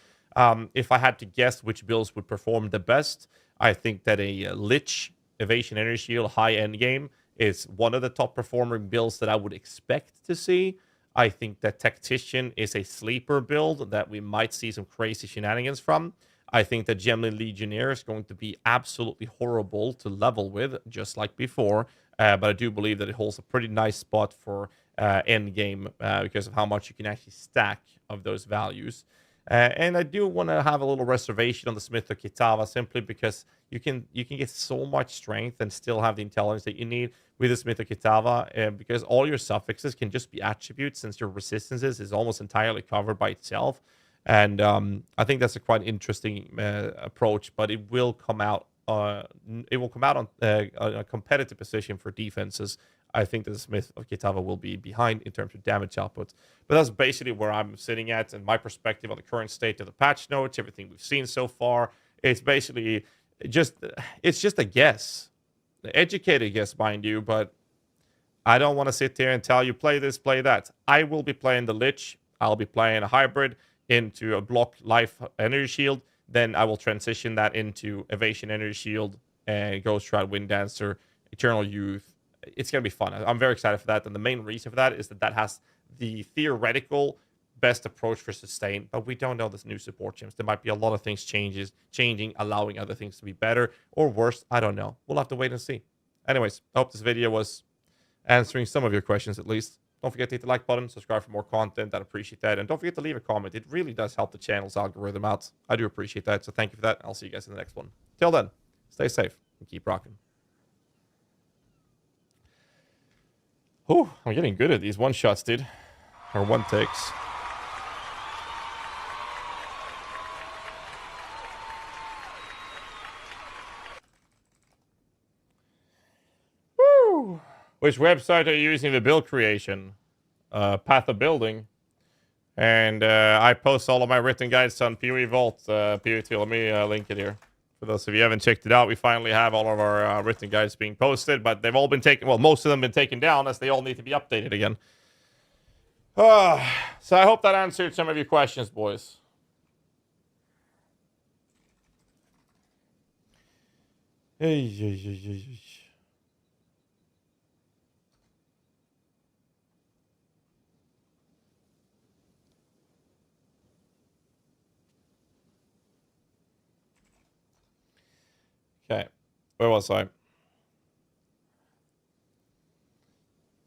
If I had to guess which builds would perform the best, I think that a Lich Evasion Energy Shield high end game is one of the top performing builds that I would expect to see. I think that Tactician is a sleeper build that we might see some crazy shenanigans from. I think that Gemlin Legionnaire is going to be absolutely horrible to level with, just like before. But I do believe that it holds a pretty nice spot for end game because of how much you can actually stack of those values. And I do want to have a little reservation on the Smith or Kitava simply because you can get so much strength and still have the intelligence that you need with the Smith or Kitava because all your suffixes can just be attributes since your resistances is almost entirely covered by itself. And I think that's a quite interesting approach, but it will come out on a competitive position for defenses. I think that the Smith of Kitava will be behind in terms of damage output. But that's basically where I'm sitting at and my perspective on the current state of the patch notes, everything we've seen so far. It's basically just a guess. An educated guess, mind you, but I don't want to sit here and tell you play this, play that. I will be playing the Lich. I'll be playing a hybrid into a block life energy shield. Then I will transition that into evasion energy shield and Ghost Shroud, Wind Dancer, Eternal Youth. It's going to be fun. I'm very excited for that. And the main reason for that is that has the theoretical best approach for sustain. But we don't know this new support gems. There might be a lot of things changing, allowing other things to be better or worse. I don't know. We'll have to wait and see. Anyways, I hope this video was answering some of your questions at least. Don't forget to hit the like button, subscribe for more content. I'd appreciate that. And don't forget to leave a comment. It really does help the channel's algorithm out. I do appreciate that. So thank you for that. I'll see you guys in the next one. Till then, stay safe and keep rocking. Oh, I'm getting good at these one-shots, dude. Or one-takes. Woo! Which website are you using the build creation? Path of Building. And I post all of my written guides on PoE Vault, PoE2. Let me link it here. For those of you who haven't checked it out, we finally have all of our written guides being posted, but they've all been taken, well, most of them been taken down as they all need to be updated again. So I hope that answered some of your questions, boys. Hey. Okay, where was I?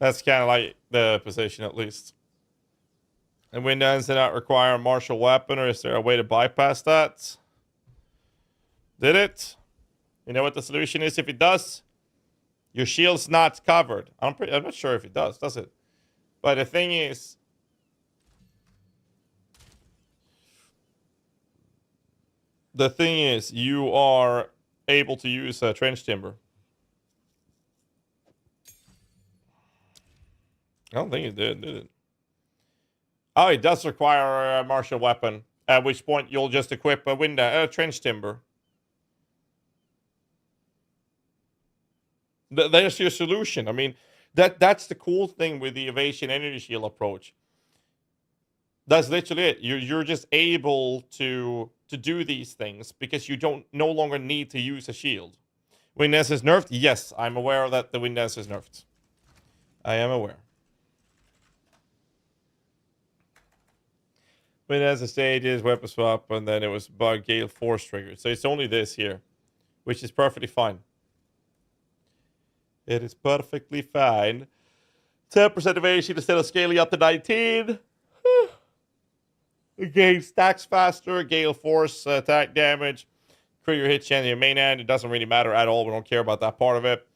That's kind of like the position, at least. And Windows did not require a martial weapon, or is there a way to bypass that? Did it? You know what the solution is if it does? Your shield's not covered. I'm not sure if it does it? But the thing is, you are able to use trench timber. I don't think it did it? Oh, it does require a martial weapon, at which point you'll just equip a trench timber. There's your solution. I mean, that's the cool thing with the evasion energy shield approach. That's literally it. You're just able to do these things because you no longer need to use a shield. Wind Dance is nerfed? Yes, I'm aware that the Wind Dance is nerfed. I am aware. Wind Dance stages, weapon swap, and then it was bug Gale Force triggered. So it's only this here, which is perfectly fine. It is perfectly fine. 10% evasion instead of scaling up to 19. The game stacks faster. Gale Force attack damage. Trigger hit chance your main end. It doesn't really matter at all. We don't care about that part of it.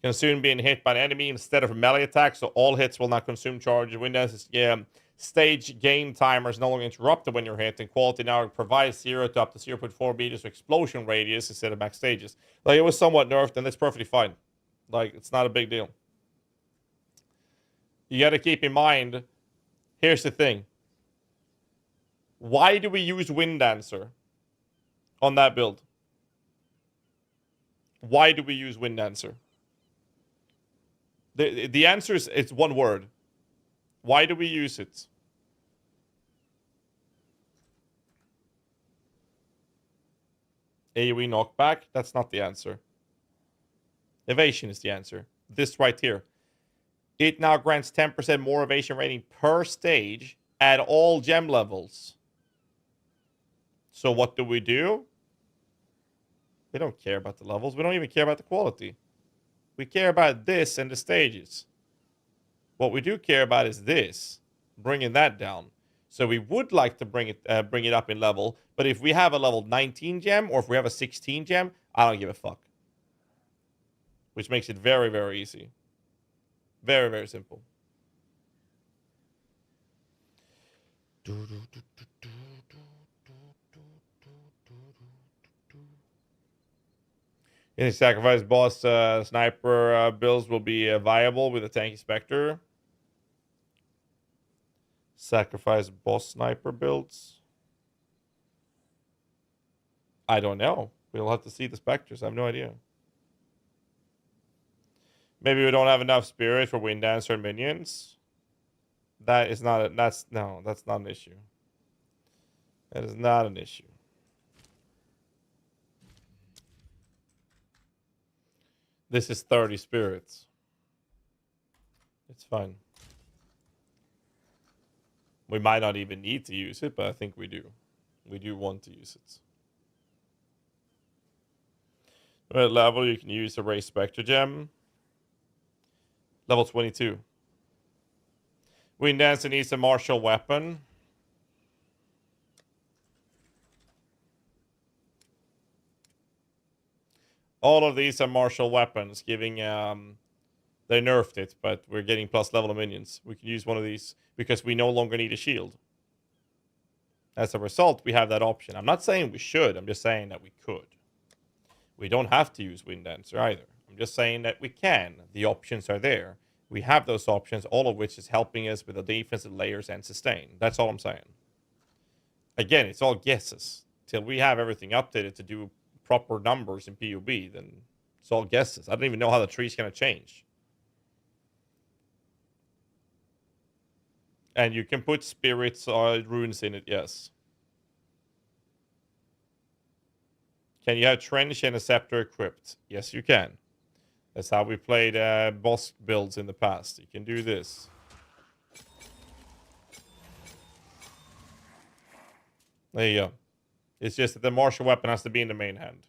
Consume being hit by an enemy instead of a melee attack, so all hits will not consume charge. Windows stage gain timer is no longer interrupted when you're hit, and quality now provides 0 to up to 0.4 meters of explosion radius instead of max stages. Like, it was somewhat nerfed, and it's perfectly fine. Like, it's not a big deal. You got to keep in mind, here's the thing. Why do we use Wind Dancer on that build? Why do we use Wind Dancer? The answer is, it's one word. Why do we use it? AoE knockback? That's not the answer. Evasion is the answer. This right here. It now grants 10% more evasion rating per stage at all gem levels. So what do? We don't care about the levels. We don't even care about the quality. We care about this and the stages. What we do care about is this, bringing that down. So we would like to bring it up in level, but if we have a level 19 gem or if we have a 16 gem, I don't give a fuck. Which makes it very, very easy. Very, very simple. Any sacrifice boss sniper builds will be viable with a tanky specter. Sacrifice boss sniper builds. I don't know. We'll have to see the specters. I have no idea. Maybe we don't have enough spirit for Wind Dancer and minions. That's not an issue. That is not an issue. This is 30 spirits. It's fine. We might not even need to use it, but I think we do. We do want to use it. At level, you can use a Race Spectre Gem. Level 22. Wind Dancer needs a martial weapon. All of these are martial weapons, giving they nerfed it, but we're getting plus level of minions. We can use one of these because we no longer need a shield. As a result, we have that option. I'm not saying we should, I'm just saying that we could. We don't have to use Wind Dancer either. I'm just saying that we can. The options are there. We have those options, all of which is helping us with the defensive layers and sustain. That's all I'm saying. Again, it's all guesses. Till we have everything updated to do proper numbers in PUB, then it's all guesses. I don't even know how the tree's going to change. And you can put spirits or runes in it, yes. Can you have Trench and a Scepter equipped? Yes, you can. That's how we played boss builds in the past. You can do this. There you go. It's just that the martial weapon has to be in the main hand.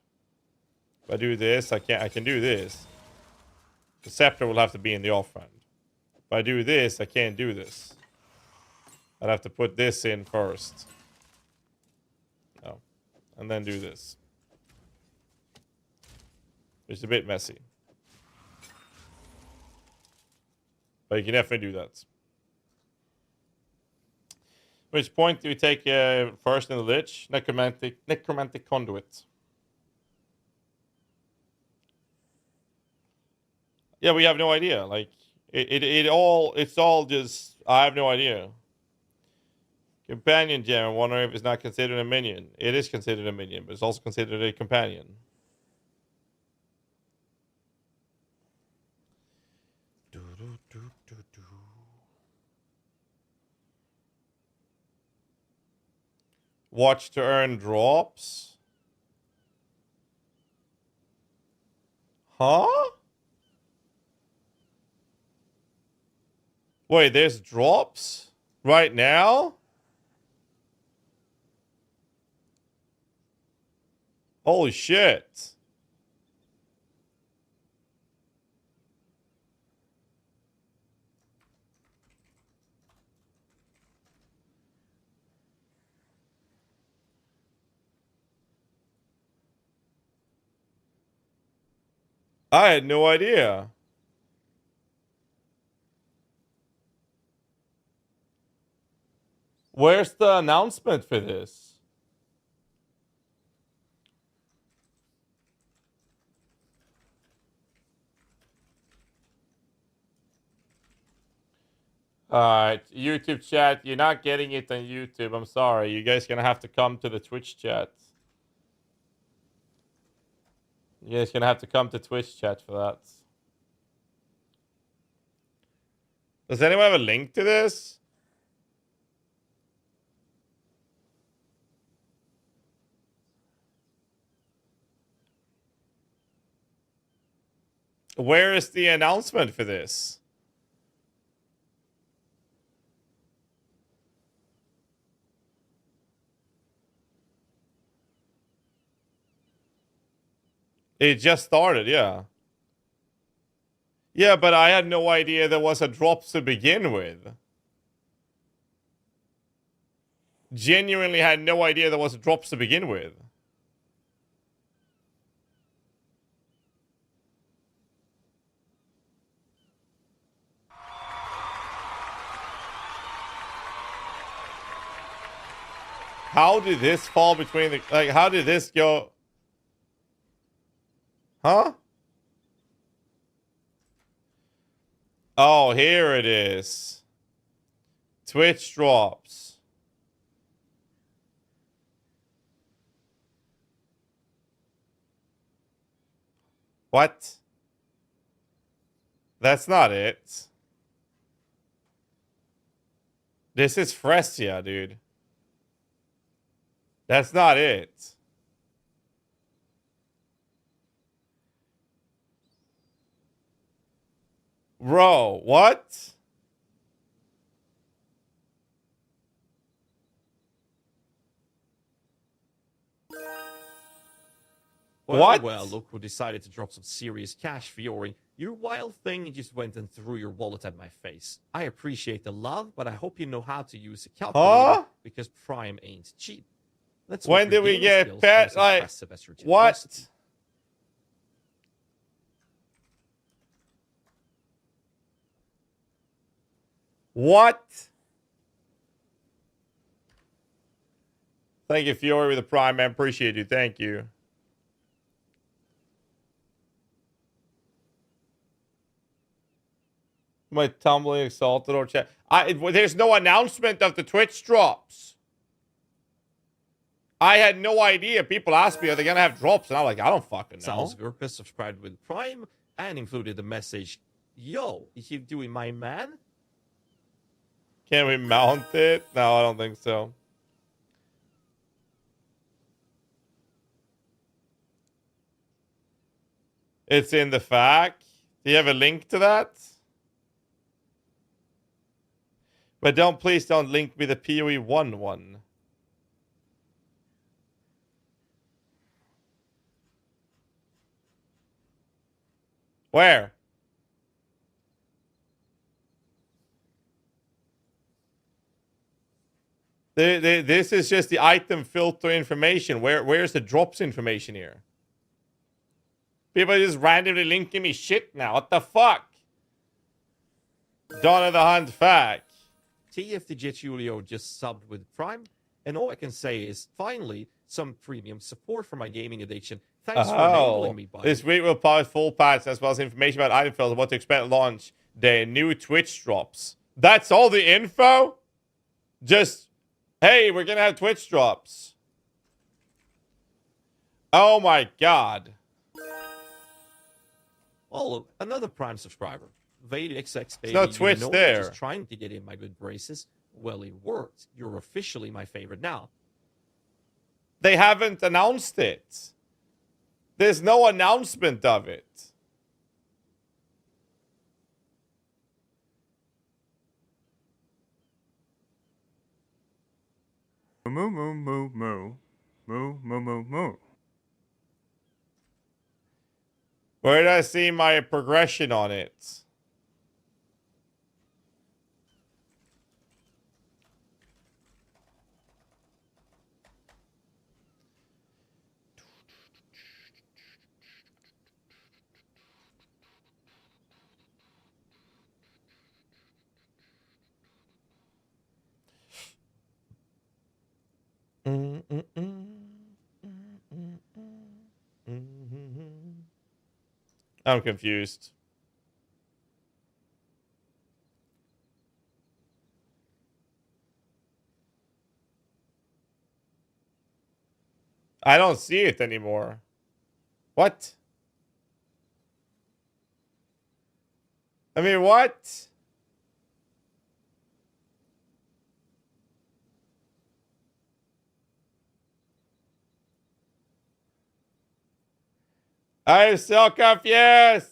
If I do this, I can do this. The scepter will have to be in the offhand. If I do this, I can't do this. I'd have to put this in first. Oh. And then do this. It's a bit messy. But you can definitely do that. Which point do we take first in the Lich? Necromantic Conduit. Yeah, we have no idea. Like it's all just I have no idea. Companion gem. I wonder if it's not considered a minion. It is considered a minion, but it's also considered a companion. Watch to earn drops? Huh? Wait, there's drops? Right now? Holy shit. I had no idea. Where's the announcement for this? Alright, YouTube chat, you're not getting it on YouTube. I'm sorry. You guys gonna have to come to the Twitch chat. You guys gonna have to come to Twitch chat for that. Does anyone have a link to this? Where is the announcement for this? It just started, yeah. Yeah, but I had no idea there was a drop to begin with. Genuinely had no idea there was a drop to begin with. How did this fall between the... Like, how did this go... Huh? Oh, here it is. Twitch drops. What? That's not it. This is Fresia, dude. That's not it. Bro, what? What? Well, look who decided to drop some serious cash, Fiori. Your wild thing just went and threw your wallet at my face. I appreciate the love, but I hope you know how to use a calculator because Prime ain't cheap. Let's when did we get pet? Like, what? What? Thank you, Fiori, with the Prime, man. Appreciate you. Thank you. My tumbling exalted or chat. There's no announcement of the Twitch drops. I had no idea. People asked me, are they gonna have drops? And I'm like, I don't fucking know. Salzburger subscribed with Prime and included the message, "Yo, is you doing my man?" Can we mount it? No, I don't think so. It's in the FAQ. Do you have a link to that? But please don't link me the PoE 1 one. Where? This is just the item filter information. Where's the drops information here? People are just randomly linking me shit now. What the fuck? Dawn of the Hunt fact. TFDJ Julio just subbed with Prime, and all I can say is, finally, some premium support for my gaming addiction. Thanks for enabling me, buddy. This week we'll post full patch as well as information about item filters, what to expect at launch day, new Twitch drops. That's all the info? Just, hey, we're gonna have Twitch drops. Oh my god. Oh, another Prime subscriber. VadeXX Baby. No Twitch there. Just trying to get in my good braces. Well, it worked. You're officially my favorite now. They haven't announced it. There's no announcement of it. Moo moo moo moo. Moo moo moo moo. Where did I see my progression on it? I'm confused. I don't see it anymore. What? I mean, what? I'm so confused.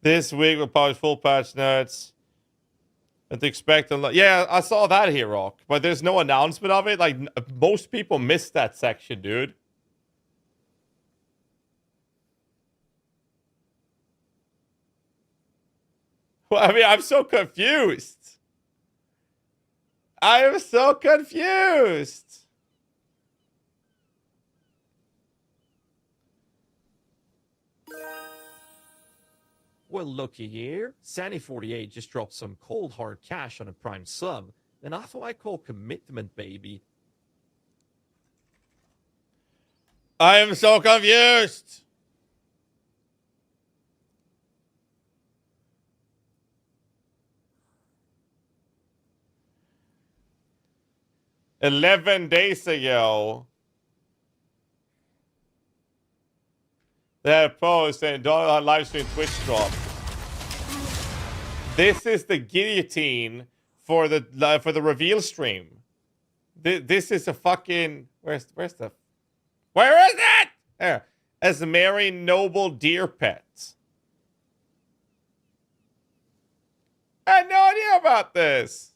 This week we'll publish full patch notes. And to expect a lot. Yeah, I saw that here, Rock. But there's no announcement of it. Like, most people missed that section, dude. Well, I mean, I'm so confused. I am so confused. Well, looky here. Sandy48 just dropped some cold hard cash on a Prime sub. And that's what I call commitment, baby. I am so confused. "11 days ago, they had a post saying don't live stream Twitch drop. This is the guillotine for the reveal stream. This is a fucking where is it? There. As a Mary Noble Deer Pet. I had no idea about this.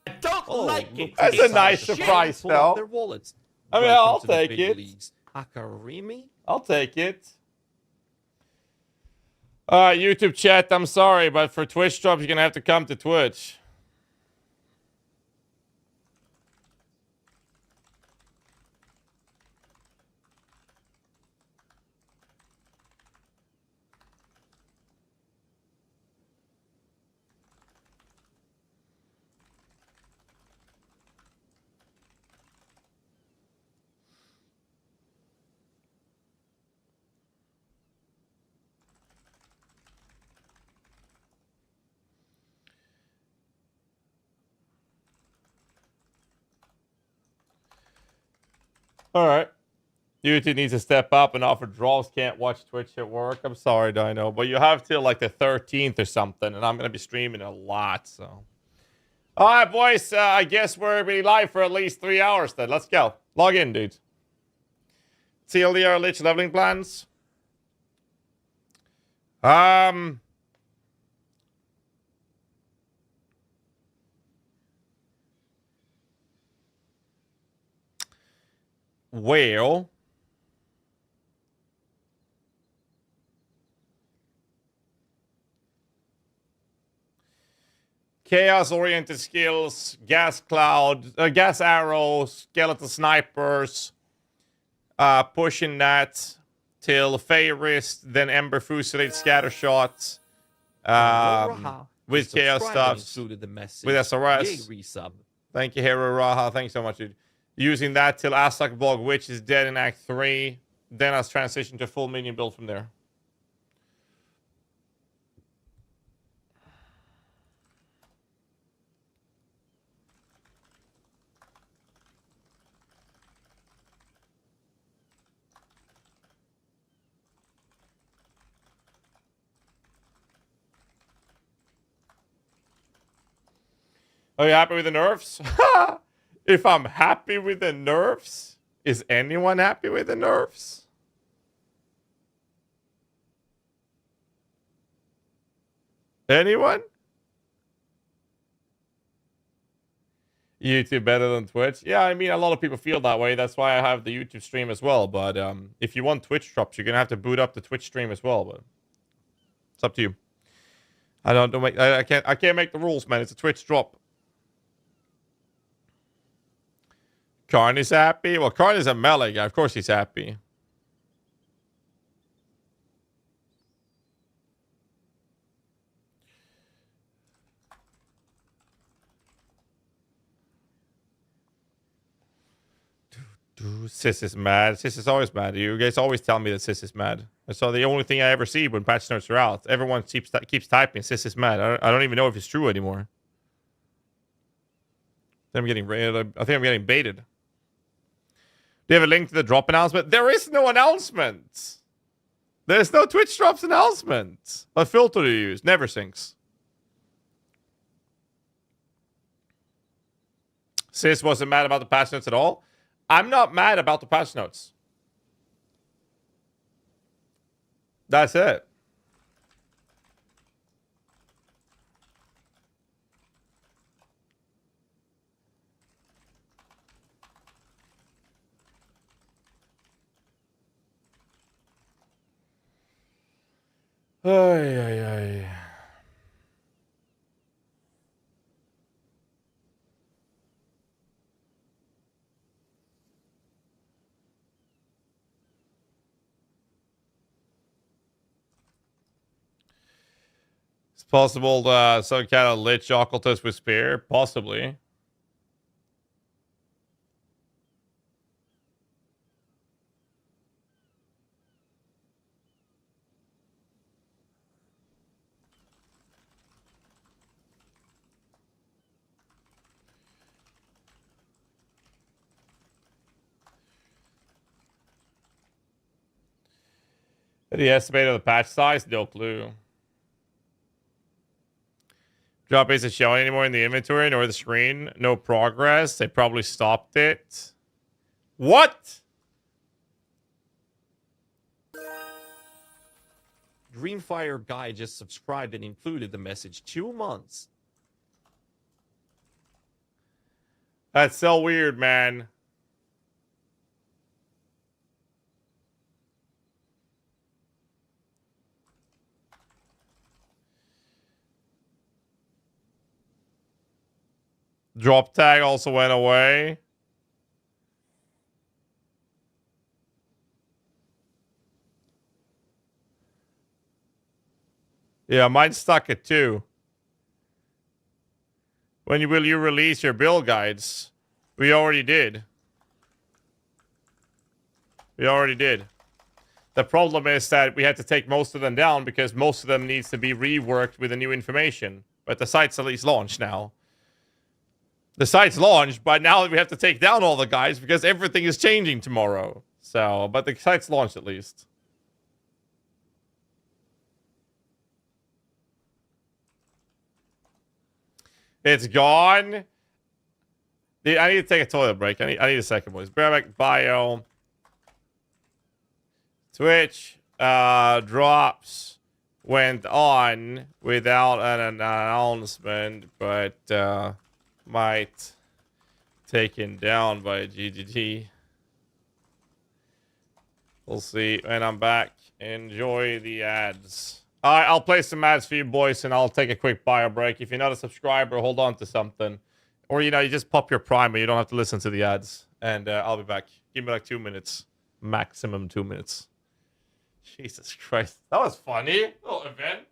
I don't like it. That's a nice surprise, though. Their wallets. I mean, I'll take it. Leagues. Akarimi? I'll take it. YouTube chat, I'm sorry, but for Twitch drops, you're going to have to come to Twitch. All right. YouTube needs to step up and offer draws. Can't watch Twitch at work. I'm sorry, Dino, but you have till like the 13th or something, and I'm gonna be streaming a lot. So, all right, boys. I guess we're gonna be live for at least 3 hours. Then let's go. Log in, dudes. TLDR Lich leveling plans. Well, chaos-oriented skills, gas cloud, gas arrows, skeleton snipers, pushing that till Fey Wrist, then Ember Fusillade scatter shots, with chaos stuffs, with SRS. Thank you, Hero Raha. Thank you so much, dude. Using that till Aztec Bog Witch is dead in Act 3. Then I'll transition to full minion build from there. Are you happy with the nerfs? If I'm happy with the nerfs, is anyone happy with the nerfs? Anyone? YouTube better than Twitch? Yeah, I mean, a lot of people feel that way. That's why I have the YouTube stream as well. But if you want Twitch drops, you're gonna have to boot up the Twitch stream as well. But it's up to you. I can't make the rules, man. It's a Twitch drop. Karn is happy. Well, Karn is a melee guy. Of course he's happy. Sis is mad. Sis is always mad. You guys always tell me that Sis is mad. So the only thing I ever see when patch notes are out, everyone keeps typing Sis is mad. I don't even know if it's true anymore. I think I'm getting baited. Do you have a link to the drop announcement? There is no announcement. There's no Twitch drops announcement. What filter do you use? Never syncs. Sis wasn't mad about the patch notes at all. I'm not mad about the patch notes. That's it. Ay, ay, ay. It's possible some kind of Lich occultist with spear, possibly. Did he estimate the patch size? No clue. Drop isn't showing anymore in the inventory nor the screen. No progress. They probably stopped it. What? Greenfire guy just subscribed and included the message 2 months. That's so weird, man. Drop tag also went away. Yeah, mine stuck at 2. When will you release your build guides? We already did. We already did. The problem is that we had to take most of them down because most of them needs to be reworked with the new information. But the site's at least launched now. The site's launched, but now we have to take down all the guys because everything is changing tomorrow. So, but the site's launched at least. It's gone. Dude, I need to take a toilet break. I need a second, boys. Back bio. Twitch drops went on without an announcement, but might taken down by GGT. We'll see when I'm back. Enjoy the ads. Alright, I'll play some ads for you boys and I'll take a quick bio break. If you're not a subscriber, hold on to something. Or, you know, you just pop your Prime and you don't have to listen to the ads. And I'll be back. Give me like 2 minutes. Maximum 2 minutes. Jesus Christ. That was funny. Little event.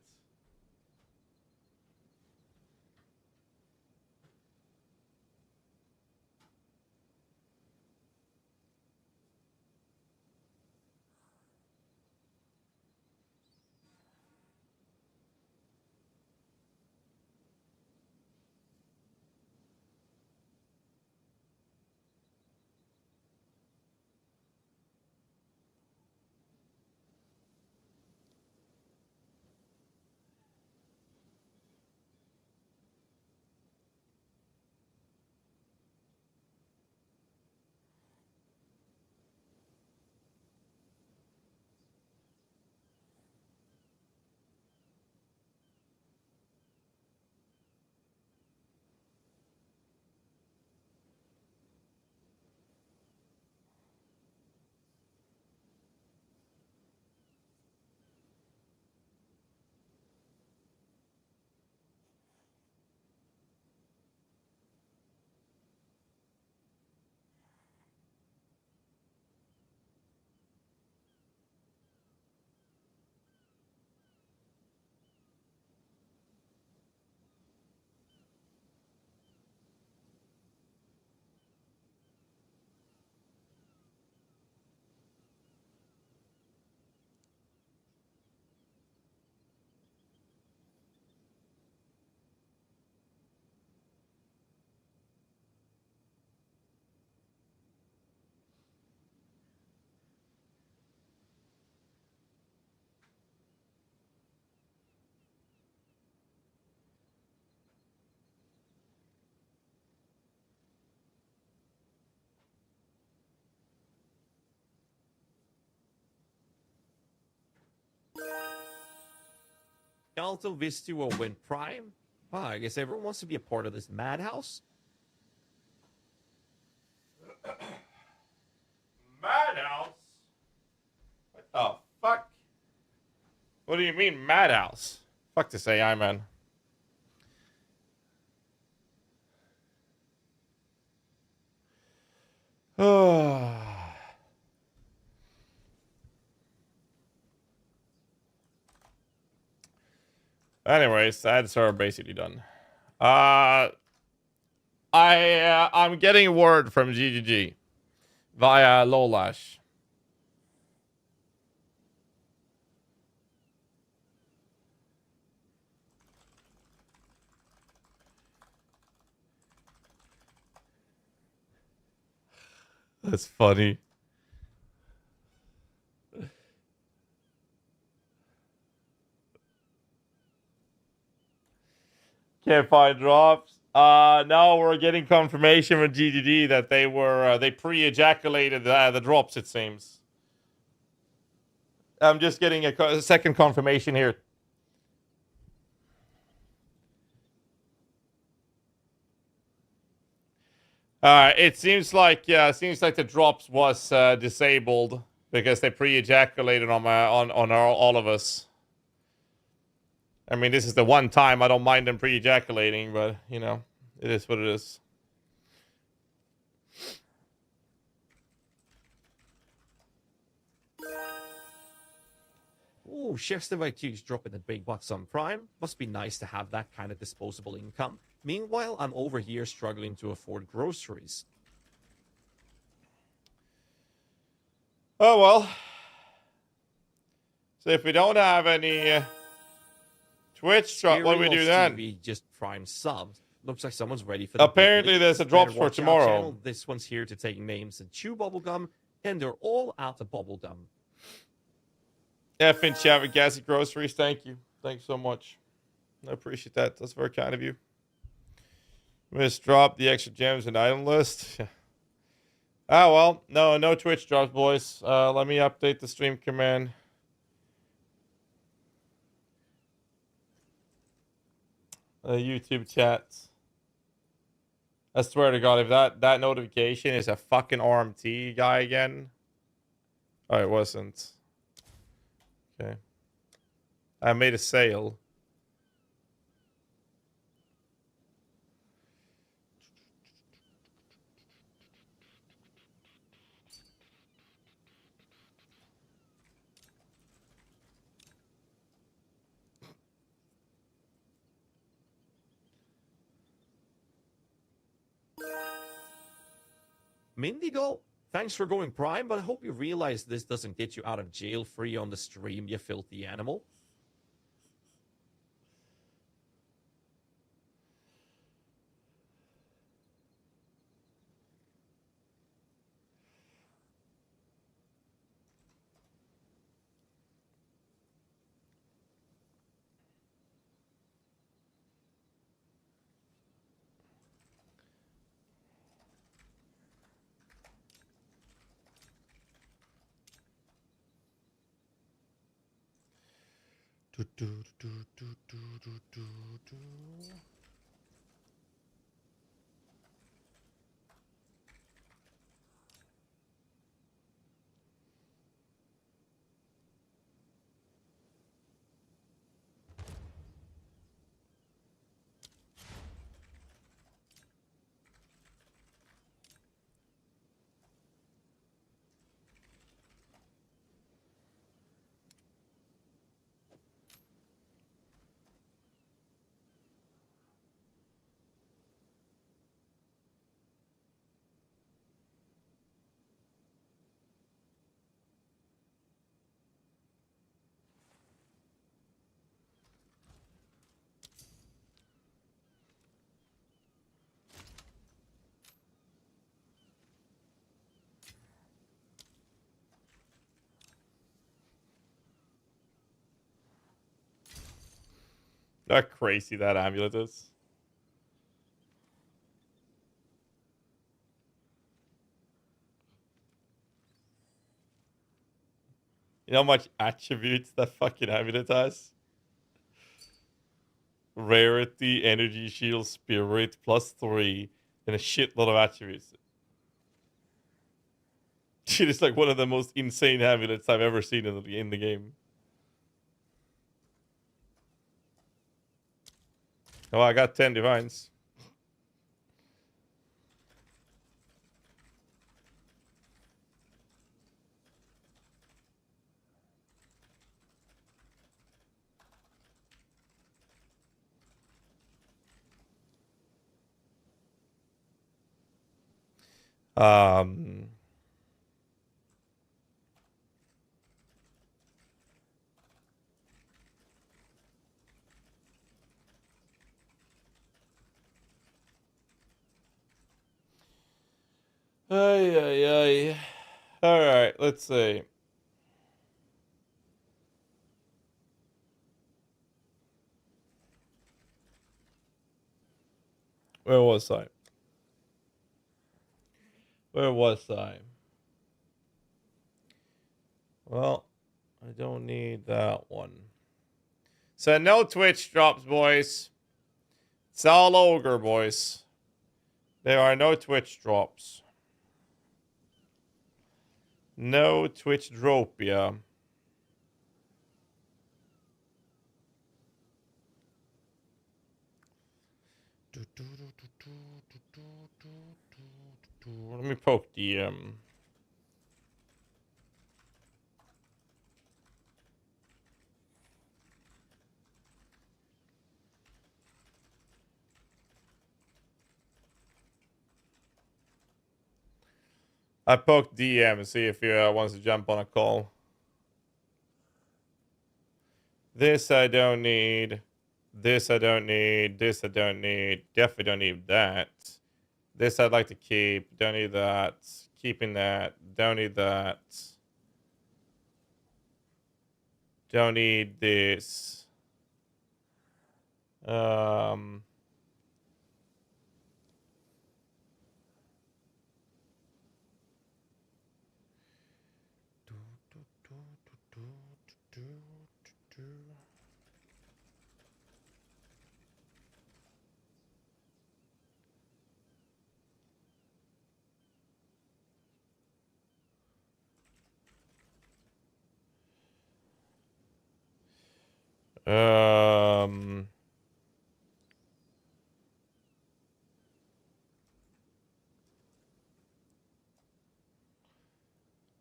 Alto Visti will win Prime. Wow, I guess everyone wants to be a part of this madhouse. Madhouse? What the fuck? What do you mean, madhouse? Fuck this AI, man. Anyways, ads are basically done. I'm getting word from GGG via Lolash. That's funny. Can't find drops. No, we're getting confirmation from GGD that they pre-ejaculated the drops, it seems. I'm just getting a second confirmation here. It seems like the drops was disabled because they pre-ejaculated on all of us. I mean, this is the one time I don't mind them pre-ejaculating, but, you know, it is what it is. Ooh, Chef's Divide Cheeks dropping the big bucks on Prime. Must be nice to have that kind of disposable income. Meanwhile, I'm over here struggling to afford groceries. Oh, well. So if we don't have any... Twitch, what do we do then? TV just Prime subs. Looks like someone's ready for the Apparently, there's a drops for tomorrow. Channel. This one's here to take names and chew bubblegum, and they're all out of bubblegum. F in chat with GHAZZY Groceries. Thank you. Thanks so much. I appreciate that. That's very kind of you. Just drop the extra gems and item list. Ah, well, no Twitch drops, boys. Let me update the stream command. YouTube chat. I swear to God, if that notification is a fucking RMT guy again. Oh, it wasn't. Okay. I made a sale. Mindigo, thanks for going Prime, but I hope you realize this doesn't get you out of jail free on the stream, you filthy animal. How crazy that amulet is. You know how much attributes that fucking amulet has? Rarity, energy shield, spirit, +3, and a shitload of attributes. Shit is like one of the most insane amulets I've ever seen in the game. Oh, I got 10 divines. Ay. All right, let's see. Where was I? Well, I don't need that one. So no Twitch drops, boys. It's all ogre, boys. There are no Twitch drops. No Twitch dropia. Let me poke the I poked DM and see if he wants to jump on a call. This I don't need. This I don't need. This I don't need. Definitely don't need that. This I'd like to keep. Don't need that. Keeping that. Don't need that. Don't need this.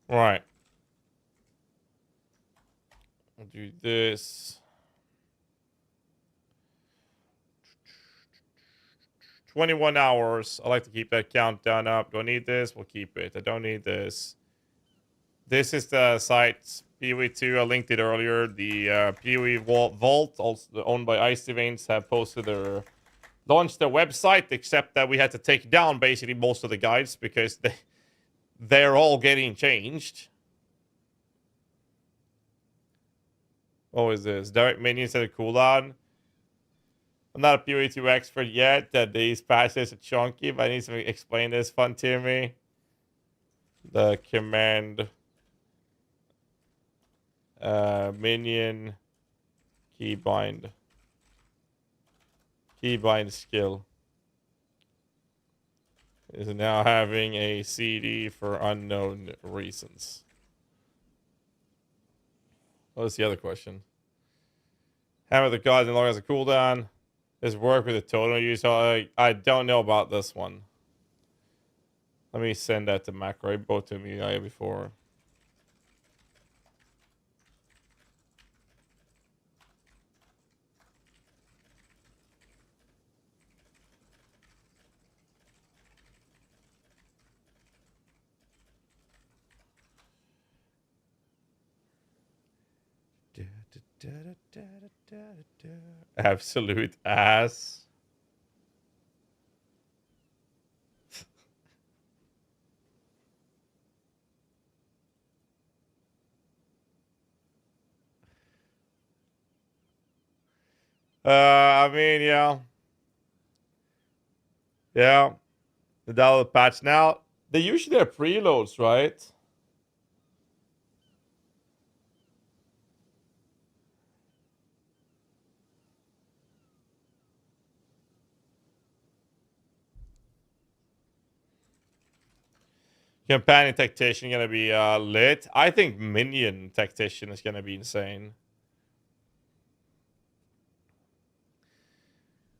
Right. I'll do this. 21 hours. I like to keep that countdown up. Do I need this? We'll keep it. I don't need this. This is the site PoE2. I linked it earlier. The PoE Vault, also owned by Icy Veins, have launched their website, except that we had to take down basically most of the guides because they're all getting changed. What was this? Direct minions at a cooldown. I'm not a PoE2 expert yet. These patches are chunky, but I need to explain this fun to me. The command minion keybind skill is now having a CD for unknown reasons. What's the other question? Hammer the gods no longer has a cooldown. Does work with a total use? I don't know about this one. Let me send that to Macro. I bought to me before. Absolute ass. I mean, yeah. Yeah. The download patch now. They usually have preloads, right? Companion Tactician gonna be lit. I think Minion Tactician is gonna be insane.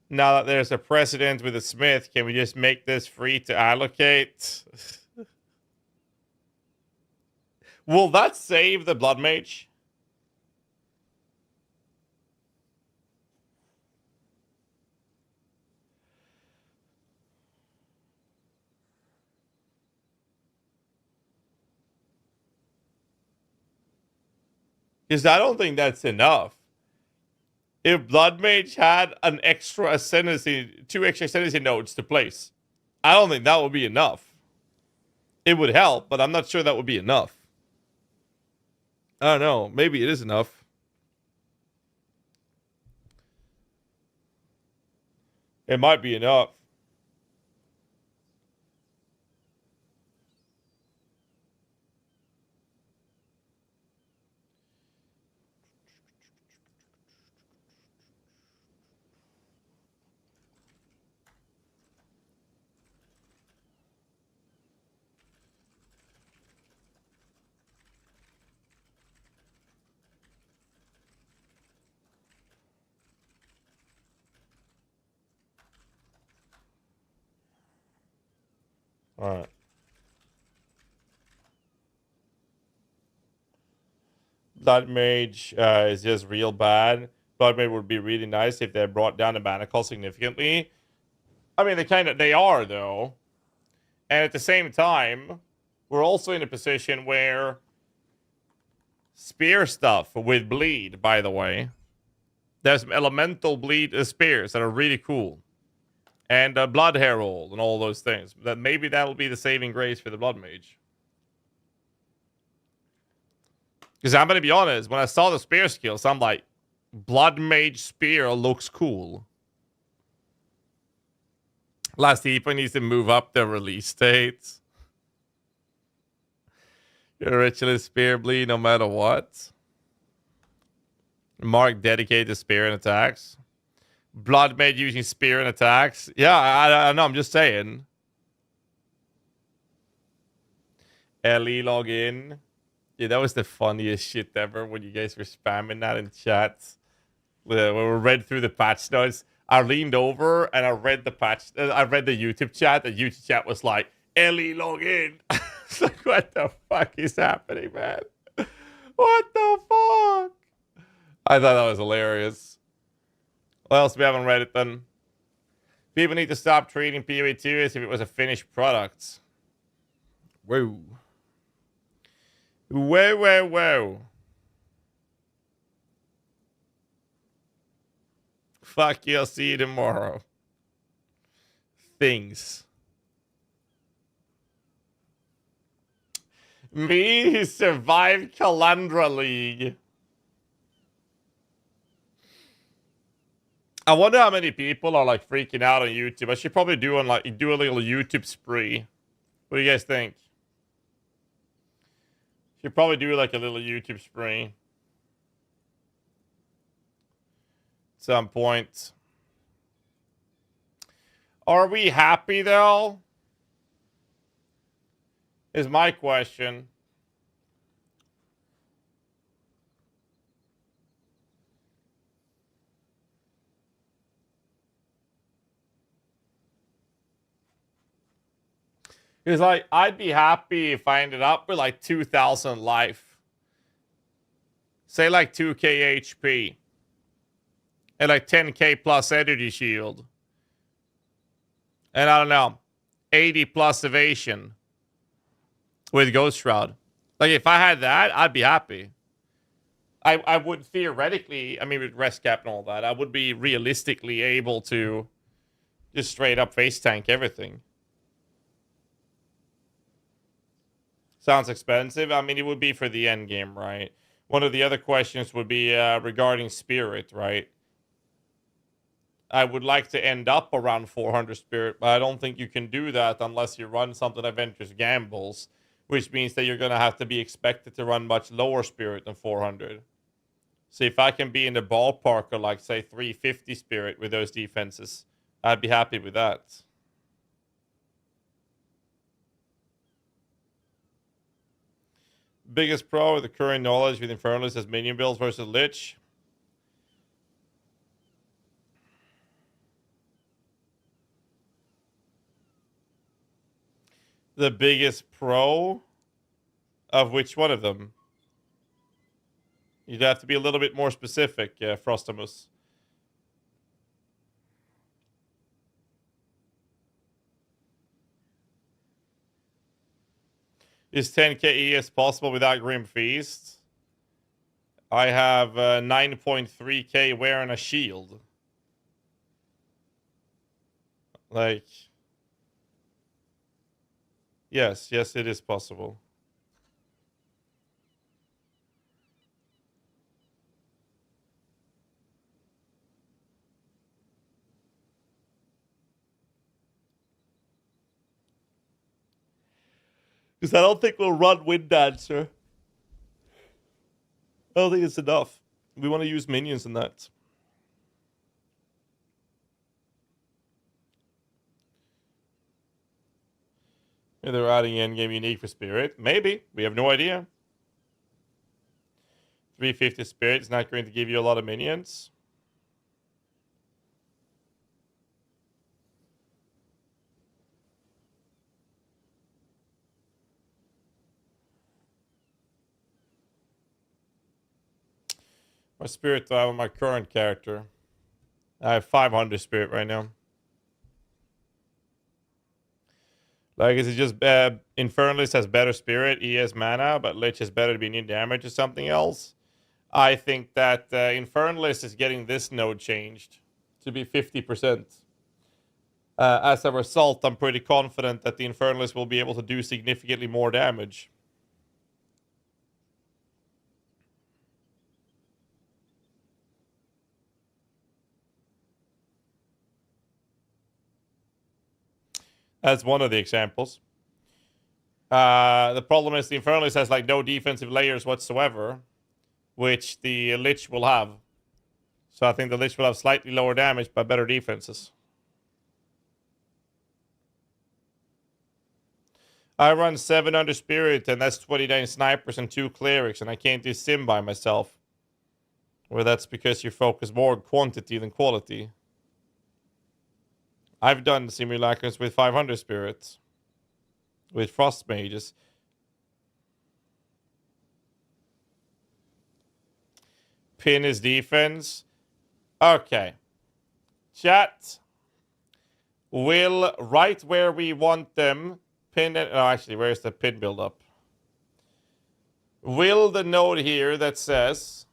Now that there's a precedent with a Smith, can we just make this free to allocate? Will that save the Blood Mage? Because I don't think that's enough. If Blood Mage had an extra ascendancy, 2 extra ascendancy nodes to place, I don't think that would be enough. It would help, but I'm not sure that would be enough. I don't know. Maybe it is enough. It might be enough. Alright. Blood Mage is just real bad. Blood Mage would be really nice if they brought down the mana cost significantly. I mean, they are, though. And at the same time, we're also in a position where spear stuff with bleed, by the way. There's some elemental bleed spears that are really cool. And Blood Herald and all those things. That maybe that'll be the saving grace for the Blood Mage. Because I'm going to be honest, when I saw the spear skills, I'm like, Blood Mage Spear looks cool. Last Epoch needs to move up the release dates. Your Ritualist Spear bleed no matter what. Mark dedicated to spear and attacks. Blood Mage using spear and attacks. Yeah, I know. I'm just saying. Ellie login. Yeah, that was the funniest shit ever when you guys were spamming that in chat. When we read through the patch notes, I leaned over and I read the patch. I read the YouTube chat. The YouTube chat was like, Ellie login. It's like, what the fuck is happening, man? What the fuck? I thought that was hilarious. What else we haven't read it then? People need to stop treating PoE2 as if it was a finished product. Whoa. Whoa, whoa, whoa. Fuck you, I'll see you tomorrow. Things. Me who survived Calandra League. I wonder how many people are like freaking out on YouTube. I should probably do a little YouTube spree. What do you guys think? Should probably do like a little YouTube spree. At some point. Are we happy though? Is my question. Because like, I'd be happy if I ended up with like 2,000 life. Say like 2k HP. And like 10k plus energy shield. And I don't know, 80 plus evasion. With Ghost Shroud. Like if I had that, I'd be happy. I would theoretically, I mean with rest cap and all that, I would be realistically able to just straight up face tank everything. Sounds expensive. I mean, it would be for the end game, right? One of the other questions would be regarding Spirit, right? I would like to end up around 400 Spirit, but I don't think you can do that unless you run something that Adventures Gambles, which means that you're going to have to be expected to run much lower Spirit than 400. So if I can be in the ballpark of like, say, 350 Spirit with those defenses, I'd be happy with that. Biggest pro with the current knowledge with Infernalist as minion builds versus Lich. The biggest pro of which one of them? You'd have to be a little bit more specific, Frostimus. Is 10k ES possible without Grim Feast? I have 9.3k wearing a shield. Like... Yes, it is possible. Because I don't think we'll run Wind Dancer. I don't think it's enough. We want to use minions in that. Maybe they're adding in-game unique for Spirit. Maybe. We have no idea. 350 Spirit is not going to give you a lot of minions. My Spirit, though, I have my current character. I have 500 Spirit right now. Like, is it just Infernalist has better Spirit, he has mana, but Lich has better to be near damage or something else? I think that Infernalist is getting this node changed to be 50%. As a result, I'm pretty confident that the Infernalist will be able to do significantly more damage. That's one of the examples. The problem is the Infernalist has like no defensive layers whatsoever, which the Lich will have. So I think the Lich will have slightly lower damage but better defenses. I run 700 Spirit, and that's 29 Snipers and 2 Clerics, and I can't do Sim by myself. Well, that's because you focus more on quantity than quality. I've done Simulacrums with 500 Spirits. With Frost Mages. Pin is defense. Okay. Chat. Will right where we want them... Pin and, oh, actually, where's the pin build up? Will the node here that says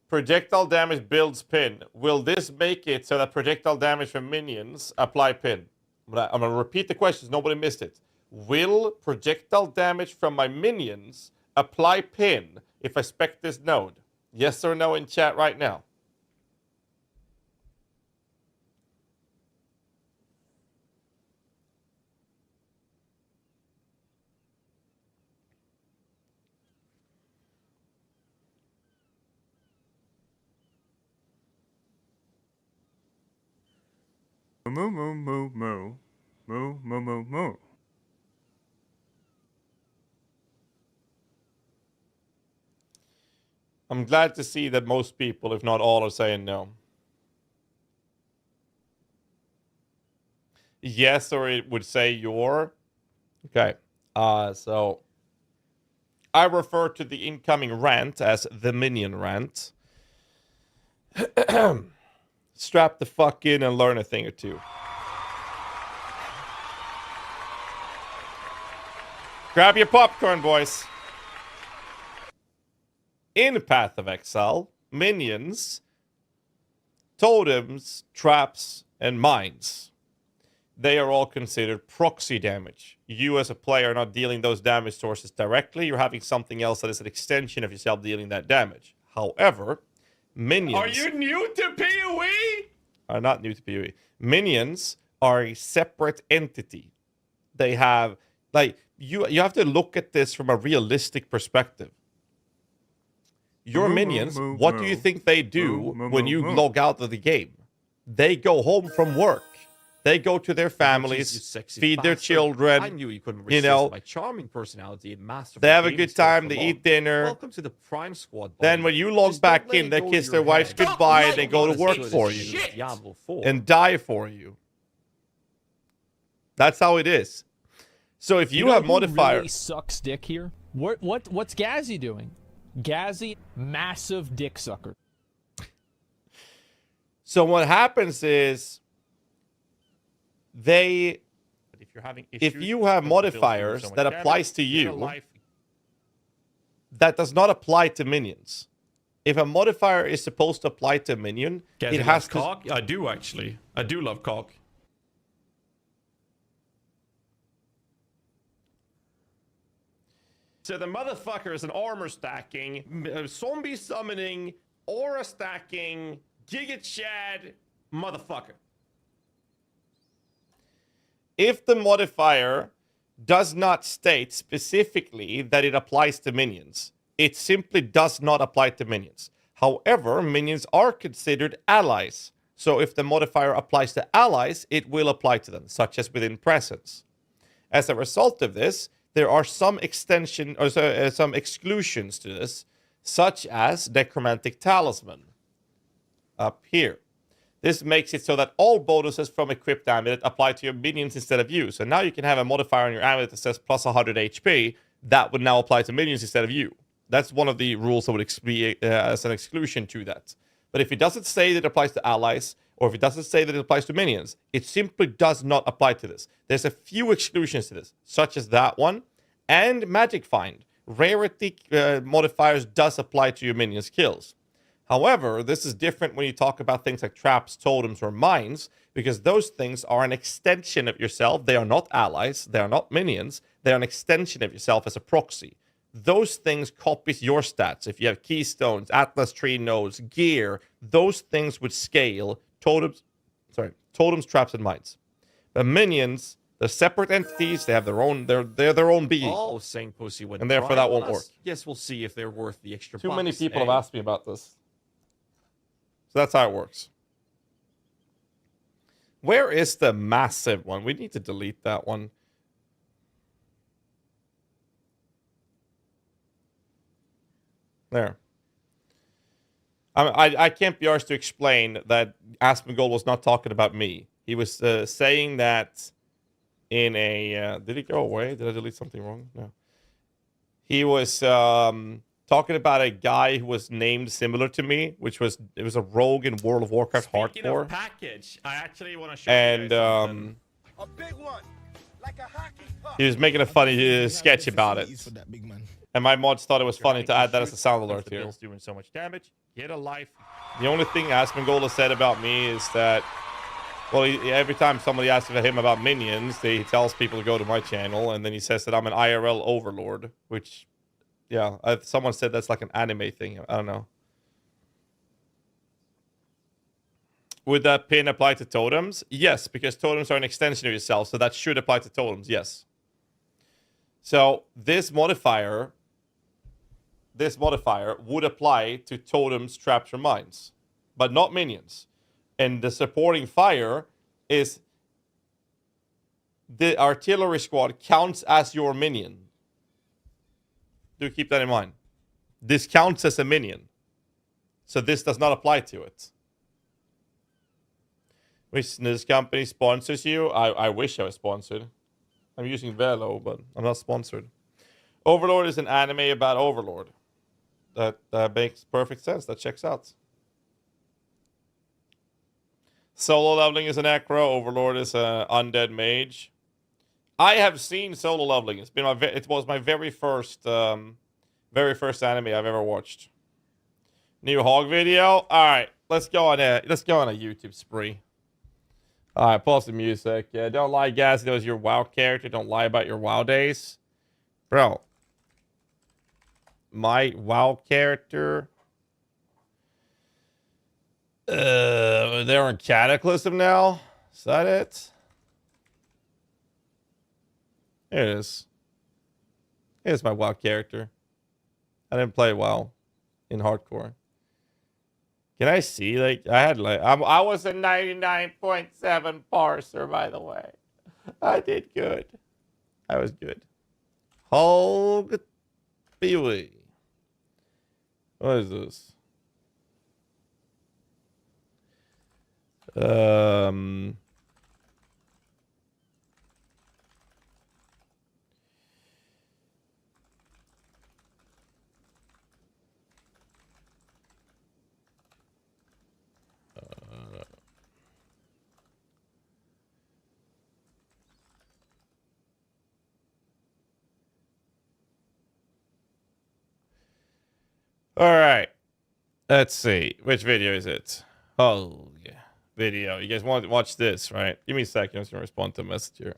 projectile damage builds pin, will this make it so that projectile damage from minions apply pin? I'm going to repeat the question, nobody missed it. Will projectile damage from my minions apply pin if I spec this node? Yes or no in chat right now? Moo moo moo moo. Moo moo moo moo. I'm glad to see that most people, if not all, are saying no. Yes, or it would say your. Okay. So I refer to the incoming rant as the minion rant. Strap the fuck in and learn a thing or two. Grab your popcorn, boys. In Path of Exile, minions, totems, traps, and mines. They are all considered proxy damage. You as a player are not dealing those damage sources directly. You're having something else that is an extension of yourself dealing that damage. However, minions... Are you new to PoE? Are not new to PoE. Minions are a separate entity. They have... Like, you have to look at this from a realistic perspective. Your minions, what do you think they do when you log out of the game? They go home from work. They go to their families, feed their children. I knew you couldn't resist my charming personality and masterful. They have a good time. They eat dinner. Welcome to the Prime Squad. Then when you log back in, they kiss their wives goodbye and they go to work for you and die for you. That's how it is. So if you have modifier, really sucks dick here. What's GHAZZY doing? GHAZZY, massive dick sucker. So what happens is if you have modifiers that applies to you, that does not apply to minions. If a modifier is supposed to apply to a minion, it has to... cock? I do actually. I do love cock. So the motherfucker is an armor stacking, zombie summoning, aura stacking, Giga Chad motherfucker. If the modifier does not state specifically that it applies to minions, it simply does not apply to minions. However, minions are considered allies. So if the modifier applies to allies, it will apply to them, such as within presence. As a result of this, there are some extension or some exclusions to this, such as Necromantic Talisman up here. This makes it so that all bonuses from equipped amulet apply to your minions instead of you. So now you can have a modifier on your amulet that says plus 100 HP. That would now apply to minions instead of you. That's one of the rules that would be as an exclusion to that. But if it doesn't say that it applies to allies, or if it doesn't say that it applies to minions, it simply does not apply to this. There's a few exclusions to this, such as that one, and Magic Find, rarity modifiers does apply to your minion skills. However, this is different when you talk about things like traps, totems, or mines, because those things are an extension of yourself. They are not allies. They are not minions. They are an extension of yourself as a proxy. Those things copies your stats. If you have keystones, Atlas tree nodes, gear, those things would scale totems, traps, and mines. But minions, they're separate entities. They have their own. They're their own being. Oh, saying pussy when and therefore that won't work. Guess we'll see if they're worth the extra. Too many people have asked me about this. So that's how it works. Where is the massive one? We need to delete that one. There. I can't be arsed to explain that Asmongold was not talking about me. He was saying that in a... did he go away? Did I delete something wrong? No. He was talking about a guy who was named similar to me, which was... It was a rogue in World of Warcraft Speaking Hardcore. Of package, I actually want to show you guys something. A big one, like a hockey puck. He was making a funny sketch about it. And my mods thought it was funny to add that as a sound alert here. Doing so much damage. Get a life. The only thing Asmongold said about me is that, well, every time somebody asks him about minions, he tells people to go to my channel, and then he says that I'm an IRL overlord, which, yeah, someone said that's like an anime thing. I don't know. Would that pin apply to totems? Yes, because totems are an extension of yourself, so that should apply to totems, yes. So this modifier would apply to totems, traps, or mines, but not minions. And the supporting fire is the artillery squad counts as your minion. Do keep that in mind. This counts as a minion. So this does not apply to it. Which this company sponsors you? I wish I was sponsored. I'm using Velo, but I'm not sponsored. Overlord is an anime about Overlord. That makes perfect sense. That checks out. Solo leveling is an acro. Overlord is an undead mage. I have seen solo leveling. It was my very first anime I've ever watched. New hog video. All right, let's go on a YouTube spree. All right, pause the music. Yeah, don't lie, guys. That was your WoW character. Don't lie about your WoW days, bro. My WoW character. They're in Cataclysm now. Is that it? Here it is. Here's my WoW character. I didn't play WoW in hardcore. Can I see? Like I was a 99.7 parser, by the way. I did good. I was good. Hog Peewee. What is this? All right. Let's see. Which video is it? Oh, yeah. Video. You guys want to watch this, right? Give me a second. I'm just going to respond to a message here.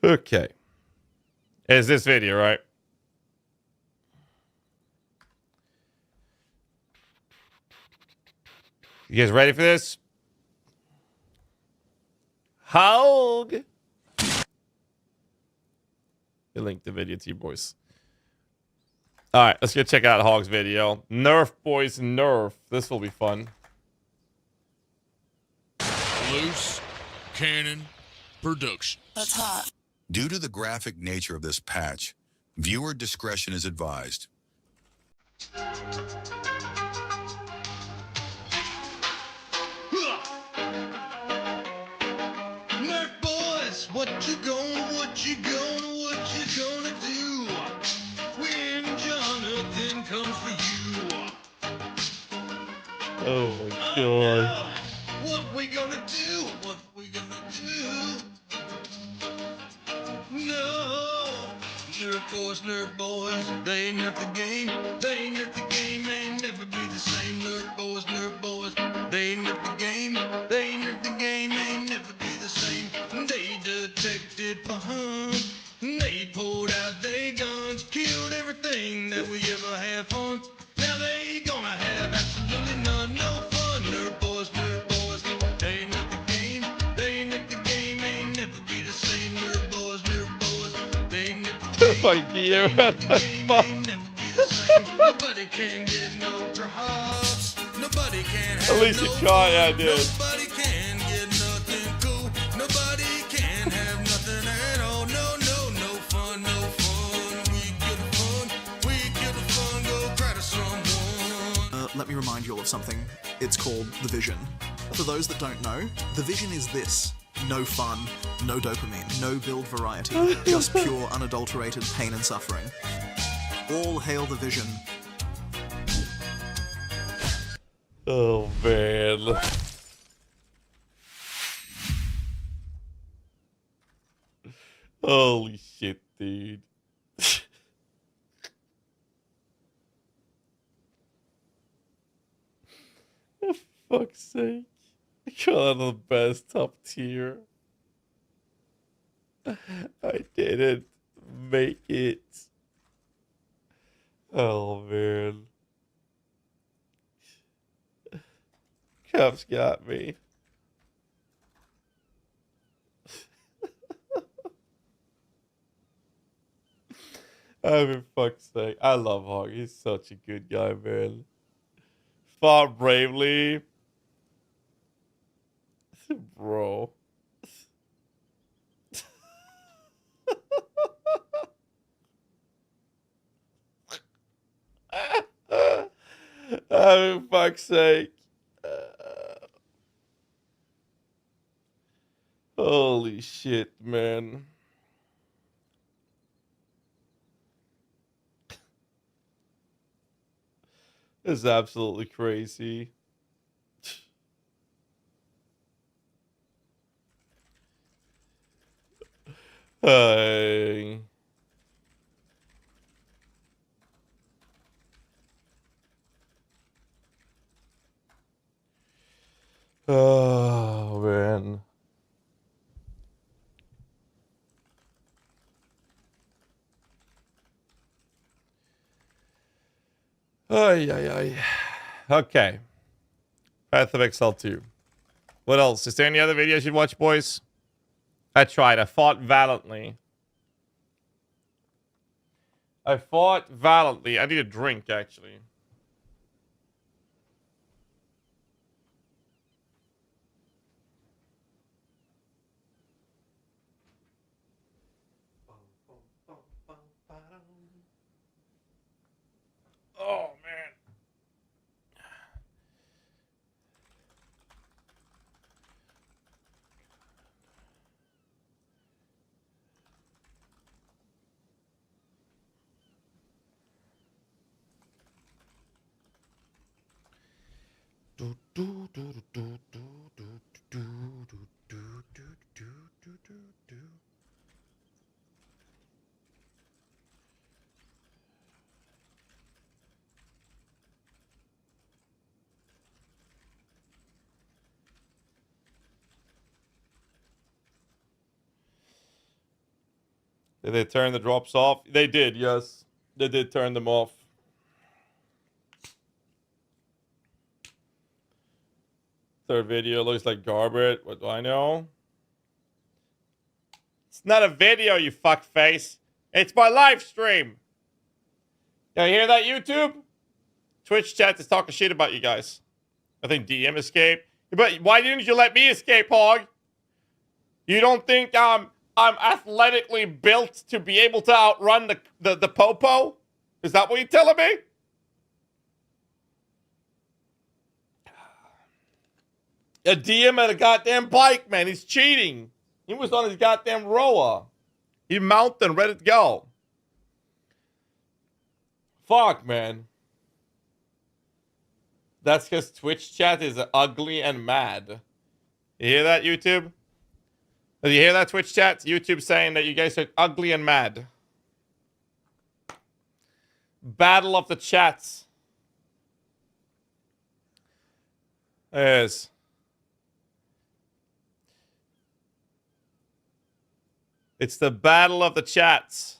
Okay. Is this video, right? You guys ready for this? Hog. It link the video to you boys. All right, let's go check out Hog's video. Nerf, boys, nerf. This will be fun. Loose Cannon Production. That's hot. Due to the graphic nature of this patch, viewer discretion is advised. Nerf boys, what you gonna do when Jonathan comes for you? Oh my god. What we gonna do? No, Nerf boys, they ain't nerf the game. Ain't never be the same. Nerf boys, they ain't nerf the game. Ain't never be the same. They detected for hunt. They pulled out their guns, killed everything that we ever had fun. Now they gonna have absolutely none, no fun. Nerf boys, they ain't nerf the game. Ain't never be the same. Nerf boys, they ain't nerf the game. Like you. Nobody can get no drops. Nobody can have At least you tried, I did. Nobody can get nothing cool. Nobody can have nothing at all. No fun. We get the fun. Go cry to someone. Let me remind you all of something. It's called the Vision. For those that don't know, the Vision is this. No fun, no dopamine, no build variety, just pure unadulterated pain and suffering. All hail the Vision. Oh man. Holy shit, dude. For fuck's sake. God, the best, top tier. I didn't make it. Oh man. Cup's got me. I mean, fuck's sake. I love Hog. He's such a good guy, man. Fought bravely. Bro. I mean, fuck's sake. Holy shit, man. This is absolutely crazy. Hey. Oh, man. Ay. Okay. Path of Exile 2. What else? Is there any other videos you'd watch, boys? I tried. I fought valiantly. I need a drink, actually. Oh, man. Did they turn the drops off? They did, yes. They did turn them off. Third video looks like garbage. What do I know? It's not a video, you fuckface. It's my live stream. You hear that, YouTube? Twitch chat is talking shit about you guys. I think DM escaped. But why didn't you let me escape, Hog? You don't think I'm athletically built to be able to outrun the popo? Is that what you're telling me? A DM at a goddamn bike, man. He's cheating. He was on his goddamn rower. He mounted and ready to go. Fuck, man. That's because Twitch chat is ugly and mad. You hear that, YouTube? Did you hear that, Twitch chat? YouTube saying that you guys are ugly and mad. Battle of the chats. There it is. It's the battle of the chats.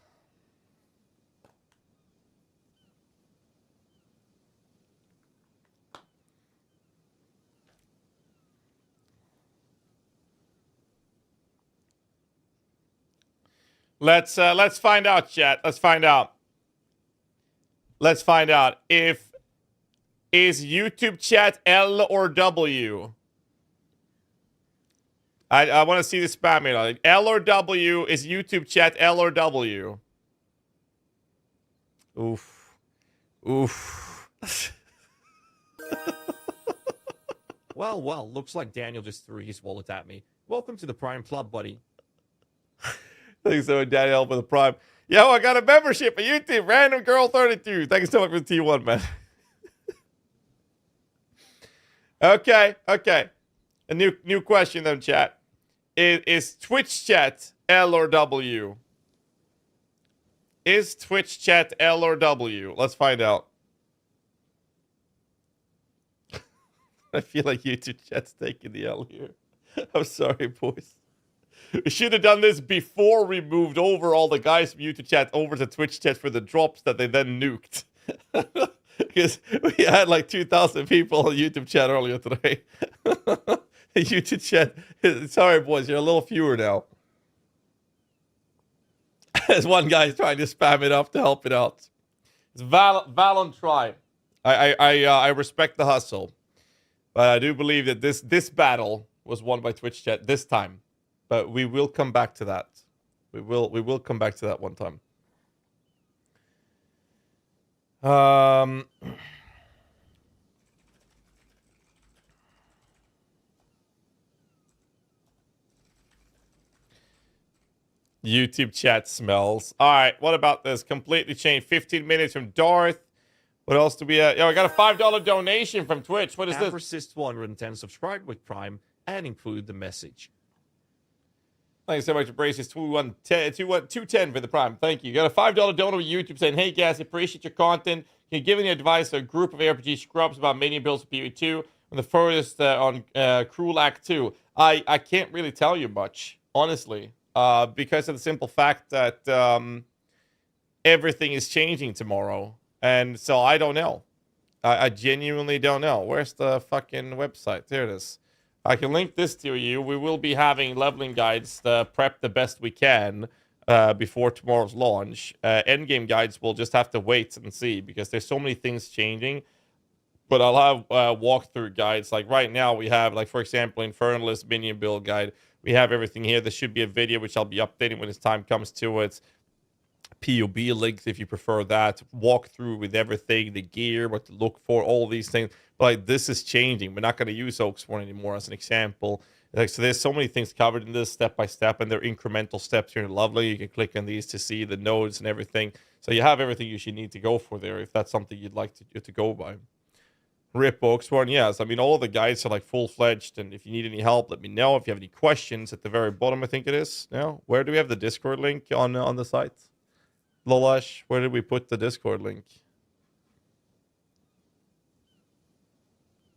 Let's find out, chat. Let's find out. Let's find out if is YouTube chat L or W. I want to see the spam email. Like L or W, is YouTube chat L or W? Oof. Oof. Well, looks like Daniel just threw his wallet at me. Welcome to the Prime Club, buddy. Thanks so much, Daniel, for the Prime. Yo, I got a membership on YouTube. Random Girl 32. Thank you so much for the T1, man. Okay. A new question, then, chat. Is Twitch chat L or W? Is Twitch chat L or W? Let's find out. I feel like YouTube chat's taking the L here. I'm sorry, boys. We should have done this before we moved over all the guys from YouTube chat over to Twitch chat for the drops that they then nuked. Because we had like 2,000 people on YouTube chat earlier today. YouTube chat. Sorry, boys. You're a little fewer now. As one guy's trying to spam it up to help it out. It's Valon try. I respect the hustle. But I do believe that this battle was won by Twitch chat this time. But we will come back to that. We will come back to that one time. YouTube chat smells. All right, what about this? Completely changed. 15 minutes from Darth. What else do we have? Yo, I got a $5 donation from Twitch. What is this? Persist 110 subscribe with Prime and include the message. Thanks so much for Braces 210 for the Prime. Thank you. You got a $5 donor with YouTube saying, hey, guys, appreciate your content. Can you give any advice to a group of RPG scrubs about minion builds for PvE2 and the furthest on Cruel Act 2? I can't really tell you much, honestly, because of the simple fact that everything is changing tomorrow. And so I don't know. I genuinely don't know. Where's the fucking website? There it is. I can link this to you. We will be having leveling guides prep the best we can before tomorrow's launch. Endgame guides will just have to wait and see because there's so many things changing. But I'll have walkthrough guides. Like right now we have, like for example, Infernalist Minion build guide. We have everything here. There should be a video which I'll be updating when its time comes to it. POB links if you prefer that. Walkthrough with everything, the gear, what to look for, all these things. But like, this is changing. We're not going to use Oaksworn anymore as an example. Like, so there's so many things covered in this step by step, and they're incremental steps here in Lovely. You can click on these to see the nodes and everything. So you have everything you should need to go for there if that's something you'd like to go by. Rip Oaksworn, yes. I mean, all of the guides are like full-fledged, and if you need any help, let me know. If you have any questions, at the very bottom, I think it is. Yeah. Where do we have the Discord link on the site? Lolash, where did we put the Discord link?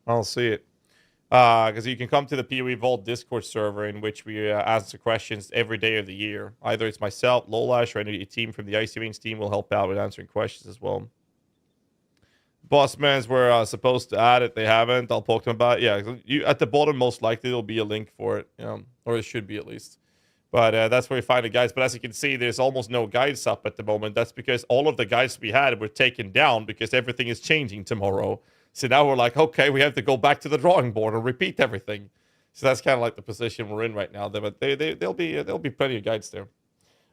I'll see it. Because you can come to the PoE Vault Discord server in which we answer questions every day of the year. Either it's myself, Lolash, or any team from the Icy Veins team will help out with answering questions as well. Bossmans were supposed to add it. They haven't. I'll poke them about it. Yeah, at the bottom, most likely, there'll be a link for it. Or it should be at least. But that's where we find the guides. But as you can see, there's almost no guides up at the moment. That's because all of the guides we had were taken down because everything is changing tomorrow. So now we're like, okay, we have to go back to the drawing board and repeat everything. So that's kind of like the position we're in right now. But there'll be plenty of guides there.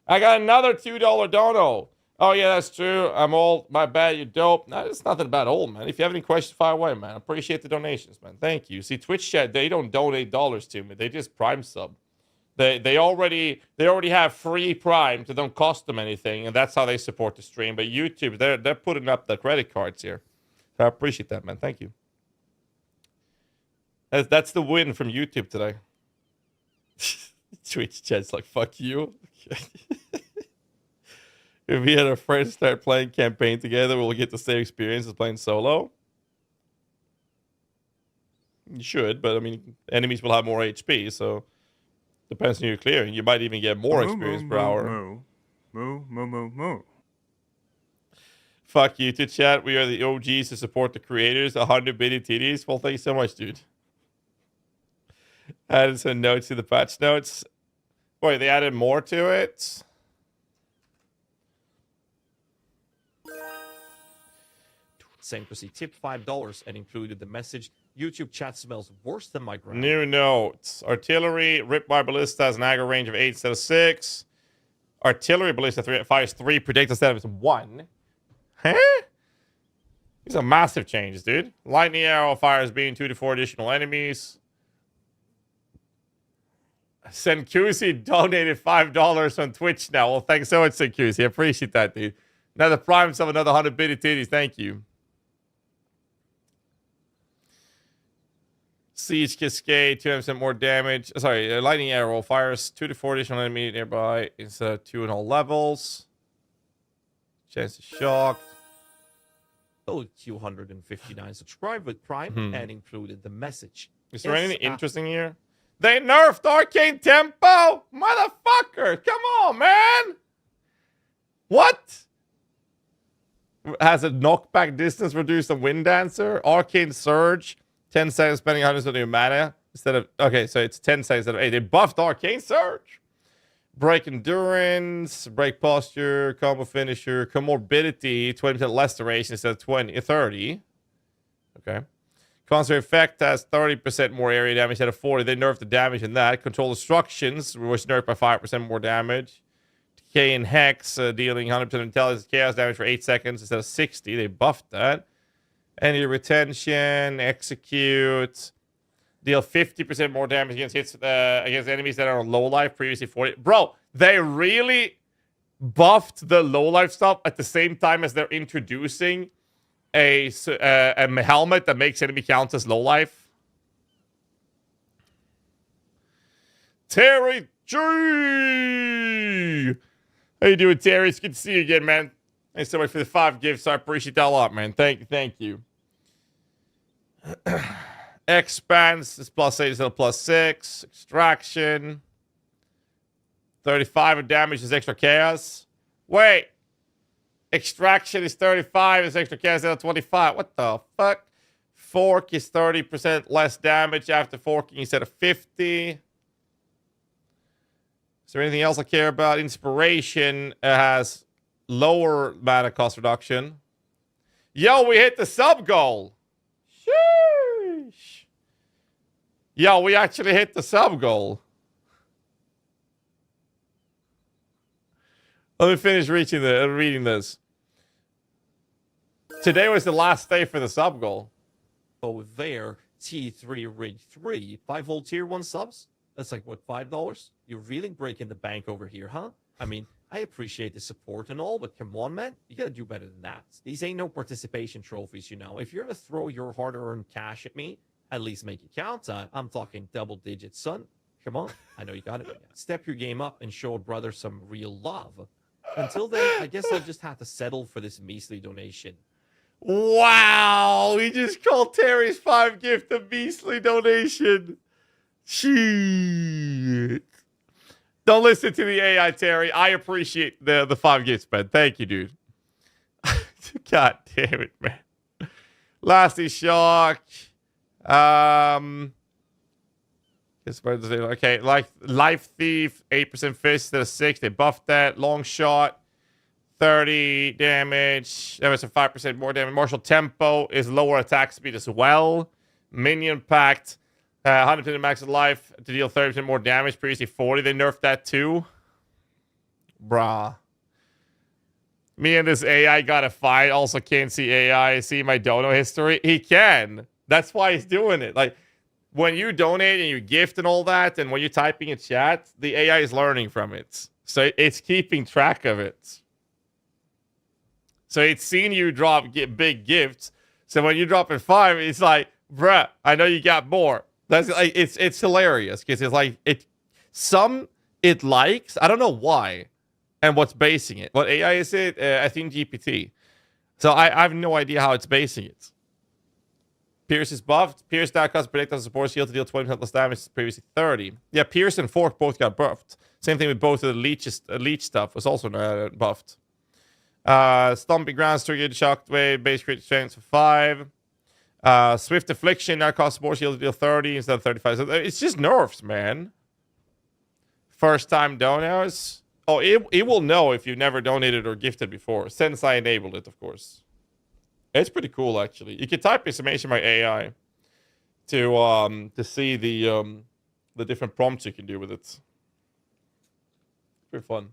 I got another $2 dono. Oh yeah, that's true. I'm old. My bad. You're dope. No, it's nothing about old, man. If you have any questions, fire away, man. I appreciate the donations, man. Thank you. See, Twitch chat, they don't donate dollars to me. They just prime sub. They already have free Prime, so it don't cost them anything, and that's how they support the stream. But YouTube, they're putting up the credit cards here. So I appreciate that, man. Thank you. That's the win from YouTube today. Twitch chat's like, fuck you. If we had our friends start playing campaign together, we'll get the same experience as playing solo. You should, but I mean, enemies will have more HP, so depends on who you're clearing. You might even get more experience per hour. Moo. Fuck you to chat. We are the OGs to support the creators. 100 billion TDs. Well, thank you so much, dude. Added some notes to the patch notes. Wait, they added more to it? Secrecy tip $5 and included the message, YouTube chat smells worse than my ground. New notes. Artillery, Rip by Ballista has an aggro range of 8 instead of 6. Artillery Ballista fires 3 predicted instead of 1. Huh? These are massive changes, dude. Lightning Arrow fires being 2 to 4 additional enemies. Senkusi donated $5 on Twitch now. Well, thanks so much, Senkusi. I appreciate that, dude. Now the primes of another 100 billion titties. Thank you. Siege Cascade, 200% more damage. Sorry, Lightning Arrow fires 2 to 4 additional enemy nearby instead of 2 in all levels. Chance to shock. Oh, 259 subscribed with Prime and included the message. Is there anything interesting here? They nerfed Arcane Tempo? Motherfucker! Come on, man! What? Has a knockback distance reduced on Wind Dancer? Arcane Surge? 10 seconds spending 100 on your mana instead of... Okay, so it's 10 seconds instead of 8. They buffed Arcane Surge. Break Endurance, Break Posture, Combo Finisher, Comorbidity, 20% less duration instead of 30. Okay. Concert Effect has 30% more area damage instead of 40. They nerfed the damage in that. Control Destructions was nerfed by 5% more damage. Decay and Hex, dealing 100% intelligence chaos damage for 8 seconds instead of 60. They buffed that. Any retention, execute, deal 50% more damage against hits against enemies that are on low life, previously 40. Bro, they really buffed the low life stuff at the same time as they're introducing a helmet that makes enemy count as low life. Terry G, how you doing, Terry? It's good to see you again, man. Thanks so much for the 5 gifts. I appreciate that a lot, man. Thank you. Expanse is +8 instead of +6. Extraction. 35 of damage is extra chaos. Wait. Extraction is 35 is extra chaos instead of 25. What the fuck? Fork is 30% less damage after forking instead of 50. Is there anything else I care about? Inspiration has lower mana cost reduction. Yo, we hit the sub goal. Sheesh. Yo, we actually hit the sub goal. Let me finish reading this. Today was the last day for the sub goal. Oh, there. T3 Rig 3. 5 whole tier 1 subs? That's like, what, $5? You're really breaking the bank over here, huh? I mean, I appreciate the support and all, but come on, man. You gotta do better than that. These ain't no participation trophies, you know. If you're gonna throw your hard-earned cash at me, at least make it count. I'm talking double digits, son. Come on. I know you got it. Step your game up and show a brother some real love. Until then, I guess I'll just have to settle for this measly donation. Wow. We just called Terry's 5 gift a measly donation. Shit. Don't listen to the AI, Terry. I appreciate the 5 gifts, man. Thank you, dude. God damn it, man. Lasty Shock. Because It's okay, like Life Thief, 8% fist instead of 6. They buffed that. Long shot, 30 damage. That was a 5% more damage. Martial tempo is lower attack speed as well. Minion pact, 100% max of life to deal 30% more damage. Previously 40. They nerfed that too. Bruh. Me and this AI got a fight. Also can't see AI. See my dono history. He can. That's why he's doing it. Like, when you donate and you gift and all that, and when you're typing in chat, the AI is learning from it. So it's keeping track of it. So it's seen you drop big gifts. So when you drop in 5, it's like, bruh, I know you got more. That's like it's hilarious because it's like it likes. I don't know why, and what's basing it. What AI is it? I think GPT. So I have no idea how it's basing it. Pierce is buffed. Pierce now costs predict as a support shield to deal 20% less damage, previously 30. Yeah, Pierce and Fork both got buffed. Same thing with both of the leech stuff was also buffed. Stomping Grounds triggered Shockwave, base crit strength for 5. Swift Affliction now costs support shield to deal 30 instead of 35. So it's just nerfs, man. First time donos. Oh, it will know if you've never donated or gifted before, since I enabled it, of course. It's pretty cool, actually. You can type exclamation by AI to see the different prompts you can do with it. Pretty fun.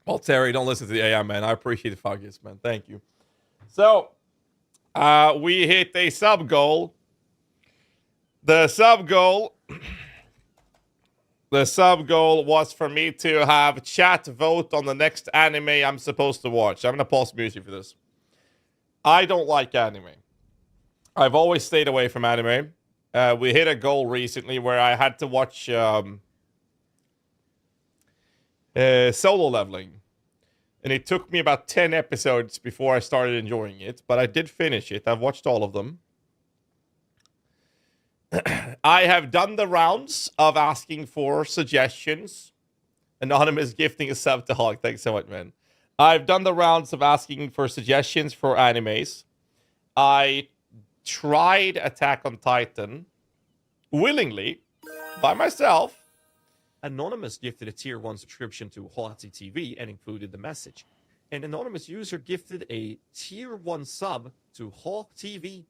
Well, Terry, don't listen to the AI, man. I appreciate the focus, man. Thank you. So, we hit a sub goal. The sub goal was for me to have chat vote on the next anime I'm supposed to watch. I'm going to pause music for this. I don't like anime. I've always stayed away from anime. We hit a goal recently where I had to watch Solo Leveling. And it took me about 10 episodes before I started enjoying it. But I did finish it. I've watched all of them. I have done the rounds of asking for suggestions. Anonymous gifting a sub to Hog. Thanks so much, man. I've done the rounds of asking for suggestions for animes. I tried Attack on Titan willingly by myself. Anonymous gifted a tier 1 subscription to GHAZZY TV and included the message. An anonymous user gifted a tier 1 sub to Hawk TV.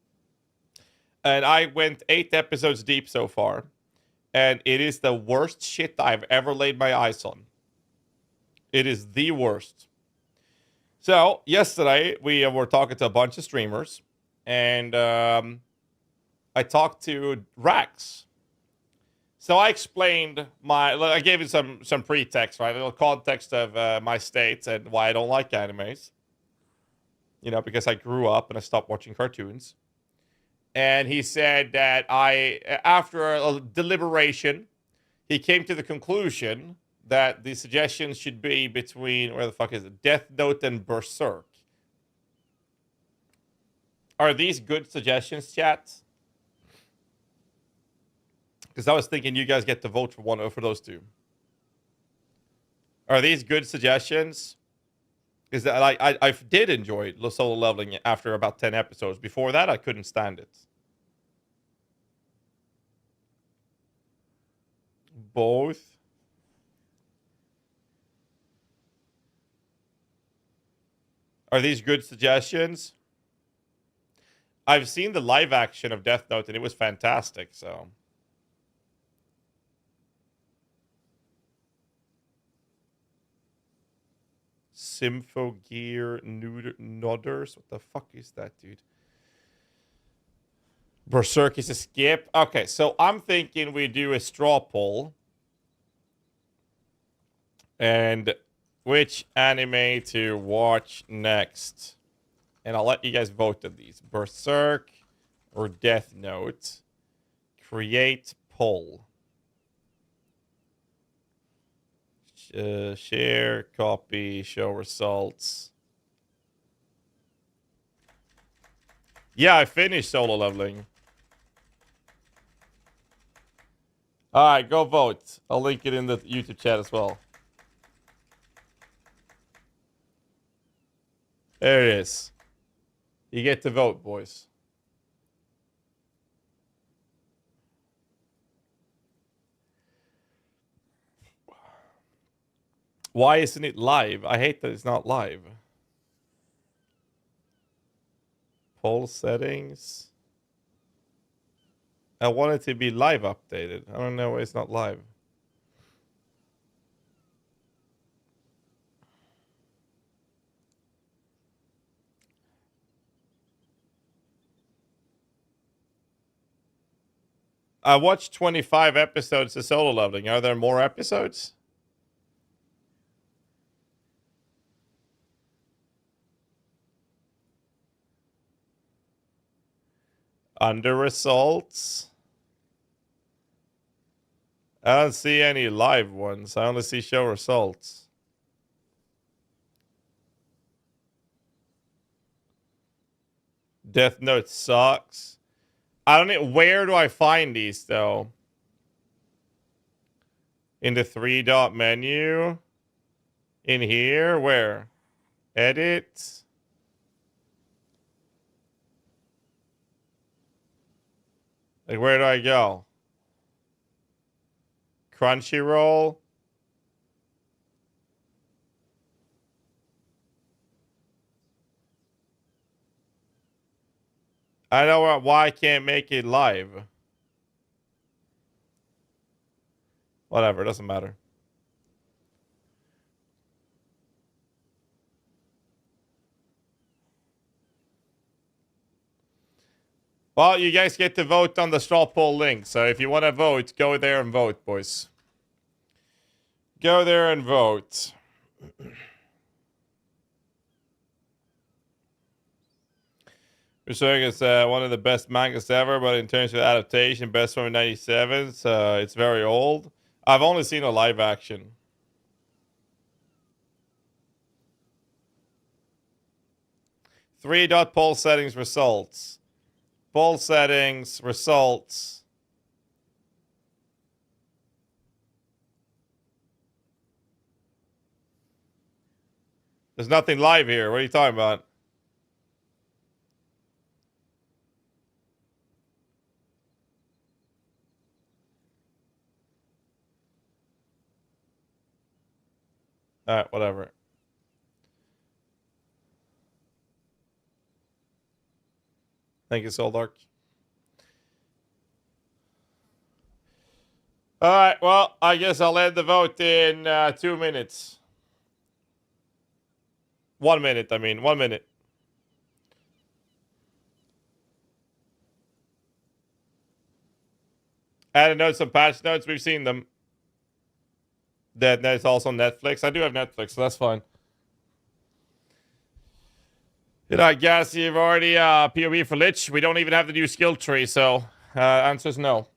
And I went 8 episodes deep so far. And it is the worst shit I've ever laid my eyes on. It is the worst. So, yesterday, we were talking to a bunch of streamers. And I talked to Rax. So I explained I gave you some pretext, right? A little context of my state and why I don't like animes. You know, because I grew up and I stopped watching cartoons. And he said that after a deliberation, he came to the conclusion that the suggestions should be between, where the fuck is it? Death Note and Berserk. Are these good suggestions, chat? Because I was thinking you guys get to vote for one for those two. Are these good suggestions? Because I did enjoy Solo Leveling after about 10 episodes. Before that, I couldn't stand it. Both. Are these good suggestions? I've seen the live action of Death Note and it was fantastic, so. Symphogear Nodders. What the fuck is that, dude? Berserk is a skip. Okay, so I'm thinking we do a straw poll. And which anime to watch next. And I'll let you guys vote on these. Berserk or Death Note. Create poll. Share, copy, show results. Yeah, I finished Solo Leveling. Alright, go vote. I'll link it in the YouTube chat as well. There it is. You get to vote, boys. Why isn't it live? I hate that it's not live. Poll settings. I want it to be live updated. I don't know why it's not live. I watched 25 episodes of Solo Leveling. Are there more episodes? Under results. I don't see any live ones. I only see show results. Death Note sucks. I don't know. Where do I find these, though? In the 3-dot menu? In here? Where? Edit? Like, where do I go? Crunchyroll? I know why I can't make it live. Whatever, doesn't matter. Well, you guys get to vote on the straw poll link. So if you want to vote, go there and vote, boys. Go there and vote. Berserk is one of the best mangas ever, but in terms of adaptation, best from 97, so it's very old. I've only seen a live action. Three-dot poll settings results. Poll settings results. There's nothing live here. What are you talking about? Alright, whatever. Thank you, Soldark. Alright, well, I guess I'll end the vote in 2 minutes. 1 minute, I mean. 1 minute. Added notes and patch notes. We've seen them. That's also Netflix. I do have Netflix, so that's fine. Did I guess you've already POV for Lich? We don't even have the new skill tree, so answer's no.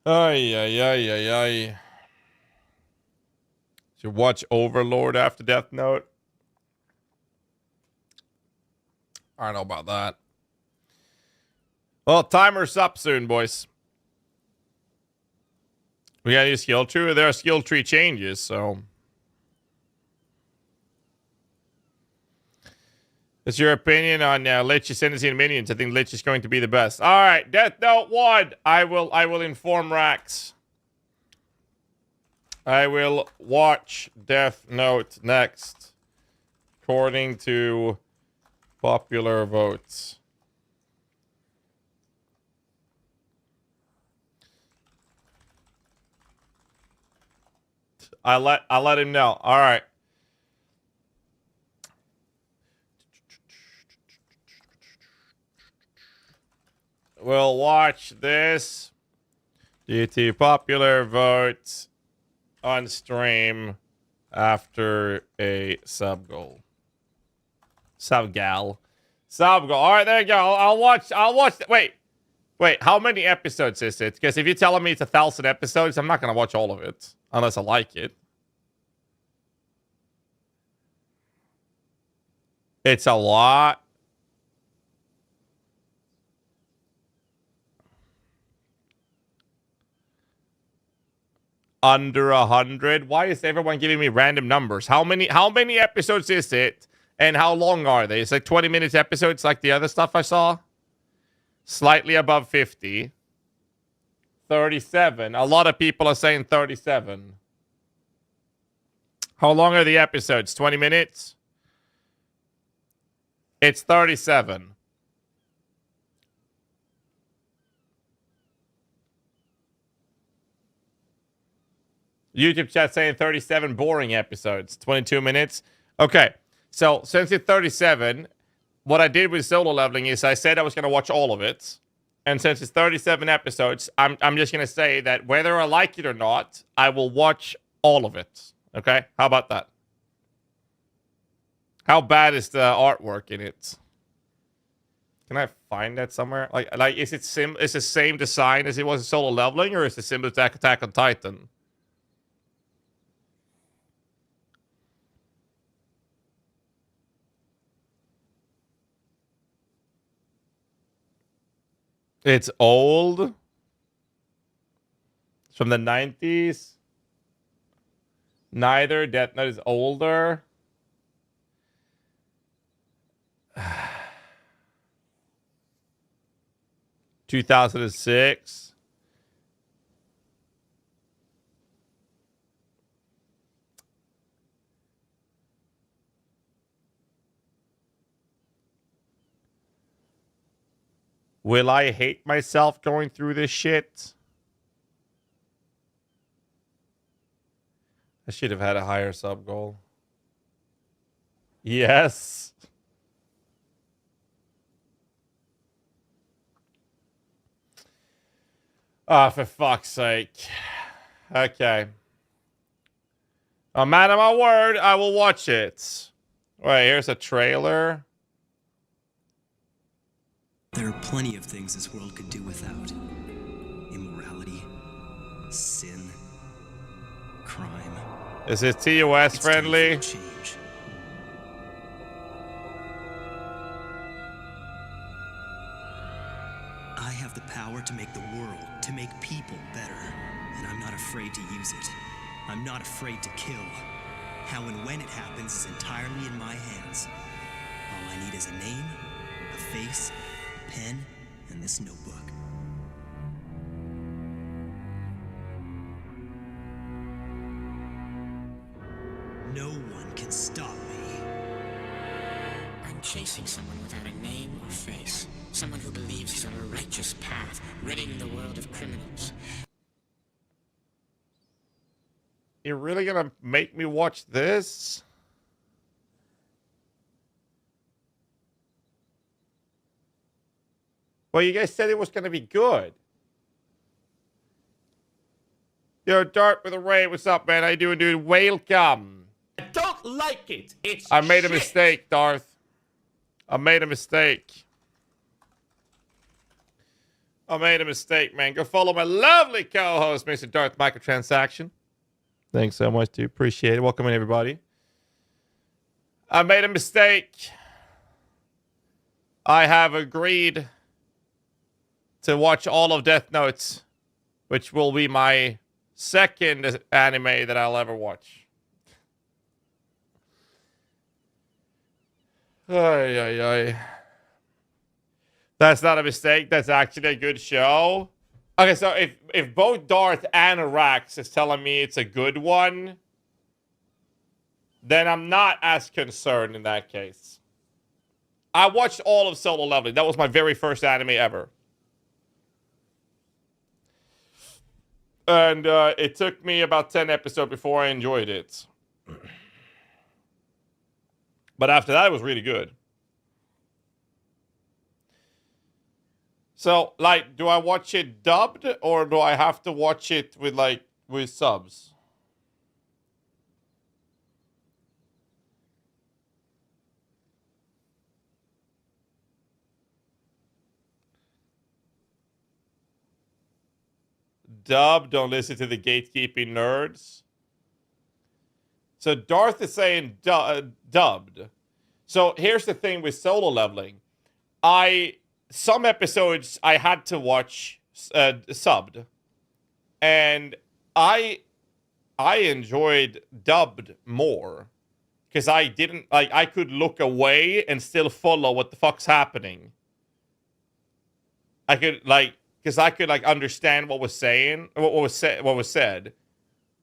Ay, ay, ay, ay, ay. Should watch Overlord after Death Note. I don't know about that. Well, timer's up soon, boys. We got a new skill tree. There are skill tree changes, so. What's your opinion on Lich Ascendancy and Minions? I think Lich is going to be the best. All right, Death Note 1. I will inform Rax. I will watch Death Note next, according to popular votes. I'll let him know. All right. We'll watch this due to popular votes on stream after a sub goal. Sub gal. Sub goal. All right, there you go. I'll watch. Wait. How many episodes is it? Because if you're telling me it's 1,000 episodes, I'm not gonna watch all of it unless I like it. It's a lot. Under 100. Why is everyone giving me random numbers? How many episodes is it? And how long are they? It's like 20 minutes episodes like the other stuff I saw. Slightly above 50. 37. A lot of people are saying 37. How long are the episodes? 20 minutes? It's 37. YouTube chat saying 37 boring episodes. 22 minutes. Okay. So since it's 37, what I did with solo leveling is I said I was going to watch all of it. And since it's 37 episodes, I'm just going to say that whether I like it or not, I will watch all of it. Okay? How about that? How bad is the artwork in it? Can I find that somewhere? Like is it the same design as it was in solo leveling, or is it similar to Attack on Titan? It's old. It's from the 90s. Neither. Death Note is older. 2006. Will I hate myself going through this shit? I should have had a higher sub goal. Yes. Oh, for fuck's sake. Okay. A man of my word, I will watch it. Wait, here's a trailer. There are plenty of things this world could do without. Immorality, sin, crime. Is it TOS friendly? Change. I have the power to make the world, to make people better, and I'm not afraid to use it. I'm not afraid to kill. How and when it happens is entirely in my hands. All I need is a name, a face, a pen, and this notebook. No one can stop me. I'm chasing someone without a name or face. Someone who believes he's on a righteous path, ridding the world of criminals. You're really gonna make me watch this? Well, you guys said it was gonna be good. Yo, Dart with a Ray, what's up, man? How you doing, dude? Welcome. I don't like it. It's I made a shit. mistake, Darth. I made a mistake. I made a mistake, man. Go follow my lovely co-host, Mr. Darth Microtransaction. Thanks so much, dude. Appreciate it. Welcome in, everybody. I made a mistake. I have agreed to watch all of Death Note, which will be my second anime that I'll ever watch. Ay, ay, ay. That's not a mistake. That's actually a good show. Okay, so if both Darth and Arax is telling me it's a good one, then I'm not as concerned in that case. I watched all of Solo Leveling. That was my very first anime ever. And it took me about 10 episodes before I enjoyed it. But after that, it was really good. So, like, do I watch it dubbed or do I have to watch it with subs? Dubbed, don't listen to the gatekeeping nerds. So Darth is saying dubbed. So here's the thing with Solo Leveling. Some episodes I had to watch subbed. And I I enjoyed dubbed more. Because I didn't, like, I could look away and still follow what the fuck's happening. I could, like, because I could, like, understand what was saying, what was said,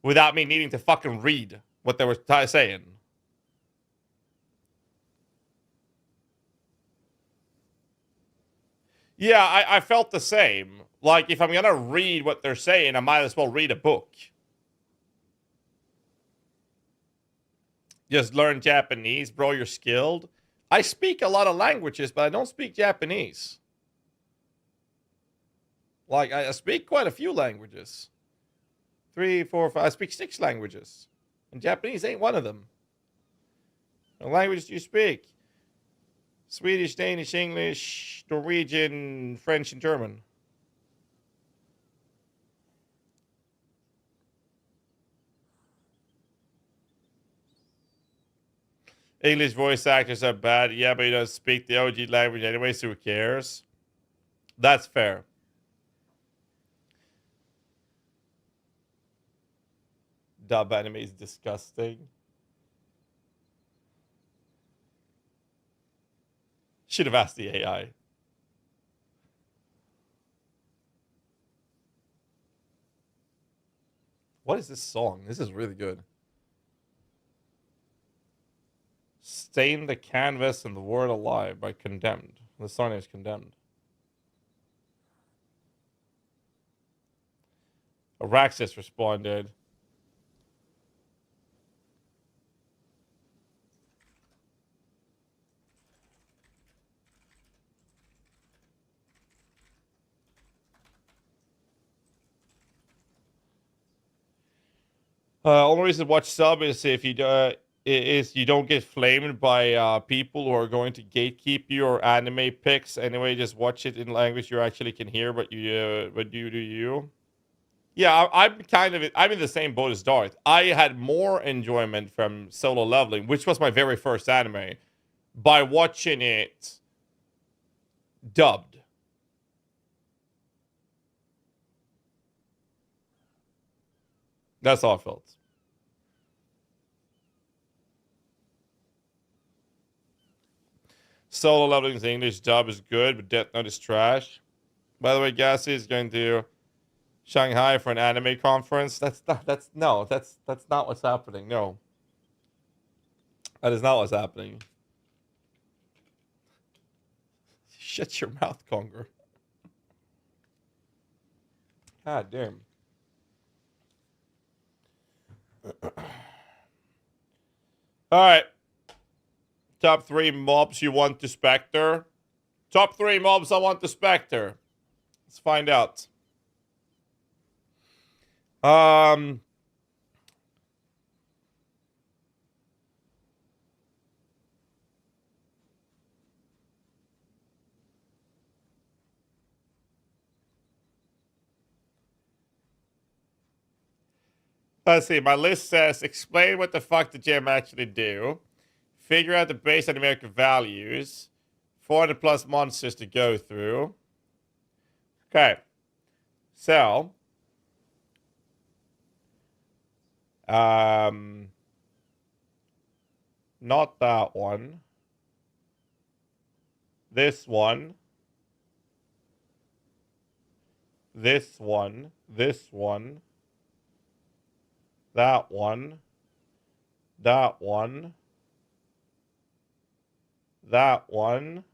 without me needing to fucking read what they were saying. Yeah, I felt the same. Like, if I'm gonna read what they're saying, I might as well read a book. Just learn Japanese, bro, you're skilled. I speak a lot of languages, but I don't speak Japanese. Like, I speak quite a few languages. 3, 4, 5. I speak 6 languages. And Japanese ain't one of them. What languages do you speak? Swedish, Danish, English, Norwegian, French, and German. English voice actors are bad. Yeah, but you don't speak the OG language anyway, so who cares? That's fair. Dub anime is disgusting. Should have asked the AI. What is this song? This is really good. Stain the Canvas and the Word Alive by Condemned. The song is Condemned. Araxis responded. Only reason to watch sub is if you you don't get flamed by people who are going to gatekeep your anime picks. Anyway, just watch it in language you actually can hear, but you do you. Yeah, I'm in the same boat as Darth. I had more enjoyment from Solo Leveling, which was my very first anime, by watching it dubbed. That's how I felt. Solo Leveling's English dub is good, but Death Note is trash. By the way, GHAZZY is going to Shanghai for an anime conference. That's not what's happening. No. That is not what's happening. Shut your mouth, Conger. God damn. Alright. Top 3 mobs you want to Spectre. Top 3 mobs I want to Spectre. Let's find out. Let's see. My list says, explain what the fuck the gem actually do. Figure out the base and numerical values. 400 plus monsters to go through. Okay. So. Not that one. This one. This one. This one. That one. That one. That one.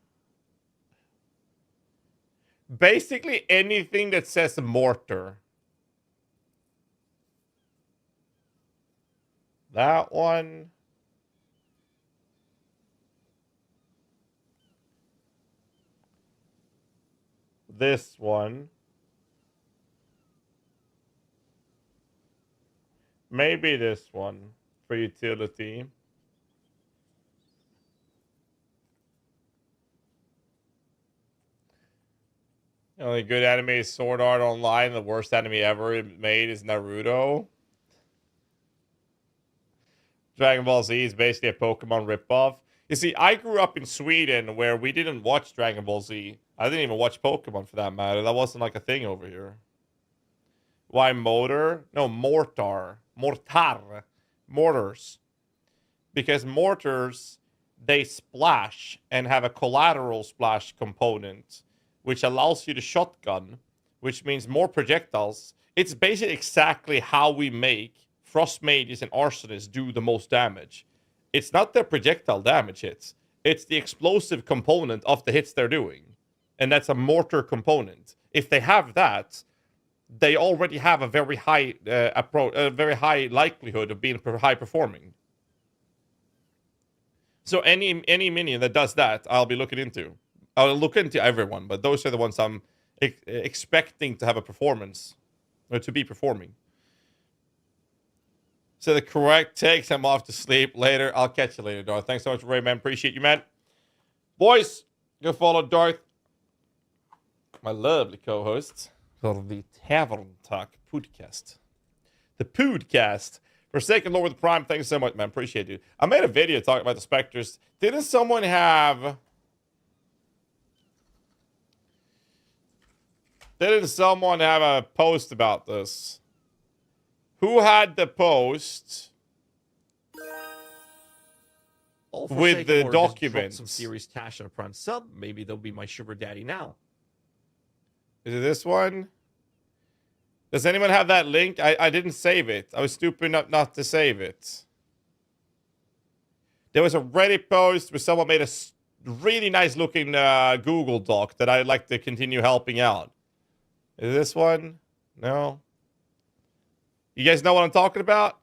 Basically anything that says mortar. That one. This one. Maybe this one for utility. The only good anime is Sword Art Online. The worst anime ever made is Naruto. Dragon Ball Z is basically a Pokemon ripoff. You see, I grew up in Sweden where we didn't watch Dragon Ball Z. I didn't even watch Pokemon for that matter. That wasn't like a thing over here. Why Motor? No, Mortar. mortars. Because mortars, they splash and have a collateral splash component, which allows you to shotgun, which means more projectiles. It's basically exactly how we make Frost Mages and Arsonists do the most damage. It's not their projectile damage hits. It's the explosive component of the hits they're doing. And that's a mortar component. If they have that, they already have a very high very high likelihood of being high performing. So any minion that does that, I'll be looking into. I'll look into everyone, but those are the ones I'm expecting to have a performance, or to be performing. So the correct takes I'm off to sleep later. I'll catch you later, Darth. Thanks so much, Ray, man. Appreciate you, man. Boys, go follow Darth, my lovely co-host, for the Tavern Talk podcast. The podcast. Forsaken Lord with the Prime, thanks so much, man. Appreciate you. I made a video talking about the Spectres. Didn't someone have a post about this? Who had the post with the documents? Some serious cash on a Prime sub. Maybe they'll be my sugar daddy now. Is it this one? Does anyone have that link? I didn't save it. I was stupid enough not to save it. There was a Reddit post where someone made a really nice looking Google Doc that I'd like to continue helping out. Is this one? No? You guys know what I'm talking about?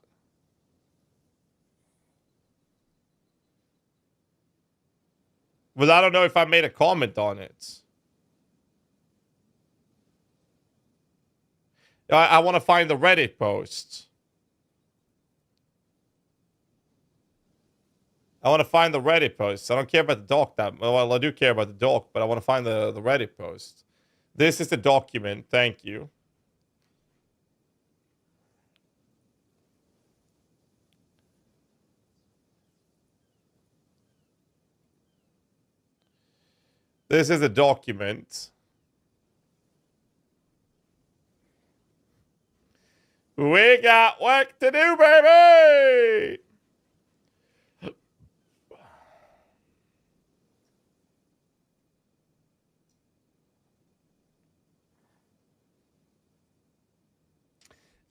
But I don't know if I made a comment on it. I want to find the Reddit post. I want to find the Reddit post. I don't care about the doc that well. I do care about the doc, but I want to find the Reddit post. This is the document. Thank you. This is the document. We got work to do, baby!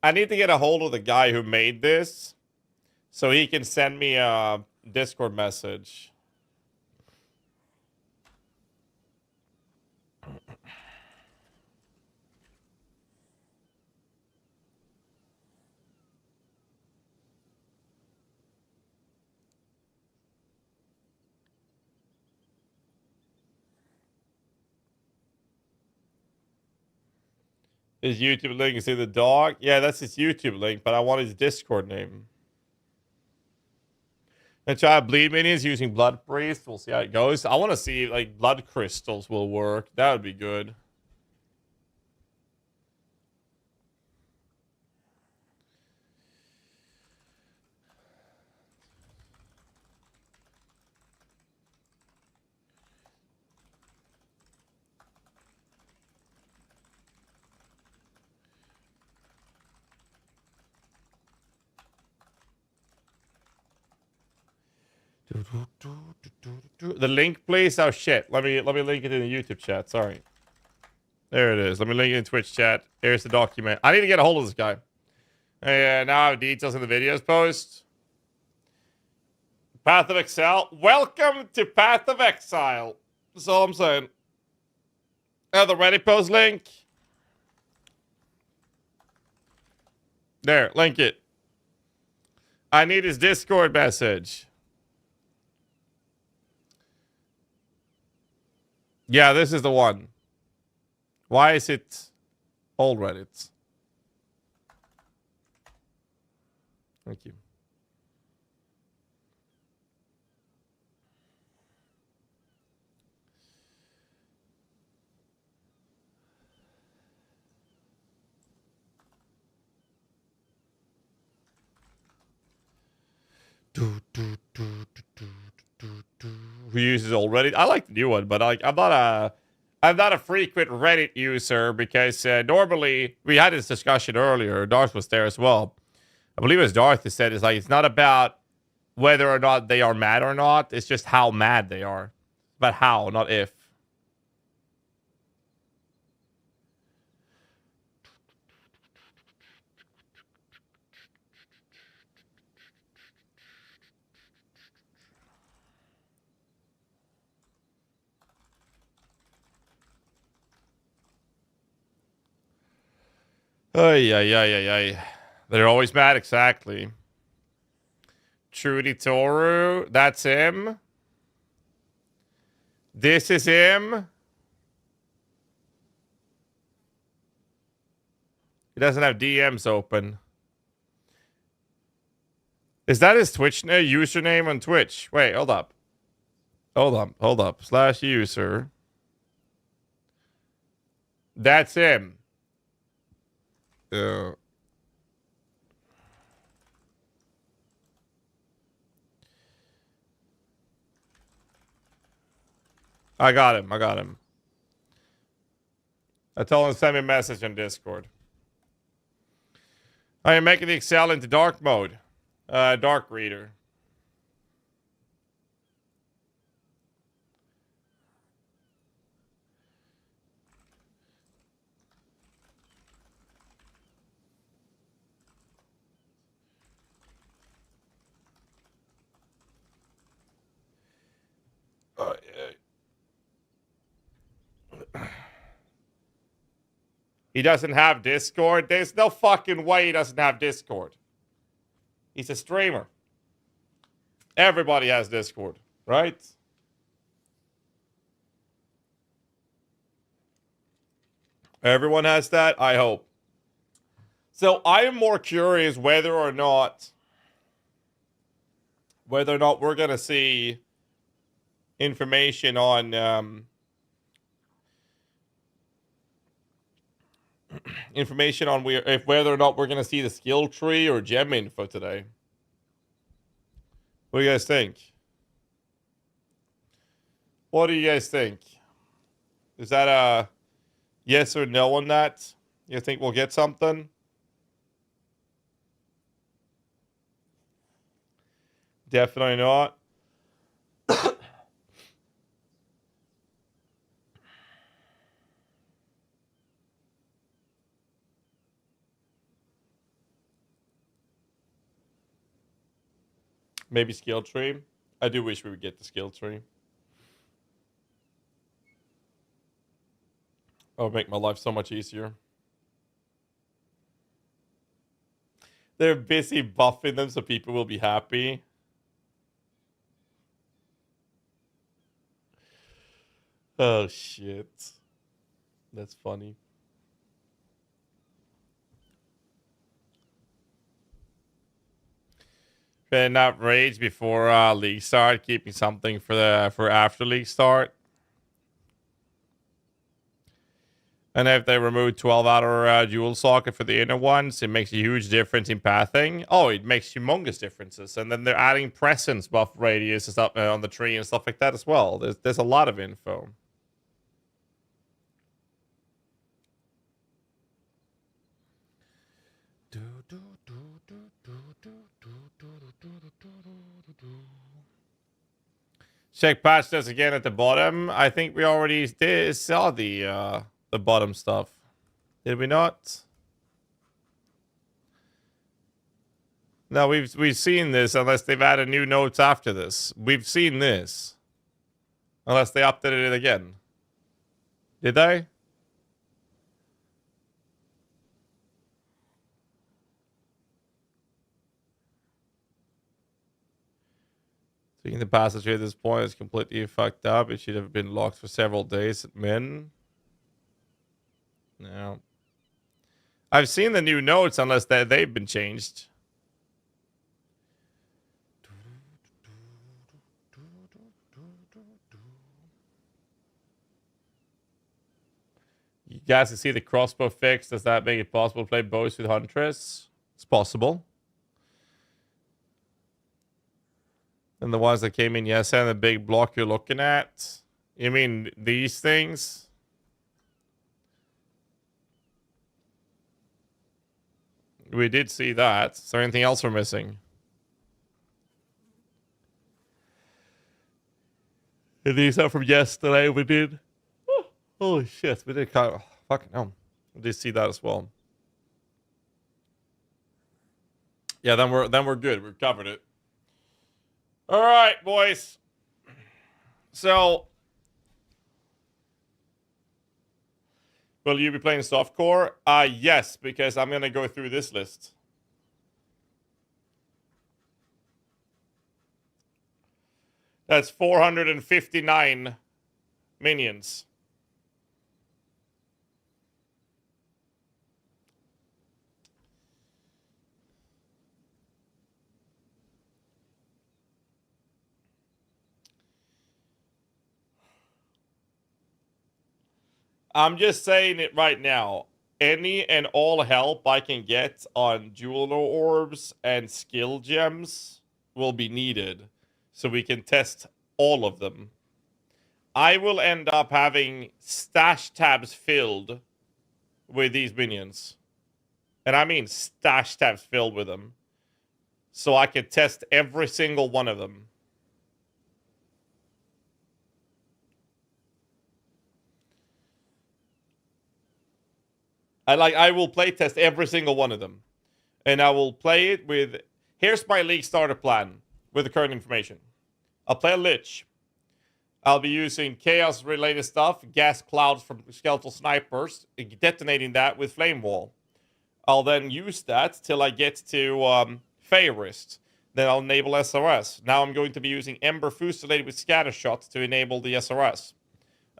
I need to get a hold of the guy who made this so he can send me a Discord message. His YouTube link is in the dog. Yeah, that's his YouTube link, but I want his Discord name. And try bleed minions using blood priest. We'll see how it goes. I want to see if, like, blood crystals will work. That would be good. The link, please. Oh shit! Let me link it in the YouTube chat. Sorry. There it is. Let me link it in Twitch chat. Here's the document. I need to get a hold of this guy. Now I have details in the videos post. Path of Exile. Welcome to Path of Exile. That's all I'm saying. Now the Reddit post link. There, link it. I need his Discord message. Yeah, this is the one. Why is it all Reddit? Thank you. Who uses old Reddit? I like the new one, but I'm not a frequent Reddit user because normally we had this discussion earlier. Darth was there as well. I believe as Dorothy said, it's like, it's not about whether or not they are mad or not. It's just how mad they are. It's about how, not if. Ay, ay, ay, ay, ay. They're always mad, exactly. Trudy Toru, that's him. This is him. He doesn't have DMs open. Is that his Twitch username on Twitch? Wait, hold up. Hold up. /user. That's him. I got him. I told him to send me a message on Discord. I am making the Excel into dark mode. Dark reader. He doesn't have Discord. There's no fucking way he doesn't have Discord. He's a streamer. Everybody has Discord, right? Everyone has that, I hope. So I am more curious whether or not we're going to see information on whether or not we're going to see the skill tree or gem info today. What do you guys think? What do you guys think? Is that a yes or no on that? You think we'll get something? Definitely not. Maybe skill tree. I do wish we would get the skill tree. That would make my life so much easier. They're busy buffing them so people will be happy. Oh, shit. That's funny. Better not rage before league start. Keeping something for after league start. And if they remove 12 outer dual socket for the inner ones, it makes a huge difference in pathing. Oh, it makes humongous differences. And then they're adding presence buff radius and stuff on the tree and stuff like that as well. There's a lot of info. Check patch this again at the bottom. I think we already saw the bottom stuff. Did we not? No, we've seen this unless they've added new notes after this. We've seen this. Unless they updated it again. Did they? Taking the passage at this point is completely fucked up. It should have been locked for several days at min. No. I've seen the new notes unless they've been changed. You guys can see the crossbow fix. Does that make it possible to play bows with Huntress? It's possible. And the ones that came in yesterday, and the big block you're looking at. You mean these things? We did see that. Is there anything else we're missing? These are from yesterday. We did. Oh, holy shit. We did kind of. Fucking hell. We did see that as well. Yeah, then we're good. We've covered it. All right, boys. So, will you be playing softcore? Yes, because I'm gonna go through this list. That's 459 minions. I'm just saying it right now. Any and all help I can get on jeweler orbs and skill gems will be needed, so we can test all of them. I will end up having stash tabs filled with these minions. And I mean stash tabs filled with them. So I can test every single one of them. I will play test every single one of them. And I will play it with... Here's my League starter plan with the current information. I'll play a Lich. I'll be using chaos-related stuff, gas clouds from skeletal snipers, detonating that with flame wall. I'll then use that till I get to Faerist. Then I'll enable SRS. Now I'm going to be using Ember fusilated with scatter shot to enable the SRS.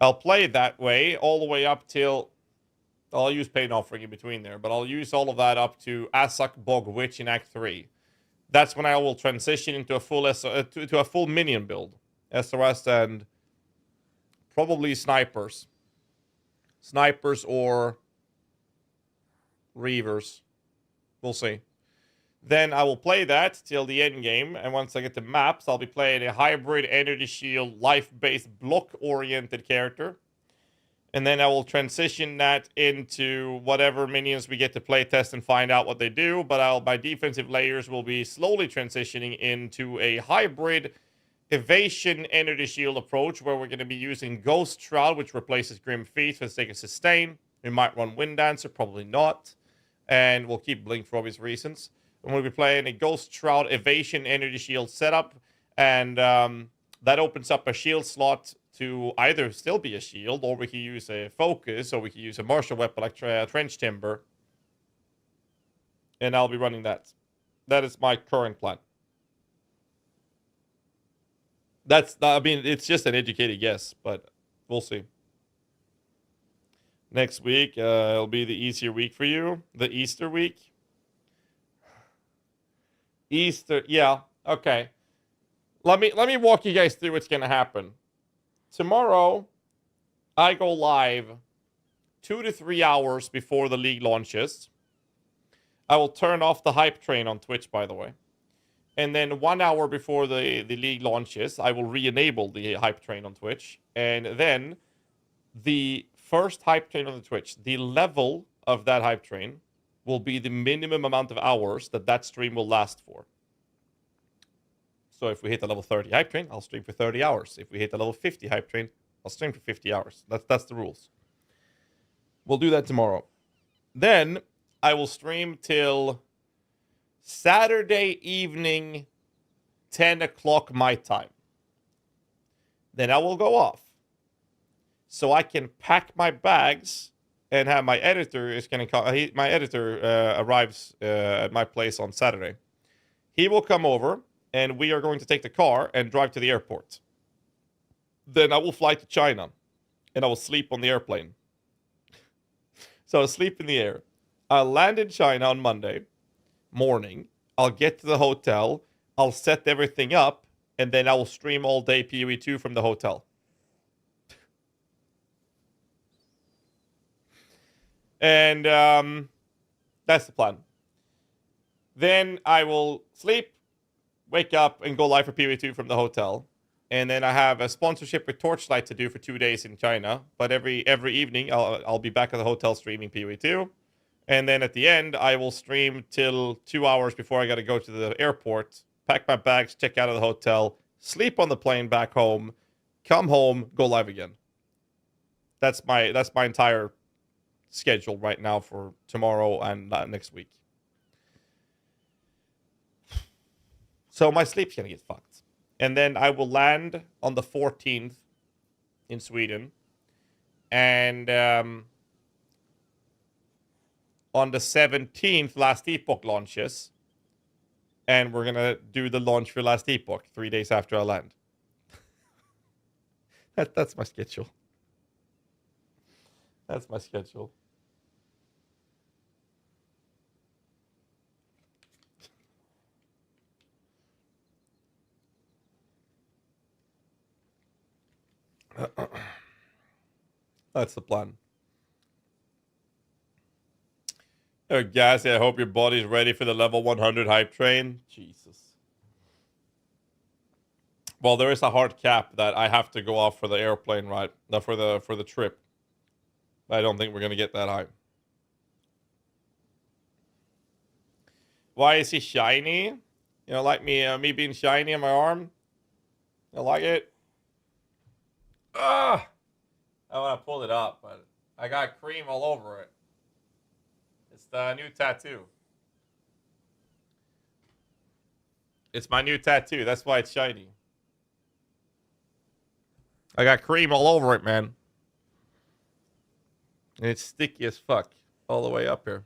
I'll play that way all the way up till... I'll use Pain Offering in between there, but I'll use all of that up to Azak Bog Witch in Act 3. That's when I will transition into a full to a full minion build. SRS and probably snipers. Snipers or Reavers. We'll see. Then I will play that till the end game, and once I get the maps, I'll be playing a hybrid energy shield, life-based, block-oriented character. And then I will transition that into whatever minions we get to play test and find out what they do. But my defensive layers will be slowly transitioning into a hybrid evasion energy shield approach where we're going to be using Ghost Shroud, which replaces Grim Feet for the sake of sustain. We might run Wind Dancer, probably not. And we'll keep Blink for obvious reasons. And we'll be playing a Ghost Shroud evasion energy shield setup. And that opens up a shield slot to either still be a shield, or we can use a focus, or we can use a martial weapon like Trench Timber. And I'll be running that. That is my current plan. I mean, it's just an educated guess, but we'll see. Next week, it'll be the easier week for you. The Easter week. Easter, yeah, okay. Let me walk you guys through what's going to happen. Tomorrow, I go live 2 to 3 hours before the league launches. I will turn off the hype train on Twitch, by the way. And then 1 hour before the league launches, I will re-enable the hype train on Twitch. And then the first hype train on the Twitch, the level of that hype train will be the minimum amount of hours that stream will last for. So if we hit the level 30 hype train, I'll stream for 30 hours. If we hit the level 50 hype train, I'll stream for 50 hours. That's the rules. We'll do that tomorrow. Then I will stream till Saturday evening, 10 o'clock my time. Then I will go off. So I can pack my bags and have my editor my editor arrives at my place on Saturday. He will come over. And we are going to take the car and drive to the airport. Then I will fly to China. And I will sleep on the airplane. So I'll sleep in the air. I'll land in China on Monday morning. I'll get to the hotel. I'll set everything up. And then I will stream all day PoE 2 from the hotel. And that's the plan. Then I will sleep. Wake up and go live for PoE 2 from the hotel. And then I have a sponsorship with Torchlight to do for 2 days in China. But every evening, I'll be back at the hotel streaming PoE 2. And then at the end, I will stream till 2 hours before I got to go to the airport, pack my bags, check out of the hotel, sleep on the plane back home, come home, go live again. That's my entire schedule right now for tomorrow and next week. So my sleep's gonna get fucked. And then I will land on the 14th in Sweden. And on the 17th, Last Epoch launches. And we're gonna do the launch for Last Epoch 3 days after I land. That's my schedule. That's my schedule. That's the plan. Oh, GHAZZY, I hope your body's ready for the level 100 hype train. Jesus. Well, there is a hard cap that I have to go off for the airplane ride, for the trip. I don't think we're gonna get that high. Why is he shiny? You know, like me being shiny on my arm. You like it? Ah! I want to pull it up, but I got cream all over it. It's the new tattoo. It's my new tattoo. That's why it's shiny. I got cream all over it, man. And it's sticky as fuck all the way up here.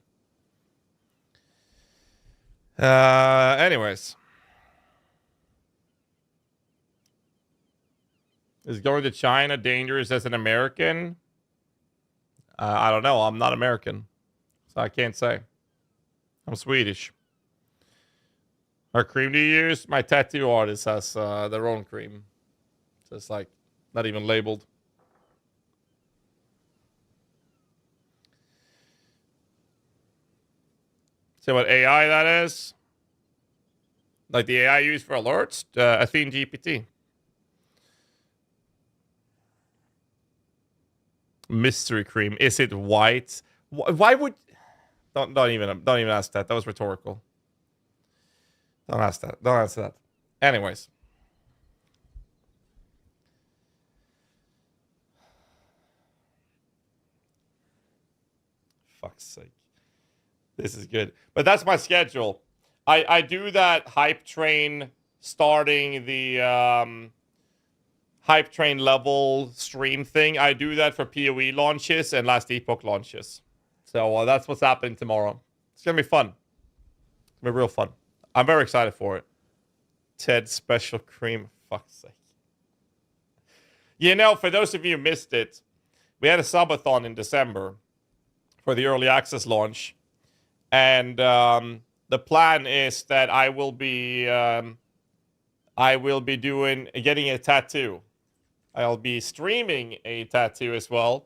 Anyways. Is going to China dangerous as an American? I don't know. I'm not American. So I can't say. I'm Swedish. What cream do you use? My tattoo artist has their own cream. So it's like not even labeled. See what AI that is? Like the AI used for alerts? Athene GPT. Mystery cream. Is it white? Why would... Don't even ask that. That was rhetorical. Don't ask that. Don't answer that. Anyways. Fuck's sake. This is good. But that's my schedule. I do that hype train starting the hype train level stream thing. I do that for PoE launches and Last Epoch launches. So that's what's happening tomorrow. It's going to be fun. It's going to be real fun. I'm very excited for it. Ted special cream. Fuck's sake. You know, for those of you who missed it, we had a subathon in December for the early access launch. And the plan is that I will be getting a tattoo. I'll be streaming a tattoo as well.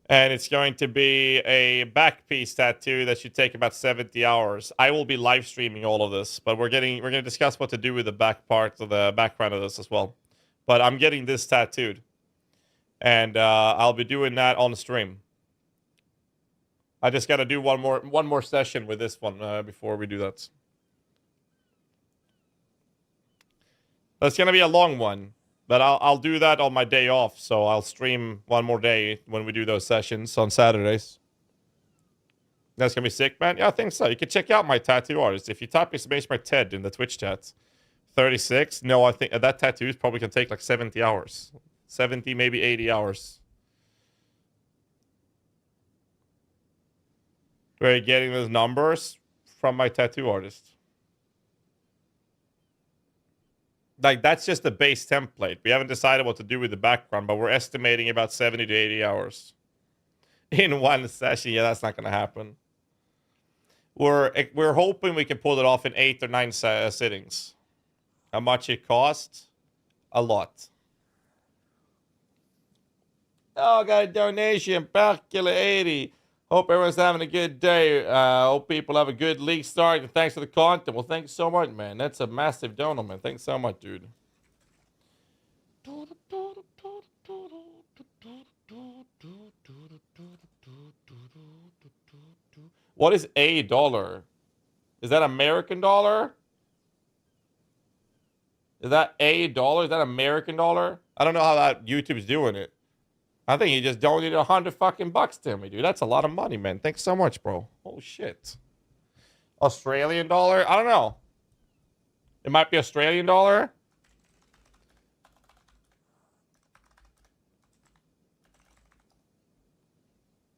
And it's going to be a back piece tattoo that should take about 70 hours. I will be live streaming all of this, but we're going to discuss what to do with the back part of the background of this as well. But I'm getting this tattooed. And I'll be doing that on the stream. I just got to do one more session with this one before we do that. That's going to be a long one. But I'll do that on my day off, so I'll stream one more day when we do those sessions on Saturdays. That's going to be sick, man? Yeah, I think so. You can check out my tattoo artist. If you type exclamation mark Ted in the Twitch chat. 36? No, I think that tattoo is probably going to take like 70 hours. 70, maybe 80 hours. Where are you getting those numbers? From my tattoo artist. Like, that's just the base template. We haven't decided what to do with the background, but we're estimating about 70 to 80 hours. In one session. Yeah, that's not going to happen. We're hoping we can pull it off in 8 or 9 sittings. How much it costs? A lot. Oh, I got a donation. Barkilla 80. Hope everyone's having a good day. Hope people have a good league start. And thanks for the content. Well, thanks so much, man. That's a massive donor, man. Thanks so much, dude. What is a dollar? Is that American dollar? Is that a dollar? Is that American dollar? I don't know how that YouTube's doing it. I think he just donated $100 to me, dude. That's a lot of money, man. Thanks so much, bro. Oh shit. Australian dollar? I don't know. It might be Australian dollar.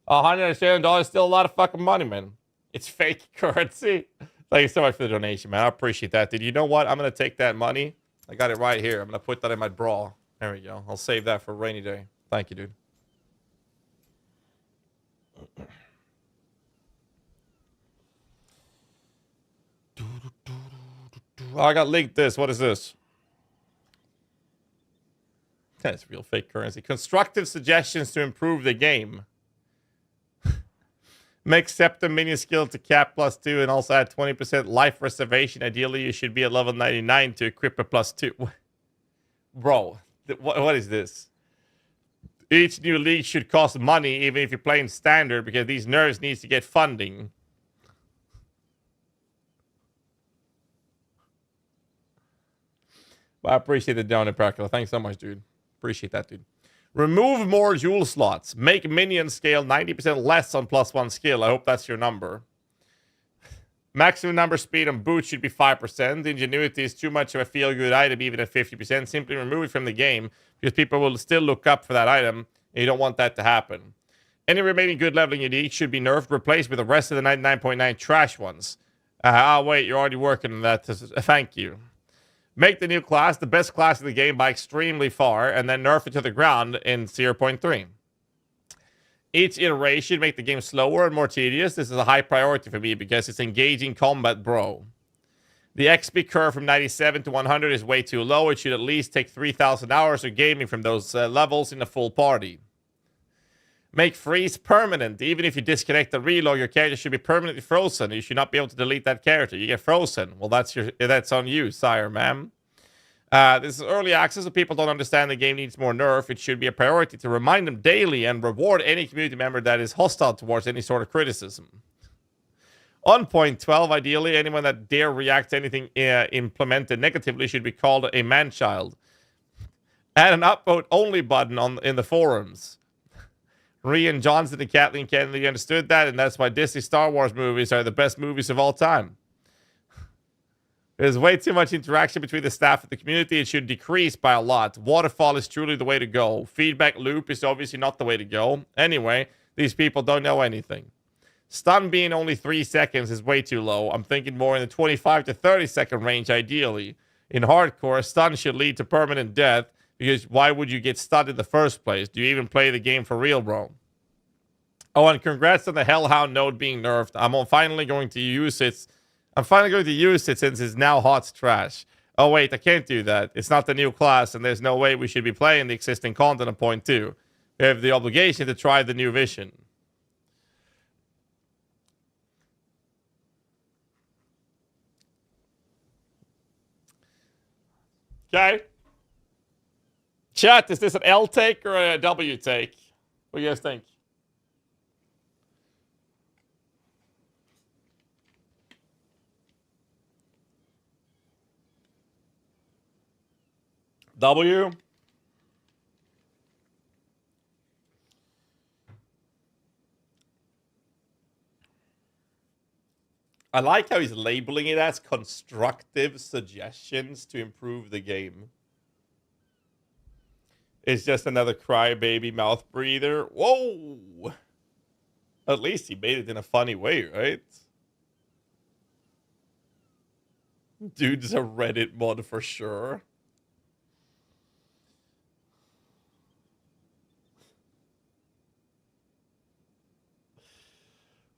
$100 is still a lot of fucking money, man. It's fake currency. Thank you so much for the donation, man. I appreciate that, dude. You know what? I'm gonna take that money. I got it right here. I'm gonna put that in my bra. There we go. I'll save that for a rainy day. Thank you, dude. Oh, I got linked this. What is this? That's real fake currency. Constructive suggestions to improve the game. Make Septum minion skill to cap +2 and also add 20% life reservation. Ideally, you should be at level 99 to equip a +2. Bro, what is this? Each new league should cost money, even if you're playing standard, because these nerds needs to get funding. But I appreciate the donut, Practical. Thanks so much, dude. Appreciate that, dude. Remove more jewel slots. Make minion scale 90% less on +1 skill. I hope that's your number. Maximum number speed on boots should be 5%. Ingenuity is too much of a feel-good item, even at 50%. Simply remove it from the game, because people will still look up for that item, and you don't want that to happen. Any remaining good leveling unique should be nerfed, replaced with the rest of the 99.9 trash ones. Wait, you're already working on that. Thank you. Make the new class the best class in the game by extremely far, and then nerf it to the ground in 0.3. Each iteration make the game slower and more tedious. This is a high priority for me because it's engaging combat, bro. The XP curve from 97 to 100 is way too low. It should at least take 3,000 hours of gaming from those levels in a full party. Make freeze permanent. Even if you disconnect the reload, your character should be permanently frozen. You should not be able to delete that character. You get frozen. Well, that's on you, sire, ma'am. This is early access, so people don't understand the game needs more nerf. It should be a priority to remind them daily and reward any community member that is hostile towards any sort of criticism. On point 12, ideally, anyone that dare react to anything implemented negatively should be called a man-child. Add an upvote only button in the forums. Rian Johnson and Kathleen Kennedy understood that, and that's why Disney Star Wars movies are the best movies of all time. There's way too much interaction between the staff and the community. It should decrease by a lot. Waterfall is truly the way to go. Feedback loop is obviously not the way to go. Anyway, these people don't know anything. Stun being only 3 seconds is way too low. I'm thinking more in the 25 to 30 second range ideally. In hardcore, stun should lead to permanent death, because why would you get stunned in the first place? Do you even play the game for real, bro? Oh, and congrats on the Hellhound node being nerfed. I'm finally going to use it. I'm finally going to use it since it's now hot trash. Oh, wait, I can't do that. It's not the new class, and there's no way we should be playing the existing content on point 2. We have the obligation to try the new vision. Okay. Chat, is this an L take or a W take? What do you guys think? W? I like how he's labeling it as constructive suggestions to improve the game. It's just another crybaby mouth breather. Whoa! At least he made it in a funny way, right? Dude's a Reddit mod for sure.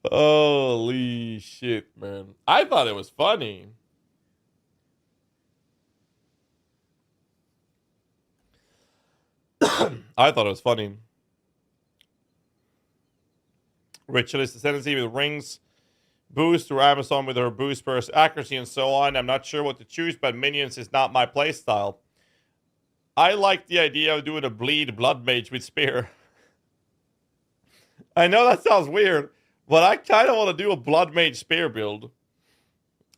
Holy shit, man. I thought it was funny. I thought it was funny. Ritualist Ascendancy with rings. Boost through Amazon with her boost burst accuracy and so on. I'm not sure what to choose, but minions is not my playstyle. I like the idea of doing a bleed blood mage with spear. I know that sounds weird, But I kind of want to do a Blood Mage Spear build.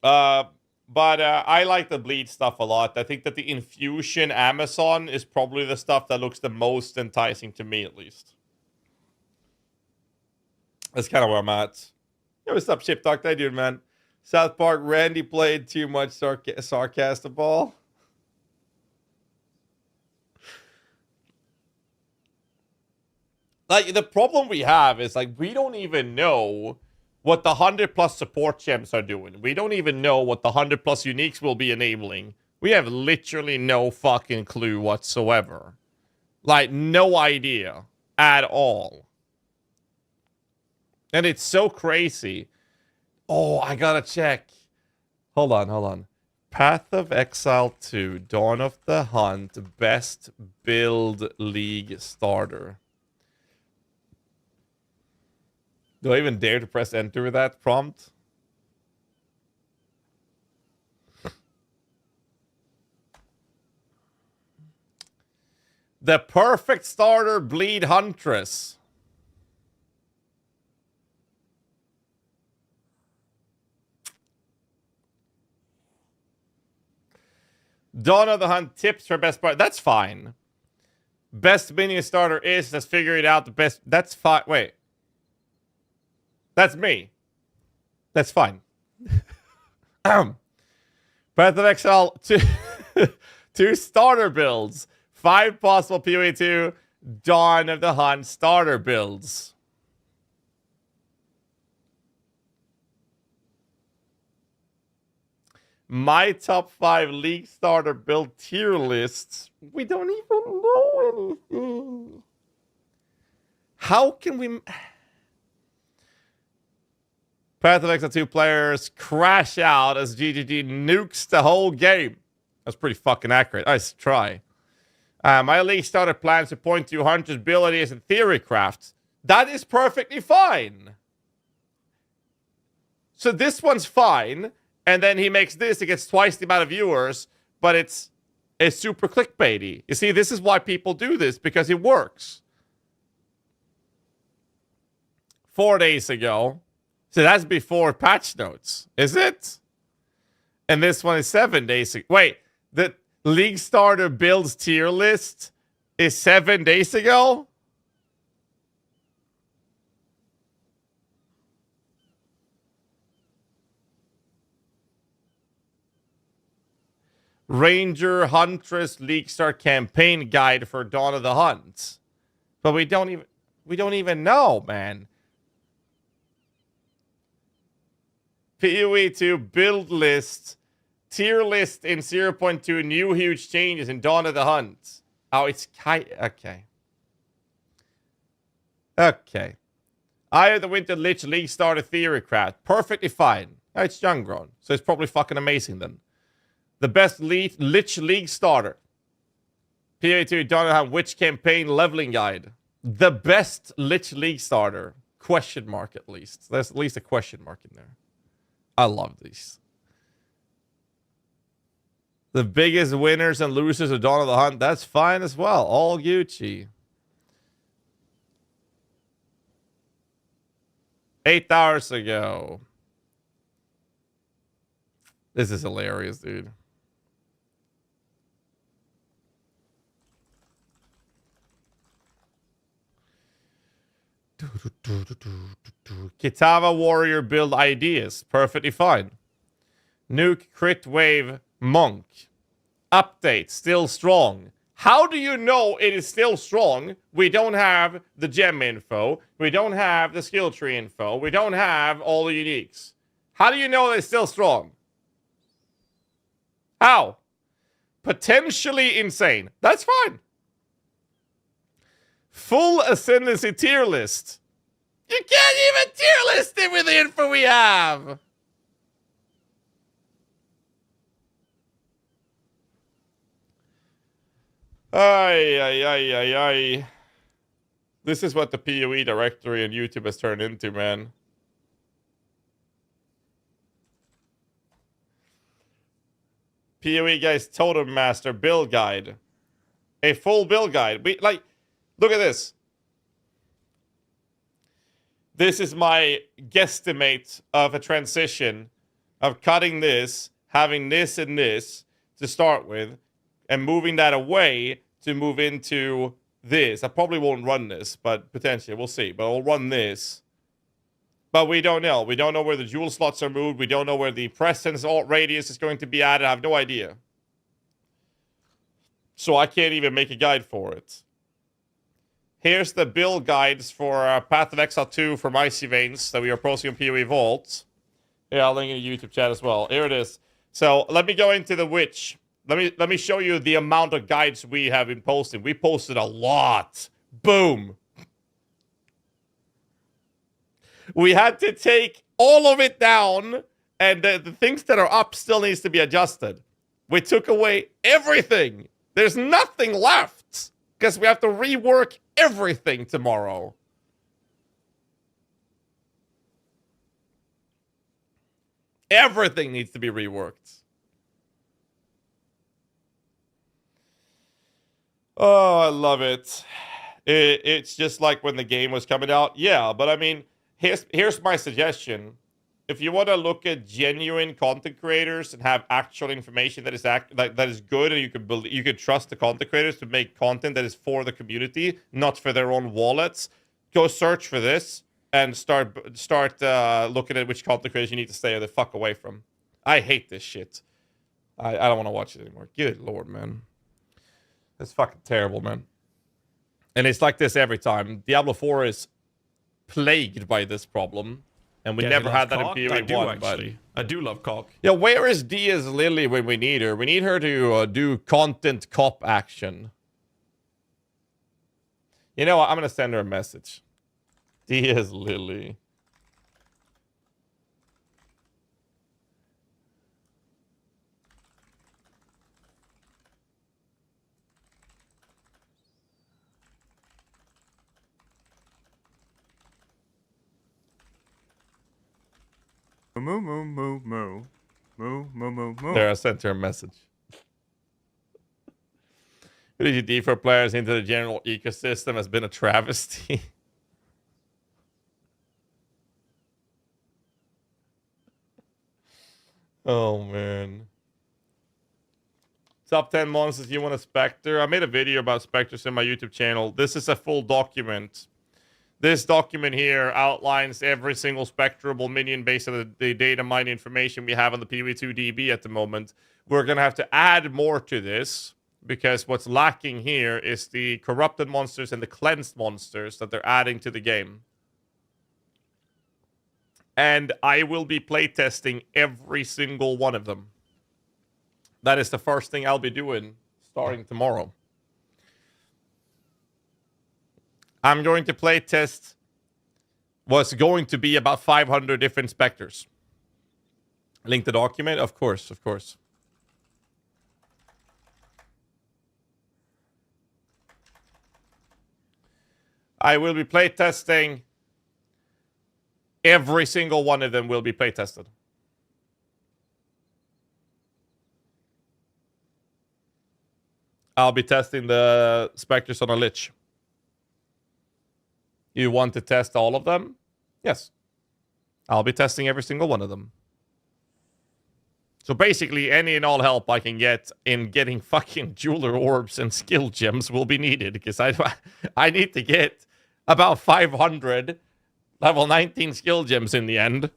But I like the bleed stuff a lot. I think that the Infusion Amazon is probably the stuff that looks the most enticing to me, at least. That's kind of where I'm at. Yo, what's up, Chip Talk? How dude, man? South Park, Randy played too much sarcastic ball. Like, the problem we have is, like, we don't even know what the 100+ support gems are doing. We don't even know what the 100+ uniques will be enabling. We have literally no fucking clue whatsoever. Like, no idea at all. And it's so crazy. Oh, I gotta check. Hold on. Path of Exile 2, Dawn of the Hunt, Best Build League Starter. Do I even dare to press enter with that prompt? The perfect starter, Bleed Huntress. Dawn of the Hunt tips for best part. That's fine. Best Minion Starter is, let's figure it out. The best. That's fine. Wait. That's me. That's fine. Path of Exile, two starter builds. 5 possible PoE 2 Dawn of the Hunt starter builds. My top 5 league starter build tier lists. We don't even know anything. How can we... Path of Exile 2 players crash out as GGG nukes the whole game. That's pretty fucking accurate. Nice try. My league starter plans to point to Hunter's abilities and theory crafts. That is perfectly fine. So this one's fine. And then he makes this. It gets twice the amount of viewers. But it's super clickbaity. You see, this is why people do this. Because it works. 4 days ago. So that's before patch notes, is it? And this one is 7 days ago. Wait, the League Starter builds tier list is 7 days ago? Ranger Huntress League Star campaign guide for Dawn of the Hunt. But we don't even know, man. PoE 2 build list, tier list in 0.2, new huge changes in Dawn of the Hunt. Oh, it's okay. Okay. Eye of the Winter Lich League Starter Theory Craft. Perfectly fine. Oh, it's young grown, so it's probably fucking amazing then. The best Lich League Starter. PoE 2 Dawn of the Hunt Witch Campaign Leveling Guide. The best Lich League Starter. Question mark at least. There's at least a question mark in there. I love these. The biggest winners and losers of Dawn of the Hunt. That's fine as well. All Gucci. 8 hours ago. This is hilarious, dude. Kitava Warrior build ideas. Perfectly fine. Nuke Crit Wave Monk. Update. Still strong. How do you know it is still strong? We don't have the gem info. We don't have the skill tree info. We don't have all the uniques. How do you know it's still strong? How? Potentially insane. That's fine. Full Ascendancy tier list. You can't even tier list it with the info we have. Ay. This is what the PoE directory and YouTube has turned into, man. PoE guys Totem Master build guide. A full build guide. Look at this. This is my guesstimate of a transition of cutting this, having this and this to start with, and moving that away to move into this. I probably won't run this, but potentially, we'll see. But I'll run this. But we don't know. We don't know where the jewel slots are moved. We don't know where the presence alt radius is going to be added. I have no idea. So I can't even make a guide for it. Here's the build guides for Path of Exile 2 from Icy Veins that we are posting on PoE Vault. Yeah, I'll link in the YouTube chat as well. Here it is. So let me go into the Witch. Let me show you the amount of guides we have been posting. We posted a lot. Boom. We had to take all of it down, and the things that are up still needs to be adjusted. We took away everything. There's nothing left because we have to rework everything tomorrow. Everything needs to be reworked. Oh, I love it. It's just like when the game was coming out. Yeah, but I mean, here's my suggestion. If you want to look at genuine content creators and have actual information that is good, and you can trust the content creators to make content that is for the community, not for their own wallets, go search for this and start looking at which content creators you need to stay the fuck away from. I hate this shit. I don't want to watch it anymore. Good lord, man. It's fucking terrible, man. And it's like this every time. Diablo 4 is plagued by this problem. And we never had that in PoE 1. I do, actually. I do love cock. Yeah, where is Diaz Lily when we need her? We need her to do content cop action. You know what? I'm going to send her a message. Diaz Lily. Moo, moo, moo, moo. Moo, moo, moo, moo. There, I sent her a message. UDGD for players into the general ecosystem has been a travesty. Oh, man. Top 10 monsters you want a Spectre. I made a video about Spectres in my YouTube channel. This is a full document. This document here outlines every single spectrable minion based on the data mine information we have on the PoE2 DB at the moment. We're going to have to add more to this because what's lacking here is the corrupted monsters and the cleansed monsters that they're adding to the game. And I will be playtesting every single one of them. That is the first thing I'll be doing starting tomorrow. I'm going to playtest what's going to be about 500 different specters. Link the document? Of course, of course. I will be playtesting. Every single one of them will be playtested. I'll be testing the specters on a Lich. You want to test all of them? Yes. I'll be testing every single one of them. So basically, any and all help I can get in getting fucking jeweler orbs and skill gems will be needed. Because I need to get about 500 level 19 skill gems in the end.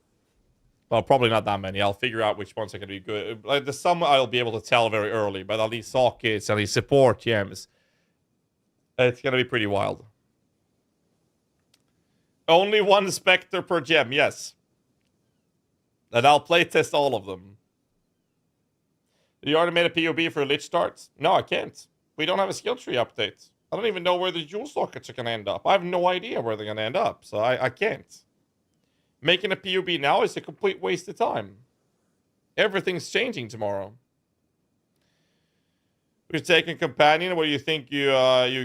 Well, probably not that many. I'll figure out which ones are going to be good. Like the some I'll be able to tell very early. But all these sockets and these support gems, it's going to be pretty wild. Only one Spectre per gem, yes. And I'll playtest all of them. You already made a POB for Lich starts? No, I can't. We don't have a skill tree update. I don't even know where the jewel sockets are going to end up. I have no idea where they're going to end up, so I can't. Making a POB now is a complete waste of time. Everything's changing tomorrow. We're taking Companion. What do you think you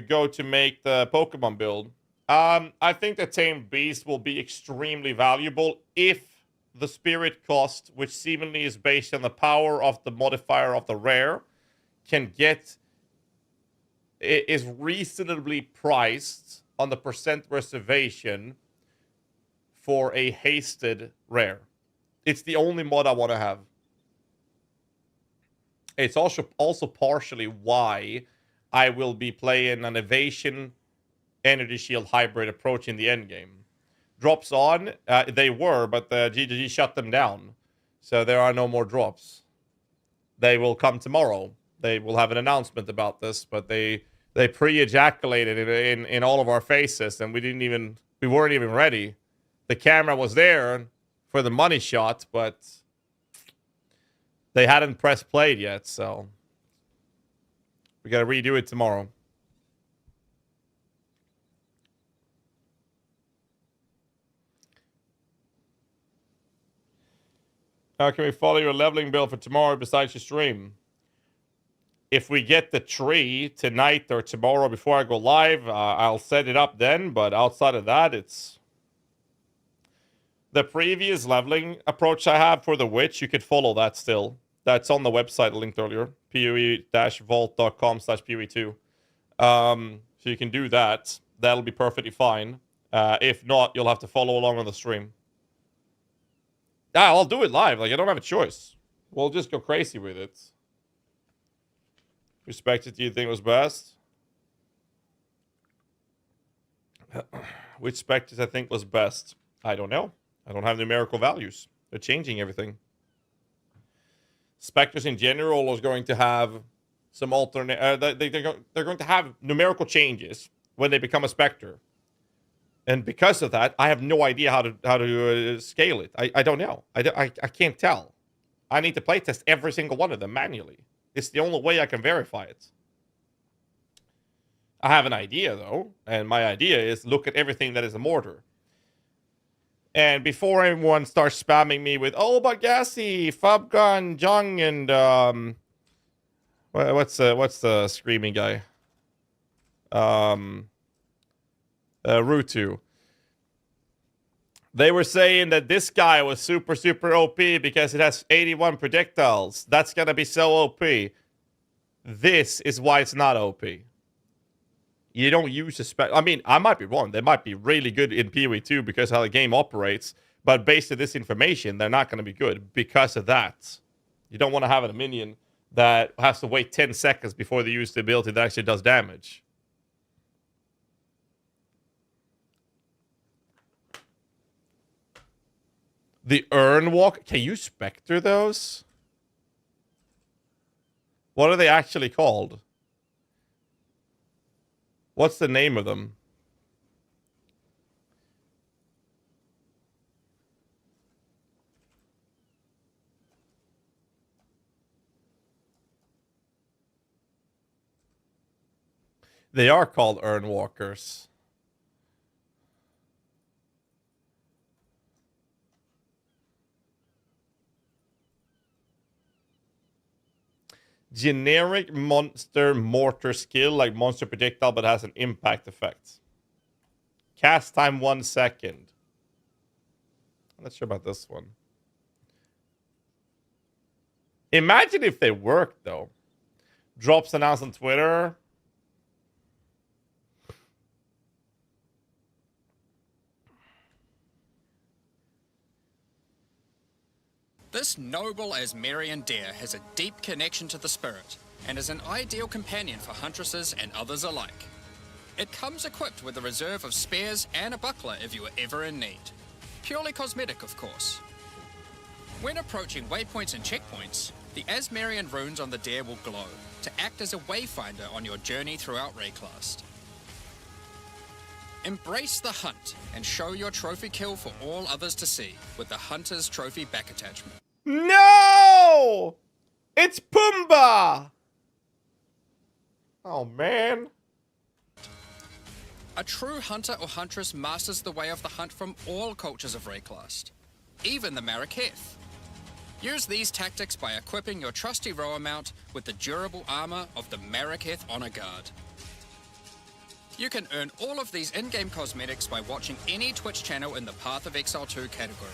go to make the Pokemon build? I think the Tamed Beast will be extremely valuable if the Spirit cost, which seemingly is based on the power of the modifier of the rare, is reasonably priced on the percent reservation for a hasted rare. It's the only mod I want to have. It's also partially why I will be playing an Evasion Energy Shield hybrid approach in the end game. Drops on, they were, but the GHAZZY shut them down. So there are no more drops. They will come tomorrow. They will have an announcement about this, but they pre-ejaculated in all of our faces, and we weren't even ready. The camera was there for the money shot, but they hadn't pressed play yet, so we gotta redo it tomorrow. How can we follow your leveling build for tomorrow besides your stream? If we get the tree tonight or tomorrow before I go live, I'll set it up then. But outside of that, it's the previous leveling approach I have for the witch. You could follow that still. That's on the website linked earlier. PoE-vault.com/PoE2. So you can do that. That'll be perfectly fine. If not, you'll have to follow along on the stream. Yeah, I'll do it live. Like, I don't have a choice. We'll just go crazy with it. Respected, do you think was best? Which Spectres I think was best? I don't know. I don't have numerical values. They're changing everything. Spectres in general is going to have some alternate... they're going to have numerical changes when they become a Spectre. And because of that, I have no idea how to scale it. I don't know. I can't tell. I need to playtest every single one of them manually. It's the only way I can verify it. I have an idea, though. And my idea is look at everything that is a mortar. And before anyone starts spamming me with, oh, but GHAZZY, Fabgun, Jung, and... what's the screaming guy? Rutu. They were saying that this guy was super OP because it has 81 projectiles. That's gonna be so OP. This is why it's not OP. You don't use a spec. I mean, I might be wrong. They might be really good in PoE2 because of how the game operates. But based on this information, they're not gonna be good because of that. You don't want to have a minion that has to wait 10 seconds before they use the ability that actually does damage. The Urn Walk. Can you Spectre those? What are they actually called? What's the name of them? They are called Urn Walkers. Generic monster mortar skill, like monster projectile, but has an impact effect. Cast time 1 second. I'm not sure about this one. Imagine if they worked, though. Drops announced on Twitter. This noble Asmerian deer has a deep connection to the spirit and is an ideal companion for huntresses and others alike. It comes equipped with a reserve of spears and a buckler if you are ever in need. Purely cosmetic, of course. When approaching waypoints and checkpoints, the Asmerian runes on the deer will glow to act as a wayfinder on your journey throughout Rayclast. Embrace the hunt and show your trophy kill for all others to see with the Hunter's Trophy back attachment. No! It's Pumbaa! Oh, man. A true hunter or huntress masters the way of the hunt from all cultures of Rayclast, even the Maraketh. Use these tactics by equipping your trusty rower mount with the durable armor of the Maraketh Honor Guard. You can earn all of these in-game cosmetics by watching any Twitch channel in the Path of Exile 2 category.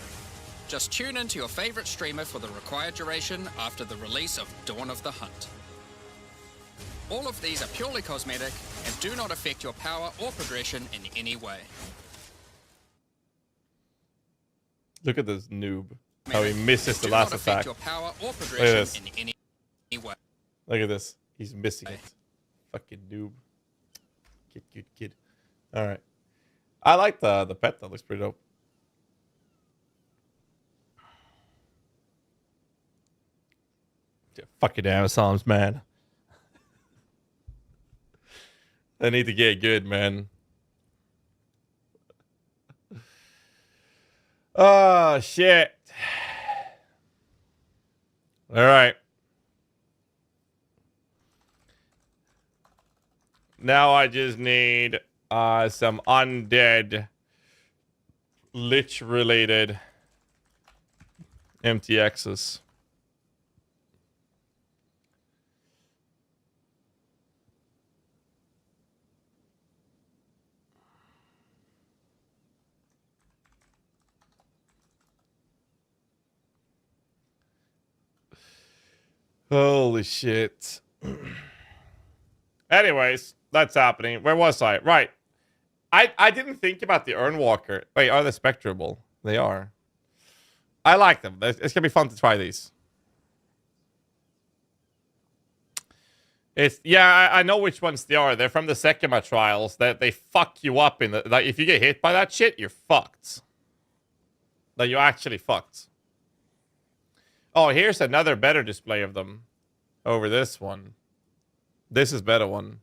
Just tune in to your favorite streamer for the required duration after the release of Dawn of the Hunt. All of these are purely cosmetic and do not affect your power or progression in any way. Look at this noob. How he misses the last attack. Look at this. Look at this. He's missing it. Fucking noob. Kid. Alright. I like the pet. That looks pretty dope. Yeah, fucking Amazons, man. They need to get good, man. Oh, shit. All right. Now I just need some undead lich-related MTXs. Holy shit. Anyways, that's happening. Where was I? Right. I didn't think about the Earnwalker. Wait, are they spectrable? They are. I like them. It's going to be fun to try these. Yeah, I know which ones they are. They're from the Sekima trials. That they fuck you up in the... Like, if you get hit by that shit, you're fucked. Like, you're actually fucked. Oh, here's another better display of them over this one. This is better one.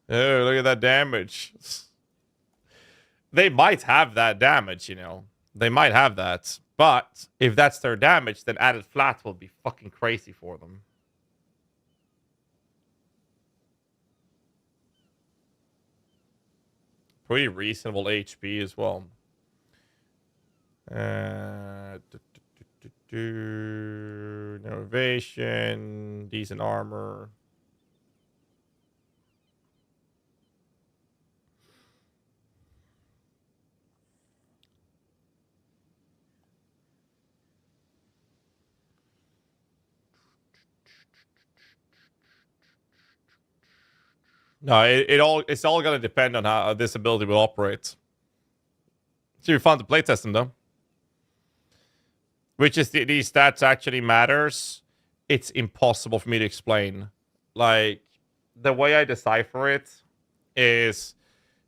Oh, look at that damage. They might have that damage, you know. They might have that. But if that's their damage, then added flat will be fucking crazy for them. Pretty reasonable HP as well. No evasion, decent armor. No, it's all gonna depend on how this ability will operate. It's gonna be fun to playtest them though. Which is these stats actually matters. It's impossible for me to explain. Like, the way I decipher it is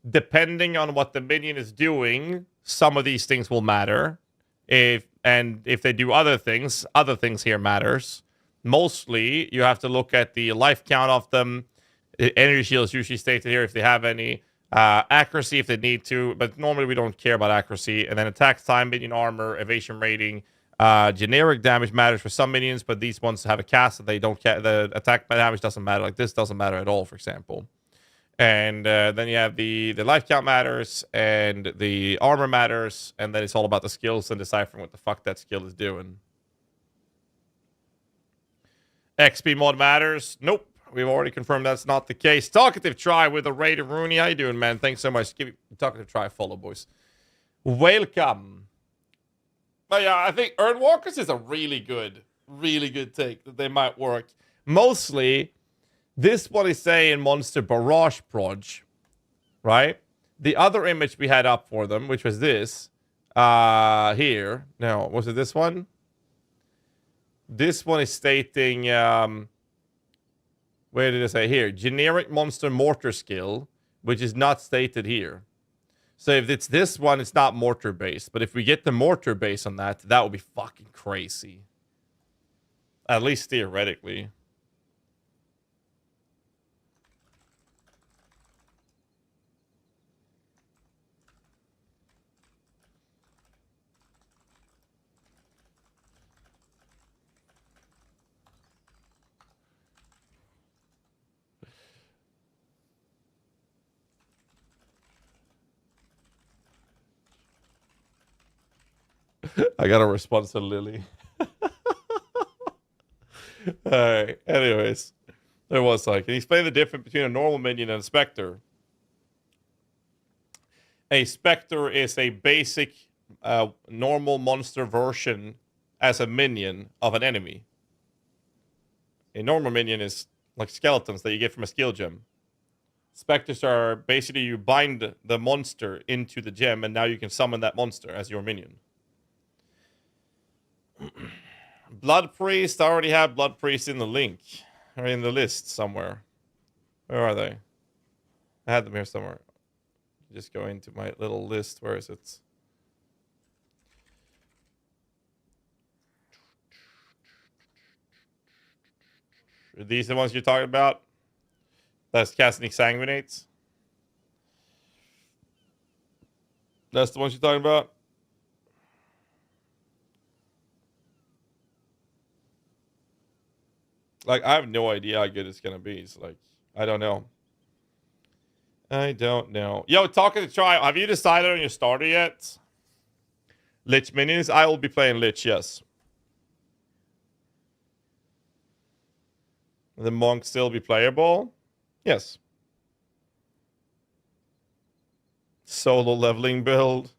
depending on what the minion is doing, some of these things will matter. If they do other things here matters. Mostly, you have to look at the life count of them. Energy shields usually stated here if they have any. Accuracy if they need to, but normally we don't care about accuracy. And then attack time, minion armor, evasion rating. Generic damage matters for some minions, but these ones have a cast that they don't care. The attack damage doesn't matter. Like this doesn't matter at all, for example. And then you have the life count matters, and the armor matters, and then it's all about the skills and deciphering what the fuck that skill is doing. XP mod matters. Nope. We've already confirmed that's not the case. Talkative Try with a raid of Rooney. How you doing, man? Thanks so much. Give Talkative Try a follow, boys. Welcome. But yeah, I think Earnwalkers is a really good take that they might work. Mostly, this one is saying Monster Barrage Proj, right? The other image we had up for them, which was this, here. No, was it this one? This one is stating, where did it say here? Generic Monster Mortar skill, which is not stated here. So if it's this one, it's not mortar based. But if we get the mortar base on that, that would be fucking crazy. At least theoretically. I got a response to Lily. Alright, anyways. There was like, can you explain the difference between a normal minion and a specter? A specter is a basic normal monster version as a minion of an enemy. A normal minion is like skeletons that you get from a skill gem. Specters are basically you bind the monster into the gem, and now you can summon that monster as your minion. Blood Priest, I already have Blood Priest in the link. Or in the list somewhere. Where are they? I had them here somewhere. Just go into my little list. Where is it? Are these the ones you're talking about? That's casting Sanguinates? That's the ones you're talking about? Like, I have no idea how good it's gonna be. It's like, I don't know. I don't know. Yo, talking to Trial, have you decided on your starter yet? Lich minions? I will be playing Lich, yes. The Monk still be playable? Yes. Solo leveling build.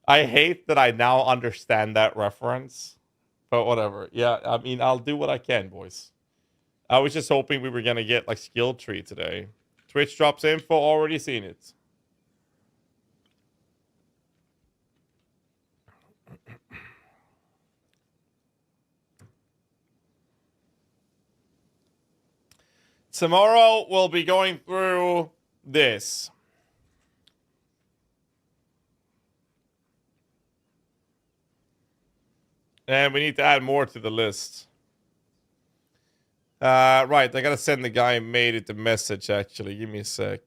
I hate that I now understand that reference. But whatever. Yeah, I mean, I'll do what I can, boys. I was just hoping we were going to get, like, skill tree today. Twitch drops info, already seen it. Tomorrow, we'll be going through this. And we need to add more to the list. Right, I gotta send the guy who made it the message, actually. Give me a sec.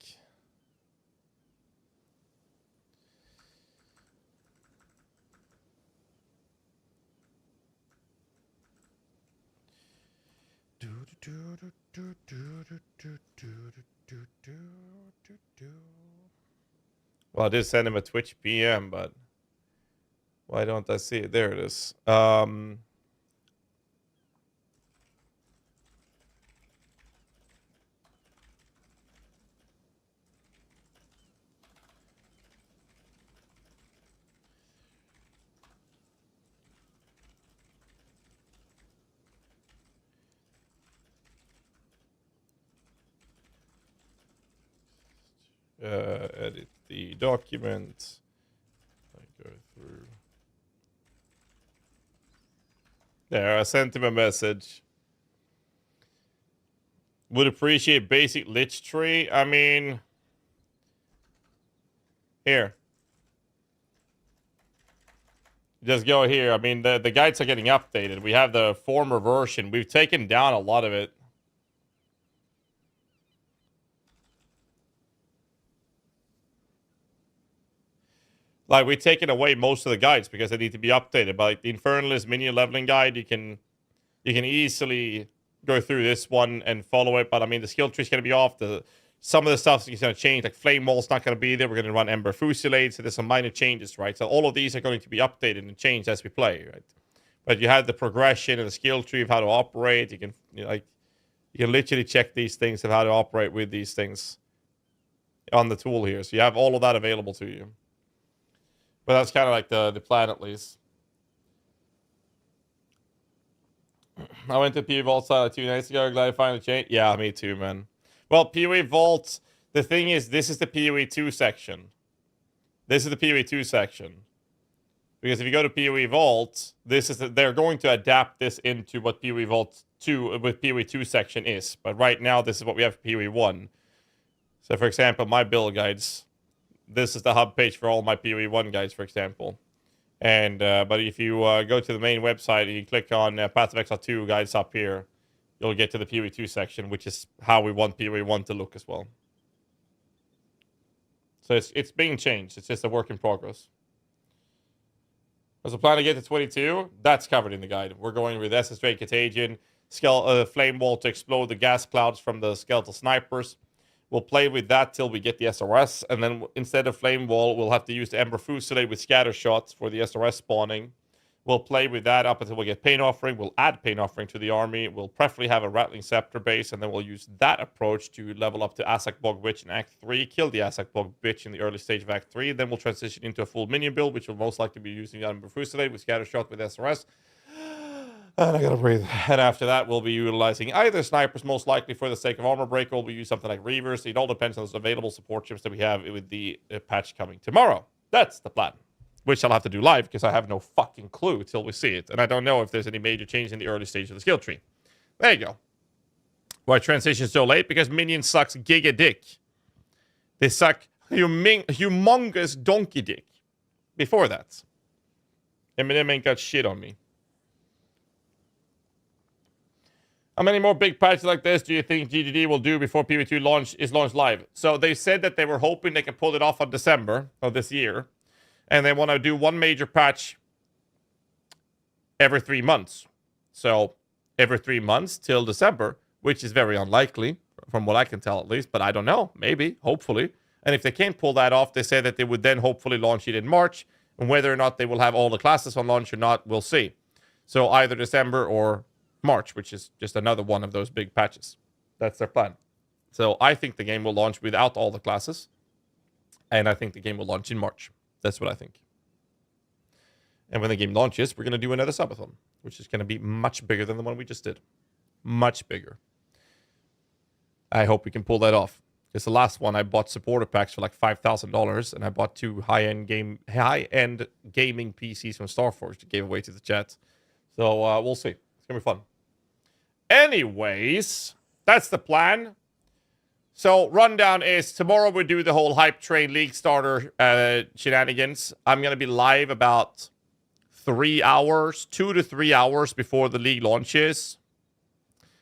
Well, I did send him a Twitch PM, but why don't I see it? There it is. Edit the document. I go through. There, I sent him a message. Would appreciate basic Lich tree. I mean, here. Just go here. I mean, the guides are getting updated. We have the former version. We've taken down a lot of it. Like, we've taken away most of the guides because they need to be updated. But like the Infernalist minion leveling guide, you can easily go through this one and follow it. But I mean, the skill tree is going to be off. Some of the stuff is going to change. Like Flame Wall's not going to be there. We're going to run Ember Fusillade. So there's some minor changes, right? So all of these are going to be updated and changed as we play, right? But you have the progression and the skill tree of how to operate. You can you can literally check these things of how to operate with these things on the tool here. So you have all of that available to you. But that's kind of like the plan, at least. I went to PoE Vault like 2 nights ago. Glad I finally changed. Yeah, me too, man. Well, PoE Vault, the thing is, this is the PoE 2 section. This is the PoE 2 section. Because if you go to PoE Vault, they're going to adapt this into what PoE Vault 2 with PoE 2 section is. But right now, this is what we have for PoE 1. So, for example, my build guides. This is the hub page for all my PoE 1 guides, for example. And but if you go to the main website and you click on Path of Exile 2 guides up here, you'll get to the PoE 2 section, which is how we want PoE 1 to look as well. So it's being changed. It's just a work in progress. As a plan to get to 22, that's covered in the guide. We're going with SS Straight Contagion, Flame Wall to explode the gas clouds from the skeletal snipers. We'll play with that till we get the SRS, and then instead of Flame Wall, we'll have to use the Ember Fusillade with scatter shots for the SRS spawning. We'll play with that up until we get Pain Offering. We'll add Pain Offering to the army. We'll preferably have a Rattling Scepter base, and then we'll use that approach to level up to Azak Bog Witch in Act 3, kill the Azak Bog Witch in the early stage of Act 3, then we'll transition into a full minion build, which will most likely be using the Ember Fusillade with scatter shot with SRS. And I gotta breathe. And after that, we'll be utilizing either snipers, most likely for the sake of armor break, or we'll use something like Reavers. It all depends on those available support chips that we have with the patch coming tomorrow. That's the plan. Which I'll have to do live because I have no fucking clue till we see it. And I don't know if there's any major change in the early stage of the skill tree. There you go. Why transition so late? Because Minion sucks giga dick. They suck humongous donkey dick. Before that. Eminem ain't got shit on me. How many more big patches like this do you think GGD will do before PV2 is launched live? So they said that they were hoping they can pull it off on December of this year. And they want to do one major patch every 3 months. So every 3 months till December, which is very unlikely, from what I can tell at least. But I don't know. Maybe. Hopefully. And if they can't pull that off, they say that they would then hopefully launch it in March. And whether or not they will have all the classes on launch or not, we'll see. So either December or March, which is just another one of those big patches. That's their plan. So I think the game will launch without all the classes. And I think the game will launch in March. That's what I think. And when the game launches, we're going to do another subathon, which is going to be much bigger than the one we just did. Much bigger. I hope we can pull that off. Because the last one, I bought supporter packs for like $5,000. And I bought 2 high-end gaming PCs from Starforge to give away to the chat. So we'll see. It's going to be fun. Anyways, that's the plan. So, rundown is tomorrow we do the whole Hype Train League Starter shenanigans. I'm going to be live about 3 hours, 2 to 3 hours before the league launches.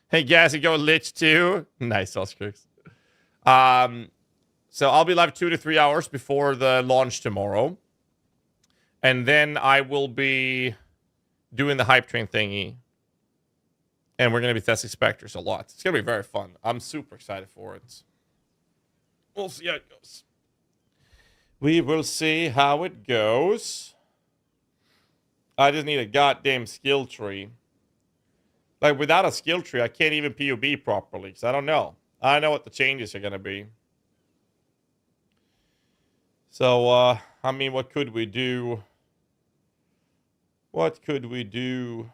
Hey, GHAZZY, go Lich too. Nice, Oscars. So, I'll be live 2 to 3 hours before the launch tomorrow. And then I will be doing the Hype Train thingy. And we're going to be testing Spectres a lot. It's going to be very fun. I'm super excited for it. We'll see how it goes. We will see how it goes. I just need a goddamn skill tree. Like, without a skill tree, I can't even POB properly. Because I don't know. I don't know what the changes are going to be. So, I mean, what could we do? What could we do?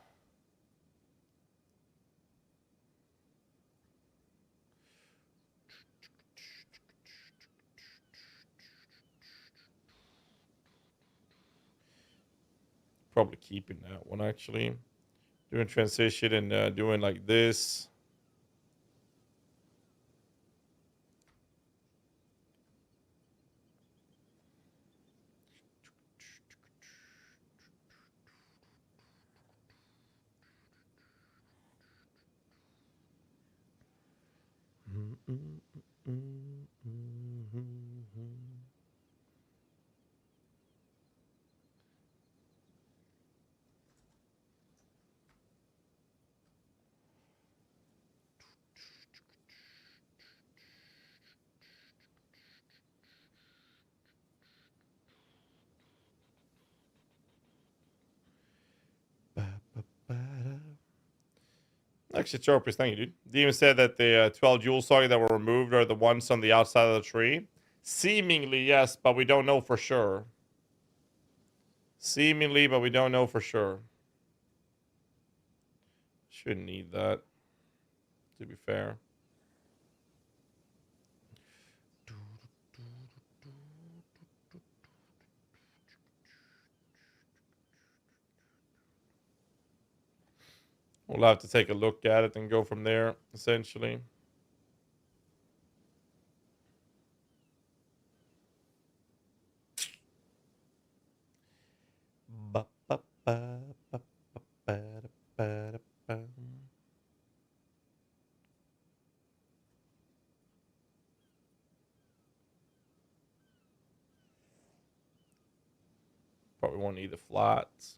Probably keeping that one, actually. Doing transition and doing like this. Actually, Chopers, thank you, dude. Demon said that the 12 jewel sockets that were removed are the ones on the outside of the tree. Seemingly, yes, but we don't know for sure. Seemingly, but we don't know for sure. Shouldn't need that, to be fair. We'll have to take a look at it and go from there, essentially. Probably won't need the flats.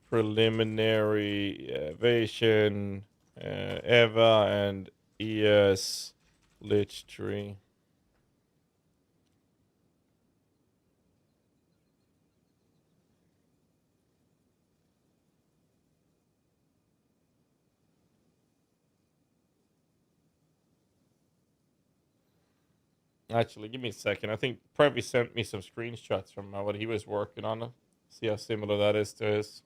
Preliminary evasion, Eva and ES Lich Tree. Actually, give me a second. I think Previ sent me some screenshots from what he was working on. See how similar that is to his.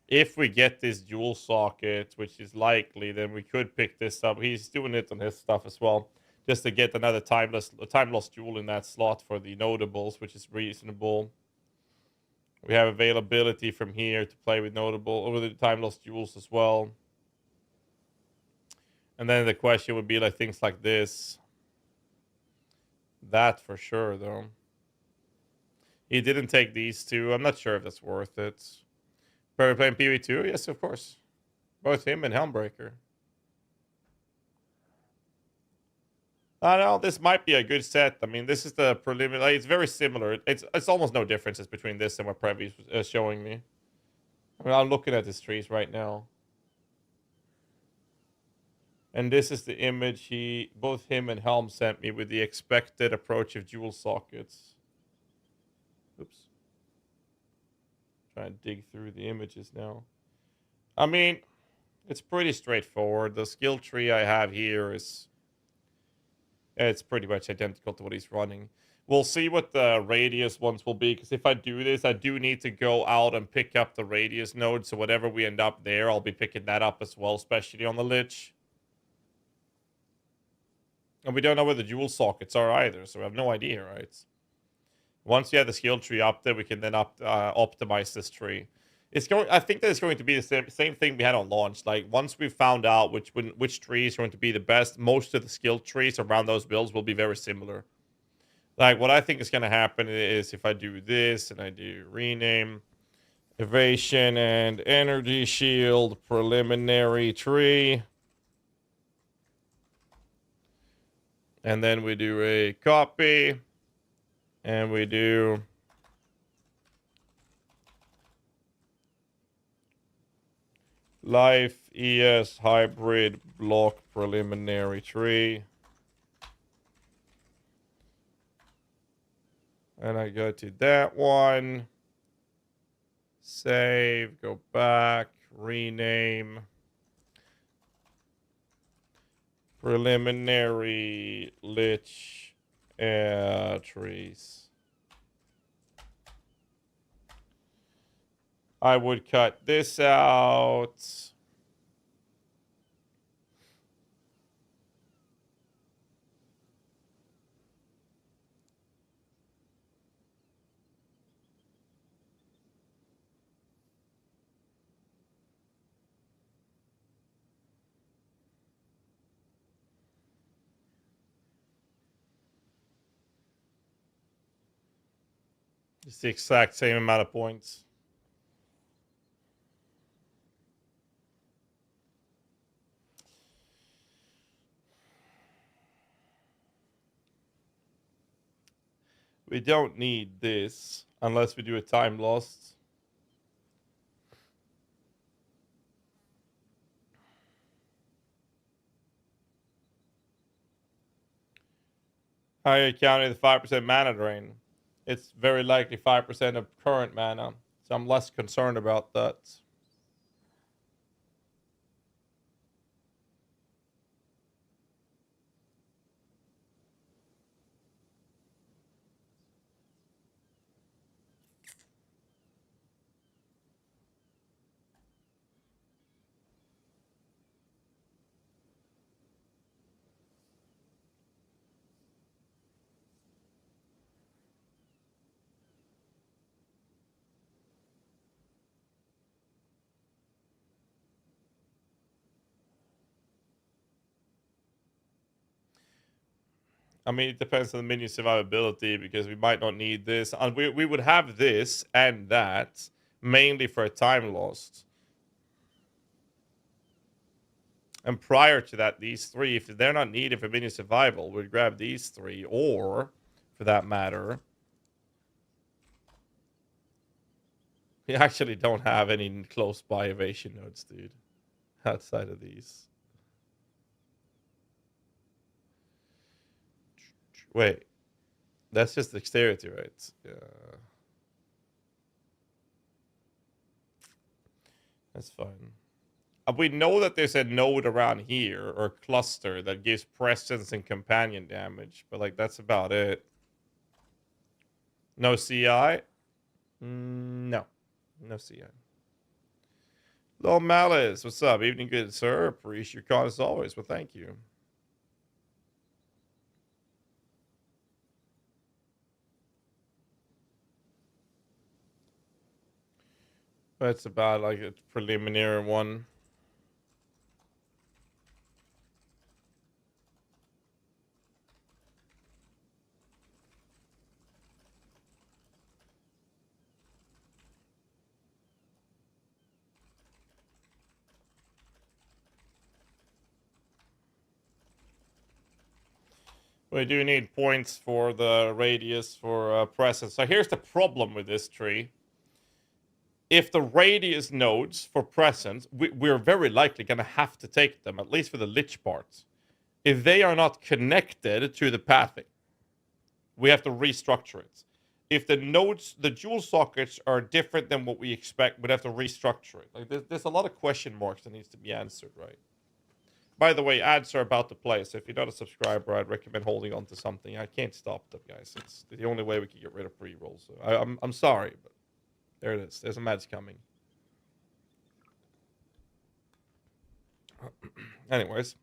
If we get this dual socket, which is likely, then we could pick this up. He's doing it on his stuff as well, just to get another time lost duel in that slot for the notables, which is reasonable. We have availability from here to play with notable over the time lost duels as well. And then the question would be like things like this. That for sure, though. He didn't take these two. I'm not sure if that's worth it. Are we playing PV2? Yes, of course. Both him and Helmbreaker. I know this might be a good set. I mean, this is the preliminary. It's very similar. It's almost no differences between this and what Previ is showing me. I mean, I'm looking at his trees right now. And this is the image both him and Helm sent me with the expected approach of dual sockets. Oops. Trying to dig through the images now. I mean, it's pretty straightforward. The skill tree I have here it's pretty much identical to what he's running. We'll see what the radius ones will be, because if I do this, I do need to go out and pick up the radius node, so whatever we end up there, I'll be picking that up as well, especially on the Lich. And we don't know where the dual sockets are either, so we have no idea, right? Once you have the skill tree up there, we can then optimize this tree. I think that it's going to be the same thing we had on launch. Like, once we've found out which tree is going to be the best, most of the skill trees around those builds will be very similar. Like, what I think is going to happen is if I do this and I do rename, evasion and energy shield, preliminary tree. And then we do a copy. And we do life ES hybrid block preliminary tree. And I go to that one. Save, go back, rename. Preliminary Lich trees. I would cut this out. It's the exact same amount of points. We don't need this unless we do a time lost. I counted the 5% mana drain. It's very likely 5% of current mana, so I'm less concerned about that. I mean, it depends on the minion survivability, because we might not need this. And we would have this and that, mainly for a time lost. And prior to that, these three, if they're not needed for minion survival, we'd grab these three, or, for that matter, we actually don't have any close by evasion nodes, dude, outside of these. Wait, That's just dexterity, right? Yeah. That's fine. We know that there's a node around here, or cluster, that gives presence and companion damage, but like that's about it. No CI? No. No CI. Lil Malice, what's up? Evening, good sir. Appreciate your call as always. Well, thank you. That's about like a preliminary one. We do need points for the radius for presence. So here's the problem with this tree. If the radius nodes for presence, we're very likely going to have to take them, at least for the lich parts. If they are not connected to the pathing, we have to restructure it. If the nodes, the dual sockets are different than what we expect, we'd have to restructure it. Like there's a lot of question marks that needs to be answered, right? By the way, ads are about to play, so if you're not a subscriber, I'd recommend holding on to something. I can't stop them, guys. It's the only way we can get rid of pre-rolls. So I'm sorry, but there it is. There's some ads coming. Anyways.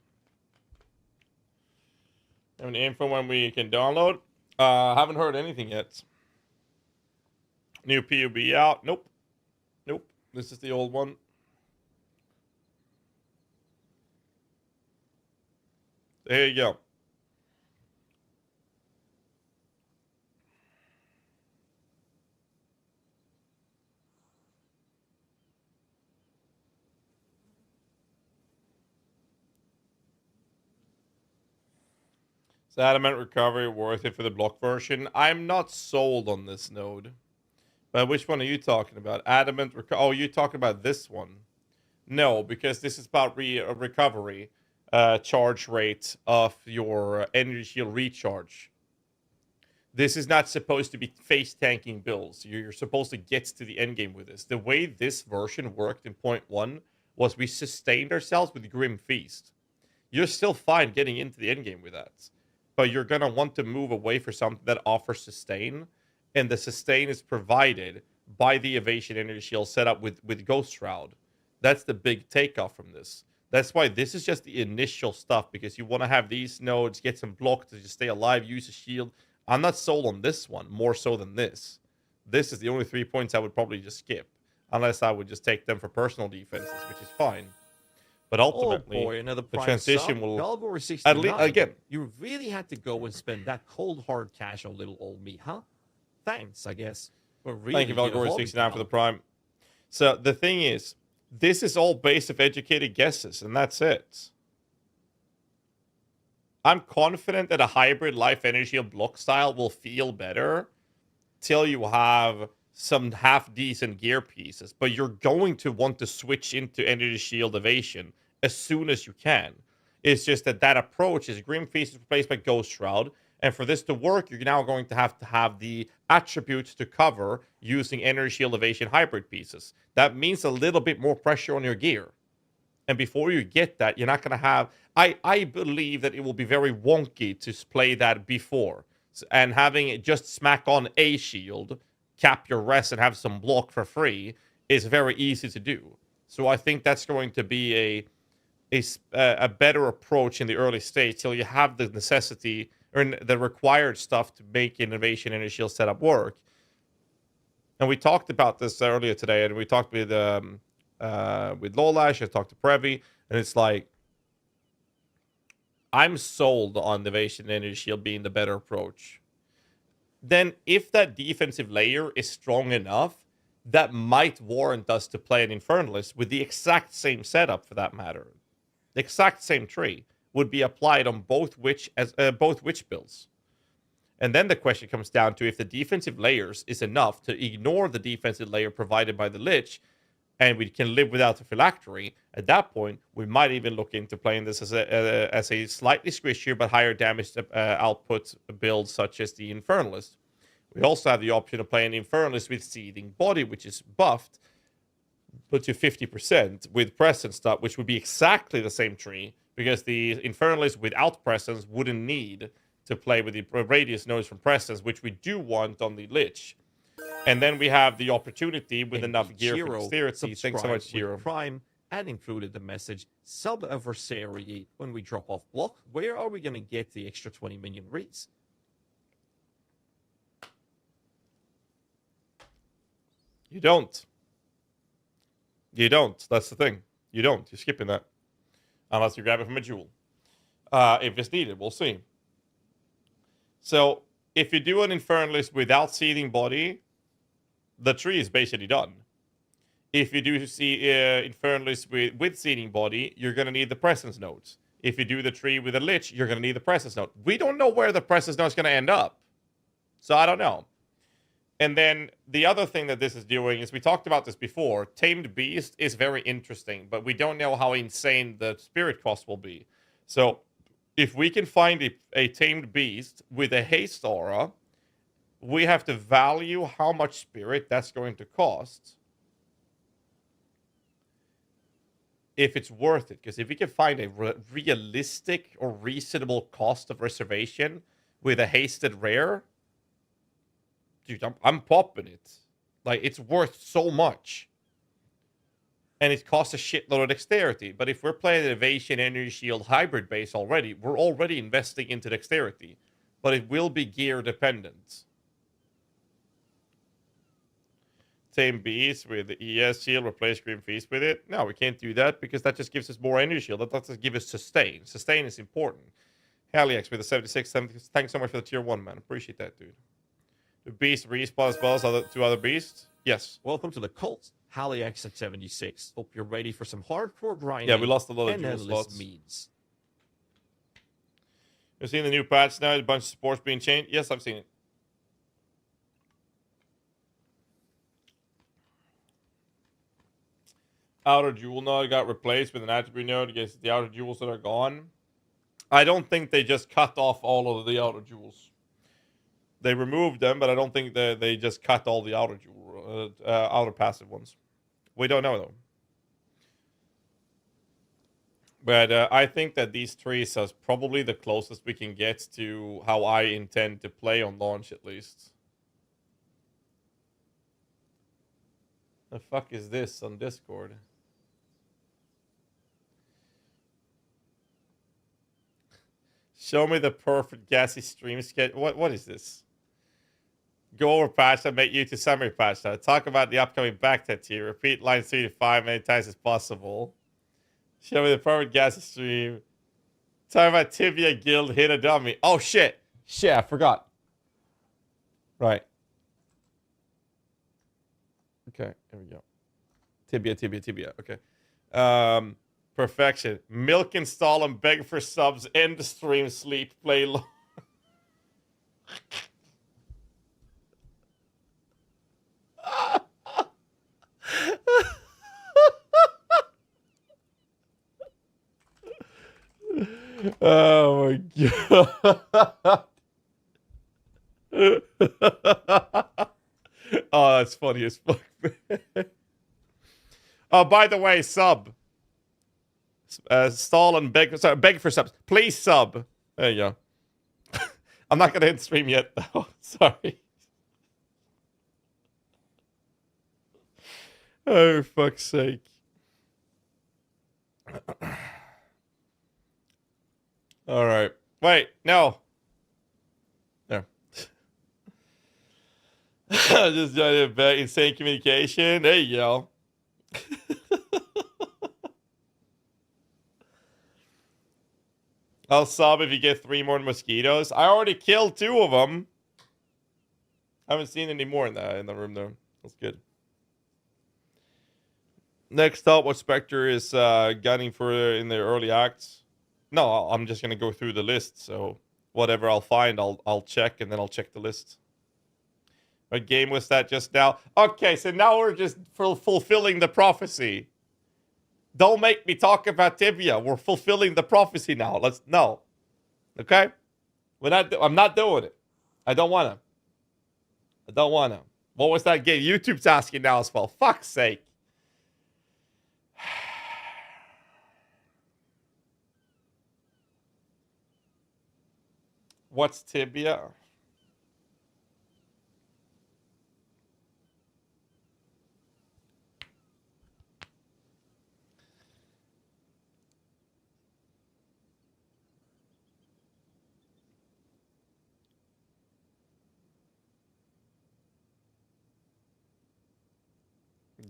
Any info when we can download? Haven't heard anything yet. New PUB out? Nope. Nope. This is the old one. There you go. Is Adamant Recovery worth it for the block version? I'm not sold on this node. But which one are you talking about? Adamant Recovery? Oh, you're talking about this one. No, because this is about recovery. Charge rate of your energy shield recharge. This is not supposed to be face tanking builds. You're supposed to get to the end game with this. The way this version worked in 0.1 was we sustained ourselves with Grim Feast. You're still fine getting into the end game with that, but you're gonna want to move away for something that offers sustain, and the sustain is provided by the evasion energy shield set up with Ghost Shroud. That's the big takeoff from this. That's why this is just the initial stuff, because you want to have these nodes, get some block to just stay alive, use a shield. I'm not sold on this one, more so than this. This is the only 3 points I would probably just skip, unless I would just take them for personal defenses, which is fine. But ultimately, oh boy, another the transition will... Galgore 69. Again, you really had to go and spend that cold, hard cash on little old me, huh? Thanks, I guess. Really thank you, Galgore 69, for the prime. So the thing is, this is all based of educated guesses, and that's it. I'm confident that a hybrid life energy block style will feel better till you have some half-decent gear pieces, but you're going to want to switch into energy shield evasion as soon as you can. It's just that approach is Grim Feast is replaced by Ghost Shroud, and for this to work, you're now going to have the attributes to cover using energy shield evasion hybrid pieces. That means a little bit more pressure on your gear. And before you get that, you're not going to have... I believe that it will be very wonky to play that before. And having it just smack on a shield, cap your rest, and have some block for free is very easy to do. So I think that's going to be a better approach in the early stage till you have the necessity or the required stuff to make innovation and a shield setup work. And we talked about this earlier today, and we talked with Lolash, I talked to Previ, and it's like, I'm sold on the evasion and energy shield being the better approach. Then if that defensive layer is strong enough, that might warrant us to play an Infernalist with the exact same setup, for that matter. The exact same tree would be applied on both witch builds. And then the question comes down to if the defensive layers is enough to ignore the defensive layer provided by the Lich, and we can live without the phylactery, at that point, we might even look into playing this as a slightly squishier but higher damage output build, such as the Infernalist. We also have the option of playing Infernalist with Seething Body, which is buffed, but to 50% with Presence stuff, which would be exactly the same tree, because the Infernalist without Presence wouldn't need to play with the radius noise from Presence, which we do want on the Lich. And then we have the opportunity with enough gear for dexterity. Thanks so much, Giro. Prime and included the message sub-adversary when we drop off block. Where are we going to get the extra 20 minion reads? You don't. You don't. That's the thing. You don't. You're skipping that. Unless you grab it from a jewel. If it's needed, we'll see. So, if you do an Infernalist without Seething Body, the tree is basically done. If you do see Infernalist with Seething Body, you're going to need the Presence nodes. If you do the tree with a Lich, you're going to need the Presence node. We don't know where the Presence node is going to end up. So, I don't know. And then the other thing that this is doing is, we talked about this before, Tamed Beast is very interesting, but we don't know how insane the spirit cost will be. So, if we can find a Tamed Beast with a haste aura, we have to value how much spirit that's going to cost. If it's worth it. Because if we can find a realistic or reasonable cost of reservation with a hasted rare, dude, I'm popping it. Like, it's worth so much. And it costs a shitload of dexterity. But if we're playing an Evasion, Energy Shield hybrid base already, we're already investing into dexterity. But it will be gear dependent. Same beast with the ES shield, replace Grim Feast with it. No, we can't do that because that just gives us more energy shield. That doesn't give us sustain. Sustain is important. Haliex with the 76. Thanks so much for the tier 1, man. Appreciate that, dude. The beast respawn as well as two other beasts. Yes. Welcome to the cult. Haliex at 76. Hope you're ready for some hardcore grinding. Yeah, we lost a lot of jewel slots. You've seen the new patch now? A bunch of sports being changed? Yes, I've seen it. Outer jewel node got replaced with an attribute node against the outer jewels that are gone. I don't think they just cut off all of the outer jewels. They removed them, but I don't think they just cut all the outer jewel, outer passive ones. We don't know though. But I think that these trees are probably the closest we can get to how I intend to play on launch, at least. The fuck is this on Discord? Show me the perfect GHAZZY stream schedule. What is this? Go over patch that make you to summary patch now. Talk about the upcoming backtest tier. Repeat lines 3 to 5 many times as possible. Show me the perfect GHAZZY stream. Talk about Tibia Guild hit a dummy. Oh shit. Shit, I forgot. Right. Okay, here we go. Tibia. Okay. Perfection. Milk, install, and beg for subs. End stream, sleep, play long. Oh my god. Oh, that's funny as fuck. Oh, by the way, sub. Stall and beg. Sorry, beg for subs. Please sub. There you go. I'm not gonna hit stream yet, though. Sorry. Oh, fuck's sake. All right. Wait, no. There. Just insane communication. There you go. I'll sub if you get 3 more mosquitoes. I already killed 2 of them. I haven't seen any more in the room though. That's good. Next up, what Spectre is gunning for in the early acts? No, I'm just gonna go through the list. So whatever I'll find, I'll check, and then I'll check the list. What game was that just now? Okay, so now we're just fulfilling the prophecy. Don't make me talk about Tibia. We're fulfilling the prophecy now. No. Okay? I'm not doing it. I don't want to. What was that game? YouTube's asking now as well. Fuck's sake. What's Tibia?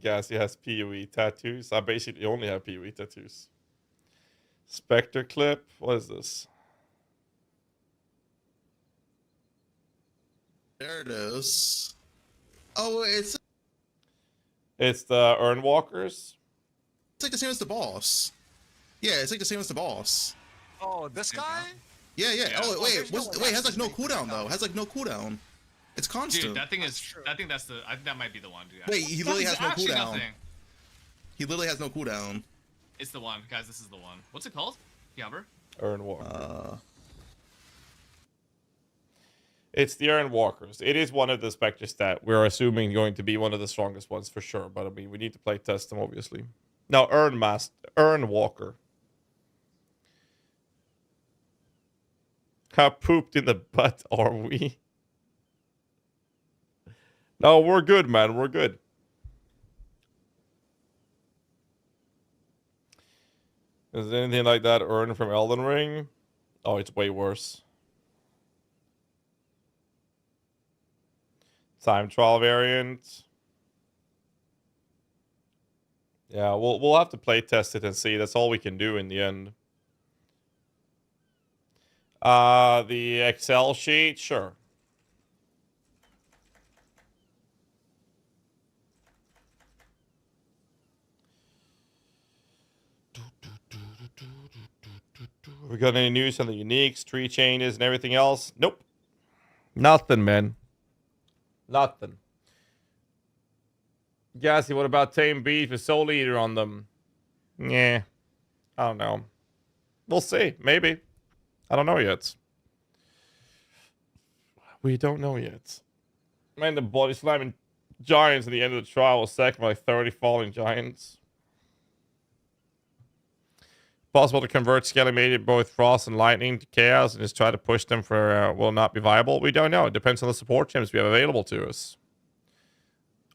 GHAZZY has PoE tattoos. I basically only have PoE tattoos. Spectre clip. What is this? There it is. Oh, it's the Earnwalkers. It's like the same as the boss. Yeah, it's like the same as the boss. Oh, this guy? Yeah. Oh, wait, wait, has like no cooldown though. Has like no cooldown. It's constant. Dude, that thing is. I think that might be the one, dude. Wait, he literally has no cooldown. Nothing. He literally has no cooldown. It's the one, guys. This is the one. What's it called? Yabber? Earnwalker. It's the Earnwalkers. It is one of the specters that we're assuming going to be one of the strongest ones for sure. But I mean, we need to play test them obviously. Now, Earnwalker. How pooped in the butt are we? No, we're good, man. We're good. Is there anything like that earned from Elden Ring? Oh, it's way worse. Time trial variant. Yeah, we'll have to play test it and see. That's all we can do in the end. The Excel sheet, sure. We got any news on the uniques, tree changes, and everything else? Nope. Nothing, man. Nothing. GHAZZY, what about tame beef with Soul Eater on them? Yeah. I don't know. We'll see. Maybe. I don't know yet. We don't know yet. Man, the body slamming giants at the end of the trial was second by 30 falling giants. Possible to convert scaling both frost and lightning to chaos and just try to push them for will not be viable. We don't know. It depends on the support gems we have available to us.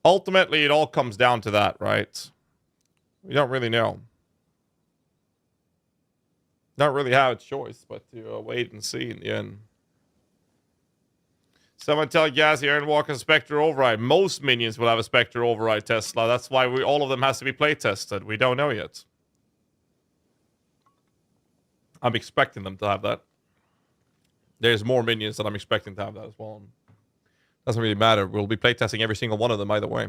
Ultimately, it all comes down to that, right? We don't really know. Not really have a choice, but to wait and see in the end. Someone tell GHAZZY Earnwalker Spectre Override. Most minions will have a Spectre Override Tesla. That's why all of them has to be play tested. We don't know yet. I'm expecting them to have that. There's more minions that I'm expecting to have that as well. Doesn't really matter. We'll be playtesting every single one of them either way.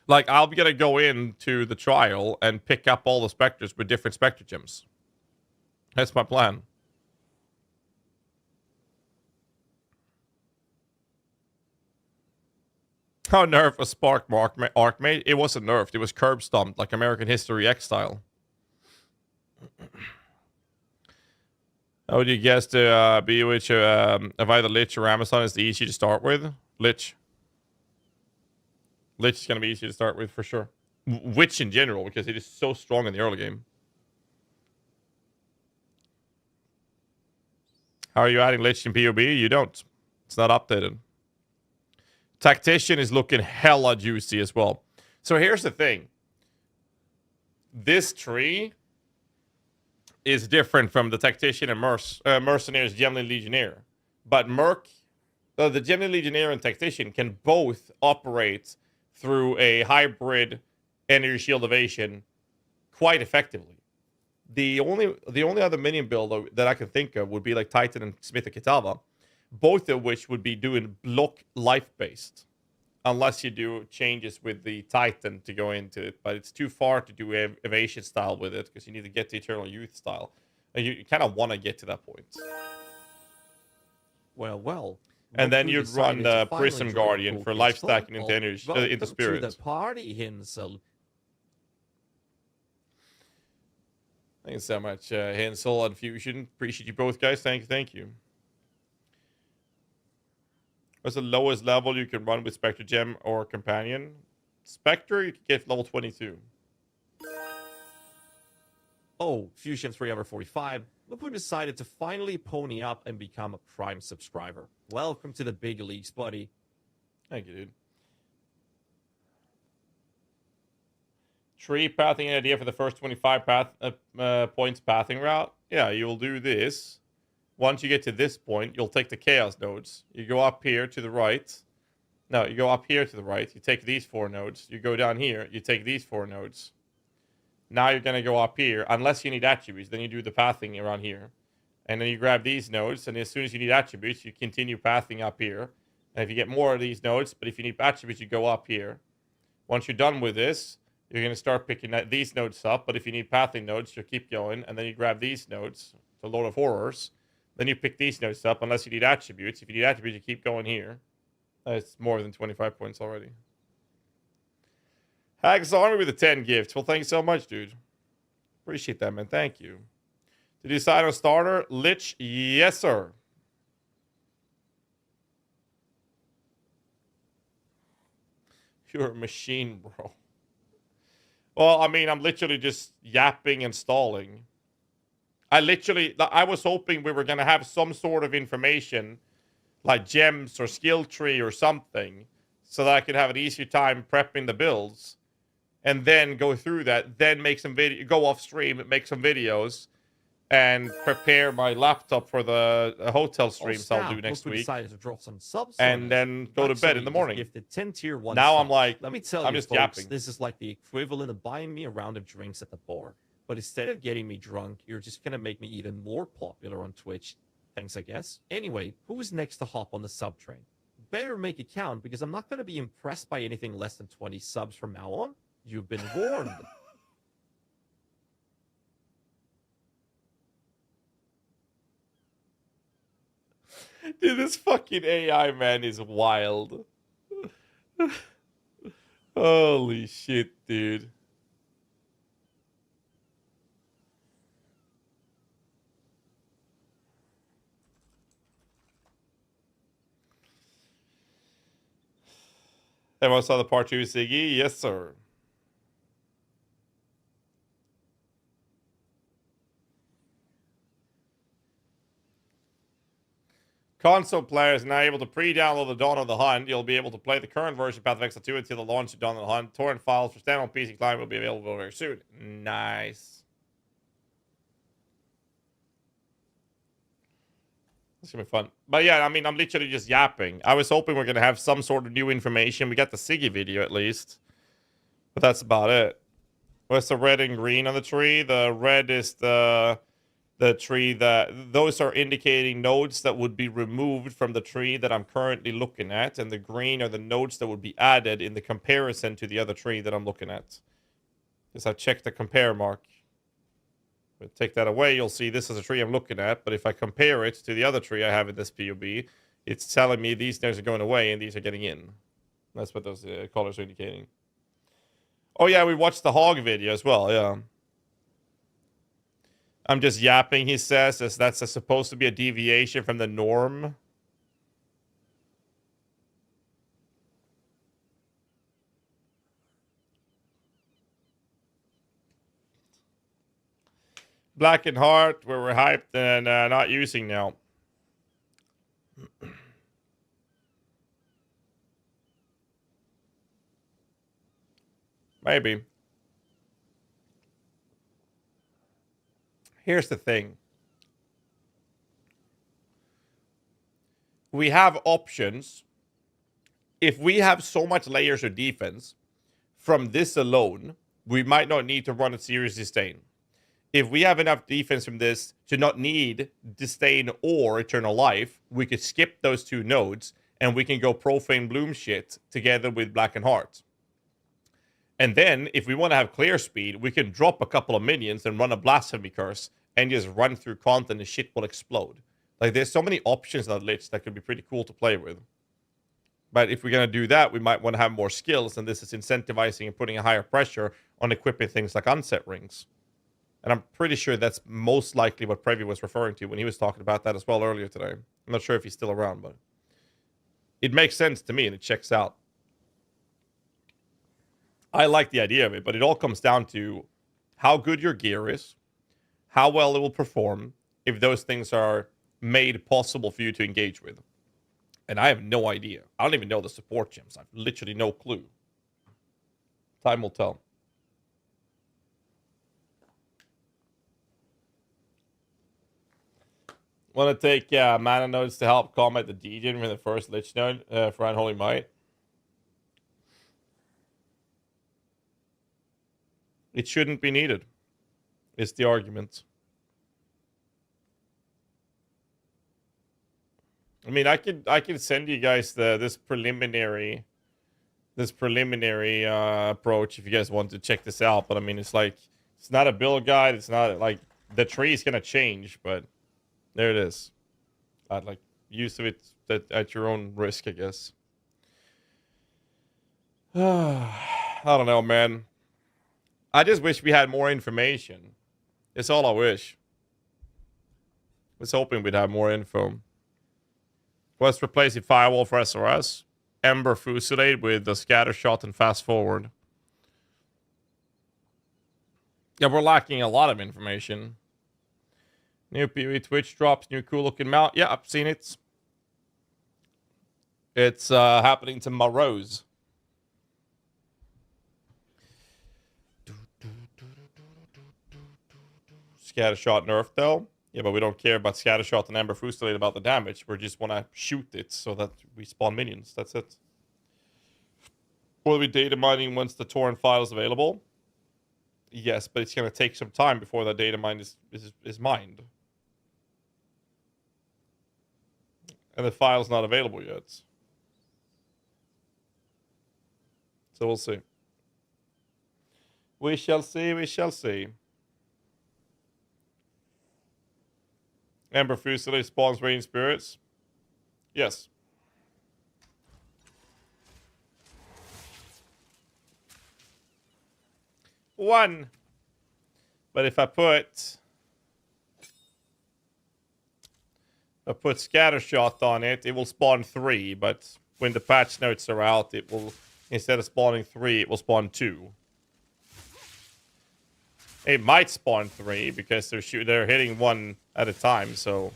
Like, I'm going to go into the trial and pick up all the specters with different spectre gems. That's my plan. How nerfed was Spark Archmage? It wasn't nerfed. It was curb stomped like American History X style. How would you guess to be which of either Lich or Amazon is the easy to start with? Lich. Lich is going to be easy to start with for sure. Witch in general, because it is so strong in the early game. How are you adding Lich in PoB? You don't. It's not updated. Tactician is looking hella juicy as well. So here's the thing. This tree is different from the Tactician and Mercenaries, Gemini Legionnaire. But the Gemini Legionnaire and Tactician can both operate through a hybrid energy shield evasion quite effectively. The only other minion build that I can think of would be like Titan and Smith and Kitava, both of which would be doing block life-based. Unless you do changes with the Titan to go into it. But it's too far to do evasion style with it, because you need to get the Eternal Youth style. And you kind of want to get to that point. Well. And then who you'd run decided the to finally Prism join our Guardian cool for kids life club. stacking into, Well, into welcome to spirit. the party, Hinsel. Thanks so much, Hansel and Fusion. Appreciate you both, guys. Thank you. What's the lowest level you can run with Spectre Gem or Companion? Spectre, you can get level 22. Oh, Fusion 3/45. Look who decided to finally pony up and become a Prime subscriber. Welcome to the big leagues, buddy. Thank you, dude. Tree pathing, an idea for the first 25 points pathing route? Yeah, you'll do this. Once you get to this point, you'll take the Chaos nodes. You go up here to the right. No, you go up here to the right. You take these 4 nodes. You go down here. You take these 4 nodes. Now you're going to go up here. Unless you need attributes, then you do the pathing around here. And then you grab these nodes. And as soon as you need attributes, you continue pathing up here. And if you get more of these nodes, but if you need attributes, you go up here. Once you're done with this, you're going to start picking these nodes up. But if you need pathing nodes, you keep going. And then you grab these nodes, the Lord of Horrors. Then you pick these nodes up unless you need attributes. If you need attributes, you keep going here. That's more than 25 points already. Hags Army with the 10 gifts. Well, thanks so much, dude. Appreciate that, man. Thank you. Did you decide on starter? Lich? Yes, sir. You're a machine, bro. Well, I mean, I'm literally just yapping and stalling. I was hoping we were going to have some sort of information, like gems or skill tree or something, so that I could have an easier time prepping the builds, and then go through that, then make some video, go off stream, make some videos, and prepare my laptop for the hotel streams I'll do next week, to drop some subs and then go to bed in the morning. Gifted 10 tier 1 now subs. I'm like, let me tell I'm you, just folks, yapping. This is like the equivalent of buying me a round of drinks at the bar. But instead of getting me drunk, you're just going to make me even more popular on Twitch. Thanks, I guess. Anyway, who's next to hop on the sub train? Better make it count, because I'm not going to be impressed by anything less than 20 subs from now on. You've been warned. Dude, this fucking AI, man, is wild. Holy shit, dude. Everyone saw the part 2, Siggy? Yes, sir. Console players are now able to pre-download the Dawn of the Hunt. You'll be able to play the current version of Path of Exile 2 until the launch of Dawn of the Hunt. Torrent files for standalone PC client will be available very soon. Nice. It's gonna be fun. But yeah, I mean, I'm literally just yapping. I was hoping we're gonna have some sort of new information. We got the Siggy video at least. But that's about it. What's the red and green on the tree? The red is the tree that... Those are indicating nodes that would be removed from the tree that I'm currently looking at. And the green are the nodes that would be added in the comparison to the other tree that I'm looking at. Because I've checked the compare mark. Take that away, you'll see this is a tree I'm looking at, but if I compare it to the other tree I have in this POB, it's telling me these nodes are going away and these are getting in. That's what those colors are indicating. Oh yeah, we watched the hog video as well, yeah. I'm just yapping, he says, as that's supposed to be a deviation from the norm. Black and Heart, where we're hyped and not using now. Maybe. Here's the thing. We have options. If we have so much layers of defense, from this alone, we might not need to run a serious disdain. If we have enough defense from this to not need Disdain or Eternal Life, we could skip those 2 nodes and we can go Profane Bloom shit together with Black and Heart. And then, if we want to have clear speed, we can drop a couple of minions and run a Blasphemy Curse and just run through content and shit will explode. Like, there's so many options on Lich that could be pretty cool to play with. But if we're going to do that, we might want to have more skills, and this is incentivizing and putting a higher pressure on equipping things like unset rings. And I'm pretty sure that's most likely what Previ was referring to when he was talking about that as well earlier today. I'm not sure if he's still around, but it makes sense to me, and it checks out. I like the idea of it, but it all comes down to how good your gear is, how well it will perform, if those things are made possible for you to engage with. And I have no idea. I don't even know the support gems. I've literally no clue. Time will tell. Want to take mana nodes to help combat the Degen from the first Lich node for Unholy Might? It shouldn't be needed, is the argument. I mean, I could send you guys this preliminary approach if you guys want to check this out. But I mean, it's like, it's not a build guide. It's not like the tree is gonna change, but there it is. I'd like use of it at your own risk, I guess. I don't know, man. I just wish we had more information. It's all I wish. I was hoping we'd have more info. What's replacing Firewall for SRS? Ember Fusillade with the Scatter Shot and Fast Forward. Yeah, we're lacking a lot of information. New PoE Twitch drops, new cool looking mount. Yeah, I've seen it. It's happening tomorrow's. Scattershot nerf though. Yeah, but we don't care about Scattershot and Ember Fusillade about the damage. We just want to shoot it so that we spawn minions. That's it. Will we data mining once the torrent file is available? Yes, but it's going to take some time before that data mine is mined. And the file's not available yet. So we'll see. We shall see, we shall see. Ember Fusillade spawns Radiant Spirits. Yes. One. But if I put Scattershot on it, it will spawn 3. But when the patch notes are out, it will, instead of spawning 3, it will spawn 2. It might spawn 3 because they're hitting 1 at a time, so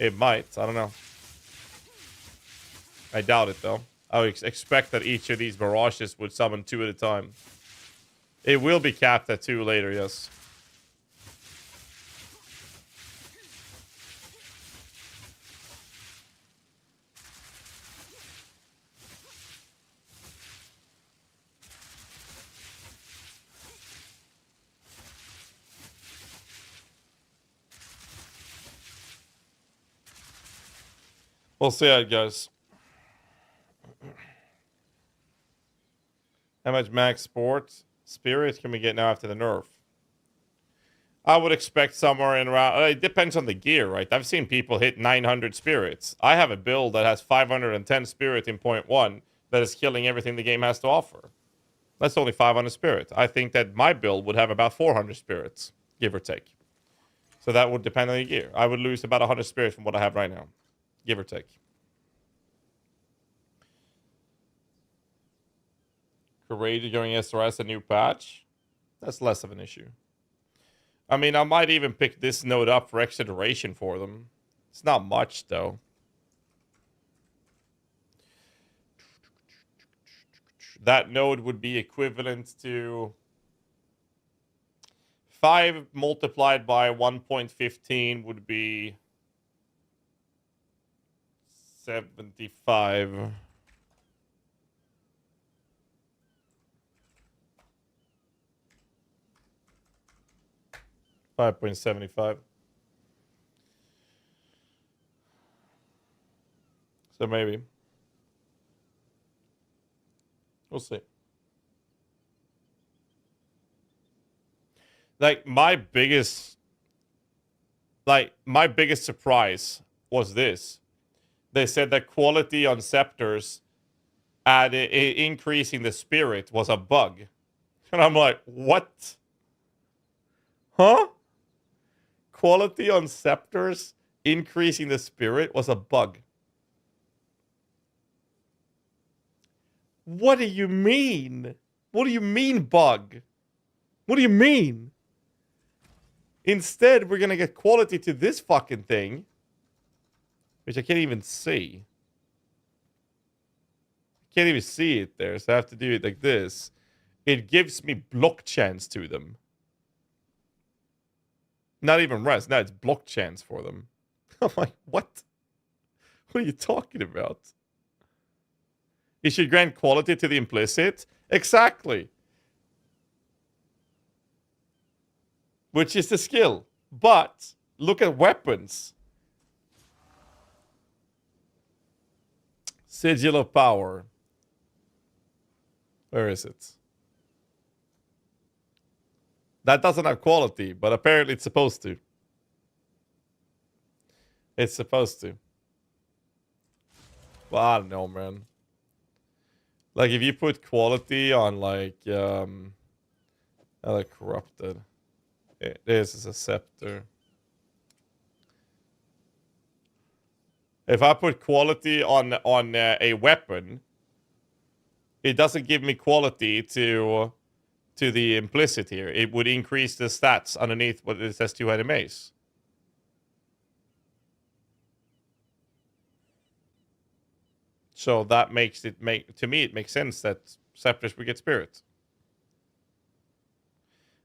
it might. I don't know. I doubt it though. I would expect that each of these barrages would summon 2 at a time. It will be capped at 2 later, yes. We'll see how it goes. How much max spirit can we get now after the nerf? I would expect somewhere in around... it depends on the gear, right? I've seen people hit 900 spirits. I have a build that has 510 spirit in 0.1 that is killing everything the game has to offer. That's only 500 spirit. I think that my build would have about 400 spirits, give or take. So that would depend on the gear. I would lose about 100 spirit from what I have right now. Give or take. Courageous going SRS a new patch. That's less of an issue. I mean, I might even pick this node up for extra duration for them. It's not much, though. That node would be equivalent to 5 multiplied by 1.15 would be 75. $5.75. So maybe. We'll see. Like, my biggest like, my biggest surprise was this. They said that quality on scepters and increasing the spirit was a bug. And I'm like, what? Huh? Quality on scepters increasing the spirit was a bug. What do you mean? What do you mean, bug? What do you mean? Instead, we're gonna get quality to this fucking thing, which I can't even see. Can't even see it there, so I have to do it like this. It gives me block chance to them. Not even res. No, it's block chance for them. I'm like, what? What are you talking about? You should grant quality to the implicit. Exactly. Which is the skill. But look at weapons. Sigil of Power. Where is it? That doesn't have quality, but apparently it's supposed to. It's supposed to. Well, I don't know, man. Like, if you put quality on, like, corrupted. This is a scepter. If I put quality on a weapon, it doesn't give me quality to the implicit here. It would increase the stats underneath what it says two-handed mace. So that makes it to me it makes sense that scepters would get spirits.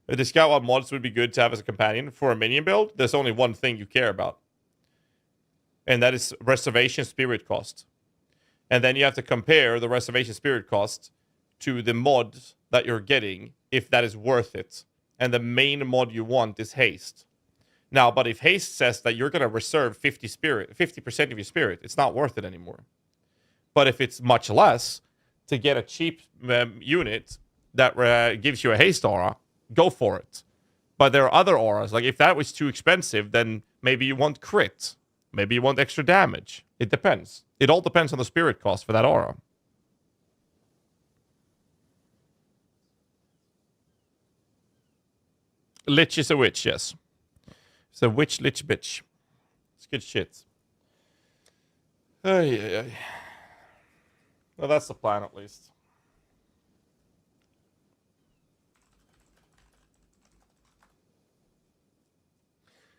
A discount on mods would be good to have as a companion for a minion build. There's only one thing you care about, and that is reservation spirit cost. And then you have to compare the reservation spirit cost to the mod that you're getting, if that is worth it. And the main mod you want is haste. Now, but if haste says that you're going to reserve 50% of your spirit, it's not worth it anymore. But if it's much less, to get a cheap unit that gives you a haste aura, go for it. But there are other auras. Like, if that was too expensive, then maybe you want crit. Maybe you want extra damage. It depends. It all depends on the spirit cost for that aura. Lich is a witch, yes. It's a witch, lich, bitch. It's good shit. Well, that's the plan, at least.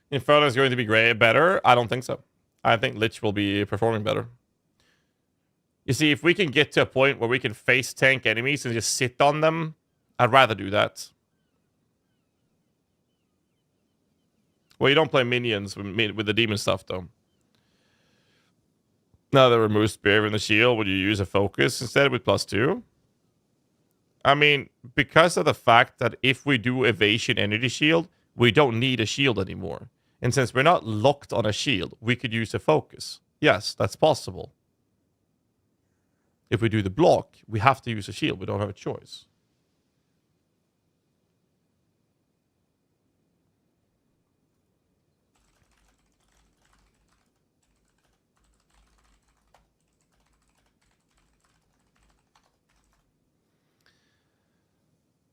Inferno is going to be better? I don't think so. I think Lich will be performing better. You see, if we can get to a point where we can face tank enemies and just sit on them, I'd rather do that. Well, you don't play minions with the demon stuff, though. Now that removes Spear in the shield, would you use a focus instead with +2? I mean, because of the fact that if we do evasion energy shield, we don't need a shield anymore. And since we're not locked on a shield, we could use a focus. Yes, that's possible. If we do the block, we have to use a shield. We don't have a choice.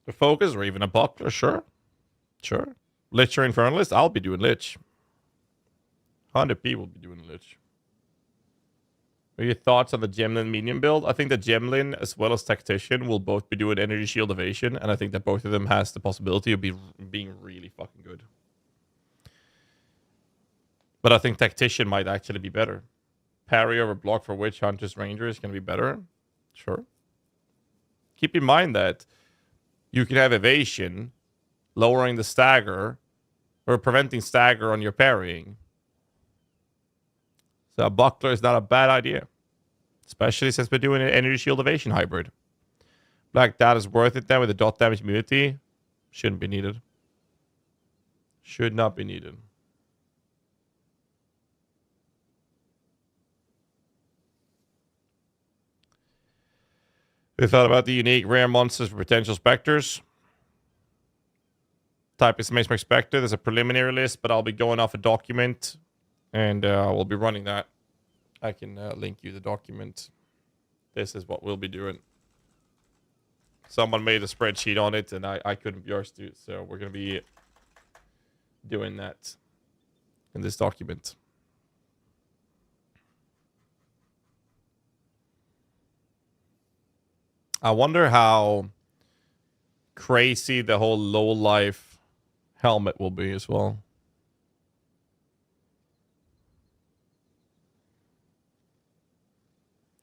The focus or even a buckler, sure. Sure. Lich or Infernalist, I'll be doing Lich. 100p will be doing Lich. What are your thoughts on the Gemlin Minion build? I think that Gemlin as well as Tactician will both be doing Energy Shield Evasion, and I think that both of them has the possibility of being really fucking good. But I think Tactician might actually be better. Parry over block for Witch Hunters Ranger is going to be better. Sure. Keep in mind that you can have Evasion, lowering the stagger, or preventing stagger on your parrying. So a buckler is not a bad idea. Especially since we're doing an energy shield evasion hybrid. Black Dot is worth it then with the dot damage immunity. Shouldn't be needed. Should not be needed. We thought about the unique rare monsters for potential specters. type estimation expected. There's a preliminary list, but I'll be going off a document, and we'll be running that. I can link you the document. This is what we'll be doing. Someone made a spreadsheet on it, and I couldn't be arsed to, so we're going to be doing that in this document. I wonder how crazy the whole low life helmet will be as well.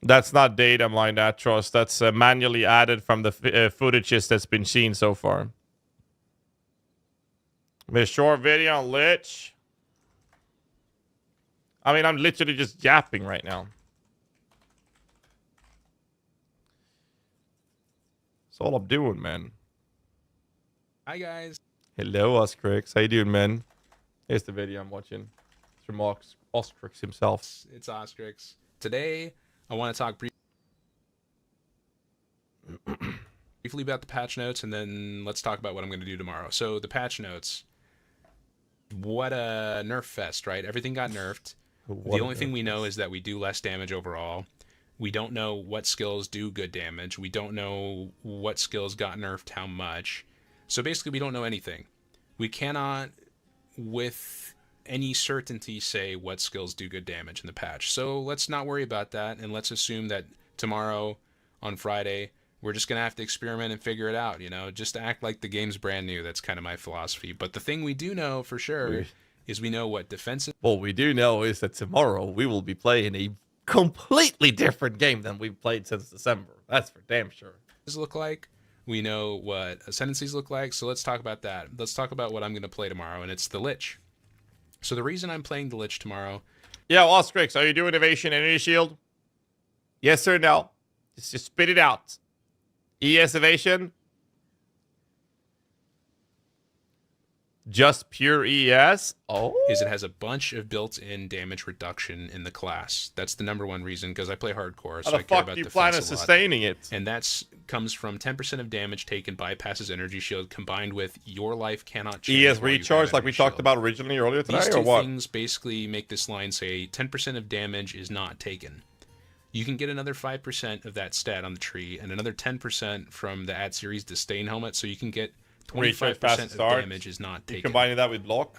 That's not data mined, Atros. That's manually added from the footages that's been seen so far. The short video on Lich. I mean, I'm literally just yapping right now. That's all I'm doing, man. Hi, guys. Hello, Oscrix. How you doing, man? Here's the video I'm watching. It's from Oscrix himself. It's Oscrix. Today, I want to talk briefly about the patch notes, and then let's talk about what I'm going to do tomorrow. So, the patch notes. What a nerf fest, right? Everything got nerfed. The only thing we know is that we do less damage overall. We don't know what skills do good damage. We don't know what skills got nerfed how much. So basically, we don't know anything. We cannot, with any certainty, say what skills do good damage in the patch. So let's not worry about that, and let's assume that tomorrow, on Friday, we're just going to have to experiment and figure it out, you know? Just act like the game's brand new. That's kind of my philosophy. But the thing we do know for sure is we know what defensive... What we do know is that tomorrow we will be playing a completely different game than we've played since December. That's for damn sure. ...look like. We know what ascendancies look like. So let's talk about that. Let's talk about what I'm going to play tomorrow, and it's the Lich. So the reason I'm playing the Lich tomorrow... Yeah, Oscrix, are you doing Evasion Energy Shield? Yes or no? Just spit it out. ES Evasion? Just pure ES? Oh. Is it has a bunch of built-in damage reduction in the class. That's the number one reason, because I play hardcore, so I care about defense a lot. How the fuck do you plan on sustaining it? And that comes from 10% of damage taken bypasses energy shield, combined with your life cannot change. ES recharge, like we talked about originally earlier today, These or what? These two things basically make this line say 10% of damage is not taken. You can get another 5% of that stat on the tree, and another 10% from the Ad Series Disdain helmet, so you can get 25% of damage is not taken. Combining that with block?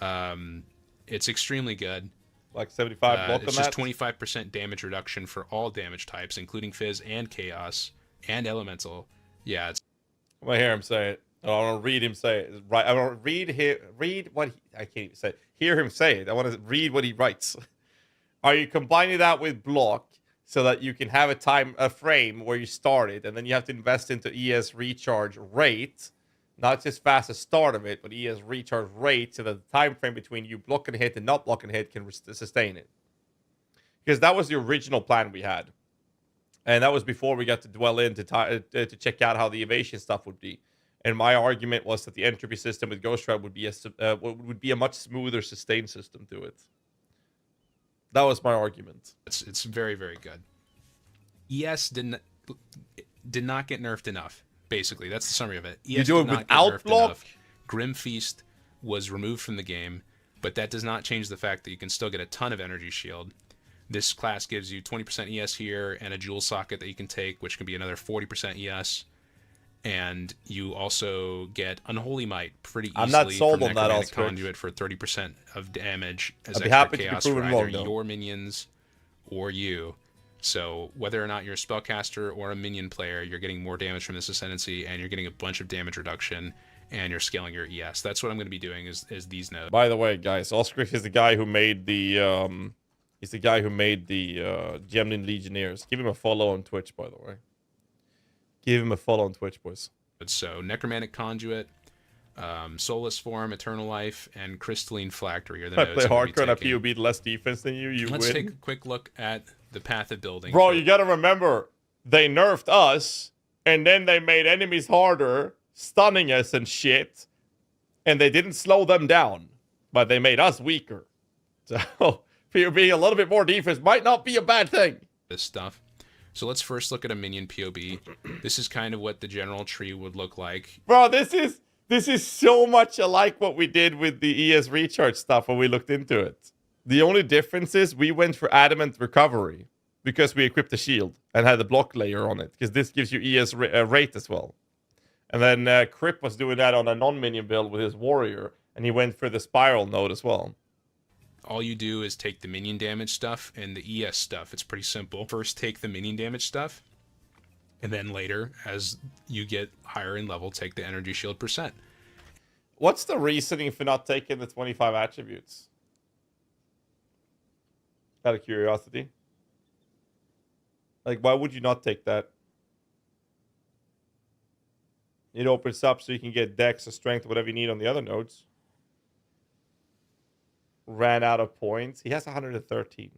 It's extremely good. Like 75 block on it's that? It's just 25% damage reduction for all damage types, including Fizz and Chaos and Elemental. Yeah, it's... I'm going to hear him say it. I want to read him say it. Right. I want to read what he... I can't even say it. Hear him say it. I want to read what he writes. Are you combining that with block so that you can have a frame where you started, and then you have to invest into ES recharge rate, not just fastest start of it, but ES recharge rate, so that the time frame between you block and hit and not block and hit can sustain it. Because that was the original plan we had, and that was before we got to dwell in to check out how the evasion stuff would be. And my argument was that the entropy system with Ghost Rider would be a much smoother sustain system to it. That was my argument. It's very, very good. ES did not get nerfed enough. Basically, that's the summary of it. ES you do it without block? Enough. Grim Feast was removed from the game, but that does not change the fact that you can still get a ton of energy shield. This class gives you 20% ES here and a jewel socket that you can take, which can be another 40% ES. And you also get Unholy Might pretty easily. I'm not sold from on that. Necromantic Conduit for 30% of damage as I'd be extra happy chaos to be for proven either wrong, your minions or you. So whether or not you're a spellcaster or a minion player, you're getting more damage from this ascendancy, and you're getting a bunch of damage reduction, and you're scaling your ES. That's what I'm going to be doing is these nodes. By the way, guys, Oscrix is the guy who made the Gemnin Legionnaires. Give him a follow on Twitch, by the way. Give him a follow on Twitch, boys. So Necromantic Conduit, Soulless Form, Eternal Life, and Crystalline Phylactery are the nodes. I play hardcore and I POB'd less defense than you. Let's win. take a quick look at the path of building. Bro, you gotta remember, they nerfed us, and then they made enemies harder, stunning us and shit, and they didn't slow them down, but they made us weaker. So, POB a little bit more defense might not be a bad thing. This stuff. So let's first look at a minion POB. This is kind of what the general tree would look like. Bro, this is This is so much alike what we did with the ES recharge stuff when we looked into it. The only difference is we went for adamant recovery because we equipped the shield and had the block layer on it, because this gives you ES rate as well. And then Crip was doing that on a non-minion build with his warrior, and he went for the spiral node as well. All you do is take the minion damage stuff and the ES stuff. It's pretty simple. First, take the minion damage stuff, and then later, as you get higher in level, take the energy shield %. What's the reasoning for not taking the 25 attributes? Out of curiosity. Like, why would you not take that? It opens up so you can get dex or strength, whatever you need on the other nodes. Ran out of points. He has 113.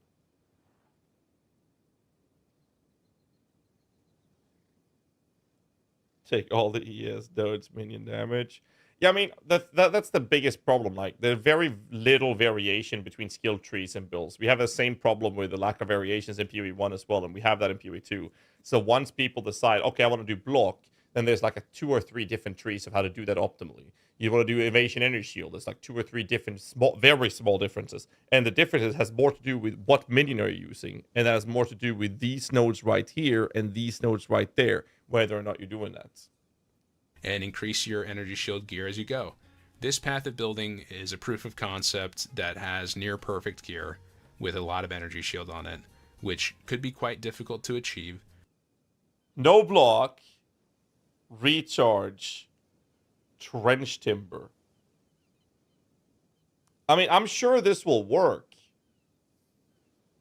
Take all the ES nodes, minion damage. Yeah, I mean, that's the biggest problem. Like, there's very little variation between skill trees and builds. We have the same problem with the lack of variations in PoE 1 as well, and we have that in PoE 2. So once people decide, okay, I want to do block, then there's like 2 or 3 different trees of how to do that optimally. You want to do evasion energy shield, there's like 2 or 3 different very small differences. And the differences has more to do with what minion are you using, and that has more to do with these nodes right here and these nodes right there, whether or not you're doing that. And increase your energy shield gear as you go. This path of building is a proof of concept that has near perfect gear with a lot of energy shield on it, which could be quite difficult to achieve. No block, recharge, trench timber. I mean, I'm sure this will work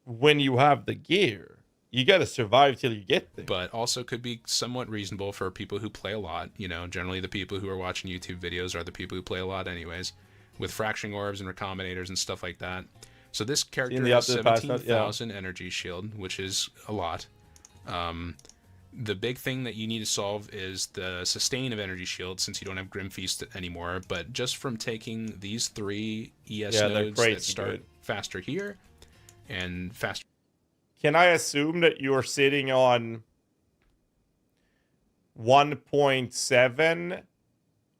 when you have the gear. You got to survive till you get there. But also could be somewhat reasonable for people who play a lot. You know, generally the people who are watching YouTube videos are the people who play a lot anyways, with fracturing orbs and recombinators and stuff like that. So this character has 17,000 energy shield, which is a lot. The big thing that you need to solve is the sustain of energy shield, since you don't have Grim Feast anymore. But just from taking these 3 ES nodes that start faster here and faster. Can I assume that you're sitting on 1.7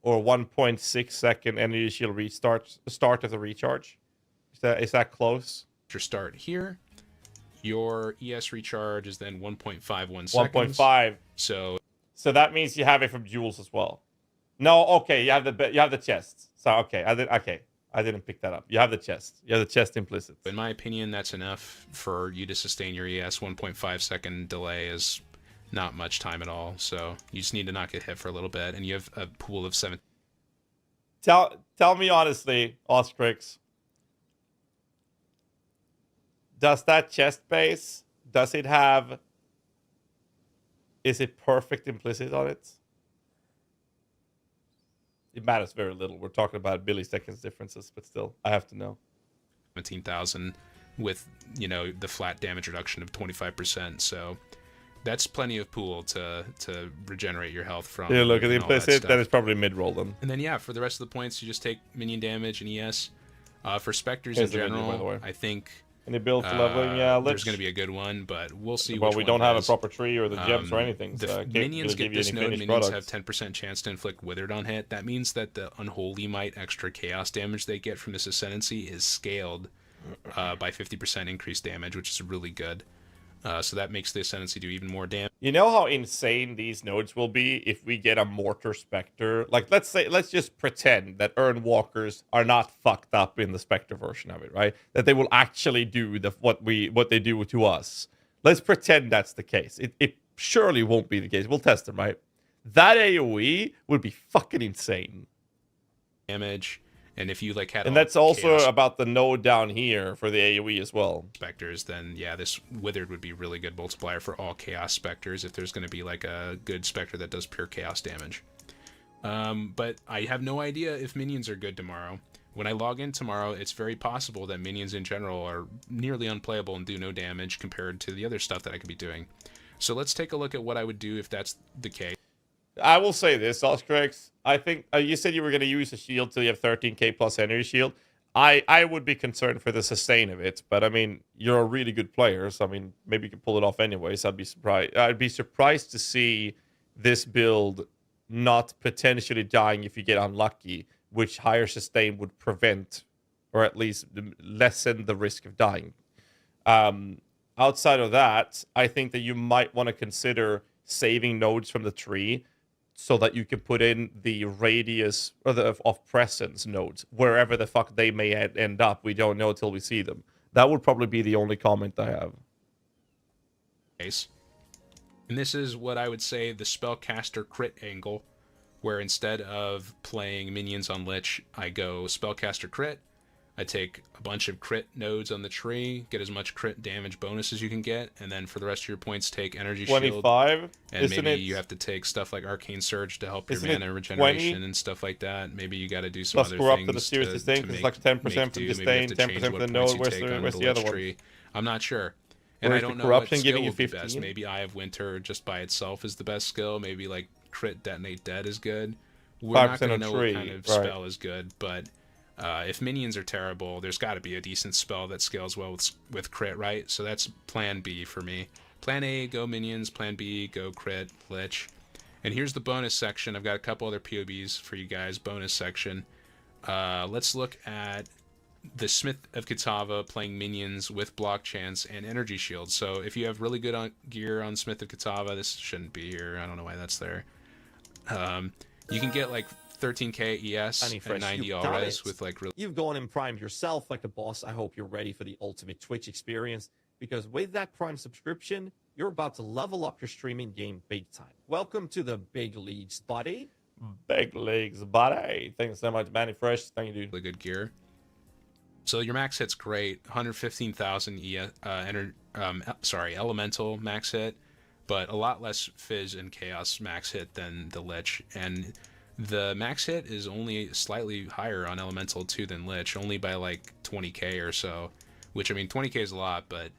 or 1.6 second energy shield start of the recharge? Is that close? Your start here. Your ES recharge is then 1.51 seconds. 1.5. So that means you have it from Jules as well. No, okay, you have the chest. So okay, I didn't pick that up. You have the chest. You have the chest implicit. In my opinion, that's enough for you to sustain your ES. 1.5 second delay is not much time at all. So you just need to not get hit for a little bit, and you have a pool of 7. Tell me honestly, Ostrix, does that chest base, is it perfect implicit on it? It matters very little. We're talking about milliseconds differences, but still, I have to know. 17,000 with, you know, the flat damage reduction of 25%. So that's plenty of pool to regenerate your health from. Yeah, look at the implicit. That is probably mid-roll then. And then, yeah, for the rest of the points, you just take minion damage and ES. For Spectres in general, by the way. I think... Any build for leveling? Yeah, there's going to be a good one, but we'll see. Well, we don't have a proper tree or the gems or anything. The minions get this node. Minions have 10% chance to inflict withered on hit. That means that the unholy might extra chaos damage they get from this ascendancy is scaled by 50% increased damage, which is really good. So that makes the ascendancy do even more damage. You know how insane these nodes will be if we get a Mortar Spectre? Like, let's just pretend that Earnwalkers are not fucked up in the Spectre version of it, right? That they will actually do what they do to us. Let's pretend that's the case. It surely won't be the case. We'll test them, right? That AoE would be fucking insane. Damage. And if you like had, and that's also about the node down here for the AoE as well. Specters, then yeah, this withered would be really good multiplier for all chaos specters if there's going to be like a good specter that does pure chaos damage. But I have no idea if minions are good tomorrow. When I log in tomorrow, it's very possible that minions in general are nearly unplayable and do no damage compared to the other stuff that I could be doing. So let's take a look at what I would do if that's the case. I will say this, Oscrex. I think you said you were going to use a shield till you have 13k plus energy shield. I would be concerned for the sustain of it, but I mean, you're a really good player, so I mean, maybe you can pull it off anyways. I'd be surprised to see this build not potentially dying if you get unlucky, which higher sustain would prevent, or at least lessen the risk of dying. Outside of that, I think that you might want to consider saving nodes from the tree so that you can put in the radius or of presence nodes wherever the fuck they may end up. We don't know until we see them. That would probably be the only comment I have. Case. And this is what I would say the spellcaster crit angle, where instead of playing minions on Lich, I go spellcaster crit. I take a bunch of crit nodes on the tree, get as much crit damage bonus as you can get, and then for the rest of your points, take energy 25, shield. And maybe you have to take stuff like arcane surge to help your mana regeneration and stuff like that. Maybe you got to do some other things to the serious disdain, because it's like 10% for disdain, 10% for the node. Where's the other one? I'm not sure. And I don't know corruption what skill giving you would be 15? best. Maybe Eye of Winter just by itself is the best skill. Maybe like crit detonate dead is good. We're not going to know what kind of spell is good, but if minions are terrible, there's got to be a decent spell that scales well with crit, right? So that's plan B for me. Plan A, go minions. Plan B, go crit, Lich. And here's the bonus section. I've got a couple other POBs for you guys. Bonus section. Let's look at the Smith of Kitava playing minions with block chance and energy shield. So if you have really good gear on Smith of Kitava, this shouldn't be here. I don't know why that's there. You can get like 13k ES and 90 all-res with like really... You've gone and primed yourself like a boss. I hope you're ready for the ultimate Twitch experience, because with that Prime subscription, you're about to level up your streaming game big time. Welcome to the big leagues, buddy. Big leagues, buddy. Thanks so much, Manny Fresh. Thank you, dude. Really good gear. So your max hit's great. 115,000 elemental max hit, but a lot less fizz and chaos max hit than the Lich. And the max hit is only slightly higher on elemental too than Lich, only by like 20k or so. Which, I mean, 20k is a lot, but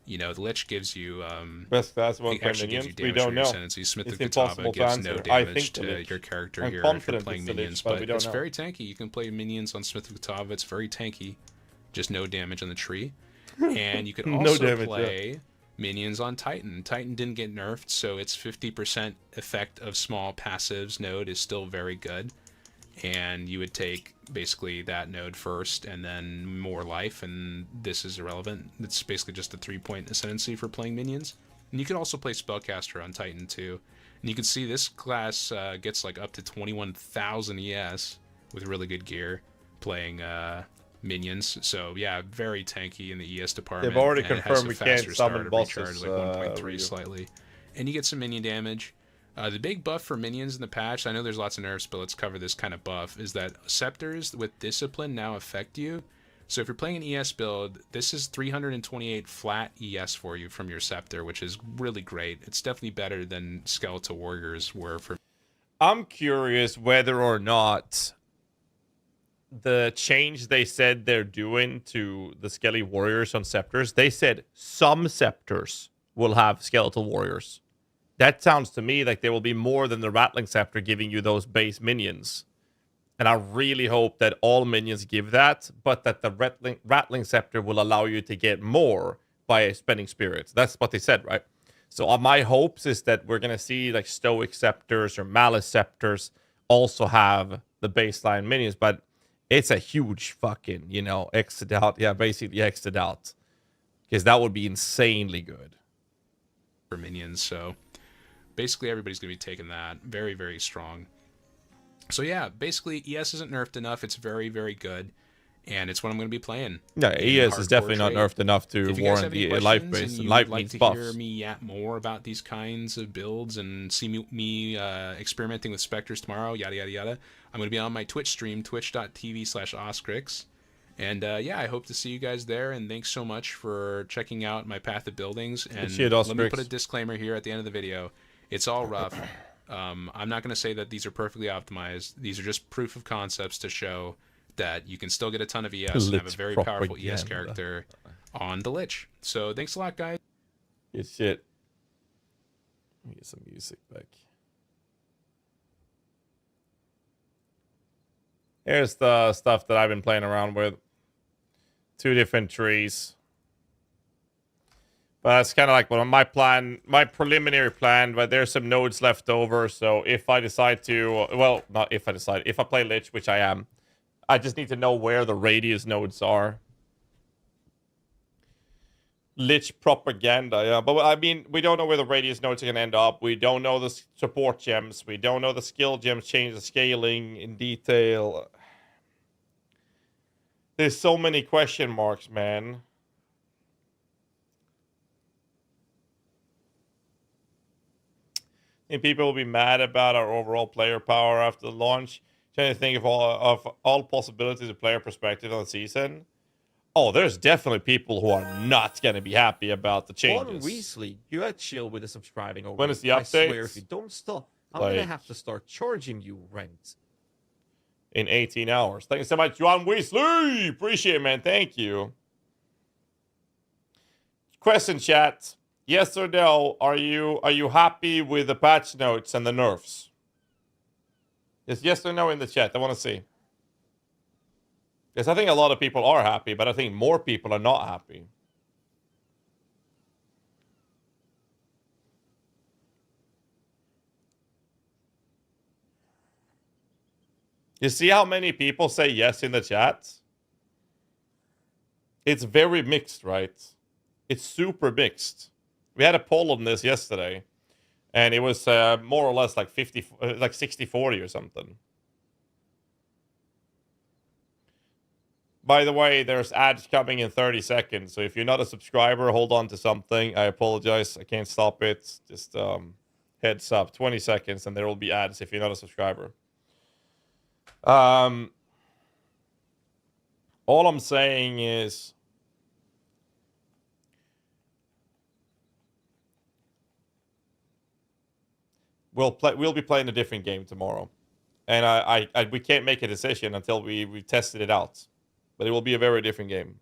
you know, the Lich gives you best class one actually gives you damage for your ascendancy. Smith of Kitava gives no damage to your character here if you're playing minions, but it's very tanky. You can play minions on Smith of Kitava. It's very tanky. Just no damage on the tree. And you can also play minions on Titan. Titan didn't get nerfed, so its 50% effect of small passives node is still very good. And you would take basically that node first and then more life, and this is irrelevant. It's basically just a 3-point ascendancy for playing minions. And you can also play Spellcaster on Titan too. And you can see this class gets like up to 21,000 ES with really good gear playing minions. So yeah, very tanky in the ES department. They've already confirmed we can't summon bosses. Like 1.3 slightly. And you get some minion damage. The big buff for minions in the patch, I know there's lots of nerfs, but let's cover this kind of buff, is that scepters with discipline now affect you. So if you're playing an ES build, this is 328 flat ES for you from your scepter, which is really great. It's definitely better than Skeletal Warriors were for... I'm curious whether or not the change they said they're doing to the Skelly Warriors on scepters, they said some scepters will have Skeletal Warriors. That sounds to me like there will be more than the Rattling Scepter giving you those base minions. And I really hope that all minions give that, but that the Rattling Scepter will allow you to get more by spending spirits. That's what they said, right? So my hopes is that we're going to see like Stoic Scepters or Malice Scepters also have the baseline minions, but it's a huge fucking, you know, exit out. Yeah, basically exit out. Because that would be insanely good. For minions, so... basically everybody's going to be taking that. Very, very strong. So yeah, basically ES isn't nerfed enough. It's very, very good. And it's what I'm going to be playing. Yeah, ES is definitely not nerfed enough to warrant the life base. And life needs buffs. If you guys have any questions and you'd like to hear me yap more about these kinds of builds and see me experimenting with Spectres tomorrow, yada, yada, yada, I'm going to be on my Twitch stream, twitch.tv/Oscrix. And yeah, I hope to see you guys there. And thanks so much for checking out my Path of Buildings. And let me put a disclaimer here at the end of the video. It's all rough. I'm not going to say that these are perfectly optimized. These are just proof of concepts to show that you can still get a ton of ES and have a very powerful ES character on the Lich. So thanks a lot, guys. Good shit. Let me get some music back. Here's the stuff that I've been playing around with. 2 different trees. But that's kind of like my plan, my preliminary plan. But there's some nodes left over, so if I decide to, well, not if I decide, if I play Lich, which I am, I just need to know where the radius nodes are. Lich propaganda, yeah. But I mean, we don't know where the radius nodes are going to end up. We don't know the support gems. We don't know the skill gems change the scaling in detail. There's so many question marks, man. I think people will be mad about our overall player power after the launch. Trying to think of all possibilities of player perspective on the season. Oh, there's definitely people who are not going to be happy about the changes. One Weasley, you had chill with the subscribing over. When is the update? I swear, if you don't stop, I'm going to have to start charging you rent. In 18 hours. Thank you so much, John Weasley. Appreciate it, man. Thank you. Question, chat. Yes or no? Are you happy with the patch notes and the nerfs? Yes or no in the chat. I want to see. Because I think a lot of people are happy, but I think more people are not happy. You see how many people say yes in the chat? It's very mixed, right? It's super mixed. We had a poll on this yesterday, and it was more or less like 60-40 or something. By the way, there's ads coming in 30 seconds, so if you're not a subscriber, hold on to something. I apologize. I can't stop it. Just heads up. 20 seconds, and there will be ads if you're not a subscriber. All I'm saying is we'll be playing a different game tomorrow, and we can't make a decision until we tested it out. But it will be a very different game.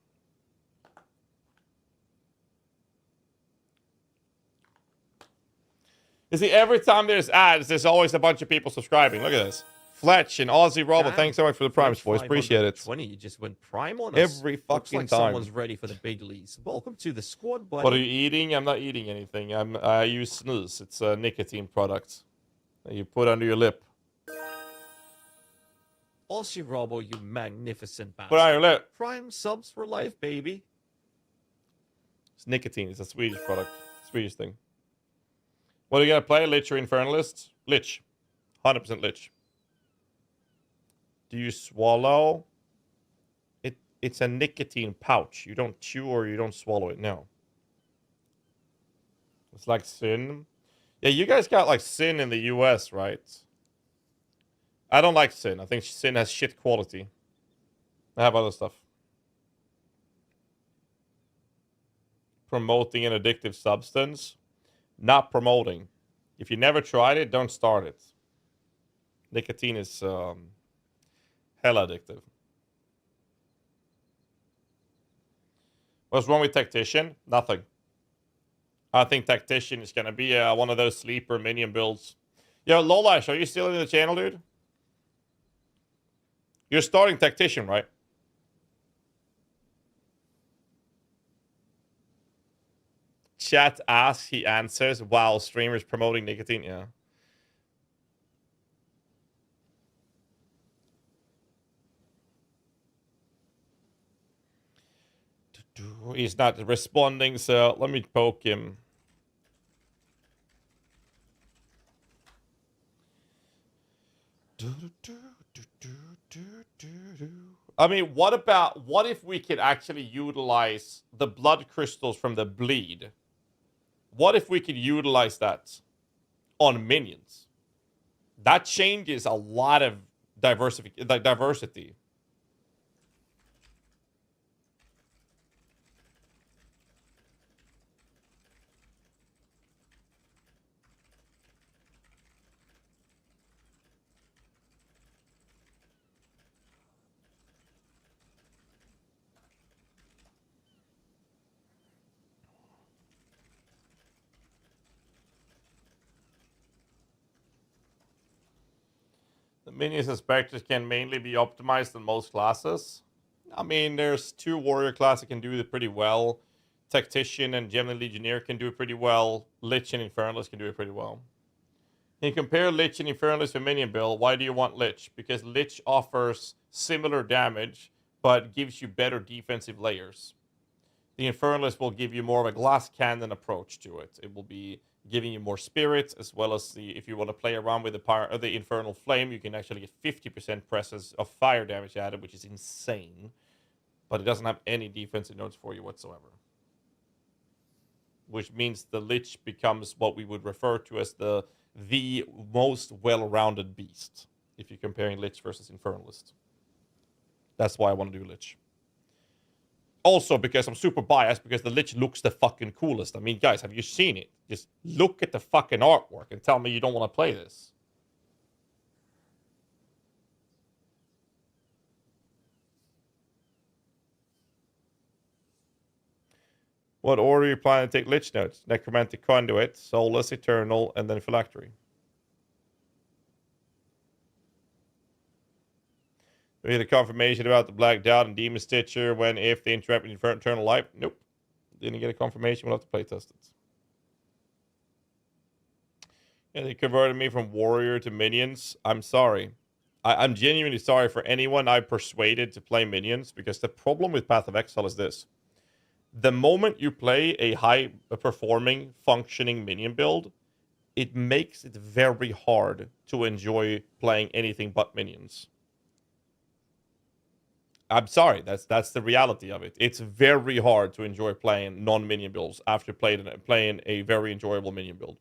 You see, every time there's ads, there's always a bunch of people subscribing. Look at this. Fletch and Aussie Robo, thanks so much for the primes, boys. Appreciate it. 20, you just went prime on us. Every fucking Looks like time. Someone's ready for the big leagues. Welcome to the squad, buddy. What are you eating? I'm not eating anything. I use snooze. It's a nicotine product that you put under your lip. Aussie Robo, you magnificent bastard. Put on your lip. Prime subs for life, baby. It's nicotine. It's a Swedish product. Swedish thing. What are you going to play? Lich or Infernalist? Lich. 100% Lich. Do you swallow? It's a nicotine pouch. You don't chew or you don't swallow it. No. It's like Sin. Yeah, you guys got like Sin in the US, right? I don't like Sin. I think Sin has shit quality. I have other stuff. Promoting an addictive substance. Not promoting. If you never tried it, don't start it. Nicotine is hella addictive. What's wrong with Tactician? Nothing. I think Tactician is going to be one of those sleeper minion builds. Yo, Lolash, are you still in the channel, dude? You're starting Tactician, right? Chat asks, he answers. Wow, streamers promoting nicotine, yeah. He's not responding, so let me poke him. I mean, what if we could actually utilize the blood crystals from the bleed? What if we could utilize that on minions? That changes a lot of diversity. The minions and specters can mainly be optimized in most classes. I mean, there's 2 warrior classes that can do it pretty well. Tactician and Gemini Legionnaire can do it pretty well. Lich and Infernalist can do it pretty well. Can you compare Lich and Infernalist with Minion build? Why do you want Lich? Because Lich offers similar damage, but gives you better defensive layers. The Infernalist will give you more of a glass cannon approach to it. It will be giving you more spirits, as well as if you want to play around with the Infernal Flame, you can actually get 50% presses of fire damage added, which is insane. But it doesn't have any defensive nodes for you whatsoever. Which means the Lich becomes what we would refer to as the most well-rounded beast, if you're comparing Lich versus Infernalist. That's why I want to do Lich. Also, because I'm super biased, because the Lich looks the fucking coolest. I mean, guys, have you seen it? Just look at the fucking artwork and tell me you don't want to play this. What order are you planning to take Lich notes? Necromantic Conduit, Soulless, Eternal, and then Phylactery. Do we get a confirmation about the Black Dot and Demon Stitcher when if they interact with Eternal Life? Nope. Didn't get a confirmation. We'll have to play test it. Yeah, they converted me from warrior to minions. I'm sorry. I'm genuinely sorry for anyone I persuaded to play minions, because the problem with Path of Exile is this. The moment you play a high-performing, functioning minion build, it makes it very hard to enjoy playing anything but minions. I'm sorry, that's the reality of it. It's very hard to enjoy playing non-minion builds after playing a very enjoyable minion build.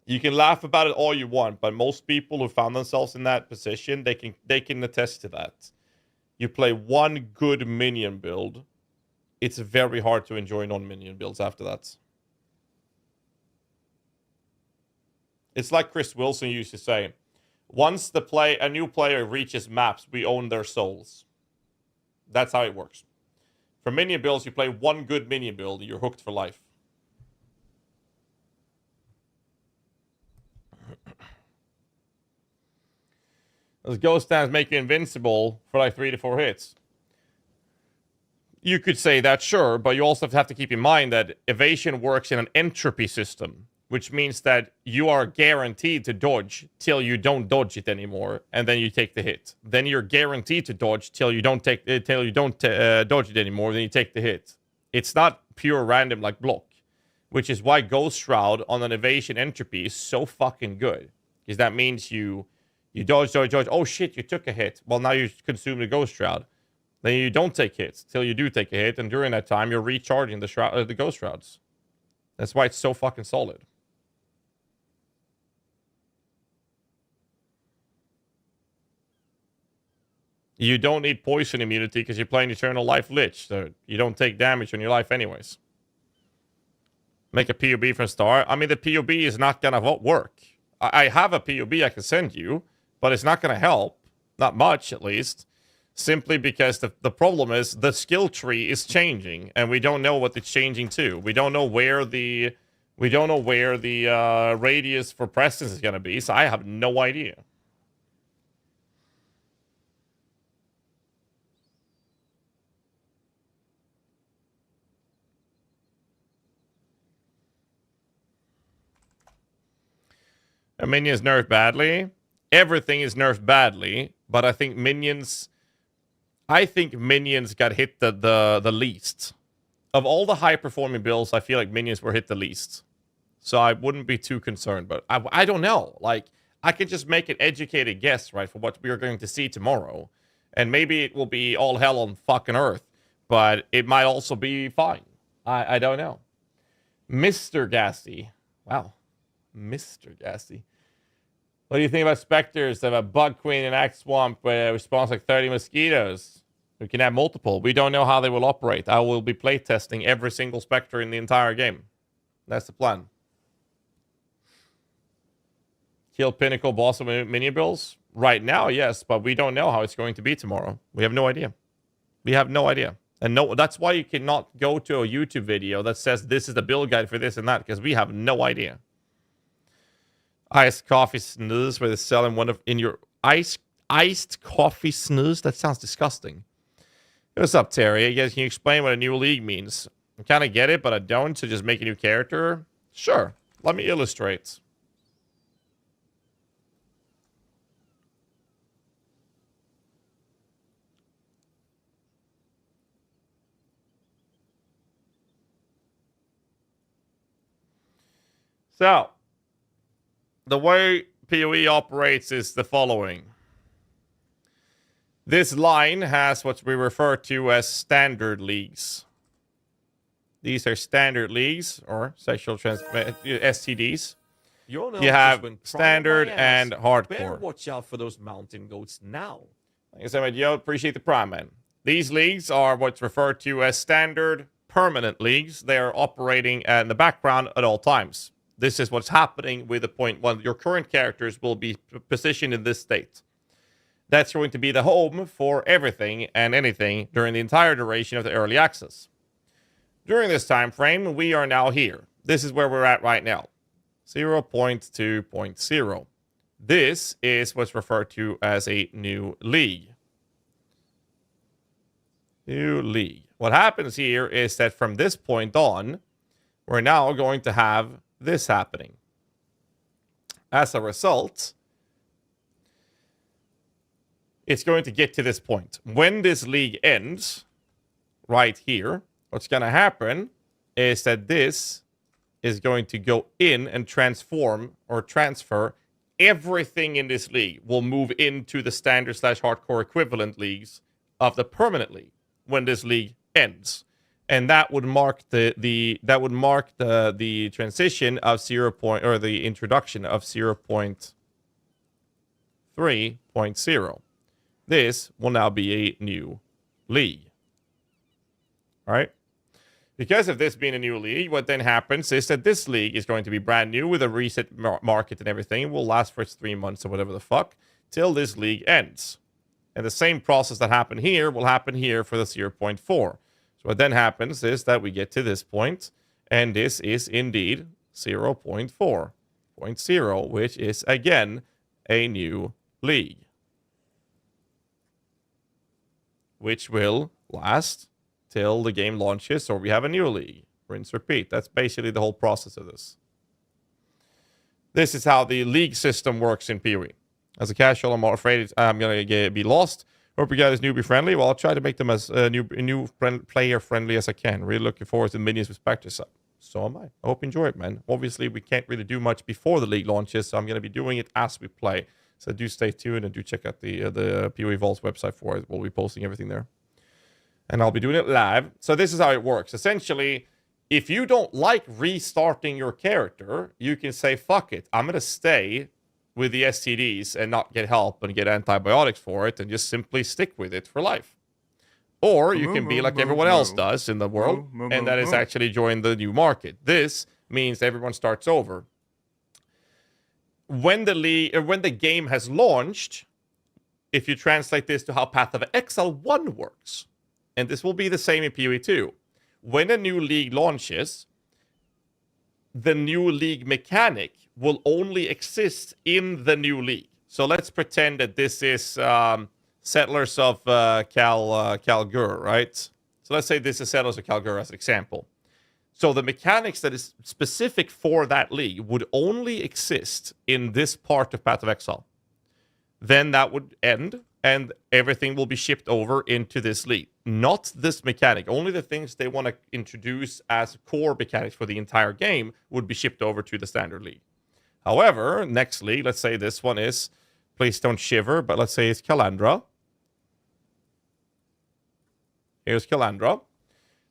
You can laugh about it all you want, but most people who found themselves in that position, they can attest to that. You play one good minion build, it's very hard to enjoy non-minion builds after that. It's like Chris Wilson used to say, once a new player reaches maps, we own their souls. That's how it works. For minion builds, you play one good minion build, and you're hooked for life. Those ghost stands make you invincible for like 3 to 4 hits. You could say that, sure, but you also have to keep in mind that evasion works in an entropy system, which means that you are guaranteed to dodge till you don't dodge it anymore, and then you take the hit. Then you're guaranteed to dodge till you don't dodge it anymore, then you take the hit. It's not pure random like block, which is why Ghost Shroud on an evasion entropy is so fucking good, because that means you dodge. Oh shit, you took a hit. Well, now you consume the Ghost Shroud. Then you don't take hits till you do take a hit, and during that time, you're recharging the Ghost Shrouds. That's why it's so fucking solid. You don't need poison immunity because you're playing Eternal Life Lich, so you don't take damage on your life anyways. Make a POB from start. I mean, the POB is not gonna work. I have a POB I can send you, but it's not gonna help. Not much, at least. Simply because the problem is the skill tree is changing, and we don't know what it's changing to. We don't know where the radius for presence is gonna be, so I have no idea. A minion is nerfed badly. Everything is nerfed badly, but I think minions got hit the least. Of all the high-performing builds, I feel like minions were hit the least. So I wouldn't be too concerned, but I don't know. Like, I could just make an educated guess, right, for what we are going to see tomorrow. And maybe it will be all hell on fucking earth, but it might also be fine. I don't know. Mr. GHAZZY. Wow. Mr. GHAZZY. What do you think about specters that have a bug queen and axe swamp response like 30 mosquitoes? We can have multiple. We don't know how they will operate. I will be playtesting every single specter in the entire game. That's the plan. Kill Pinnacle boss of minion builds? Right now, yes, but we don't know how it's going to be tomorrow. We have no idea. We have no idea. And no, that's why you cannot go to a YouTube video that says this is the build guide for this and that, because we have no idea. Iced coffee snooze, where they're selling one of in your iced coffee snooze. That sounds disgusting. What's up, Terry? You guys, can you explain what a new league means? I kind of get it, but I don't. So just make a new character? Sure. Let me illustrate. So, the way PoE operates is the following. This line has what we refer to as standard leagues. These are standard leagues, or sexual STDs. You have standard and hardcore. Better watch out for those mountain goats now. Like I said, yo, appreciate the prime, man. These leagues are what's referred to as standard permanent leagues. They are operating in the background at all times. This is what's happening with the point when your current characters will be positioned in this state. That's going to be the home for everything and anything during the entire duration of the early access. During this time frame, we are now here. This is where we're at right now. 0.2.0. This is what's referred to as a new league. New league. What happens here is that from this point on, we're now going to have this happening. As a result, it's going to get to this point. When this league ends, right here, what's going to happen is that this is going to go in and transform or transfer everything in this league will move into the standard / hardcore equivalent leagues of the permanent league when this league ends. And that would mark the transition of the introduction of 0.3.0. This will now be a new league. All right? Because of this being a new league, what then happens is that this league is going to be brand new with a reset market and everything. It will last for 3 months or whatever the fuck till this league ends. And the same process that happened here will happen here for the 0.4. So what then happens is that we get to this point, and this is indeed 0.4.0, which is again a new league, which will last till the game launches or we have a new league. Rinse, repeat. That's basically the whole process of this. This is how the league system works in PoE. As a casual, I'm afraid I'm going to be lost. Hope you guys newbie friendly. Well, I'll try to make them as player friendly as I can. Really looking forward to the Minions with Spectres. So am I. I hope you enjoy it, man. Obviously, we can't really do much before the league launches, so I'm going to be doing it as we play. So do stay tuned and do check out the PoE Vault's website for it. We'll be posting everything there. And I'll be doing it live. So this is how it works. Essentially, if you don't like restarting your character, you can say, fuck it. I'm going to stay with the STDs and not get help and get antibiotics for it and just simply stick with it for life. Or you can be like everyone else does in the world, and that is actually join the new market. This means everyone starts over. When the game has launched, if you translate this to how Path of Exile 1 works, and this will be the same in PoE 2, when a new league launches, the new league mechanic will only exist in the new league. So let's pretend that this is Settlers of Kalgur, right? So let's say this is Settlers of Kalgur as an example. So the mechanics that is specific for that league would only exist in this part of Path of Exile. Then that would end, and everything will be shipped over into this league. Not this mechanic. Only the things they want to introduce as core mechanics for the entire game would be shipped over to the standard league. However, next league, let's say this one is, please don't shiver, but let's say it's Kalandra. Here's Kalandra.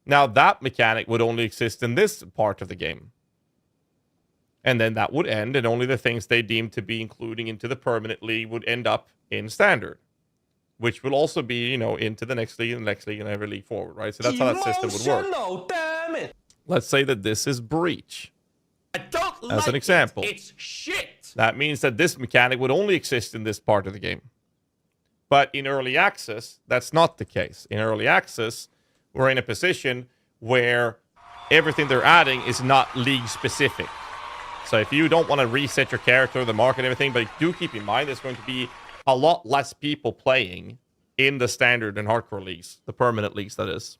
Now that mechanic would only exist in this part of the game. And then that would end, and only the things they deem to be including into the permanent league would end up in standard. Which will also be, you know, into the next league and the next league and every league forward, right? So that's how that system would work. Damn it. Let's say that this is Breach. I don't as an example. It's shit. That means that this mechanic would only exist in this part of the game. But in early access, that's not the case. In early access, we're in a position where everything they're adding is not league specific. So if you don't want to reset your character, the market, and everything, but do keep in mind there's going to be a lot less people playing in the standard and hardcore leagues, the permanent leagues, that is.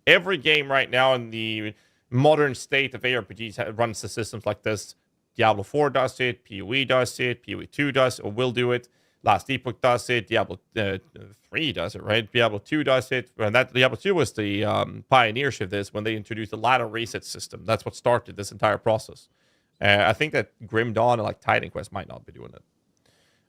Every game right now in the modern state of ARPGs runs the systems like this. Diablo 4 does it, PoE does it, PoE 2 does it, or will do it. Last Epoch does it, Diablo 3 does it, right? Diablo 2 does it. And that Diablo 2 was the pioneers of this when they introduced the ladder reset system. That's what started this entire process. I think that Grim Dawn and like Titan Quest might not be doing it.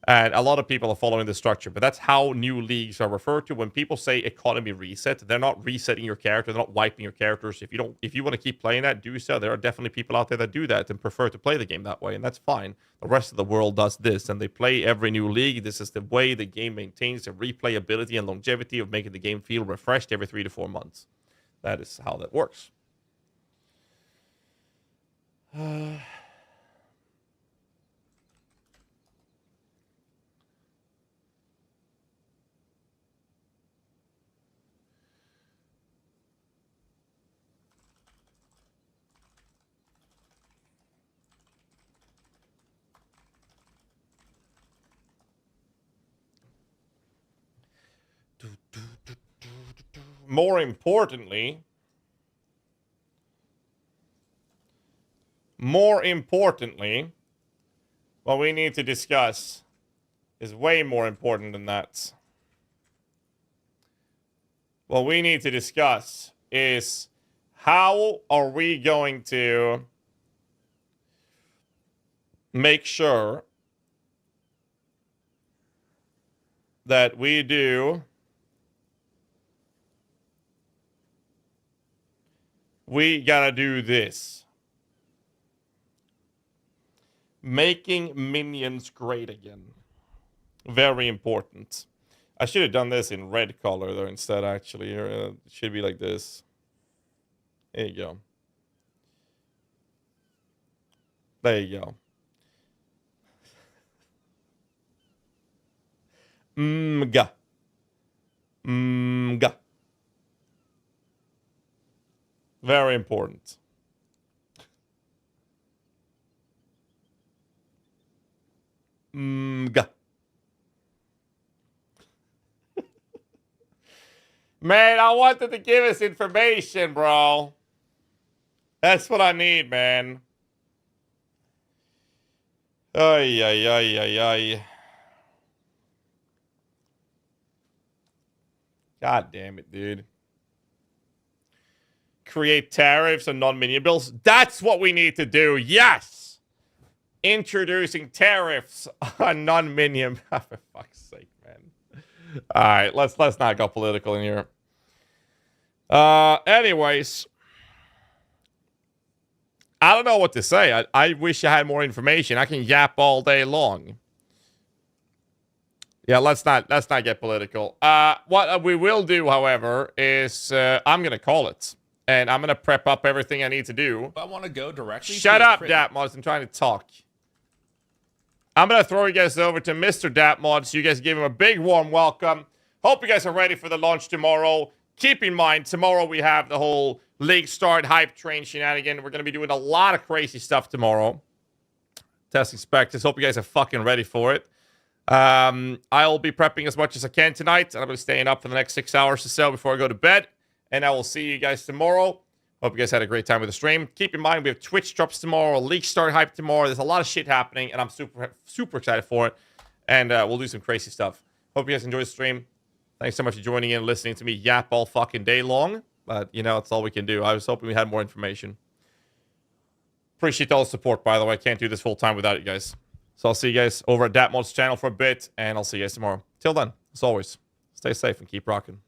And a lot of people are following the structure, but that's how new leagues are referred to. When people say economy reset, they're not resetting your character, they're not wiping your characters. If you want to keep playing that, do so. There are definitely people out there that do that and prefer to play the game that way, and that's fine. The rest of the world does this, and they play every new league. This is the way the game maintains the replayability and longevity of making the game feel refreshed every 3 to 4 months. That is how that works. More importantly, what we need to discuss is way more important than that. What we need to discuss is how are we going to make sure that we do we gotta do this. Making minions great again. Very important. I should have done this in red color though instead, actually. It should be like this. There you go. There you go. Mga. Mga. Very important. Mga. Man, I wanted to give us information, bro. That's what I need, man. Ay, ay, ay, ay, ay. God damn it, dude. Create tariffs on non-minion bills. That's what we need to do. Yes! Introducing tariffs on non-minion. For fuck's sake, man. Alright, let's not go political in here. Anyways. I don't know what to say. I wish I had more information. I can yap all day long. Yeah, let's not get political. What we will do, however, is I'm gonna call it. And I'm gonna prep up everything I need to do. I want to go directly. Shut up, Datmods. I'm trying to talk. I'm gonna throw you guys over to Mr. Datmods. You guys give him a big warm welcome. Hope you guys are ready for the launch tomorrow. Keep in mind, tomorrow we have the whole League Start hype train shenanigan. We're gonna be doing a lot of crazy stuff tomorrow. Testing Spectres. Hope you guys are fucking ready for it. I'll be prepping as much as I can tonight. And I'm gonna be staying up for the next 6 hours or so before I go to bed. And I will see you guys tomorrow. Hope you guys had a great time with the stream. Keep in mind, we have Twitch drops tomorrow, League Start hype tomorrow. There's a lot of shit happening, and I'm super excited for it. And we'll do some crazy stuff. Hope you guys enjoy the stream. Thanks so much for joining in and listening to me yap all fucking day long. But, you know, it's all we can do. I was hoping we had more information. Appreciate all the support, by the way. Can't do this full time without you guys. So I'll see you guys over at Datmod's channel for a bit, and I'll see you guys tomorrow. Till then, as always, stay safe and keep rocking.